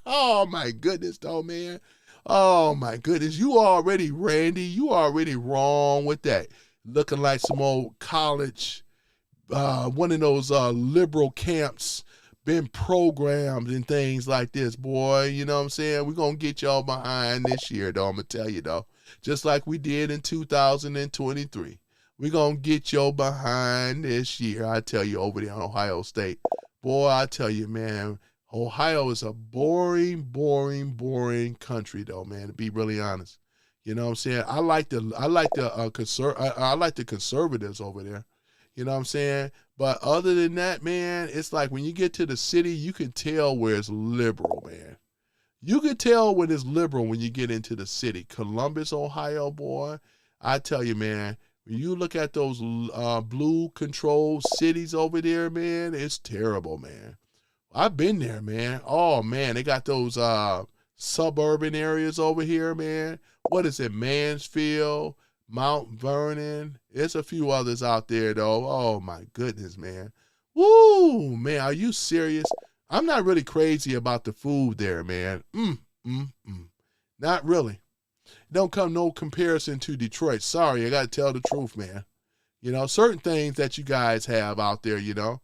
Oh, my goodness, though, man. Oh, my goodness. You already, Randy, you already wrong with that. Looking like some old college, one of those liberal camps, been programmed and things like this, boy. You know what I'm saying? We're going to get y'all behind this year, though. I'm going to tell you, though. Just like we did in 2023. We're going to get y'all behind this year. I tell you, over there in Ohio State. Boy, I tell you, man, Ohio is a boring, boring, boring country, though, man, to be really honest. You know what I'm saying? I like the conservatives over there. You know what I'm saying? But other than that, man, it's like when you get to the city, you can tell where it's liberal, man. You can tell when it's liberal when you get into the city. Columbus, Ohio, boy, I tell you, man, when you look at those blue-controlled cities over there, man, it's terrible, man. I've been there, man. Oh, man, they got those suburban areas over here, man. What is it, Mansfield, Mount Vernon? There's a few others out there, though. Oh, my goodness, man. Woo, man, are you serious? I'm not really crazy about the food there, man. Not really. Don't come no comparison to Detroit. Sorry, I got to tell the truth, man. You know, certain things that you guys have out there, you know.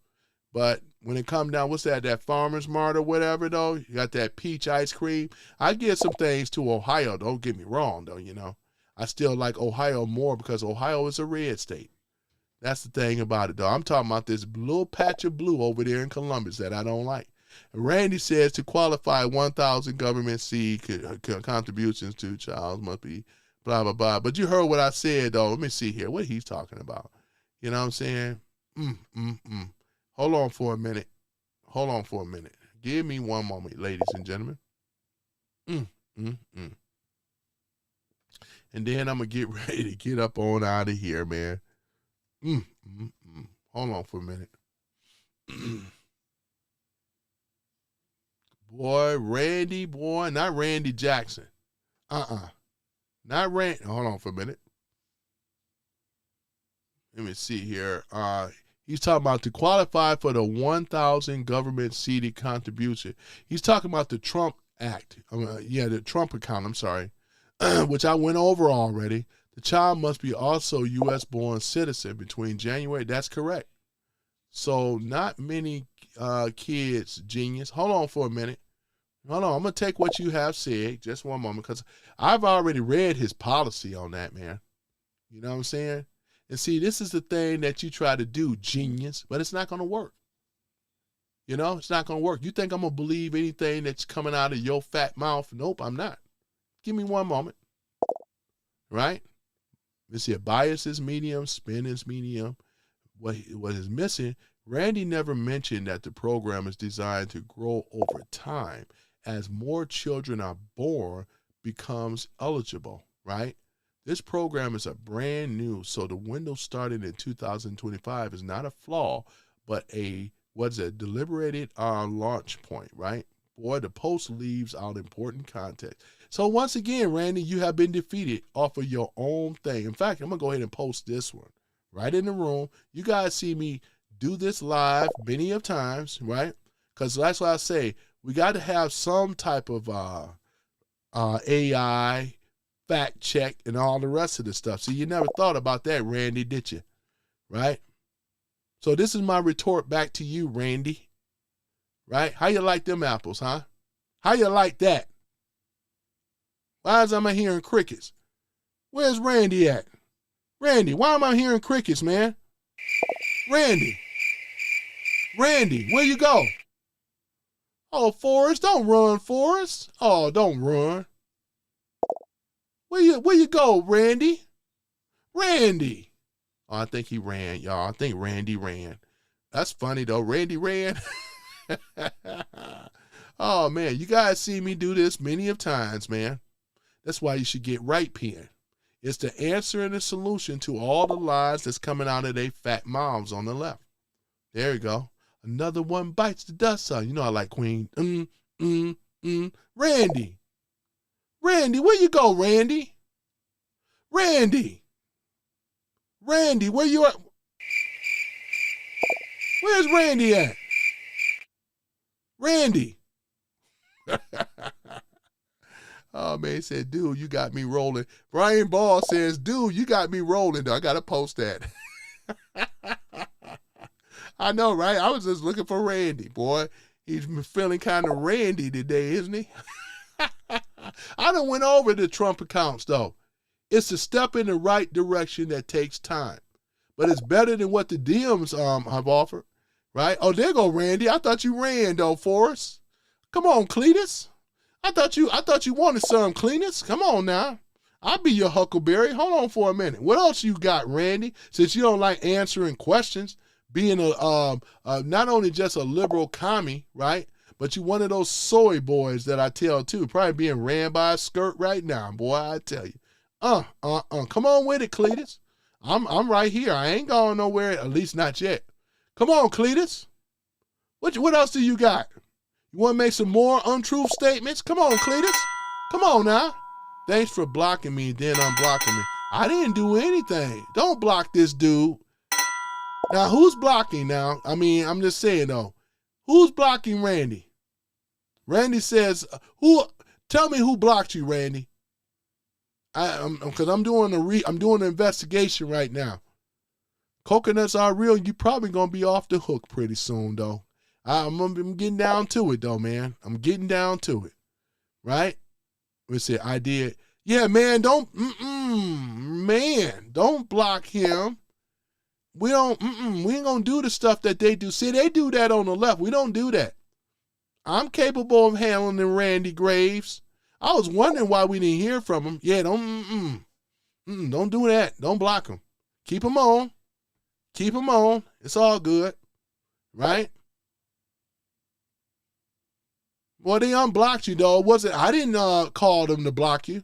But when it come down, what's that Farmer's Mart or whatever, though? You got that peach ice cream. I give some things to Ohio. Don't get me wrong, though, you know. I still like Ohio more because Ohio is a red state. That's the thing about it, though. I'm talking about this little patch of blue over there in Columbus that I don't like. Randy says to qualify 1,000 government seed contributions to child must be blah, blah, blah. But you heard what I said, though. Let me see here what he's talking about. You know what I'm saying? Hold on for a minute. Hold on for a minute. Give me one moment, ladies and gentlemen. And then I'm going to get ready to get up on out of here, man. Hold on for a minute. Boy, Randy, boy, not Randy Jackson. Not Randy. Hold on for a minute. Let me see here. He's talking about to qualify for the 1,000 government seeded contribution. He's talking about the Trump Act. The Trump account, I'm sorry, which I went over already. The child must be also U.S.-born citizen between January. That's correct. So not many kids, genius. Hold on for a minute. Hold on. I'm going to take what you have said. Just one moment, because I've already read his policy on that, man. You know what I'm saying? And see, this is the thing that you try to do, genius, but it's not going to work. You know, it's not going to work. You think I'm going to believe anything that's coming out of your fat mouth? Nope, I'm not. Give me one moment. Right? Let's see, bias is medium, spin is medium. What is missing, Randy never mentioned that the program is designed to grow over time as more children are born, becomes eligible, right? This program is a brand new, so the window starting in 2025 is not a flaw, but a deliberated launch point, right? Boy, the post leaves out important context. So once again, Randy, you have been defeated off of your own thing. In fact, I'm going to go ahead and post this one right in the room. You guys see me do this live many of times, right? Because that's why I say we got to have some type of AI fact check and all the rest of the stuff. So you never thought about that, Randy, did you? Right? So this is my retort back to you, Randy. Right? How you like them apples, huh? How you like that? Why am I hearing crickets? Where's Randy at? Randy, why am I hearing crickets, man? Randy, where you go? Oh, Forrest, don't run, Forrest. Oh, don't run. Where you go, Randy? Randy. Oh, I think he ran, y'all. I think Randy ran. That's funny, though. Randy ran. Oh, man, you guys see me do this many of times, man. That's why you should get right pen. It's the answer and the solution to all the lies that's coming out of their fat mouths on the left. There you go. Another one bites the dust off. You know I like Queen. Randy. Randy, where you go, Randy? Randy, where you at? Where's Randy at? Randy. Oh, man, he said, dude, you got me rolling. Brian Ball says, dude, you got me rolling. I got to post that. I know, right? I was just looking for Randy, boy. He's feeling kind of Randy today, isn't he? I done went over the Trump accounts, though. It's a step in the right direction that takes time. But it's better than what the DMs have offered, right? Oh, there go Randy. I thought you ran, though, Forrest. Come on, Cletus. I thought you wanted some Cletus. Come on now. I'll be your Huckleberry. Hold on for a minute. What else you got, Randy? Since you don't like answering questions, being not only just a liberal commie, right? But you one of those soy boys that I tell too, probably being ran by a skirt right now, boy. I tell you, come on with it, Cletus. I'm right here. I ain't going nowhere, at least not yet. Come on, Cletus. What else do you got? You want to make some more untruth statements? Come on, Cletus. Come on now. Thanks for blocking me, then unblocking me. I didn't do anything. Don't block this dude. Now, who's blocking now? I mean, I'm just saying, though. Who's blocking Randy? Randy says, tell me who blocked you, Randy. Because I'm doing an investigation right now. Coconuts are real. You probably going to be off the hook pretty soon, though. I'm getting down to it, though, man. I'm getting down to it. Right? Let's see, I did. Yeah, man, don't block him. We ain't gonna do the stuff that they do. See, they do that on the left. We don't do that. I'm capable of handling Randy Graves. I was wondering why we didn't hear from him. Yeah, don't do that. Don't block him. Keep him on. Keep him on. It's all good. Right? Well, they unblocked you, though. I didn't call them to block you.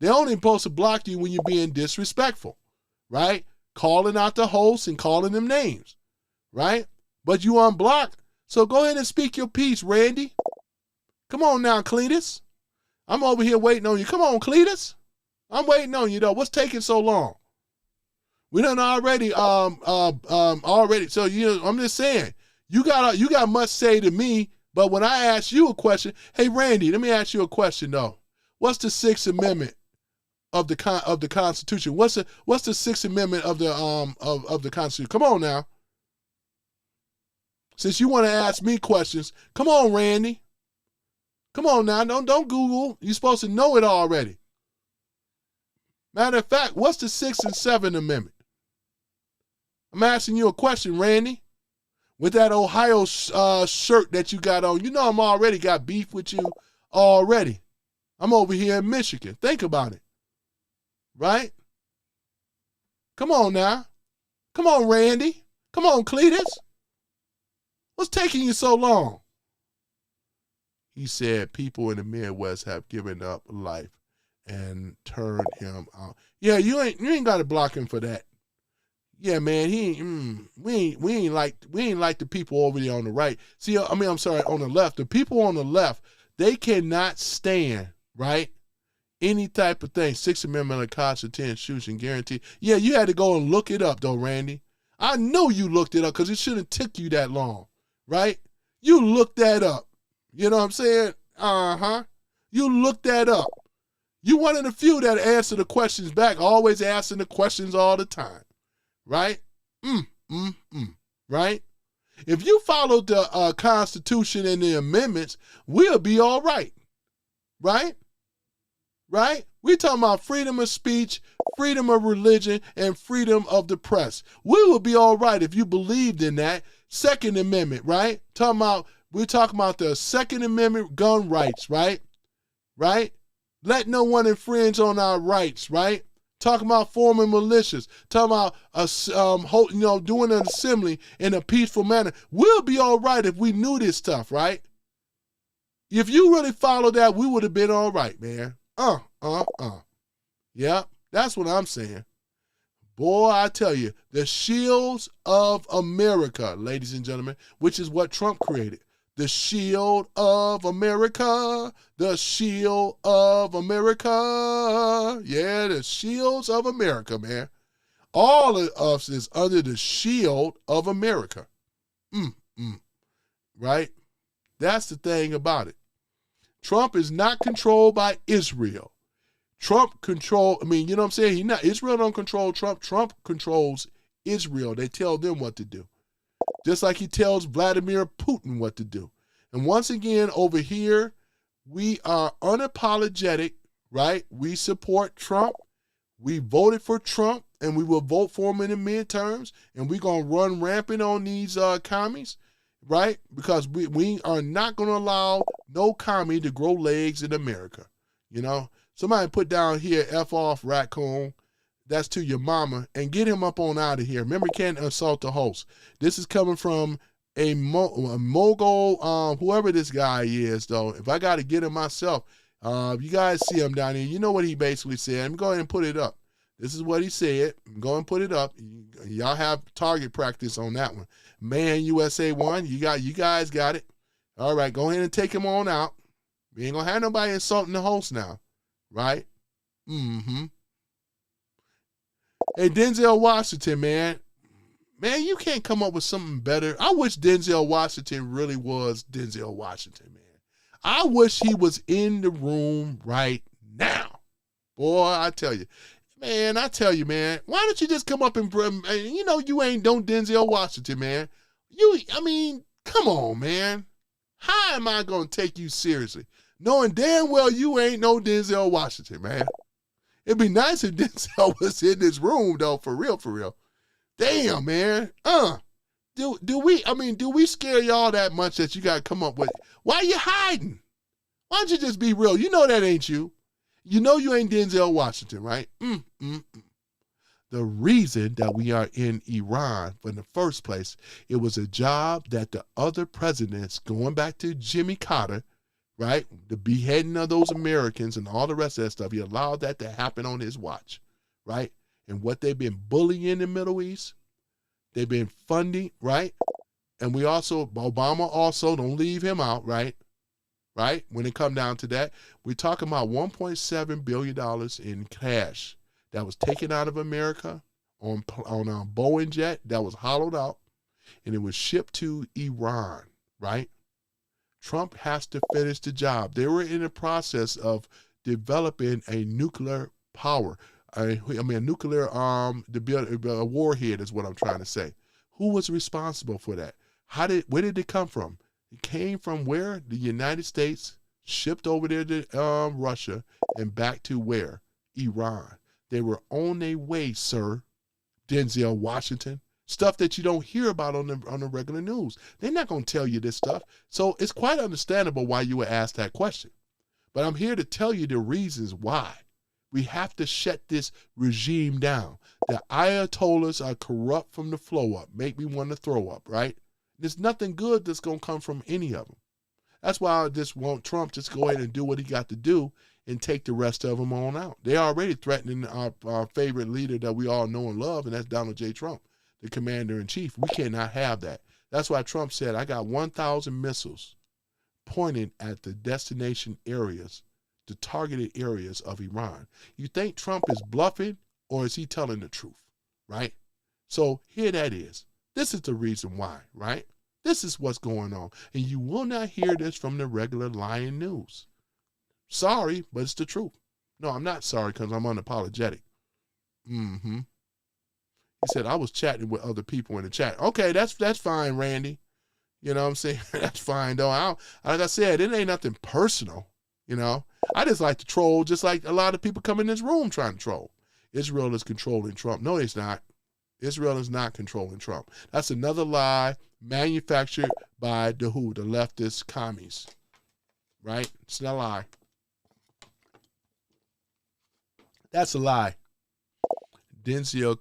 They're only supposed to block you when you're being disrespectful, right? Calling out the hosts and calling them names, right? But you unblocked. So go ahead and speak your piece, Randy. Come on now, Cletus. I'm over here waiting on you. Come on, Cletus. I'm waiting on you, though. What's taking so long? We done already, So I'm just saying, you got much say to me. But when I ask you a question, hey Randy, let me ask you a question though. What's the Sixth Amendment of the Constitution? What's the Sixth Amendment of the Constitution? Come on now. Since you want to ask me questions, come on, Randy. Come on now. Don't Google. You're supposed to know it already. Matter of fact, what's the Sixth and Seventh Amendment? I'm asking you a question, Randy. With that Ohio shirt that you got on, you know I'm already got beef with you already. I'm over here in Michigan. Think about it. Right? Come on now. Come on, Randy. Come on, Cletus. What's taking you so long? He said people in the Midwest have given up life and turned him out. Yeah, you ain't got to block him for that. Yeah, man, we ain't like the people over there on the right. See, on the left. The people on the left, they cannot stand, right? Any type of thing. Sixth Amendment of the Constitution guarantee. Yeah, you had to go and look it up though, Randy. I know you looked it up because it shouldn't took you that long, right? You looked that up. You know what I'm saying? You looked that up. You one of the few that answer the questions back, always asking the questions all the time. Right? Right? If you followed the Constitution and the amendments, we'll be all right. Right? Right? We're talking about freedom of speech, freedom of religion, and freedom of the press. We will be all right if you believed in that. Second Amendment, right? We're talking about the Second Amendment gun rights, right? Right? Let no one infringe on our rights, right? Talking about forming militias, talking about doing an assembly in a peaceful manner. We'll be all right if we knew this stuff, right? If you really followed that, we would have been all right, man. Yeah, that's what I'm saying. Boy, I tell you, the shields of America, ladies and gentlemen, which is what Trump created. The shield of America, the shield of America. Yeah, the shields of America, man. All of us is under the shield of America. Right? That's the thing about it. Trump is not controlled by Israel. You know what I'm saying? Israel don't control Trump. Trump controls Israel. They tell them what to do. Just like he tells Vladimir Putin what to do. And once again, over here, we are unapologetic, right? We support Trump. We voted for Trump, and we will vote for him in the midterms, and we're going to run rampant on these commies, right? Because we are not going to allow no commie to grow legs in America. You know, somebody put down here, F off, raccoon. That's to your mama, and get him up on out of here. Remember, can't assault the host. This is coming from a mogul, whoever this guy is, though. If I got to get him myself, you guys see him down here. You know what he basically said. I'm going and put it up. This is what he said. I'm going to put it up. Y'all have target practice on that one. Man, USA 1, you guys got it. All right, go ahead and take him on out. We ain't going to have nobody insulting the host now, right? Hey, Denzel Washington, man. Man, you can't come up with something better. I wish Denzel Washington really was Denzel Washington, man. I wish he was in the room right now. Boy, I tell you. Man, why don't you just come up and, you ain't no Denzel Washington, man. Come on, man. How am I going to take you seriously? Knowing damn well you ain't no Denzel Washington, man. It'd be nice if Denzel was in this room, though, for real, for real. Damn, man. Do we scare y'all that much that you got to come up with? Why are you hiding? Why don't you just be real? You know that ain't you. You know you ain't Denzel Washington, right? The reason that we are in Iran in the first place, it was a job that the other presidents, going back to Jimmy Carter, right? The beheading of those Americans and all the rest of that stuff, he allowed that to happen on his watch, right? And what they've been bullying in the Middle East, they've been funding, right? And Obama also, don't leave him out, right? Right? When it come down to that, we're talking about $1.7 billion in cash that was taken out of America on a Boeing jet that was hollowed out, and it was shipped to Iran, right? Trump has to finish the job. They were in the process of developing a nuclear power. A nuclear a warhead is what I'm trying to say. Who was responsible for that? Where did it come from? It came from where? The United States, shipped over there to Russia, and back to where? Iran. They were on their way, sir. Denzel Washington. Stuff that you don't hear about on the regular news. They're not going to tell you this stuff. So it's quite understandable why you would ask that question. But I'm here to tell you the reasons why. We have to shut this regime down. The Ayatollahs are corrupt from the flow up. Make me want to throw up, right? There's nothing good that's going to come from any of them. That's why I just want Trump to go ahead and do what he got to do and take the rest of them on out. They're already threatening our favorite leader that we all know and love, and that's Donald J. Trump, the commander-in-chief. We cannot have that. That's why Trump said, I got 1,000 missiles pointed at the destination areas, the targeted areas of Iran. You think Trump is bluffing, or is he telling the truth, right? So here that is. This is the reason why, right? This is what's going on. And you will not hear this from the regular lying news. Sorry, but it's the truth. No, I'm not sorry because I'm unapologetic. He said, I was chatting with other people in the chat. Okay, that's fine, Randy. You know what I'm saying? That's fine, though. Like I said, it ain't nothing personal, you know. I just like to troll just like a lot of people come in this room trying to troll. Israel is controlling Trump. No, it's not. Israel is not controlling Trump. That's another lie manufactured by the who? The leftist commies. Right? It's not a lie. That's a lie. Denzel,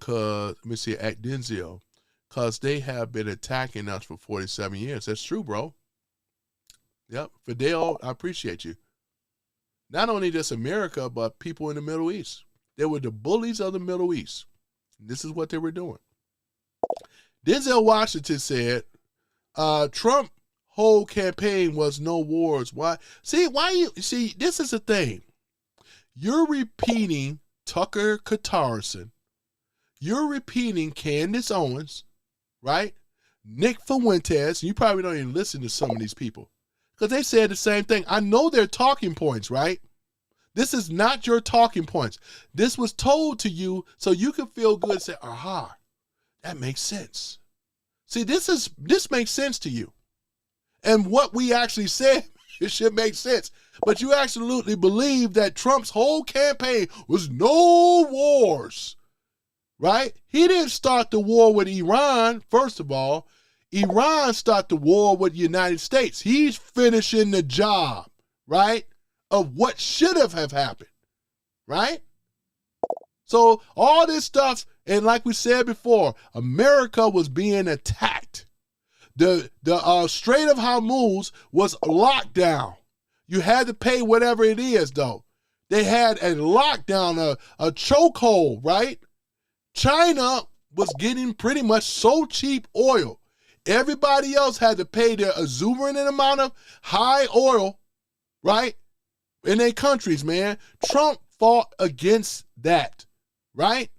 because they have been attacking us for 47 years. That's true, bro. Yep. Fidel, I appreciate you. Not only just America, but people in the Middle East. They were the bullies of the Middle East. This is what they were doing. Denzel Washington said, Trump whole campaign was no wars. Why? See, this is the thing. You're repeating Tucker Carlson. You're repeating Candace Owens, right? Nick Fuentes. You probably don't even listen to some of these people because they said the same thing. I know their talking points, right? This is not your talking points. This was told to you so you can feel good and say, aha, that makes sense. See, this makes sense to you. And what we actually said, it should make sense. But you absolutely believe that Trump's whole campaign was no wars, right? He didn't start the war with Iran, first of all. Iran started the war with the United States. He's finishing the job, right, of what should have happened, right? So all this stuff, and like we said before, America was being attacked. The Strait of Hormuz was locked down. You had to pay whatever it is, though. They had a lockdown, a chokehold, right? China was getting pretty much so cheap oil. Everybody else had to pay their exuberant amount of high oil, right, in their countries, man. Trump fought against that, right?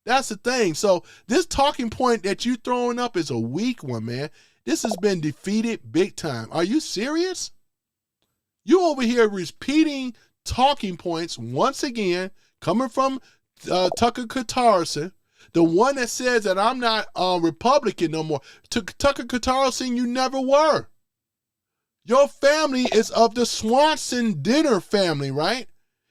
That's the thing. So this talking point that you throwing up is a weak one, man. This has been defeated big time. Are you serious? You over here repeating talking points once again, coming from Tucker Carlson, the one that says that I'm not Republican no more. Tucker Carlson, you never were. Your family is of the Swanson dinner family, right?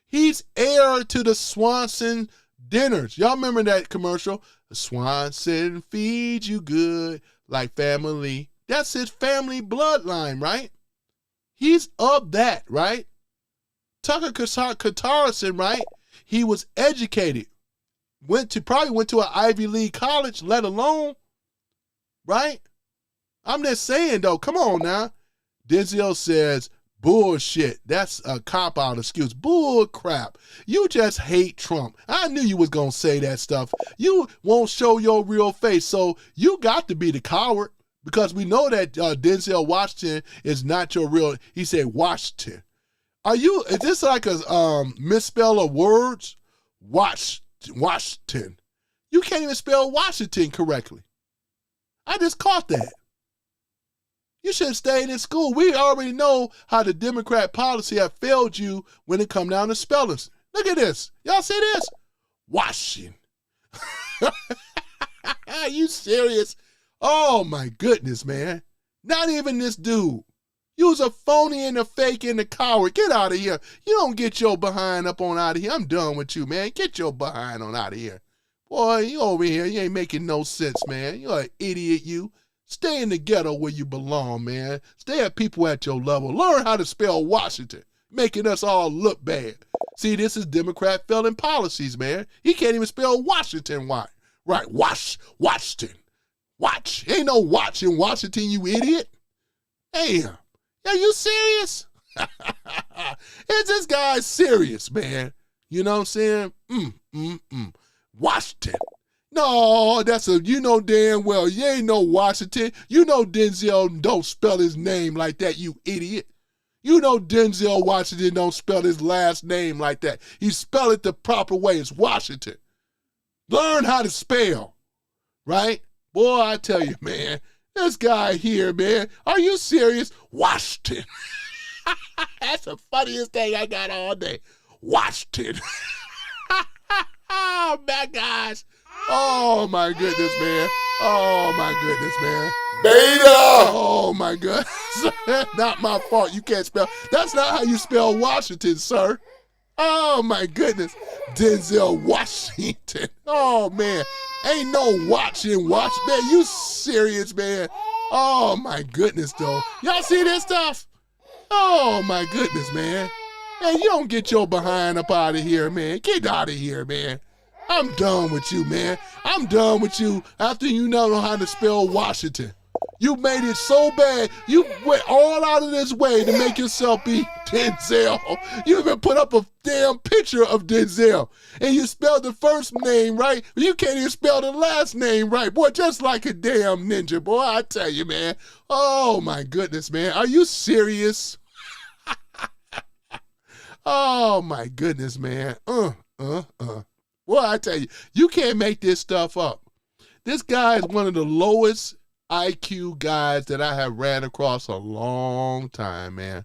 He's heir to the Swanson dinners. Y'all remember that commercial? Swanson feeds you good like family. That's his family bloodline, right? He's of that, right? Tucker Carlson, right? He was educated. Probably went to an Ivy League college, let alone, right? I'm just saying, though, come on now. Denzel says, bullshit. That's a cop-out excuse. Bull crap. You just hate Trump. I knew you was going to say that stuff. You won't show your real face, so you got to be the coward because we know that Denzel Washington is not your real, he said Washington. Is this like a misspell of words? Washington. You can't even spell Washington correctly. I just caught that. You should have stayed in school. We already know how the Democrat policy have failed you when it come down to spelling. Look at this. Y'all see this? Washington. Are you serious? Oh, my goodness, man. Not even this dude. You was a phony and a fake and a coward. Get out of here. You don't get your behind up on out of here. I'm done with you, man. Get your behind on out of here. Boy, you over here. You ain't making no sense, man. You're an idiot, you. Stay in the ghetto where you belong, man. Stay at people at your level. Learn how to spell Washington, making us all look bad. See, this is Democrat failing policies, man. He can't even spell Washington right. Washington. Watch. Ain't no watch in Washington, you idiot. Damn. Are you serious? Is this guy serious, man? You know what I'm saying? Washington. No, you know damn well, you ain't no Washington. You know Denzel don't spell his name like that, you idiot. You know Denzel Washington don't spell his last name like that. He spell it the proper way. It's Washington. Learn how to spell, right? Boy, I tell you, man, this guy here, man, are you serious? Washington. That's the funniest thing I got all day. Washington. Oh, my gosh. Oh, my goodness, man. Oh, my goodness, man. Beta. Oh my God. Not my fault. You can't spell. That's not how you spell Washington, sir. Oh my goodness. Denzel Washington. Oh man. Ain't no watching. Man, you serious, man? Oh my goodness, though. Y'all see this stuff? Oh my goodness, man. Hey, you don't get your behind up out of here, man. Get out of here, man. I'm done with you, man. I'm done with you after you know how to spell Washington. You made it so bad. You went all out of this way to make yourself be Denzel. You even put up a damn picture of Denzel. And you spelled the first name right. You can't even spell the last name right. Boy, just like a damn ninja, boy. I tell you, man. Oh, my goodness, man. Are you serious? Oh, my goodness, man. Well, I tell you, you can't make this stuff up. This guy is one of the lowest IQ guys that I have ran across a long time, man.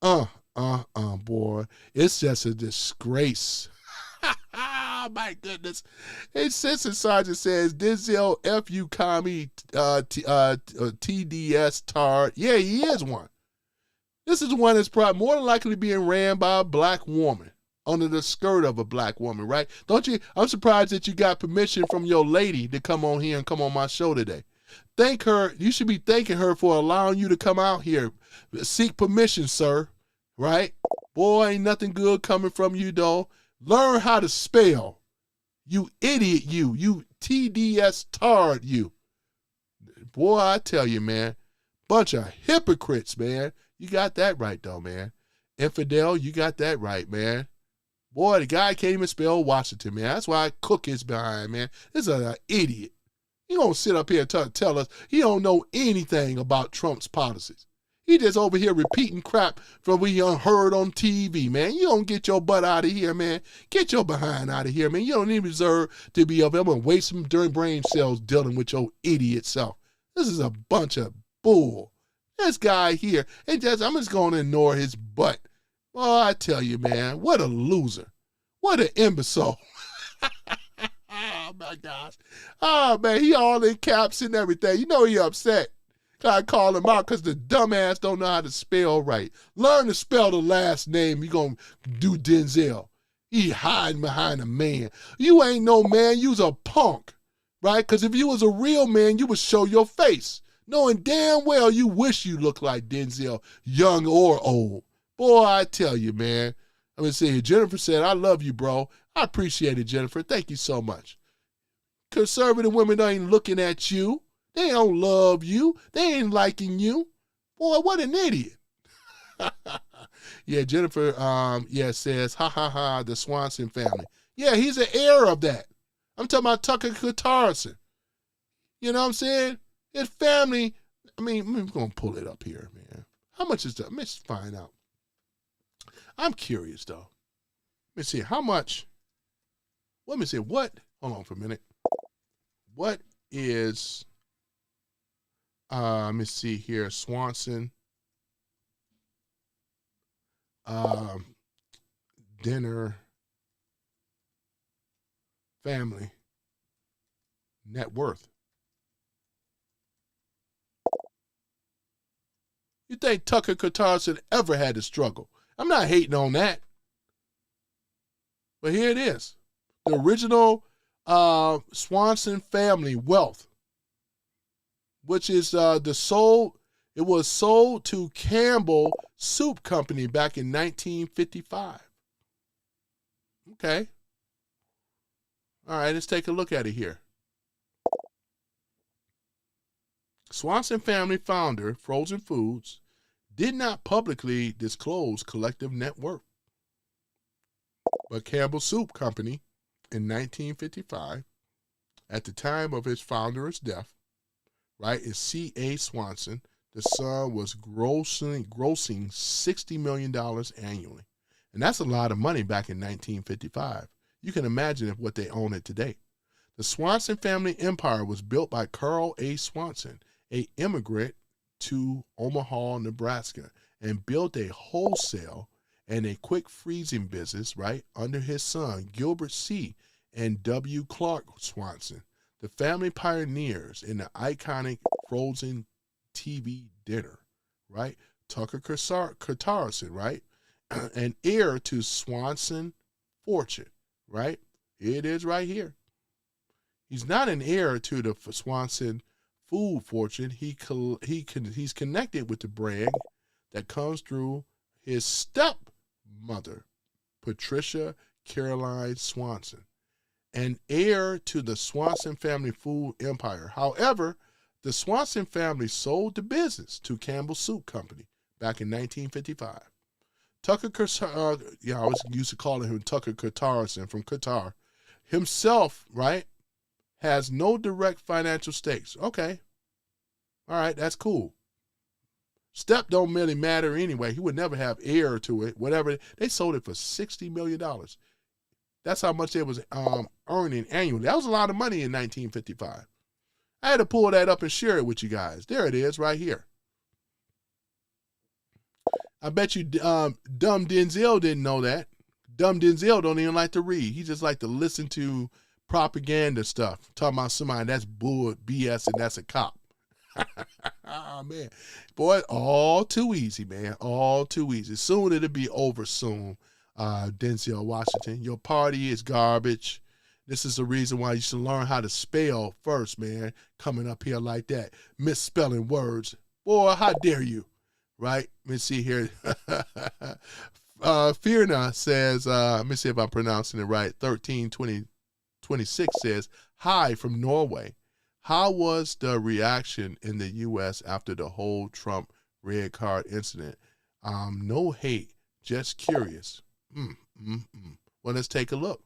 Boy. It's just a disgrace. Oh, my goodness. Assistant Sergeant says, Denzel, F you commie, TDS tard. Yeah, he is one. This is one that's probably more than likely being ran by a black woman under the skirt of a black woman, right? Don't you? I'm surprised that you got permission from your lady to come on here and come on my show today. Thank her. You should be thanking her for allowing you to come out here. Seek permission, sir. Right? Boy, ain't nothing good coming from you, though. Learn how to spell. You idiot, you. You TDS tard, you. Boy, I tell you, man. Bunch of hypocrites, man. You got that right, though, man. Infidel, you got that right, man. Boy, the guy can't even spell Washington, man. That's why I cook his behind, man. This is an idiot. He don't sit up here and tell us he don't know anything about Trump's policies. He just over here repeating crap from what he heard on TV, man. You don't get your butt out of here, man. Get your behind out of here, man. You don't even deserve to be up there. I'm going to waste some brain cells dealing with your idiot self. This is a bunch of bull. This guy here, I'm just going to ignore his butt. Well, I tell you, man, what a loser. What an imbecile. Oh, my gosh. Oh, man, he all in caps and everything. You know he upset. I call him out because the dumbass don't know how to spell right. Learn to spell the last name. You going to do Denzel. He hiding behind a man. You ain't no man. You's a punk, right? Because if you was a real man, you would show your face, knowing damn well you wish you looked like Denzel, young or old. Boy, I tell you, man. I'm going to see here. Jennifer said, I love you, bro. I appreciate it, Jennifer. Thank you so much. Conservative women ain't looking at you. They don't love you. They ain't liking you. Boy, what an idiot. Yeah, Jennifer, says, the Swanson family. Yeah, he's an heir of that. I'm talking about Tucker Carlson. You know what I'm saying? His family, I'm going to pull it up here, man. How much is that? Let's find out. I'm curious, though. Let me see, how much? Let me see, what? Hold on for a minute. What is, let me see here, Swanson dinner family net worth? You think Tucker Carlson ever had to struggle? I'm not hating on that. But here it is. The original Swanson family wealth, which is it was sold to Campbell Soup Company back in 1955. Okay. All right, let's take a look at it here. Swanson family founder, Frozen Foods, did not publicly disclose collective net worth. But Campbell Soup Company in 1955, at the time of his founder's death, right, is C.A. Swanson. The son was grossing $60 million annually. And that's a lot of money back in 1955. You can imagine what they own it today. The Swanson family empire was built by Carl A. Swanson, an immigrant to Omaha, Nebraska, and built a wholesale and a quick freezing business, right, under his son, Gilbert C. and W. Clark Swanson. The family pioneers in the iconic frozen TV dinner, right? Tucker Carlson, right? An heir to Swanson fortune, right? Here it is right here. He's not an heir to the Swanson food fortune. He's connected with the brand that comes through his stepmother, Patricia Caroline Swanson, an heir to the Swanson family food empire. However, the Swanson family sold the business to Campbell Soup Company back in 1955. Tucker Carlson, I was used to calling him Tucker Carlson from Qatar, himself, right, has no direct financial stakes. Okay. All right, that's cool. Step don't really matter anyway. He would never have heir to it. Whatever. They sold it for $60 million. That's how much they was earning annually. That was a lot of money in 1955. I had to pull that up and share it with you guys. There it is right here. I bet you dumb Denzel didn't know that. Dumb Denzel don't even like to read. He just like to listen to propaganda stuff. Talking about somebody that's bull BS and that's a cop. Oh, man. Boy, all too easy, man. All too easy. Soon it'll be over soon, Denzel Washington. Your party is garbage. This is the reason why you should learn how to spell first, man. Coming up here like that. Misspelling words. Boy, how dare you? Right? Let me see here. Fierna says, let me see if I'm pronouncing it right. 132026 says, hi from Norway. How was the reaction in the U.S. after the whole Trump red card incident? No hate, just curious. Well, let's take a look.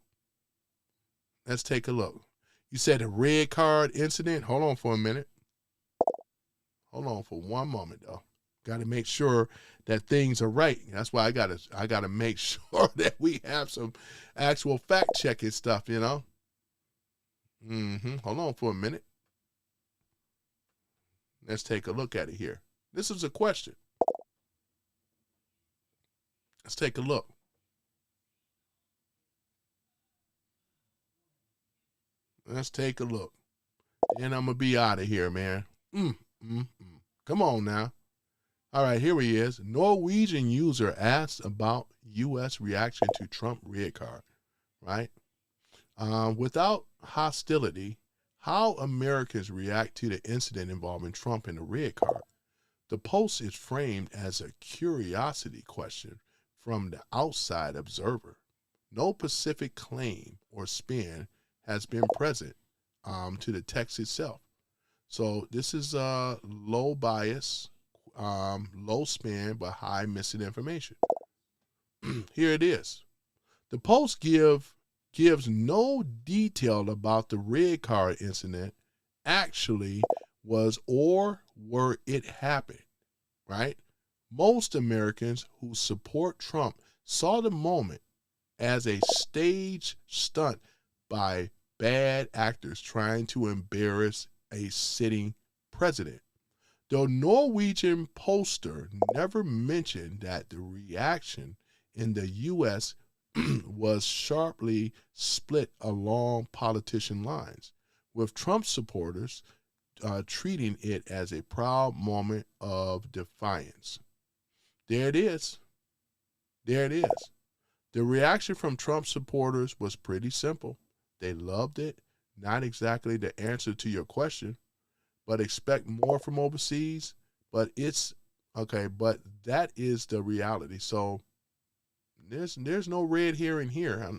Let's take a look. You said a red card incident? Hold on for a minute. Hold on for one moment, though. Got to make sure that things are right. That's why I gotta make sure that we have some actual fact checking stuff, you know. Hold on for a minute. Let's take a look at it here. This is a question. Let's take a look. Let's take a look. And I'm going to be out of here, man. Come on now. All right, here he is. Norwegian user asked about U.S. reaction to Trump red card, right? Without hostility, how Americans react to the incident involving Trump and the red card. The post is framed as a curiosity question from the outside observer. No specific claim or spin has been present to the text itself. So this is low bias, low spin, but high missing information. Here it is. The post gives no detail about the red card incident actually was or were it happened, right? Most Americans who support Trump saw the moment as a stage stunt by bad actors trying to embarrass a sitting president. The Norwegian poster never mentioned that the reaction in the U.S. was sharply split along politician lines, with Trump supporters treating it as a proud moment of defiance. There it is. There it is. The reaction from Trump supporters was pretty simple. They loved it. Not exactly the answer to your question, but expect more from overseas. But it's okay, but that is the reality. So there's no red here and here.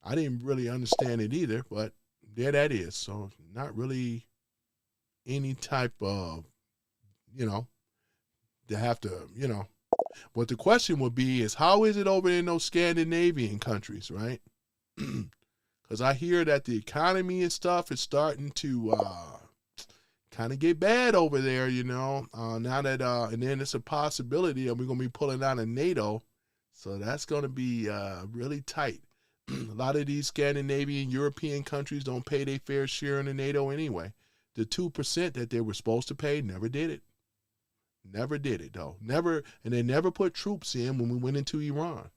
I didn't really understand it either, but there that is. So not really any type of, to have to, what the question would be is, how is it over in those Scandinavian countries, right? Because I hear that the economy and stuff is starting to kind of get bad over there, now that, and then it's a possibility that we're going to be pulling out of NATO. So that's going to be really tight. A lot of these Scandinavian, European countries don't pay their fair share in the NATO anyway. The 2% that they were supposed to pay never did it. Never did it, though. Never, and they never put troops in when we went into Iran.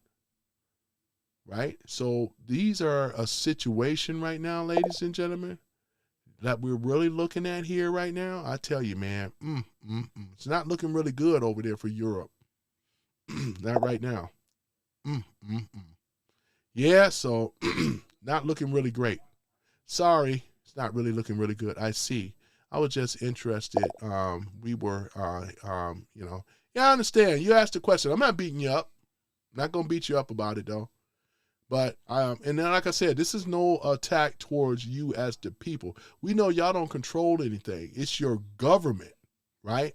Right? So these are a situation right now, ladies and gentlemen. that we're really looking at here right now, I tell you, man, it's not looking really good over there for Europe. Not right now. Yeah, so not looking really great. Sorry, it's not really looking really good. I see. I was just interested. We were, you know, yeah, I understand. You asked the question. I'm not beating you up. Not going to beat you up about it, though. But, and then like I said, this is no attack towards you as the people. We know y'all don't control anything. It's your government, right?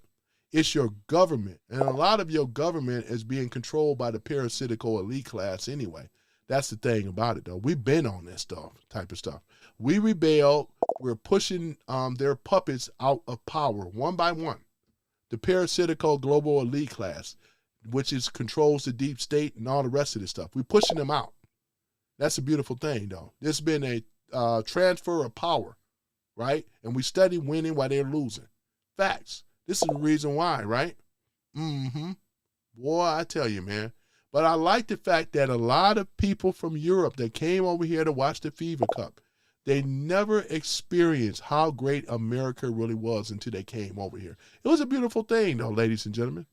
It's your government. And a lot of your government is being controlled by the parasitical elite class anyway. That's the thing about it, though. We've been on this type of stuff. We rebelled. We're pushing their puppets out of power one by one. The parasitical global elite class, which controls the deep state and all the rest of this stuff. We're pushing them out. That's a beautiful thing, though. There's been a transfer of power, right? And we study winning while they're losing. Facts. This is the reason why, right? Boy, I tell you, man. But I like the fact that a lot of people from Europe that came over here to watch the Fever Cup, they never experienced how great America really was until they came over here. It was a beautiful thing, though, ladies and gentlemen.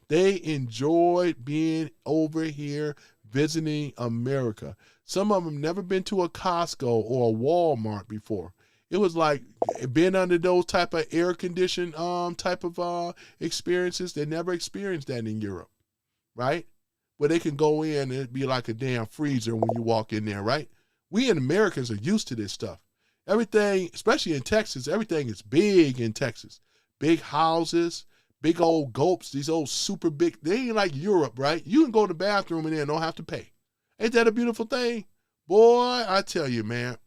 They enjoyed being over here visiting America. Some of them never been to a Costco or a Walmart before. It was like being under those type of air-conditioned type of experiences. They never experienced that in Europe, right? Where they can go in and it'd be like a damn freezer when you walk in there, right? We and Americans are used to this stuff. Everything, especially in Texas, everything is big in Texas. Big houses, big old gulps, these old super big, they ain't like Europe, right? You can go to the bathroom in there and don't have to pay. Ain't that a beautiful thing? Boy, I tell you, man.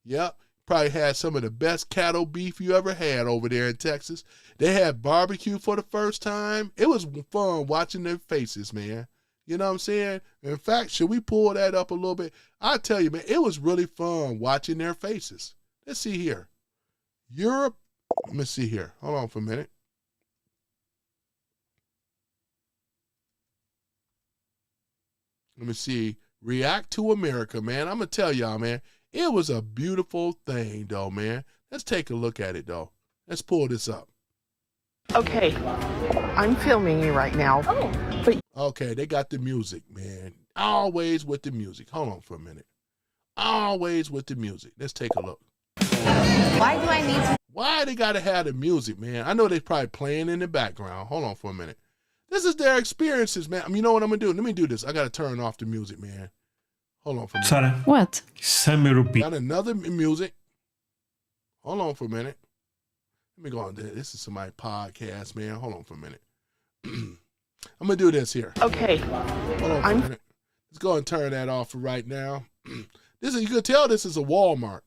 Yep. Probably had some of the best cattle beef you ever had over there in Texas. They had barbecue for the first time. It was fun watching their faces, man. You know what I'm saying? In fact, should we pull that up a little bit? I tell you, man, it was really fun watching their faces. Let's see here. Europe. Let me see here. Hold on for a minute. Let me see. React to America, man. I'm going to tell y'all, man. It was a beautiful thing, though, man. Let's take a look at it, though. Let's pull this up. Okay, I'm filming you right now. Oh. But okay, they got the music, man. Always with the music. Hold on for a minute. Always with the music. Let's take a look. Why do I need to? Why they got to have the music, man? I know they're probably playing in the background. Hold on for a minute. This is their experiences, man. I mean, you know what I'm going to do? Let me do this. I got to turn off the music, man. Hold on for a minute. Sara. What? Got another music. Hold on for a minute. Let me go on there. This is somebody's podcast, man. Hold on for a minute. I'm going to do this here. Okay. Hold on for a minute. Let's go and turn that off for right now. You can tell this is a Walmart.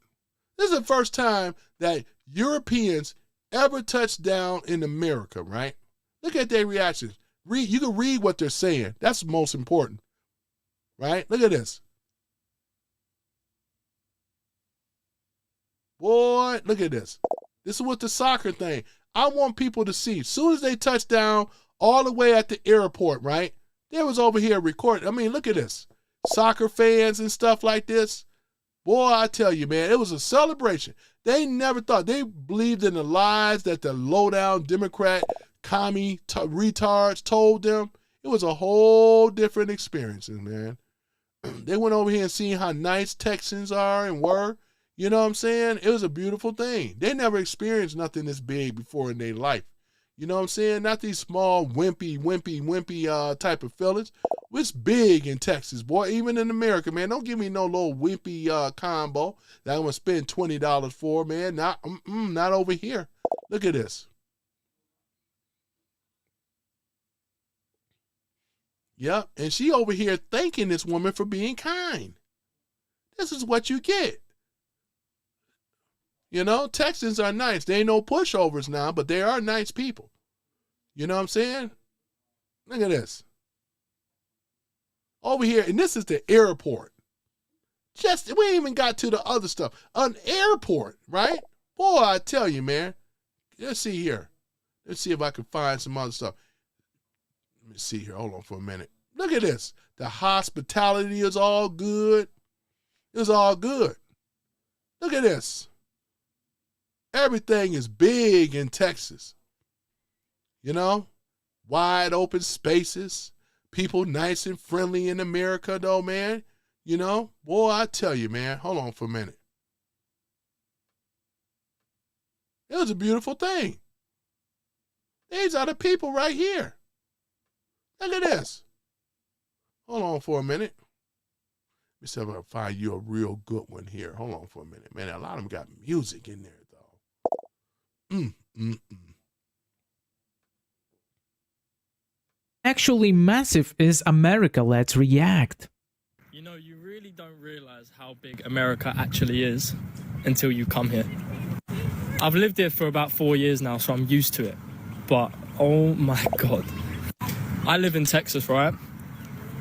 This is the first time that Europeans ever touched down in America, right? Look at their reactions. You can read what they're saying. That's most important, right? Look at this. Boy, look at this. This is what the soccer thing. I want people to see. As soon as they touch down all the way at the airport, right? They was over here recording. I mean, look at this. Soccer fans and stuff like this. Boy, I tell you, man, it was a celebration. They never thought. They believed in the lies that the low-down Democrat commie retards told them. It was a whole different experience, man. They went over here and seen how nice Texans are and were. You know what I'm saying? It was a beautiful thing. They never experienced nothing this big before in their life. You know what I'm saying? Not these small, wimpy type of fellas. It's big in Texas, boy. Even in America, man. Don't give me no little wimpy combo that I'm going to spend $20 for, man. Not over here. Look at this. Yep. And she over here thanking this woman for being kind. This is what you get. You know, Texans are nice. They ain't no pushovers now, but they are nice people. You know what I'm saying? Look at this. Over here, and this is the airport. We ain't even got to the other stuff. An airport, right? Boy, I tell you, man. Let's see here. Let's see if I can find some other stuff. Let me see here. Hold on for a minute. Look at this. The hospitality is all good. It's all good. Look at this. Everything is big in Texas. You know, wide open spaces, people nice and friendly in America, though, man. You know, boy, I tell you, man. Hold on for a minute. It was a beautiful thing. These are the people right here. Look at this. Hold on for a minute. Let me see if I can find you a real good one here. Hold on for a minute, man. A lot of them got music in there, though. Actually massive is America. Let's react. You know, you really don't realize how big America actually is until you come here. I've lived here for about 4 years now, so I'm used to it. But, oh my God. I live in Texas, right?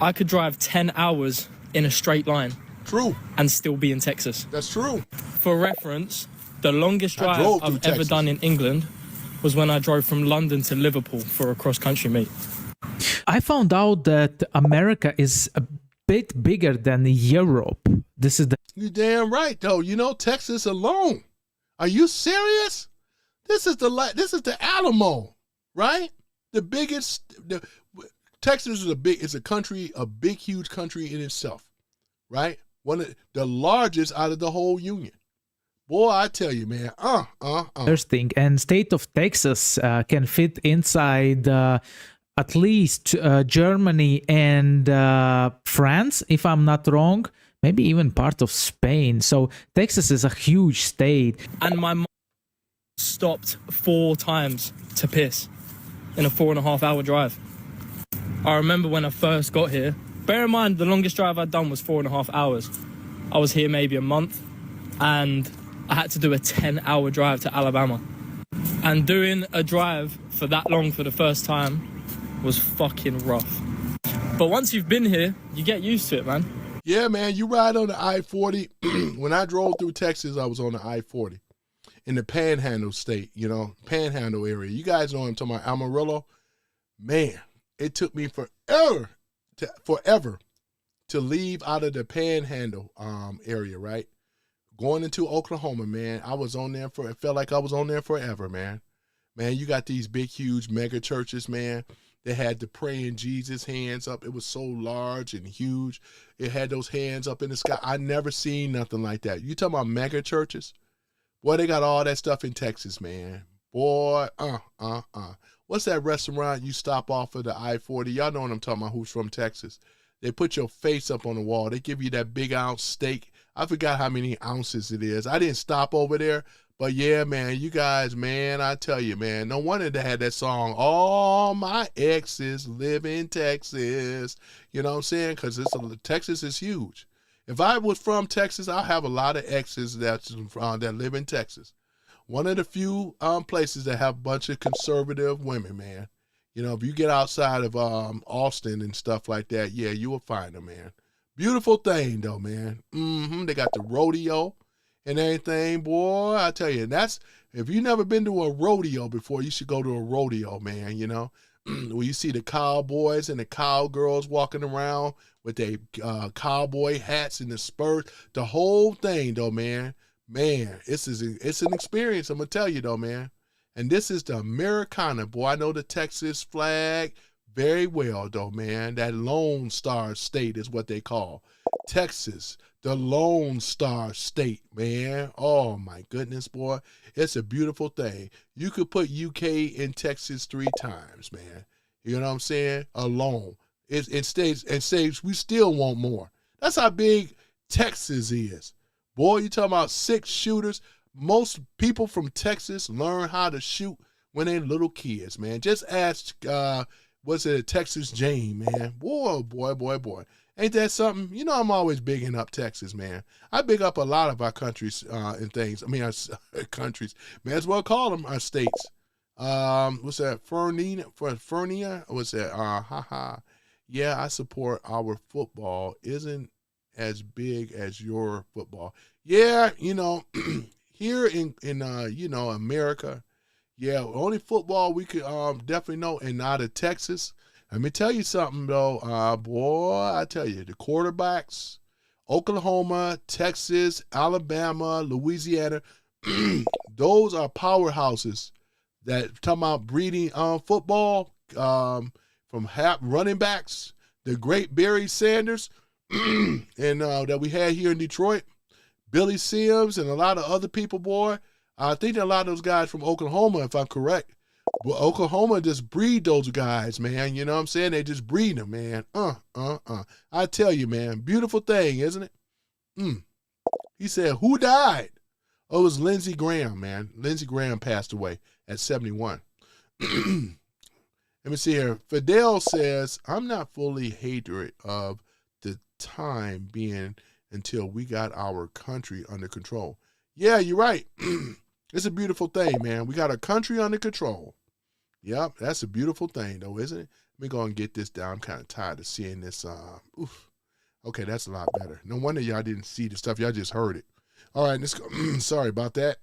I could drive 10 hours in a straight line. True. And still be in Texas. That's true. For reference, the longest drive I've ever done in England was when I drove from London to Liverpool for a cross-country meet. I found out that America is a bit bigger than Europe. This is the... You're damn right, though. You know, Texas alone. Are you serious? This is the Alamo, right? The biggest. Texas is a big, huge country in itself, right? One of the largest out of the whole union. Boy, I tell you, man. Interesting. And state of Texas can fit inside at least Germany and France, if I'm not wrong. Maybe even part of Spain. So Texas is a huge state. And my mom stopped 4 times to piss in a 4.5 hour drive. I remember when I first got here. Bear in mind, the longest drive I'd done was 4.5 hours. I was here maybe a month, and I had to do a 10-hour drive to Alabama. And doing a drive for that long for the first time was fucking rough. But once you've been here, you get used to it, man. Yeah, man, you ride on the I-40. When I drove through Texas, I was on the I-40 in the Panhandle state, you know, Panhandle area. You guys know what I'm talking about, Amarillo. Man, it took me forever to leave out of the Panhandle area, right? Going into Oklahoma, man, it felt like I was on there forever, man. Man, you got these big, huge mega churches, man. They had the praying Jesus hands up. It was so large and huge. It had those hands up in the sky. I never seen nothing like that. You talking about mega churches? Boy, they got all that stuff in Texas, man. Boy, What's that restaurant you stop off of the I-40? Y'all know what I'm talking about, who's from Texas. They put your face up on the wall. They give you that big ounce steak. I forgot how many ounces it is. I didn't stop over there. But yeah, man, you guys, man, I tell you, man, no wonder they had that song, All My Exes Live in Texas. You know what I'm saying? Because Texas is huge. If I was from Texas, I have a lot of exes that live in Texas. One of the few places that have a bunch of conservative women, man. You know, if you get outside of Austin and stuff like that, yeah, you will find them, man. Beautiful thing, though, man. They got the rodeo and everything, boy, I tell you, if you've never been to a rodeo before, you should go to a rodeo, man, you know, where you see the cowboys and the cowgirls walking around with their cowboy hats and the spurs, the whole thing, though, man, it's an experience, I'm going to tell you, though, man, and this is the Americana, boy, I know the Texas flag very well, though, man, that Lone Star State is what they call Texas. The Lone Star State, man. Oh, my goodness, boy. It's a beautiful thing. You could put UK in Texas 3 times, man. You know what I'm saying? Alone. It stays, we still want more. That's how big Texas is. Boy, you talking about 6 shooters. Most people from Texas learn how to shoot when they're little kids, man. Just ask, Texas Jane, man. Boy. Ain't that something? You know, I'm always bigging up Texas, man. I big up a lot of our countries and things. I mean, our countries. May as well call them our states. What's that? Fernia? What's that? Yeah, I support our football. Isn't as big as your football. Yeah, you know, here in America, yeah, only football we could definitely know, and out of Texas. Let me tell you something, though. Boy, I tell you, the quarterbacks, Oklahoma, Texas, Alabama, Louisiana, those are powerhouses that talking about breeding football from running backs, the great Barry Sanders, and that we had here in Detroit, Billy Sims, and a lot of other people, boy. I think a lot of those guys from Oklahoma, if I'm correct. Well, Oklahoma just breed those guys, man. You know what I'm saying? They just breed them, man. I tell you, man, beautiful thing, isn't it? He said, who died? Oh, it was Lindsey Graham, man. Lindsey Graham passed away at 71. Let me see here. Fidel says, I'm not fully hatred of the time being until we got our country under control. Yeah, you're right. It's a beautiful thing, man. We got our country under control. Yep, that's a beautiful thing, though, isn't it? Let me go and get this down. I'm kind of tired of seeing this. Okay, that's a lot better. No wonder y'all didn't see the stuff. Y'all just heard it. All right, let's go. Sorry about that.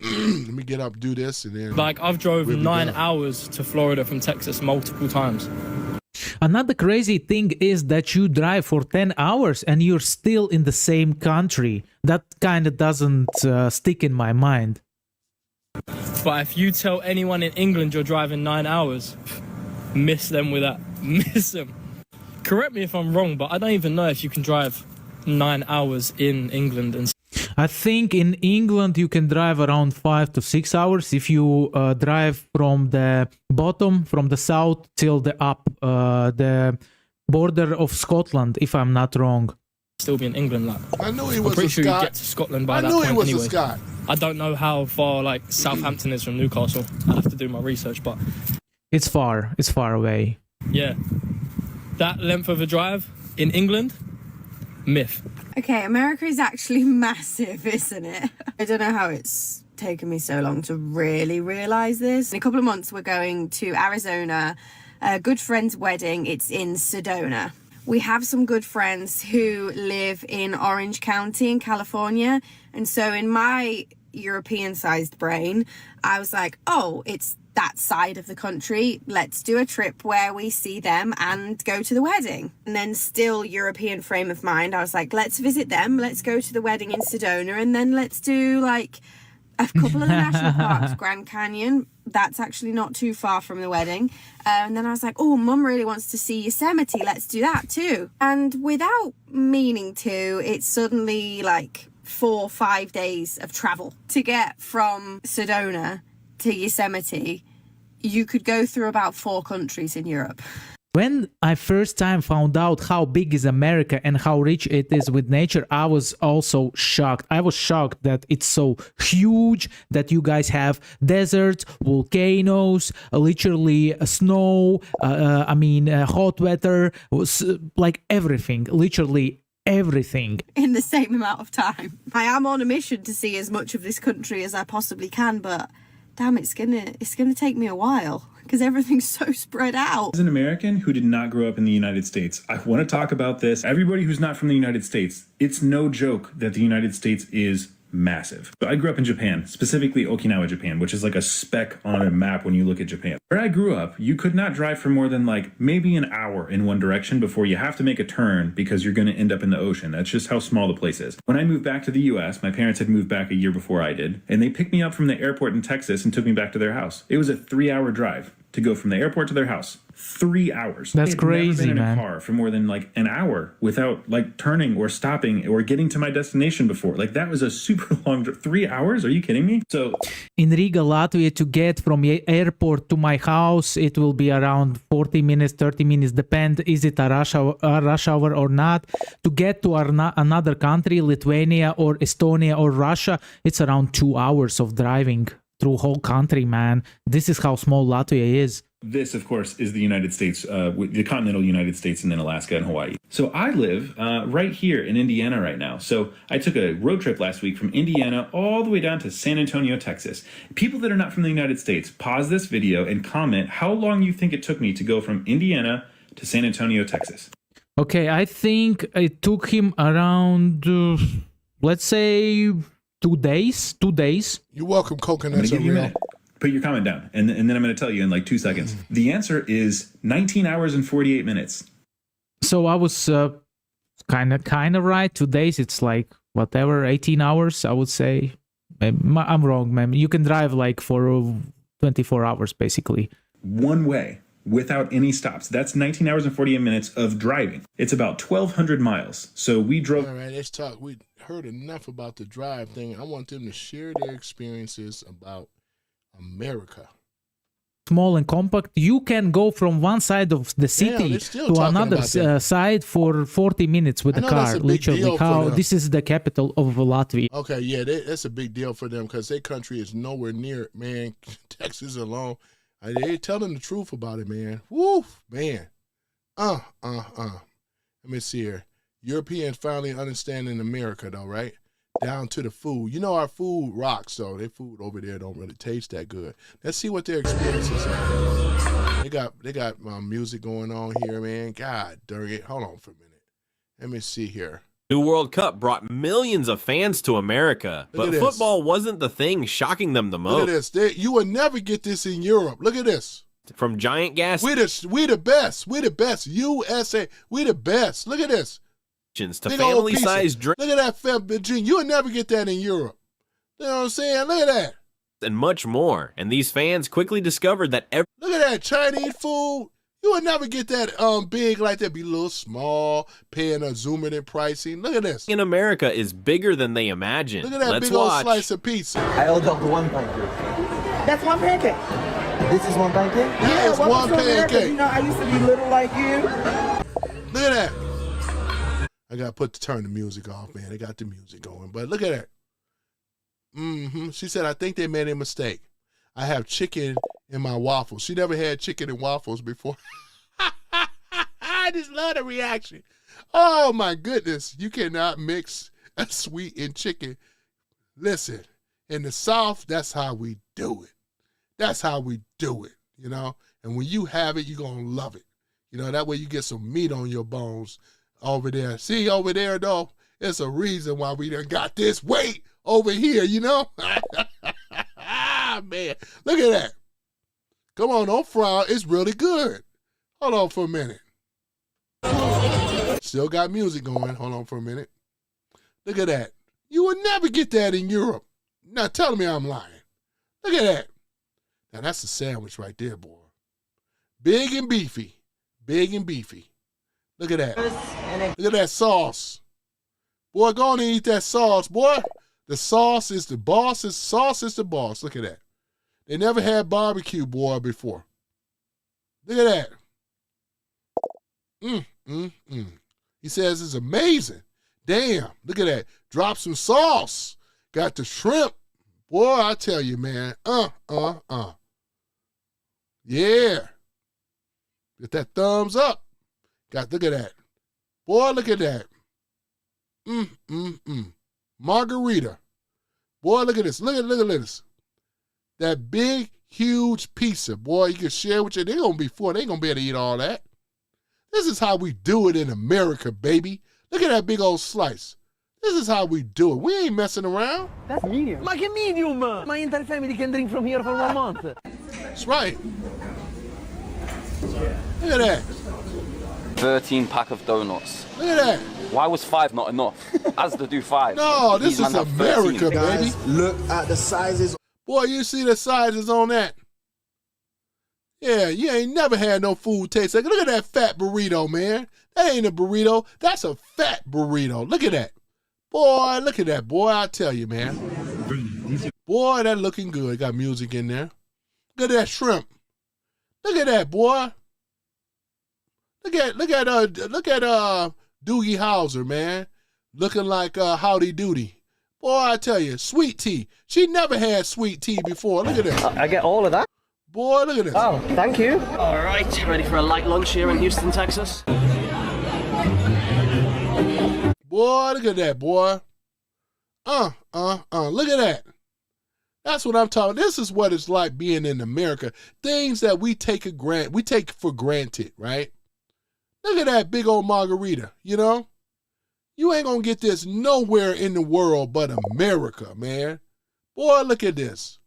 Let me get up, do this, and then... Like, I've drove 9 hours to Florida from Texas multiple times. Another crazy thing is that you drive for 10 hours and you're still in the same country. That kind of doesn't stick in my mind. But if you tell anyone in England you're driving 9 hours, miss them with that. Miss them. Correct me if I'm wrong, but I don't even know if you can drive 9 hours in England. And I think in England you can drive around 5 to 6 hours if you drive from the bottom, from the south till the up, the border of Scotland, if I'm not wrong. Still be in England, like. I knew he was I'm pretty a sure Scot. you get to Scotland by I that knew point he was anyway. a Scot. I don't know how far like Southampton is from Newcastle. I'd have to do my research, but it's far. It's far away. Yeah, that length of a drive in England, myth. Okay, America is actually massive, isn't it? I don't know how it's taken me so long to really realize this. In a couple of months, we're going to Arizona, a good friend's wedding. It's in Sedona. We have some good friends who live in Orange County in California. And so in my European-sized brain, I was like, oh, it's that side of the country. Let's do a trip where we see them and go to the wedding. And then still European frame of mind, I was like, let's visit them. Let's go to the wedding in Sedona. And then let's do like a couple of the national parks, Grand Canyon. That's actually not too far from the wedding. And then I was like, oh, Mum really wants to see Yosemite. Let's do that too. And without meaning to, it's suddenly like 4 or 5 days of travel to get from Sedona to Yosemite. You could go through about 4 countries in Europe. When I first time found out how big is America and how rich it is with nature, I was also shocked. I was shocked that it's so huge, that you guys have deserts, volcanoes, literally snow, hot weather, like everything, literally everything. In the same amount of time. I am on a mission to see as much of this country as I possibly can, but damn, it's gonna take me a while. Because everything's so spread out. As an American who did not grow up in the United States, I want to talk about this. Everybody who's not from the United States, it's no joke that the United States is massive. So I grew up in Japan, specifically Okinawa, Japan, which is like a speck on a map when you look at Japan. Where I grew up, you could not drive for more than like maybe an hour in one direction before you have to make a turn because you're going to end up in the ocean. That's just how small the place is. When I moved back to the US, my parents had moved back a year before I did, and they picked me up from the airport in Texas and took me back to their house. It was a 3-hour drive to go from the airport to their house. 3 hours. That's crazy, never been in man. a car for more than like an hour without like turning or stopping or getting to my destination before. Like that was a super long 3 hours. Are you kidding me? So in Riga, Latvia, to get from the airport to my house, it will be around 40 minutes, 30 minutes, depend is it a rush hour or not. To get to another country, Lithuania or Estonia or Russia, it's around 2 hours of driving through whole country, man. This is how small Latvia is. this, of course, is the United States, the continental United States, and then Alaska and Hawaii. So I live right here in Indiana right now. So I took a road trip last week from Indiana all the way down to San Antonio, Texas. People that are not from the United States, pause this video and comment how long you think it took me to go from Indiana to San Antonio, Texas. Okay, I think it took him around, let's say, 2 days. 2 days. You're welcome, coconuts. Put your comment down, and then I'm going to tell you in like 2 seconds. The answer is 19 hours and 48 minutes. So I was kind of right. 2 days, it's like whatever, 18 hours, I would say. I'm wrong, man. You can drive like for 24 hours, basically. One way, without any stops. That's 19 hours and 48 minutes of driving. It's about 1,200 miles. So we drove. All right, let's talk. We heard enough about the drive thing. I want them to share their experiences about America. Small and compact. You can go from one side of the city to another side for 40 minutes with the car. Literally, how this is the capital of Latvia. Okay, yeah, that's a big deal for them because their country is nowhere near it, man. Texas alone, they tell them the truth about it, man. Woo, man. Let me see here. Europeans finally understanding America, though, right? Down to the food. You know our food rocks, though. Their food over there don't really taste that good. Let's see what their experiences are. They got music going on here, man. God dang it. Hold on for a minute. Let me see here. New World Cup brought millions of fans to America, but football wasn't the thing shocking them the most. Look at this. You will never get this in Europe. Look at this. From giant gas. We the best. We the best. USA. We the best. Look at this. To family-sized drinks. Look at that, you will never get that in Europe. You know what I'm saying? Look at that. And much more. And these fans quickly discovered that look at that Chinese food. You would never get that big like that. Be a little small, paying exorbitant pricing. Look at this. In America is bigger than they imagine. Look at that big old slice of pizza. I ordered one pancake. That's one pancake. This is one pancake? Yeah, it's one pancake. You know, I used to be little like you. Look at that. I got to turn the music off, man. They got the music going. But look at that. She said, I think they made a mistake. I have chicken in my waffles. She never had chicken and waffles before. I just love the reaction. Oh, my goodness. You cannot mix a sweet and chicken. Listen, in the South, that's how we do it. That's how we do it, you know. And when you have it, you're going to love it. You know, that way you get some meat on your bones. Over there. See, over there, though, it's a reason why we done got this weight over here, you know? Man, look at that. Come on, don't frown. It's really good. Hold on for a minute. Still got music going. Hold on for a minute. Look at that. You would never get that in Europe. Now, tell me I'm lying. Look at that. Now, that's a sandwich right there, boy. Big and beefy. Big and beefy. Look at that. Look at that sauce. Boy, go on and eat that sauce, boy. The sauce is the boss. Sauce is the boss. Look at that. They never had barbecue, boy, before. Look at that. He says it's amazing. Damn, look at that. Drop some sauce. Got the shrimp. Boy, I tell you, man. Yeah. Get that thumbs up. Look at that. Boy, look at that. Margarita. Boy, look at this. Look at this. That big, huge pizza. Boy, you can share with you. They're going to be full. They ain't going to be able to eat all that. This is how we do it in America, baby. Look at that big old slice. This is how we do it. We ain't messing around. That's medium. Like a medium. My entire family can drink from here for 1 month. That's right. Look at that. 13 pack of donuts. Look at that. Why was 5 not enough? Asda do 5. No, this is America, baby. Look at the sizes. Boy, you see the sizes on that. Yeah, you ain't never had no food taste like. Look at that fat burrito, man. That ain't a burrito. That's a fat burrito. Look at that. Boy, look at that, boy. I tell you, man. Boy, that looking good. Got music in there. Look at that shrimp. Look at that, boy. Look at Doogie Howser, man. Looking like Howdy Doody. Boy, I tell you, sweet tea. She never had sweet tea before. Look at this. I get all of that. Boy, look at this. Oh, thank you. All right, ready for a light lunch here in Houston, Texas? Boy, look at that, boy. Look at that. That's what I'm talking. This is what it's like being in America. Things that we take for granted, right? Look at that big old margarita, you know? You ain't gonna get this nowhere in the world but America, man. Boy, look at this.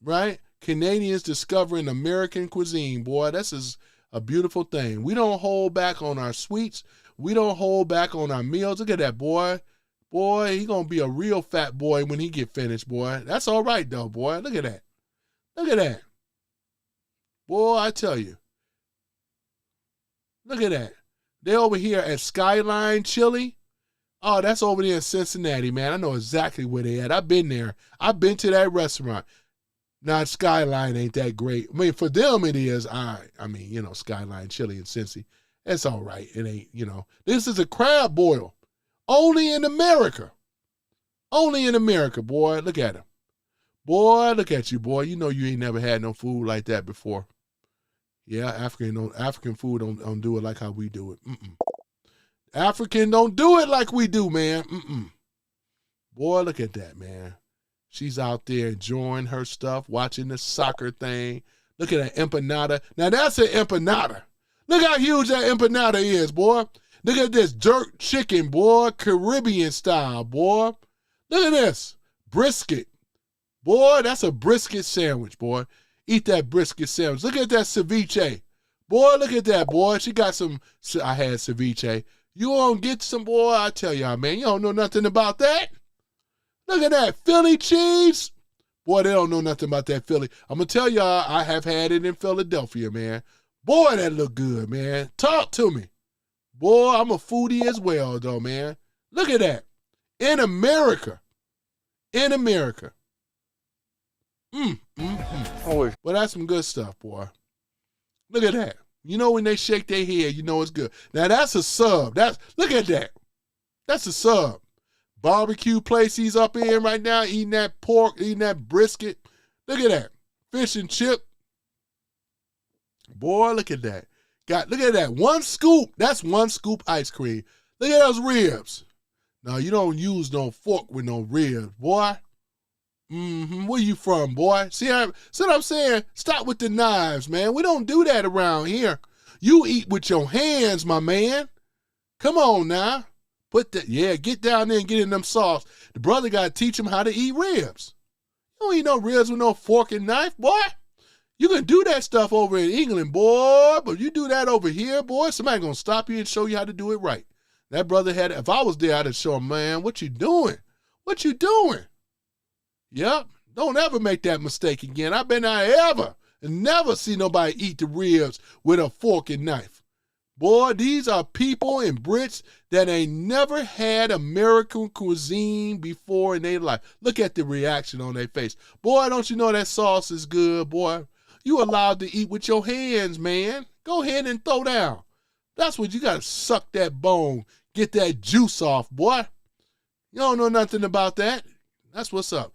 Right? Canadians discovering American cuisine, boy. This is a beautiful thing. We don't hold back on our sweets. We don't hold back on our meals. Look at that, boy. Boy, he gonna be a real fat boy when he get finished, boy. That's all right, though, boy. Look at that. Look at that. Boy, I tell you. Look at that. They over here at Skyline Chili. Oh, that's over there in Cincinnati, man. I know exactly where they at. I've been there. I've been to that restaurant. Now, Skyline ain't that great. I mean, for them it is. I mean, you know, Skyline Chili in Cincy. It's all right. It ain't, you know. This is a crab boil. Only in America. Only in America, boy. Look at him. Boy, look at you, boy. You know you ain't never had no food like that before. Yeah, African food don't do it like how we do it. African don't do it like we do, man. Boy, look at that, man. She's out there enjoying her stuff, watching the soccer thing. Look at that empanada. Now, that's an empanada. Look how huge that empanada is, boy. Look at this jerk chicken, boy. Caribbean style, boy. Look at this. Brisket. Boy, that's a brisket sandwich, boy. Eat that brisket sandwich. Look at that ceviche. Boy, look at that, boy. She got some, I had ceviche. You won't get some, boy, I tell y'all, man. You don't know nothing about that. Look at that. Philly cheese. Boy, they don't know nothing about that Philly. I'm going to tell y'all, I have had it in Philadelphia, man. Boy, that look good, man. Talk to me. Boy, I'm a foodie as well, though, man. Look at that. In America. In America. Well, that's some good stuff, boy. Look at that. You know when they shake their head, you know it's good. Now, that's a sub. Look at that. That's a sub. Barbecue place he's up in right now, eating that pork, eating that brisket. Look at that. Fish and chip. Boy, look at that. Look at that. One scoop. That's one scoop ice cream. Look at those ribs. Now, you don't use no fork with no ribs, boy. Where you from, boy? See what I'm saying? Stop with the knives, man. We don't do that around here. You eat with your hands, my man. Come on now. Get down there and get in them sauce. The brother got to teach him how to eat ribs. You don't eat no ribs with no fork and knife, boy. You can do that stuff over in England, boy, but you do that over here, boy, somebody going to stop you and show you how to do it right. That brother if I was there, I'd have shown him, man, what you doing? What you doing? Yep. Don't ever make that mistake again. I've been out ever and never see nobody eat the ribs with a fork and knife. Boy, these are people in Brits that ain't never had American cuisine before in their life. Look at the reaction on their face. Boy, don't you know that sauce is good, boy? You allowed to eat with your hands, man. Go ahead and throw down. That's what you got to suck that bone. Get that juice off, boy. You don't know nothing about that. That's what's up.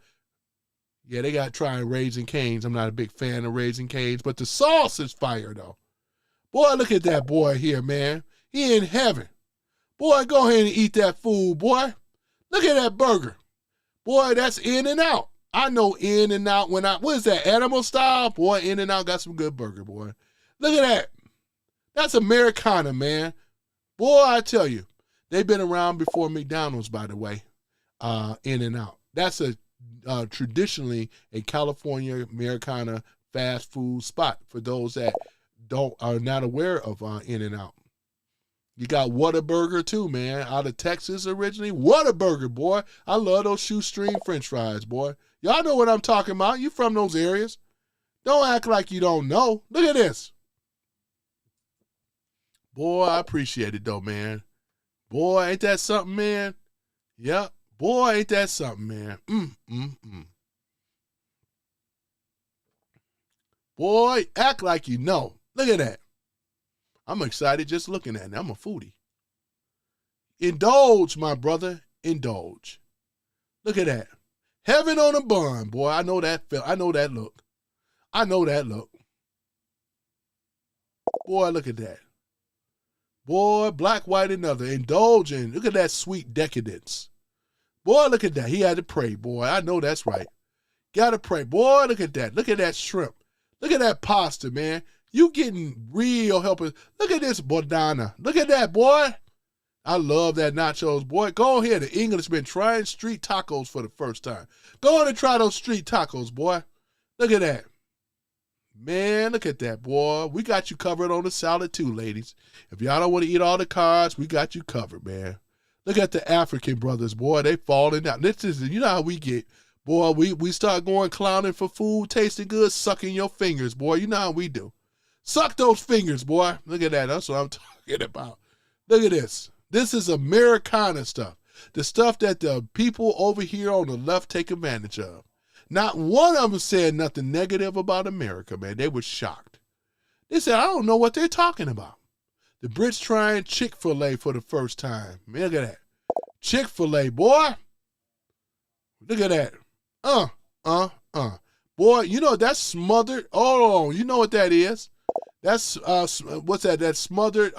Yeah, they got trying Raising Cane's. I'm not a big fan of Raising Cane's, but the sauce is fire, though. Boy, look at that boy here, man. He in heaven. Boy, go ahead and eat that food, boy. Look at that burger. Boy, that's In-N-Out. I know In-N-Out what is that, animal style? Boy, In-N-Out got some good burger, boy. Look at that. That's Americana, man. Boy, I tell you, they've been around before McDonald's, by the way, In-N-Out. That's traditionally a California Americana fast food spot for those that are not aware of In-N-Out. You got Whataburger too, man, out of Texas originally. Whataburger, boy. I love those shoestring French fries, boy. Y'all know what I'm talking about. You from those areas. Don't act like you don't know. Look at this. Boy, I appreciate it though, man. Boy, ain't that something, man? Yep. Boy, ain't that something, man. Boy, act like you know. Look at that. I'm excited just looking at it. I'm a foodie. Indulge, my brother. Indulge. Look at that. Heaven on a bun, boy. I know that feel. I know that look. I know that look. Boy, look at that. Boy, black, white, and other. Indulging. Look at that sweet decadence. Boy, look at that. He had to pray, boy. I know that's right. Got to pray. Boy, look at that. Look at that shrimp. Look at that pasta, man. You getting real helpers. Look at this bodana. Look at that, boy. I love that nachos, boy. Go ahead. The Englishman trying street tacos for the first time. Go on and try those street tacos, boy. Look at that. Man, look at that, boy. We got you covered on the salad too, ladies. If y'all don't want to eat all the carbs, we got you covered, man. Look at the African brothers, boy. They falling down. This is, you know how we get. Boy, we start going clowning for food, tasting good, sucking your fingers, boy. You know how we do. Suck those fingers, boy. Look at that. That's what I'm talking about. Look at this. This is Americana stuff. The stuff that the people over here on the left take advantage of. Not one of them said nothing negative about America, man. They were shocked. They said, I don't know what they're talking about. The Brits trying Chick-fil-A for the first time. Man, look at that. Chick-fil-A, boy. Look at that. Boy, you know, that's smothered. Oh, you know what that is. That's, what's that? That smothered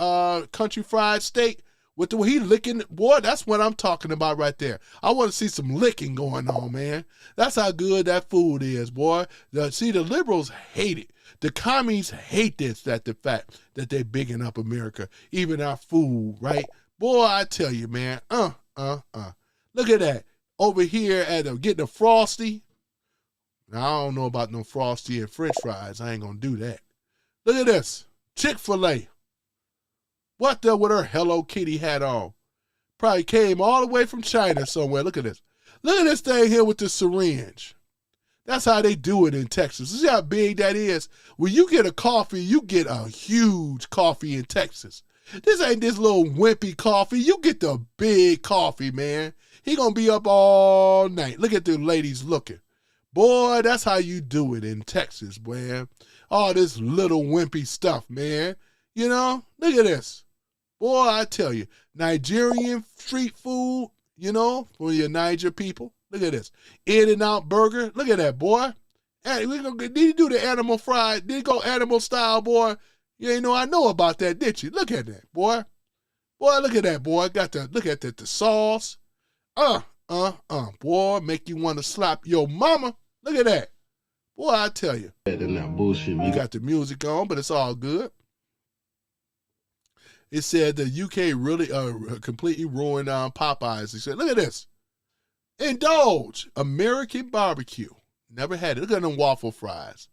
country fried steak with the way he licking. Boy, that's what I'm talking about right there. I want to see some licking going on, man. That's how good that food is, boy. See, the liberals hate it. The commies hate this, that the fact that they're bigging up America, even our food, right? Boy, I tell you, man. Look at that. Over here at getting a Frosty. Now, I don't know about no Frosty and French fries. I ain't going to do that. Look at this. Chick-fil-A. What the with her Hello Kitty hat on? Probably came all the way from China somewhere. Look at this. Look at this thing here with the syringe. That's how they do it in Texas. See how big that is? When you get a coffee, you get a huge coffee in Texas. This ain't this little wimpy coffee. You get the big coffee, man. He gonna be up all night. Look at the ladies looking. Boy, that's how you do it in Texas, man. All this little wimpy stuff, man. You know, look at this. Boy, I tell you, Nigerian street food, you know, for your Niger people. Look at this. In-N-Out Burger. Look at that, boy. Hey, did you do the animal fried? Did you go animal style, boy? You ain't know I know about that, did you? Look at that, boy. Boy, look at that, boy. Look at the sauce. Boy, make you want to slap your mama. Look at that. Boy, I tell you. That bullshit, man. You got the music on, but it's all good. It said the UK really completely ruined Popeyes. He said, look at this. Indulge. American barbecue. Never had it. Look at them waffle fries.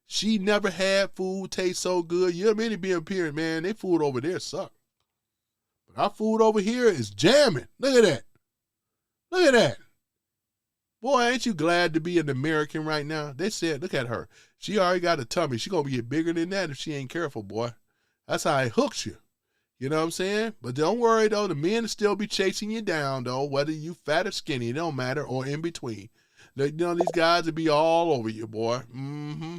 She never had food taste so good. You know what I mean? Be a parent, man. They food over there suck. But our food over here is jamming. Look at that. Look at that. Boy, ain't you glad to be an American right now? They said, look at her. She already got a tummy. She going to get bigger than that if she ain't careful, boy. That's how it hooks you. You know what I'm saying? But don't worry, though. The men will still be chasing you down, though, whether you fat or skinny. It don't matter, or in between. You know, these guys will be all over you, boy.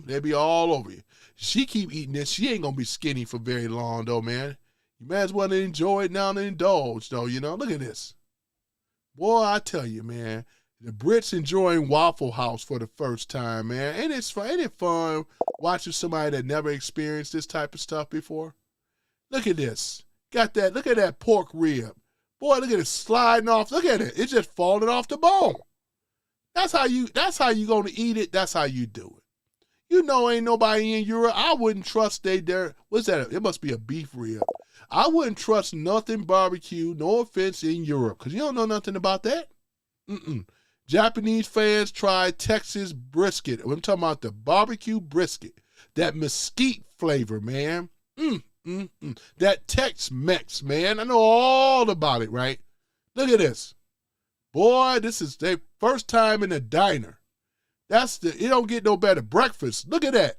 They'll be all over you. She keep eating this. She ain't going to be skinny for very long, though, man. You might as well enjoy it now and indulge, though, you know. Look at this. Boy, I tell you, man. The Brits enjoying Waffle House for the first time, man. Ain't it fun watching somebody that never experienced this type of stuff before? Look at this. Got that. Look at that pork rib. Boy, look at it sliding off. Look at it. It's just falling off the bone. That's how you gonna eat it. That's how you do it. You know, ain't nobody in Europe. I wouldn't trust what's that? It must be a beef rib. I wouldn't trust nothing barbecue, no offense, in Europe, because you don't know nothing about that. Japanese fans tried Texas brisket. I'm talking about the barbecue brisket. That mesquite flavor, man. That Tex-Mex, man. I know all about it, right? Look at this. Boy, this is their first time in a diner. It don't get no better. Breakfast. Look at that.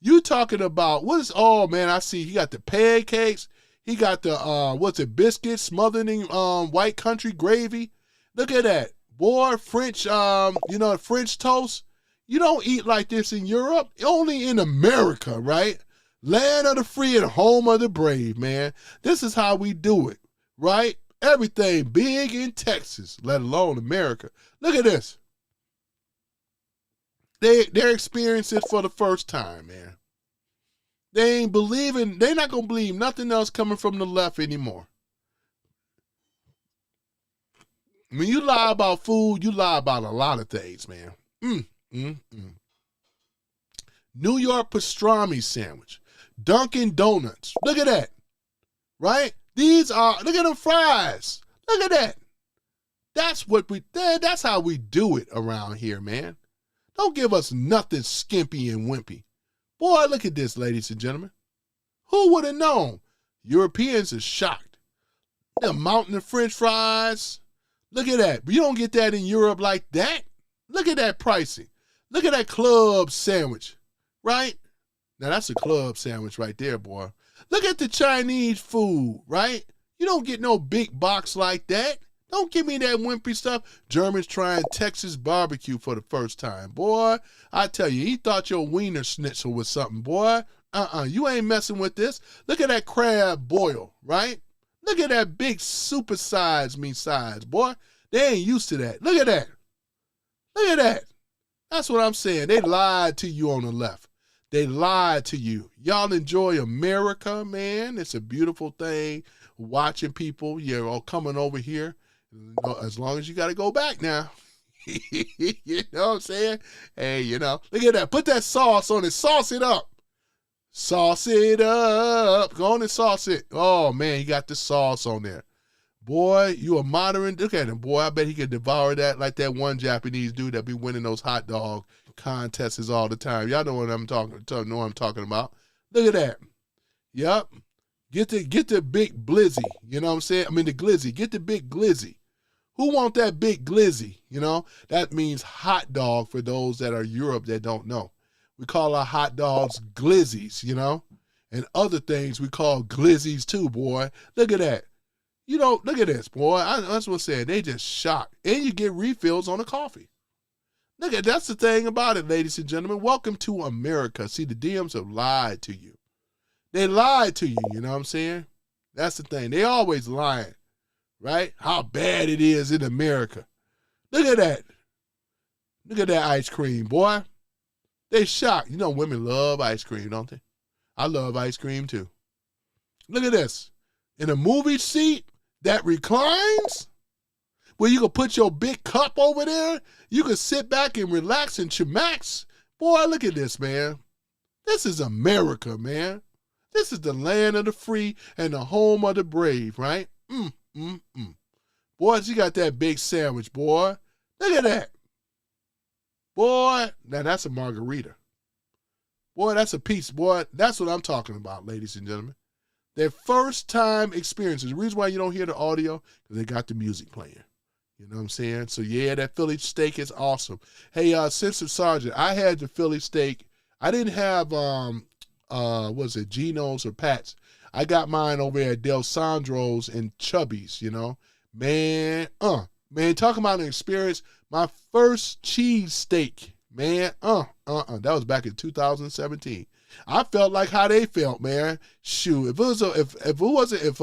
You talking about, oh man, I see he got the pancakes. He got the, biscuits smothered in white country gravy. Look at that. Boy, French, French toast. You don't eat like this in Europe. Only in America, right? Land of the free and home of the brave, man. This is how we do it, right? Everything big in Texas, let alone America. Look at this. They're experiencing it for the first time, man. They're not going to believe nothing else coming from the left anymore. When you lie about food, you lie about a lot of things, man. New York pastrami sandwich. Dunkin' Donuts. Look at that. Right? Look at them fries. Look at that. That's how we do it around here, man. Don't give us nothing skimpy and wimpy. Boy, look at this, ladies and gentlemen. Who would have known? Europeans are shocked. The mountain of French fries. Look at that. But you don't get that in Europe like that. Look at that pricing. Look at that club sandwich, right? Now, that's a club sandwich right there, boy. Look at the Chinese food, right? You don't get no big box like that. Don't give me that wimpy stuff. Germans trying Texas barbecue for the first time. Boy, I tell you, he thought your wiener schnitzel was something, boy. You ain't messing with this. Look at that crab boil, right? Look at that big super size, boy. They ain't used to that. Look at that. Look at that. That's what I'm saying. They lied to you on the left. They lied to you. Y'all enjoy America, man. It's a beautiful thing. Watching people, you're all coming over here. As long as you got to go back now. You know what I'm saying? Hey, look at that. Put that sauce on it. Sauce it up. Sauce it up. Go on and sauce it. Oh, man, he got the sauce on there. Boy, you a modern. Look at him, boy. I bet he could devour that like that one Japanese dude that be winning those hot dog contests all the time. Y'all know what I'm talking about. Look at that. Yep. Get the big blizzy. You know what I'm saying? I mean the glizzy. Get the big glizzy. Who want that big glizzy? That means hot dog for those that are Europe that don't know. We call our hot dogs glizzies, and other things we call glizzies too, boy. Look at that. Look at this, boy. That's what I'm saying. They just shocked. And you get refills on the coffee. That's the thing about it, ladies and gentlemen. Welcome to America. See, the DMs have lied to you. They lied to you, you know what I'm saying? That's the thing. They always lying, right? How bad it is in America. Look at that. Look at that ice cream, boy. They shocked. Women love ice cream, don't they? I love ice cream, too. Look at this. In a movie seat that reclines, where you can put your big cup over there, you can sit back and relax and chillax. Boy, look at this, man. This is America, man. This is the land of the free and the home of the brave, right? Boy, you got that big sandwich, boy. Look at that. Boy, now that's a margarita. Boy, that's a piece, boy. That's what I'm talking about, ladies and gentlemen. Their first time experiences. The reason why you don't hear the audio, because they got the music playing. You know what I'm saying? So, yeah, that Philly steak is awesome. Hey, Sensitive Sergeant, I had the Philly steak. I didn't have, Geno's or Pat's. I got mine over at Del Sandro's and Chubby's, Man, talking about an experience. My first cheese steak, man, that was back in 2017. I felt like how they felt, man. Shoot, if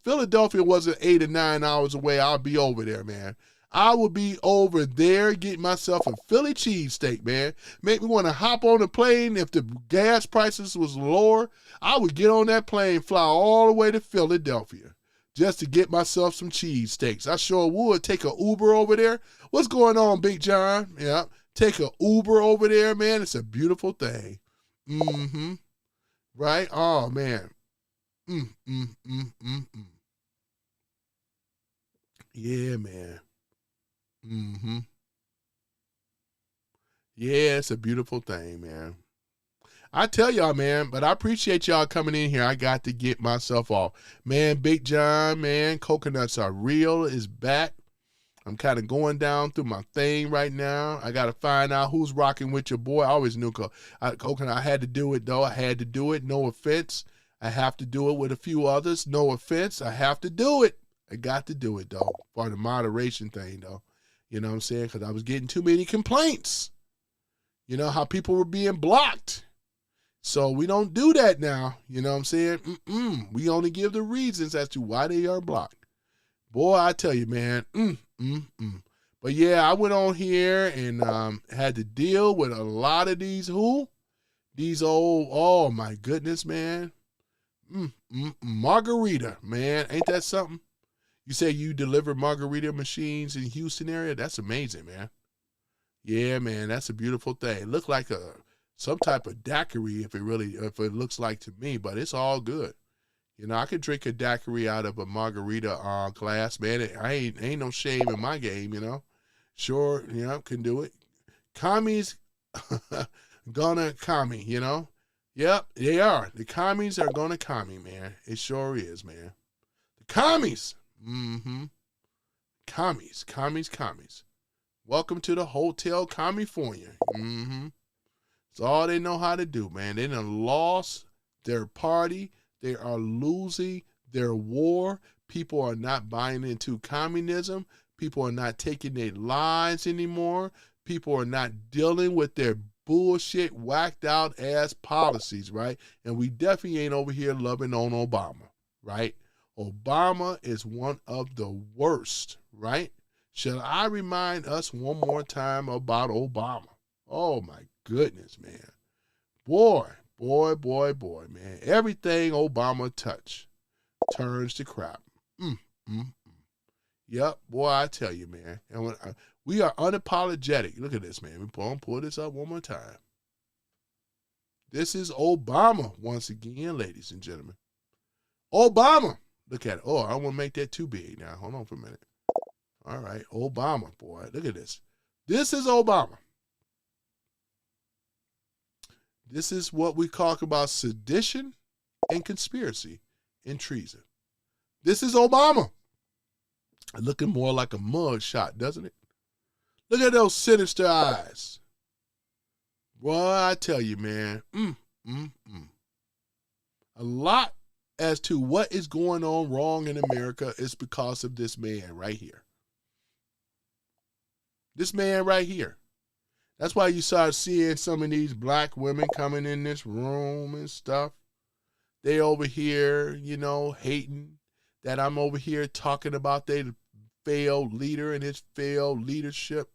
Philadelphia wasn't 8 or 9 hours away, I'd be over there, man. I would be over there getting myself a Philly cheesesteak, man. Make me want to hop on a plane. If the gas prices was lower, I would get on that plane, fly all the way to Philadelphia just to get myself some cheesesteaks. I sure would. Take a Uber over there. What's going on, Big John? Yeah, take a Uber over there, man. It's a beautiful thing. Right? Oh, man. Yeah, man. Yeah, it's a beautiful thing, man. I tell y'all, man, but I appreciate y'all coming in here. I got to get myself off. Man, Big John, man, Coconuts Are Real is back. I'm kind of going down through my thing right now. I got to find out who's rocking with your boy. I always knew Coconut. I had to do it, though. I had to do it. No offense. I have to do it with a few others. No offense. I have to do it. I got to do it, though, for the moderation thing, though. You know what I'm saying? Because I was getting too many complaints. You know, how people were being blocked. So we don't do that now. You know what I'm saying? We only give the reasons as to why they are blocked. Boy, I tell you, man. But yeah, I went on here and had to deal with a lot of these old, oh my goodness, man. Margarita, man. Ain't that something? You say you deliver margarita machines in Houston area? That's amazing, man. Yeah, man, that's a beautiful thing. Look like some type of daiquiri if it looks like to me, but it's all good. You know, I could drink a daiquiri out of a margarita glass, man. Ain't no shame in my game, you know. Sure, you know, can do it. Commies gonna commie, you know. Yep, they are. The commies are gonna commie, man. It sure is, man. The commies. Commies. Welcome to the Hotel California. It's all they know how to do, man. They done lost their party. They are losing their war. People are not buying into communism. People are not taking their lives anymore. People are not dealing with their bullshit, whacked out ass policies, right? And we definitely ain't over here loving on Obama, right? Obama is one of the worst, right? Shall I remind us one more time about Obama? Oh my goodness, man. Boy, man. Everything Obama touch turns to crap. Yep, boy, I tell you, man. And when we are unapologetic. Look at this, man. We pull this up one more time. This is Obama once again, ladies and gentlemen. Obama. Look at it. Oh, I don't want to make that too big now. Hold on for a minute. All right, Obama, boy. Look at this. This is Obama. This is what we talk about sedition and conspiracy and treason. This is Obama. Looking more like a mug shot, doesn't it? Look at those sinister eyes. Boy, I tell you, man. A lot as to what is going on wrong in America is because of this man right here. This man right here. That's why you start seeing some of these black women coming in this room and stuff. They over here, hating that I'm over here talking about their failed leader and his failed leadership,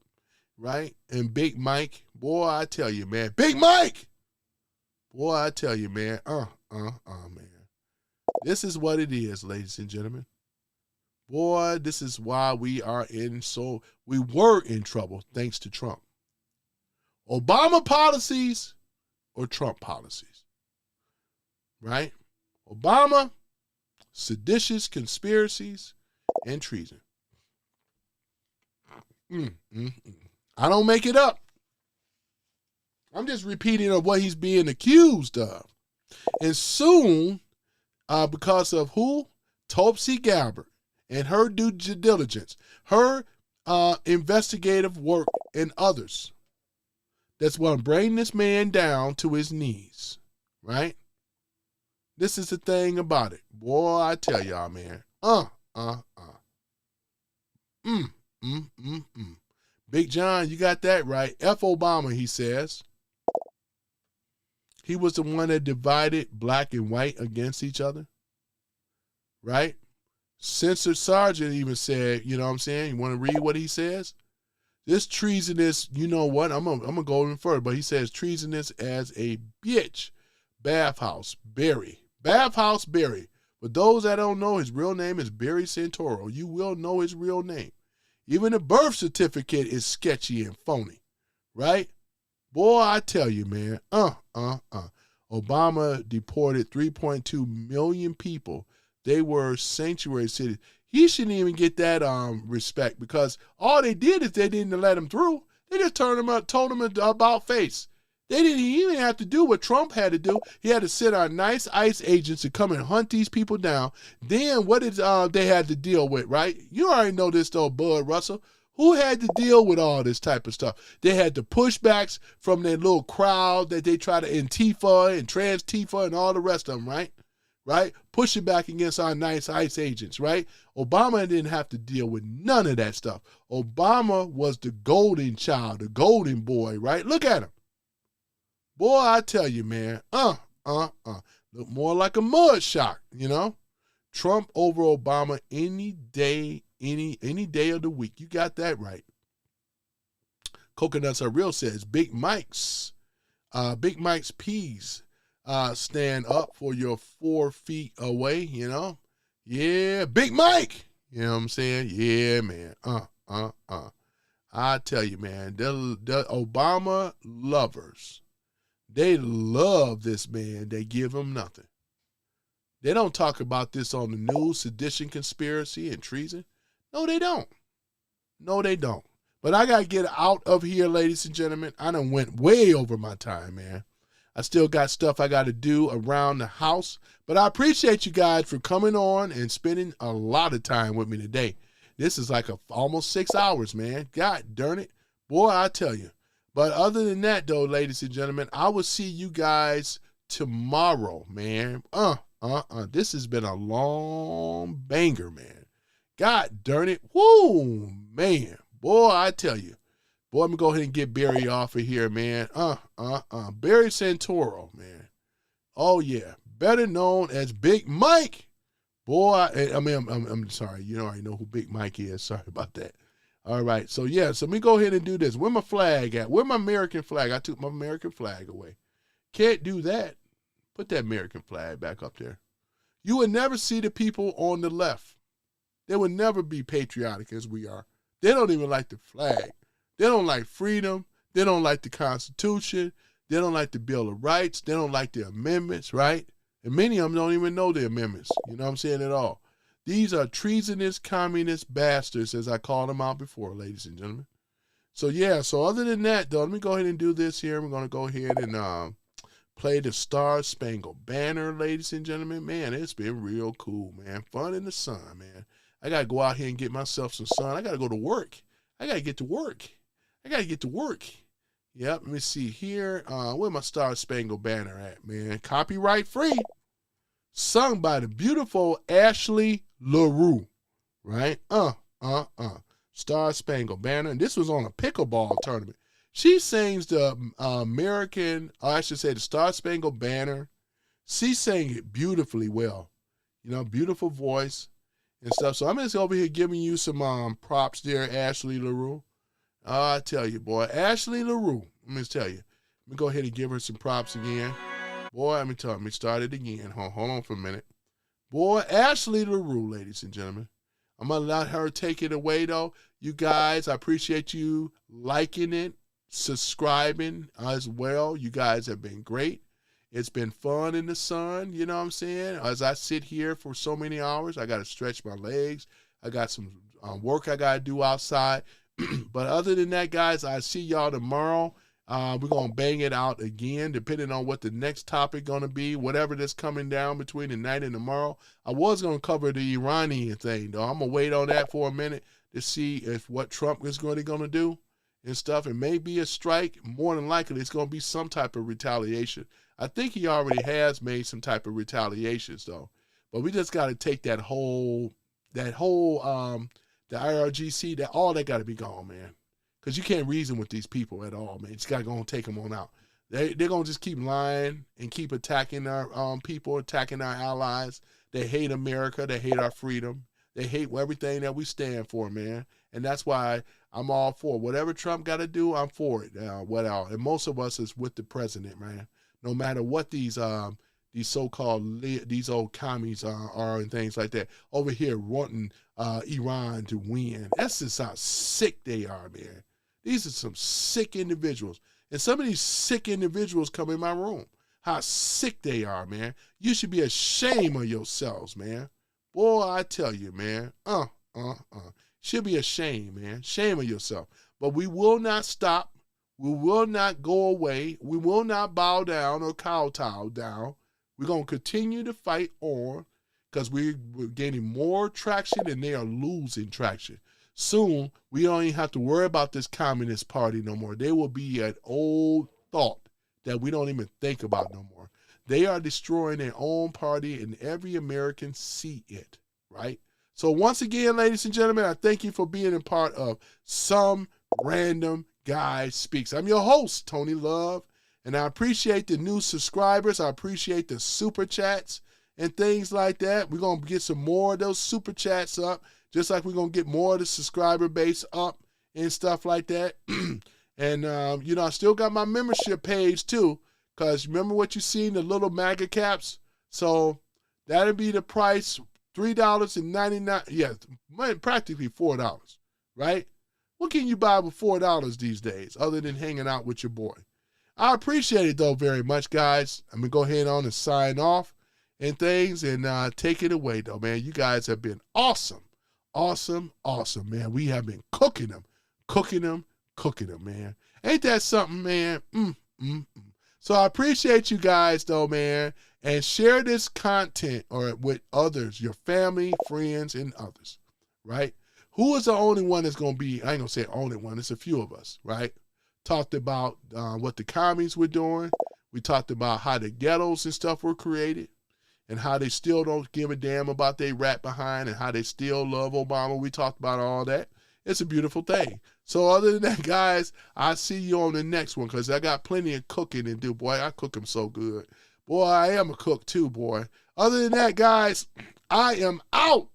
right? And Big Mike, boy, I tell you, man. Big Mike! Boy, I tell you, man. Man. This is what it is, ladies and gentlemen. Boy, this is why we were in trouble thanks to Trump. Obama policies or Trump policies, right? Obama, seditious conspiracies, and treason. I don't make it up. I'm just repeating of what he's being accused of. And soon, because of who? Tulsi Gabbard and her due diligence, her investigative work, and others, that's going to bring this man down to his knees, right? This is the thing about it. Boy, I tell y'all, man. Big John, you got that right. F Obama, he says. He was the one that divided black and white against each other, right? Censor Sargent even said, you know what I'm saying? You want to read what he says? This treasonous, you know what? I'm gonna go even further, but he says treasonous as a bitch. Bathhouse Berry. Bathhouse Berry. For those that don't know, his real name is Barry Santoro. You will know his real name. Even the birth certificate is sketchy and phony, right? Boy, I tell you, man. Obama deported 3.2 million people. They were sanctuary cities. He shouldn't even get that respect because all they did is they didn't let him through. They just told him about face. They didn't even have to do what Trump had to do. He had to send our nice ICE agents to come and hunt these people down. Then what did they had to deal with, right? You already know this though, Bud Russell. Who had to deal with all this type of stuff? They had the pushbacks from their little crowd that they try to Antifa and Trans-Tifa and all the rest of them, right? Right? Pushing back against our nice ICE agents, right? Obama didn't have to deal with none of that stuff. Obama was the golden child, the golden boy, right? Look at him. Boy, I tell you, man, look more like a mud shot, Trump over Obama any day of the week. You got that right. Coconuts Are Real says Big Mike's peas stand up for your 4 feet away, Yeah, Big Mike. You know what I'm saying? Yeah, man. I tell you, man, the Obama lovers, they love this man. They give him nothing. They don't talk about this on the news, sedition, conspiracy, and treason. No, they don't. No, they don't. But I got to get out of here, ladies and gentlemen. I done went way over my time, man. I still got stuff I got to do around the house. But I appreciate you guys for coming on and spending a lot of time with me today. This is like almost 6 hours, man. God darn it. Boy, I tell you. But other than that, though, ladies and gentlemen, I will see you guys tomorrow, man. This has been a long banger, man. God darn it. Woo, man. Boy, I tell you. Boy, I'm going to go ahead and get Barry off of here, man. Barry Santoro, man. Oh, yeah. Better known as Big Mike. Boy, I'm sorry. You already know who Big Mike is. Sorry about that. All right. So, yeah. So, let me go ahead and do this. Where my flag at? Where my American flag? I took my American flag away. Can't do that. Put that American flag back up there. You would never see the people on the left. They would never be patriotic as we are. They don't even like the flag. They don't like freedom. They don't like the Constitution. They don't like the Bill of Rights. They don't like the amendments, right? And many of them don't even know the amendments. You know what I'm saying at all. These are treasonous, communist bastards, as I called them out before, ladies and gentlemen. So, yeah. So, other than that, though, let me go ahead and do this here. We're going to go ahead and play the Star Spangled Banner, ladies and gentlemen. Man, it's been real cool, man. Fun in the sun, man. I got to go out here and get myself some sun. I got to go to work. I got to get to work. Yep, let me see here. Where my Star Spangled Banner at, man? Copyright free. Sung by the beautiful Ashley LaRue, right? Star Spangled Banner. And this was on a pickleball tournament. She sings the the Star Spangled Banner. She sang it beautifully well. You know, beautiful voice and stuff. So I'm just over here giving you some props there, Ashley LaRue. I tell you, boy, Ashley LaRue. Let me tell you. Let me go ahead and give her some props again. Boy, let me start it again. Hold on for a minute. Boy, Ashley LaRue, ladies and gentlemen. I'm going to let her take it away, though. You guys, I appreciate you liking it, subscribing as well. You guys have been great. It's been fun in the sun, you know what I'm saying? As I sit here for so many hours, I got to stretch my legs. I got some work I got to do outside. But other than that, guys, I see y'all tomorrow. We're going to bang it out again, depending on what the next topic going to be, whatever that's coming down between tonight and tomorrow. I was going to cover the Iranian thing, though. I'm going to wait on that for a minute to see if what Trump is going to do and stuff. It may be a strike. More than likely, it's going to be some type of retaliation. I think he already has made some type of retaliations, though. But we just got to take the IRGC, all that got to be gone, man. Because you can't reason with these people at all, man. You just got to go and take them on out. They're going to just keep lying and keep attacking our people, attacking our allies. They hate America. They hate our freedom. They hate everything that we stand for, man. And that's why I'm all for it. Whatever Trump got to do, I'm for it. And most of us is with the president, man. No matter what these so-called, these old commies are and things like that. Over here wanting Iran to win. That's just how sick they are, man. These are some sick individuals. And some of these sick individuals come in my room. How sick they are, man. You should be ashamed of yourselves, man. Boy, I tell you, man. Should be ashamed, man. Shame of yourself. But we will not stop. We will not go away. We will not bow down or kowtow down. We're going to continue to fight on because we're gaining more traction and they are losing traction. Soon, we don't even have to worry about this Communist Party no more. They will be an old thought that we don't even think about no more. They are destroying their own party and every American see it, right? So once again, ladies and gentlemen, I thank you for being a part of Some Random Guy Speaks. I'm your host, Tony Love, and I appreciate the new subscribers. I appreciate the super chats and things like that. We're going to get some more of those super chats up, just like we're going to get more of the subscriber base up and stuff like that. And, I still got my membership page, too, because remember what you seen, the little MAGA caps? So that'll be the price, $3.99. Yeah, practically $4, right? What can you buy with $4 these days other than hanging out with your boy? I appreciate it, though, very much, guys. I'm going to go ahead on and sign off and things and take it away, though, man. You guys have been awesome. Awesome, man. We have been cooking them, man. Ain't that something, man? So I appreciate you guys, though, man. And share this content or with others, your family, friends, and others, right? Who is the only one that's going to be, I ain't going to say only one, it's a few of us, right? Talked about what the commies were doing. We talked about how the ghettos and stuff were created and how they still don't give a damn about they rat behind and how they still love Obama. We talked about all that. It's a beautiful thing. So other than that, guys, I'll see you on the next one because I got plenty of cooking to do. Boy, I cook them so good. Boy, I am a cook too, boy. Other than that, guys, I am out.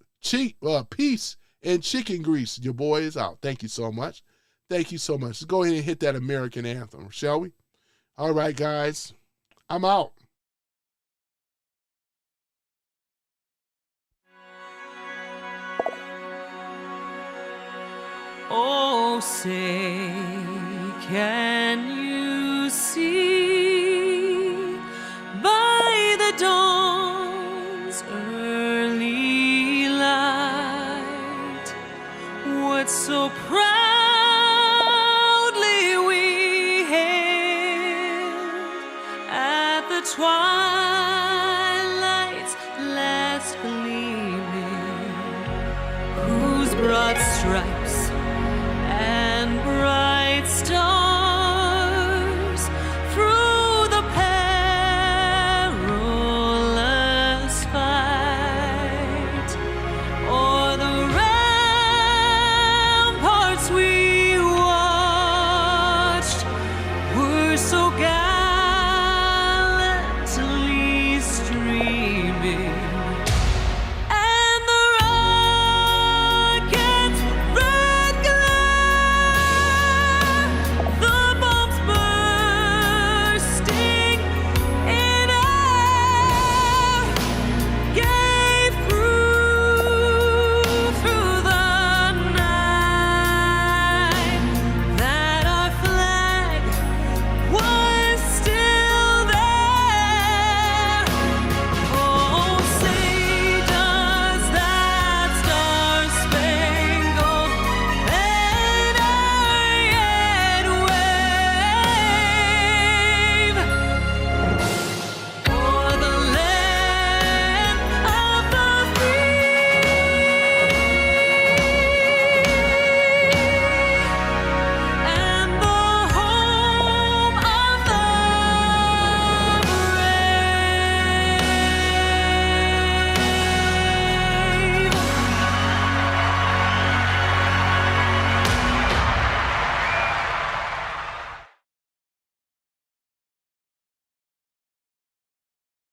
Peace and chicken grease. Your boy is out. Thank you so much. Thank you so much. Let's go ahead and hit that American anthem, shall we? All right, guys. I'm out. Oh, say, can you see by the dawn's early light what so proud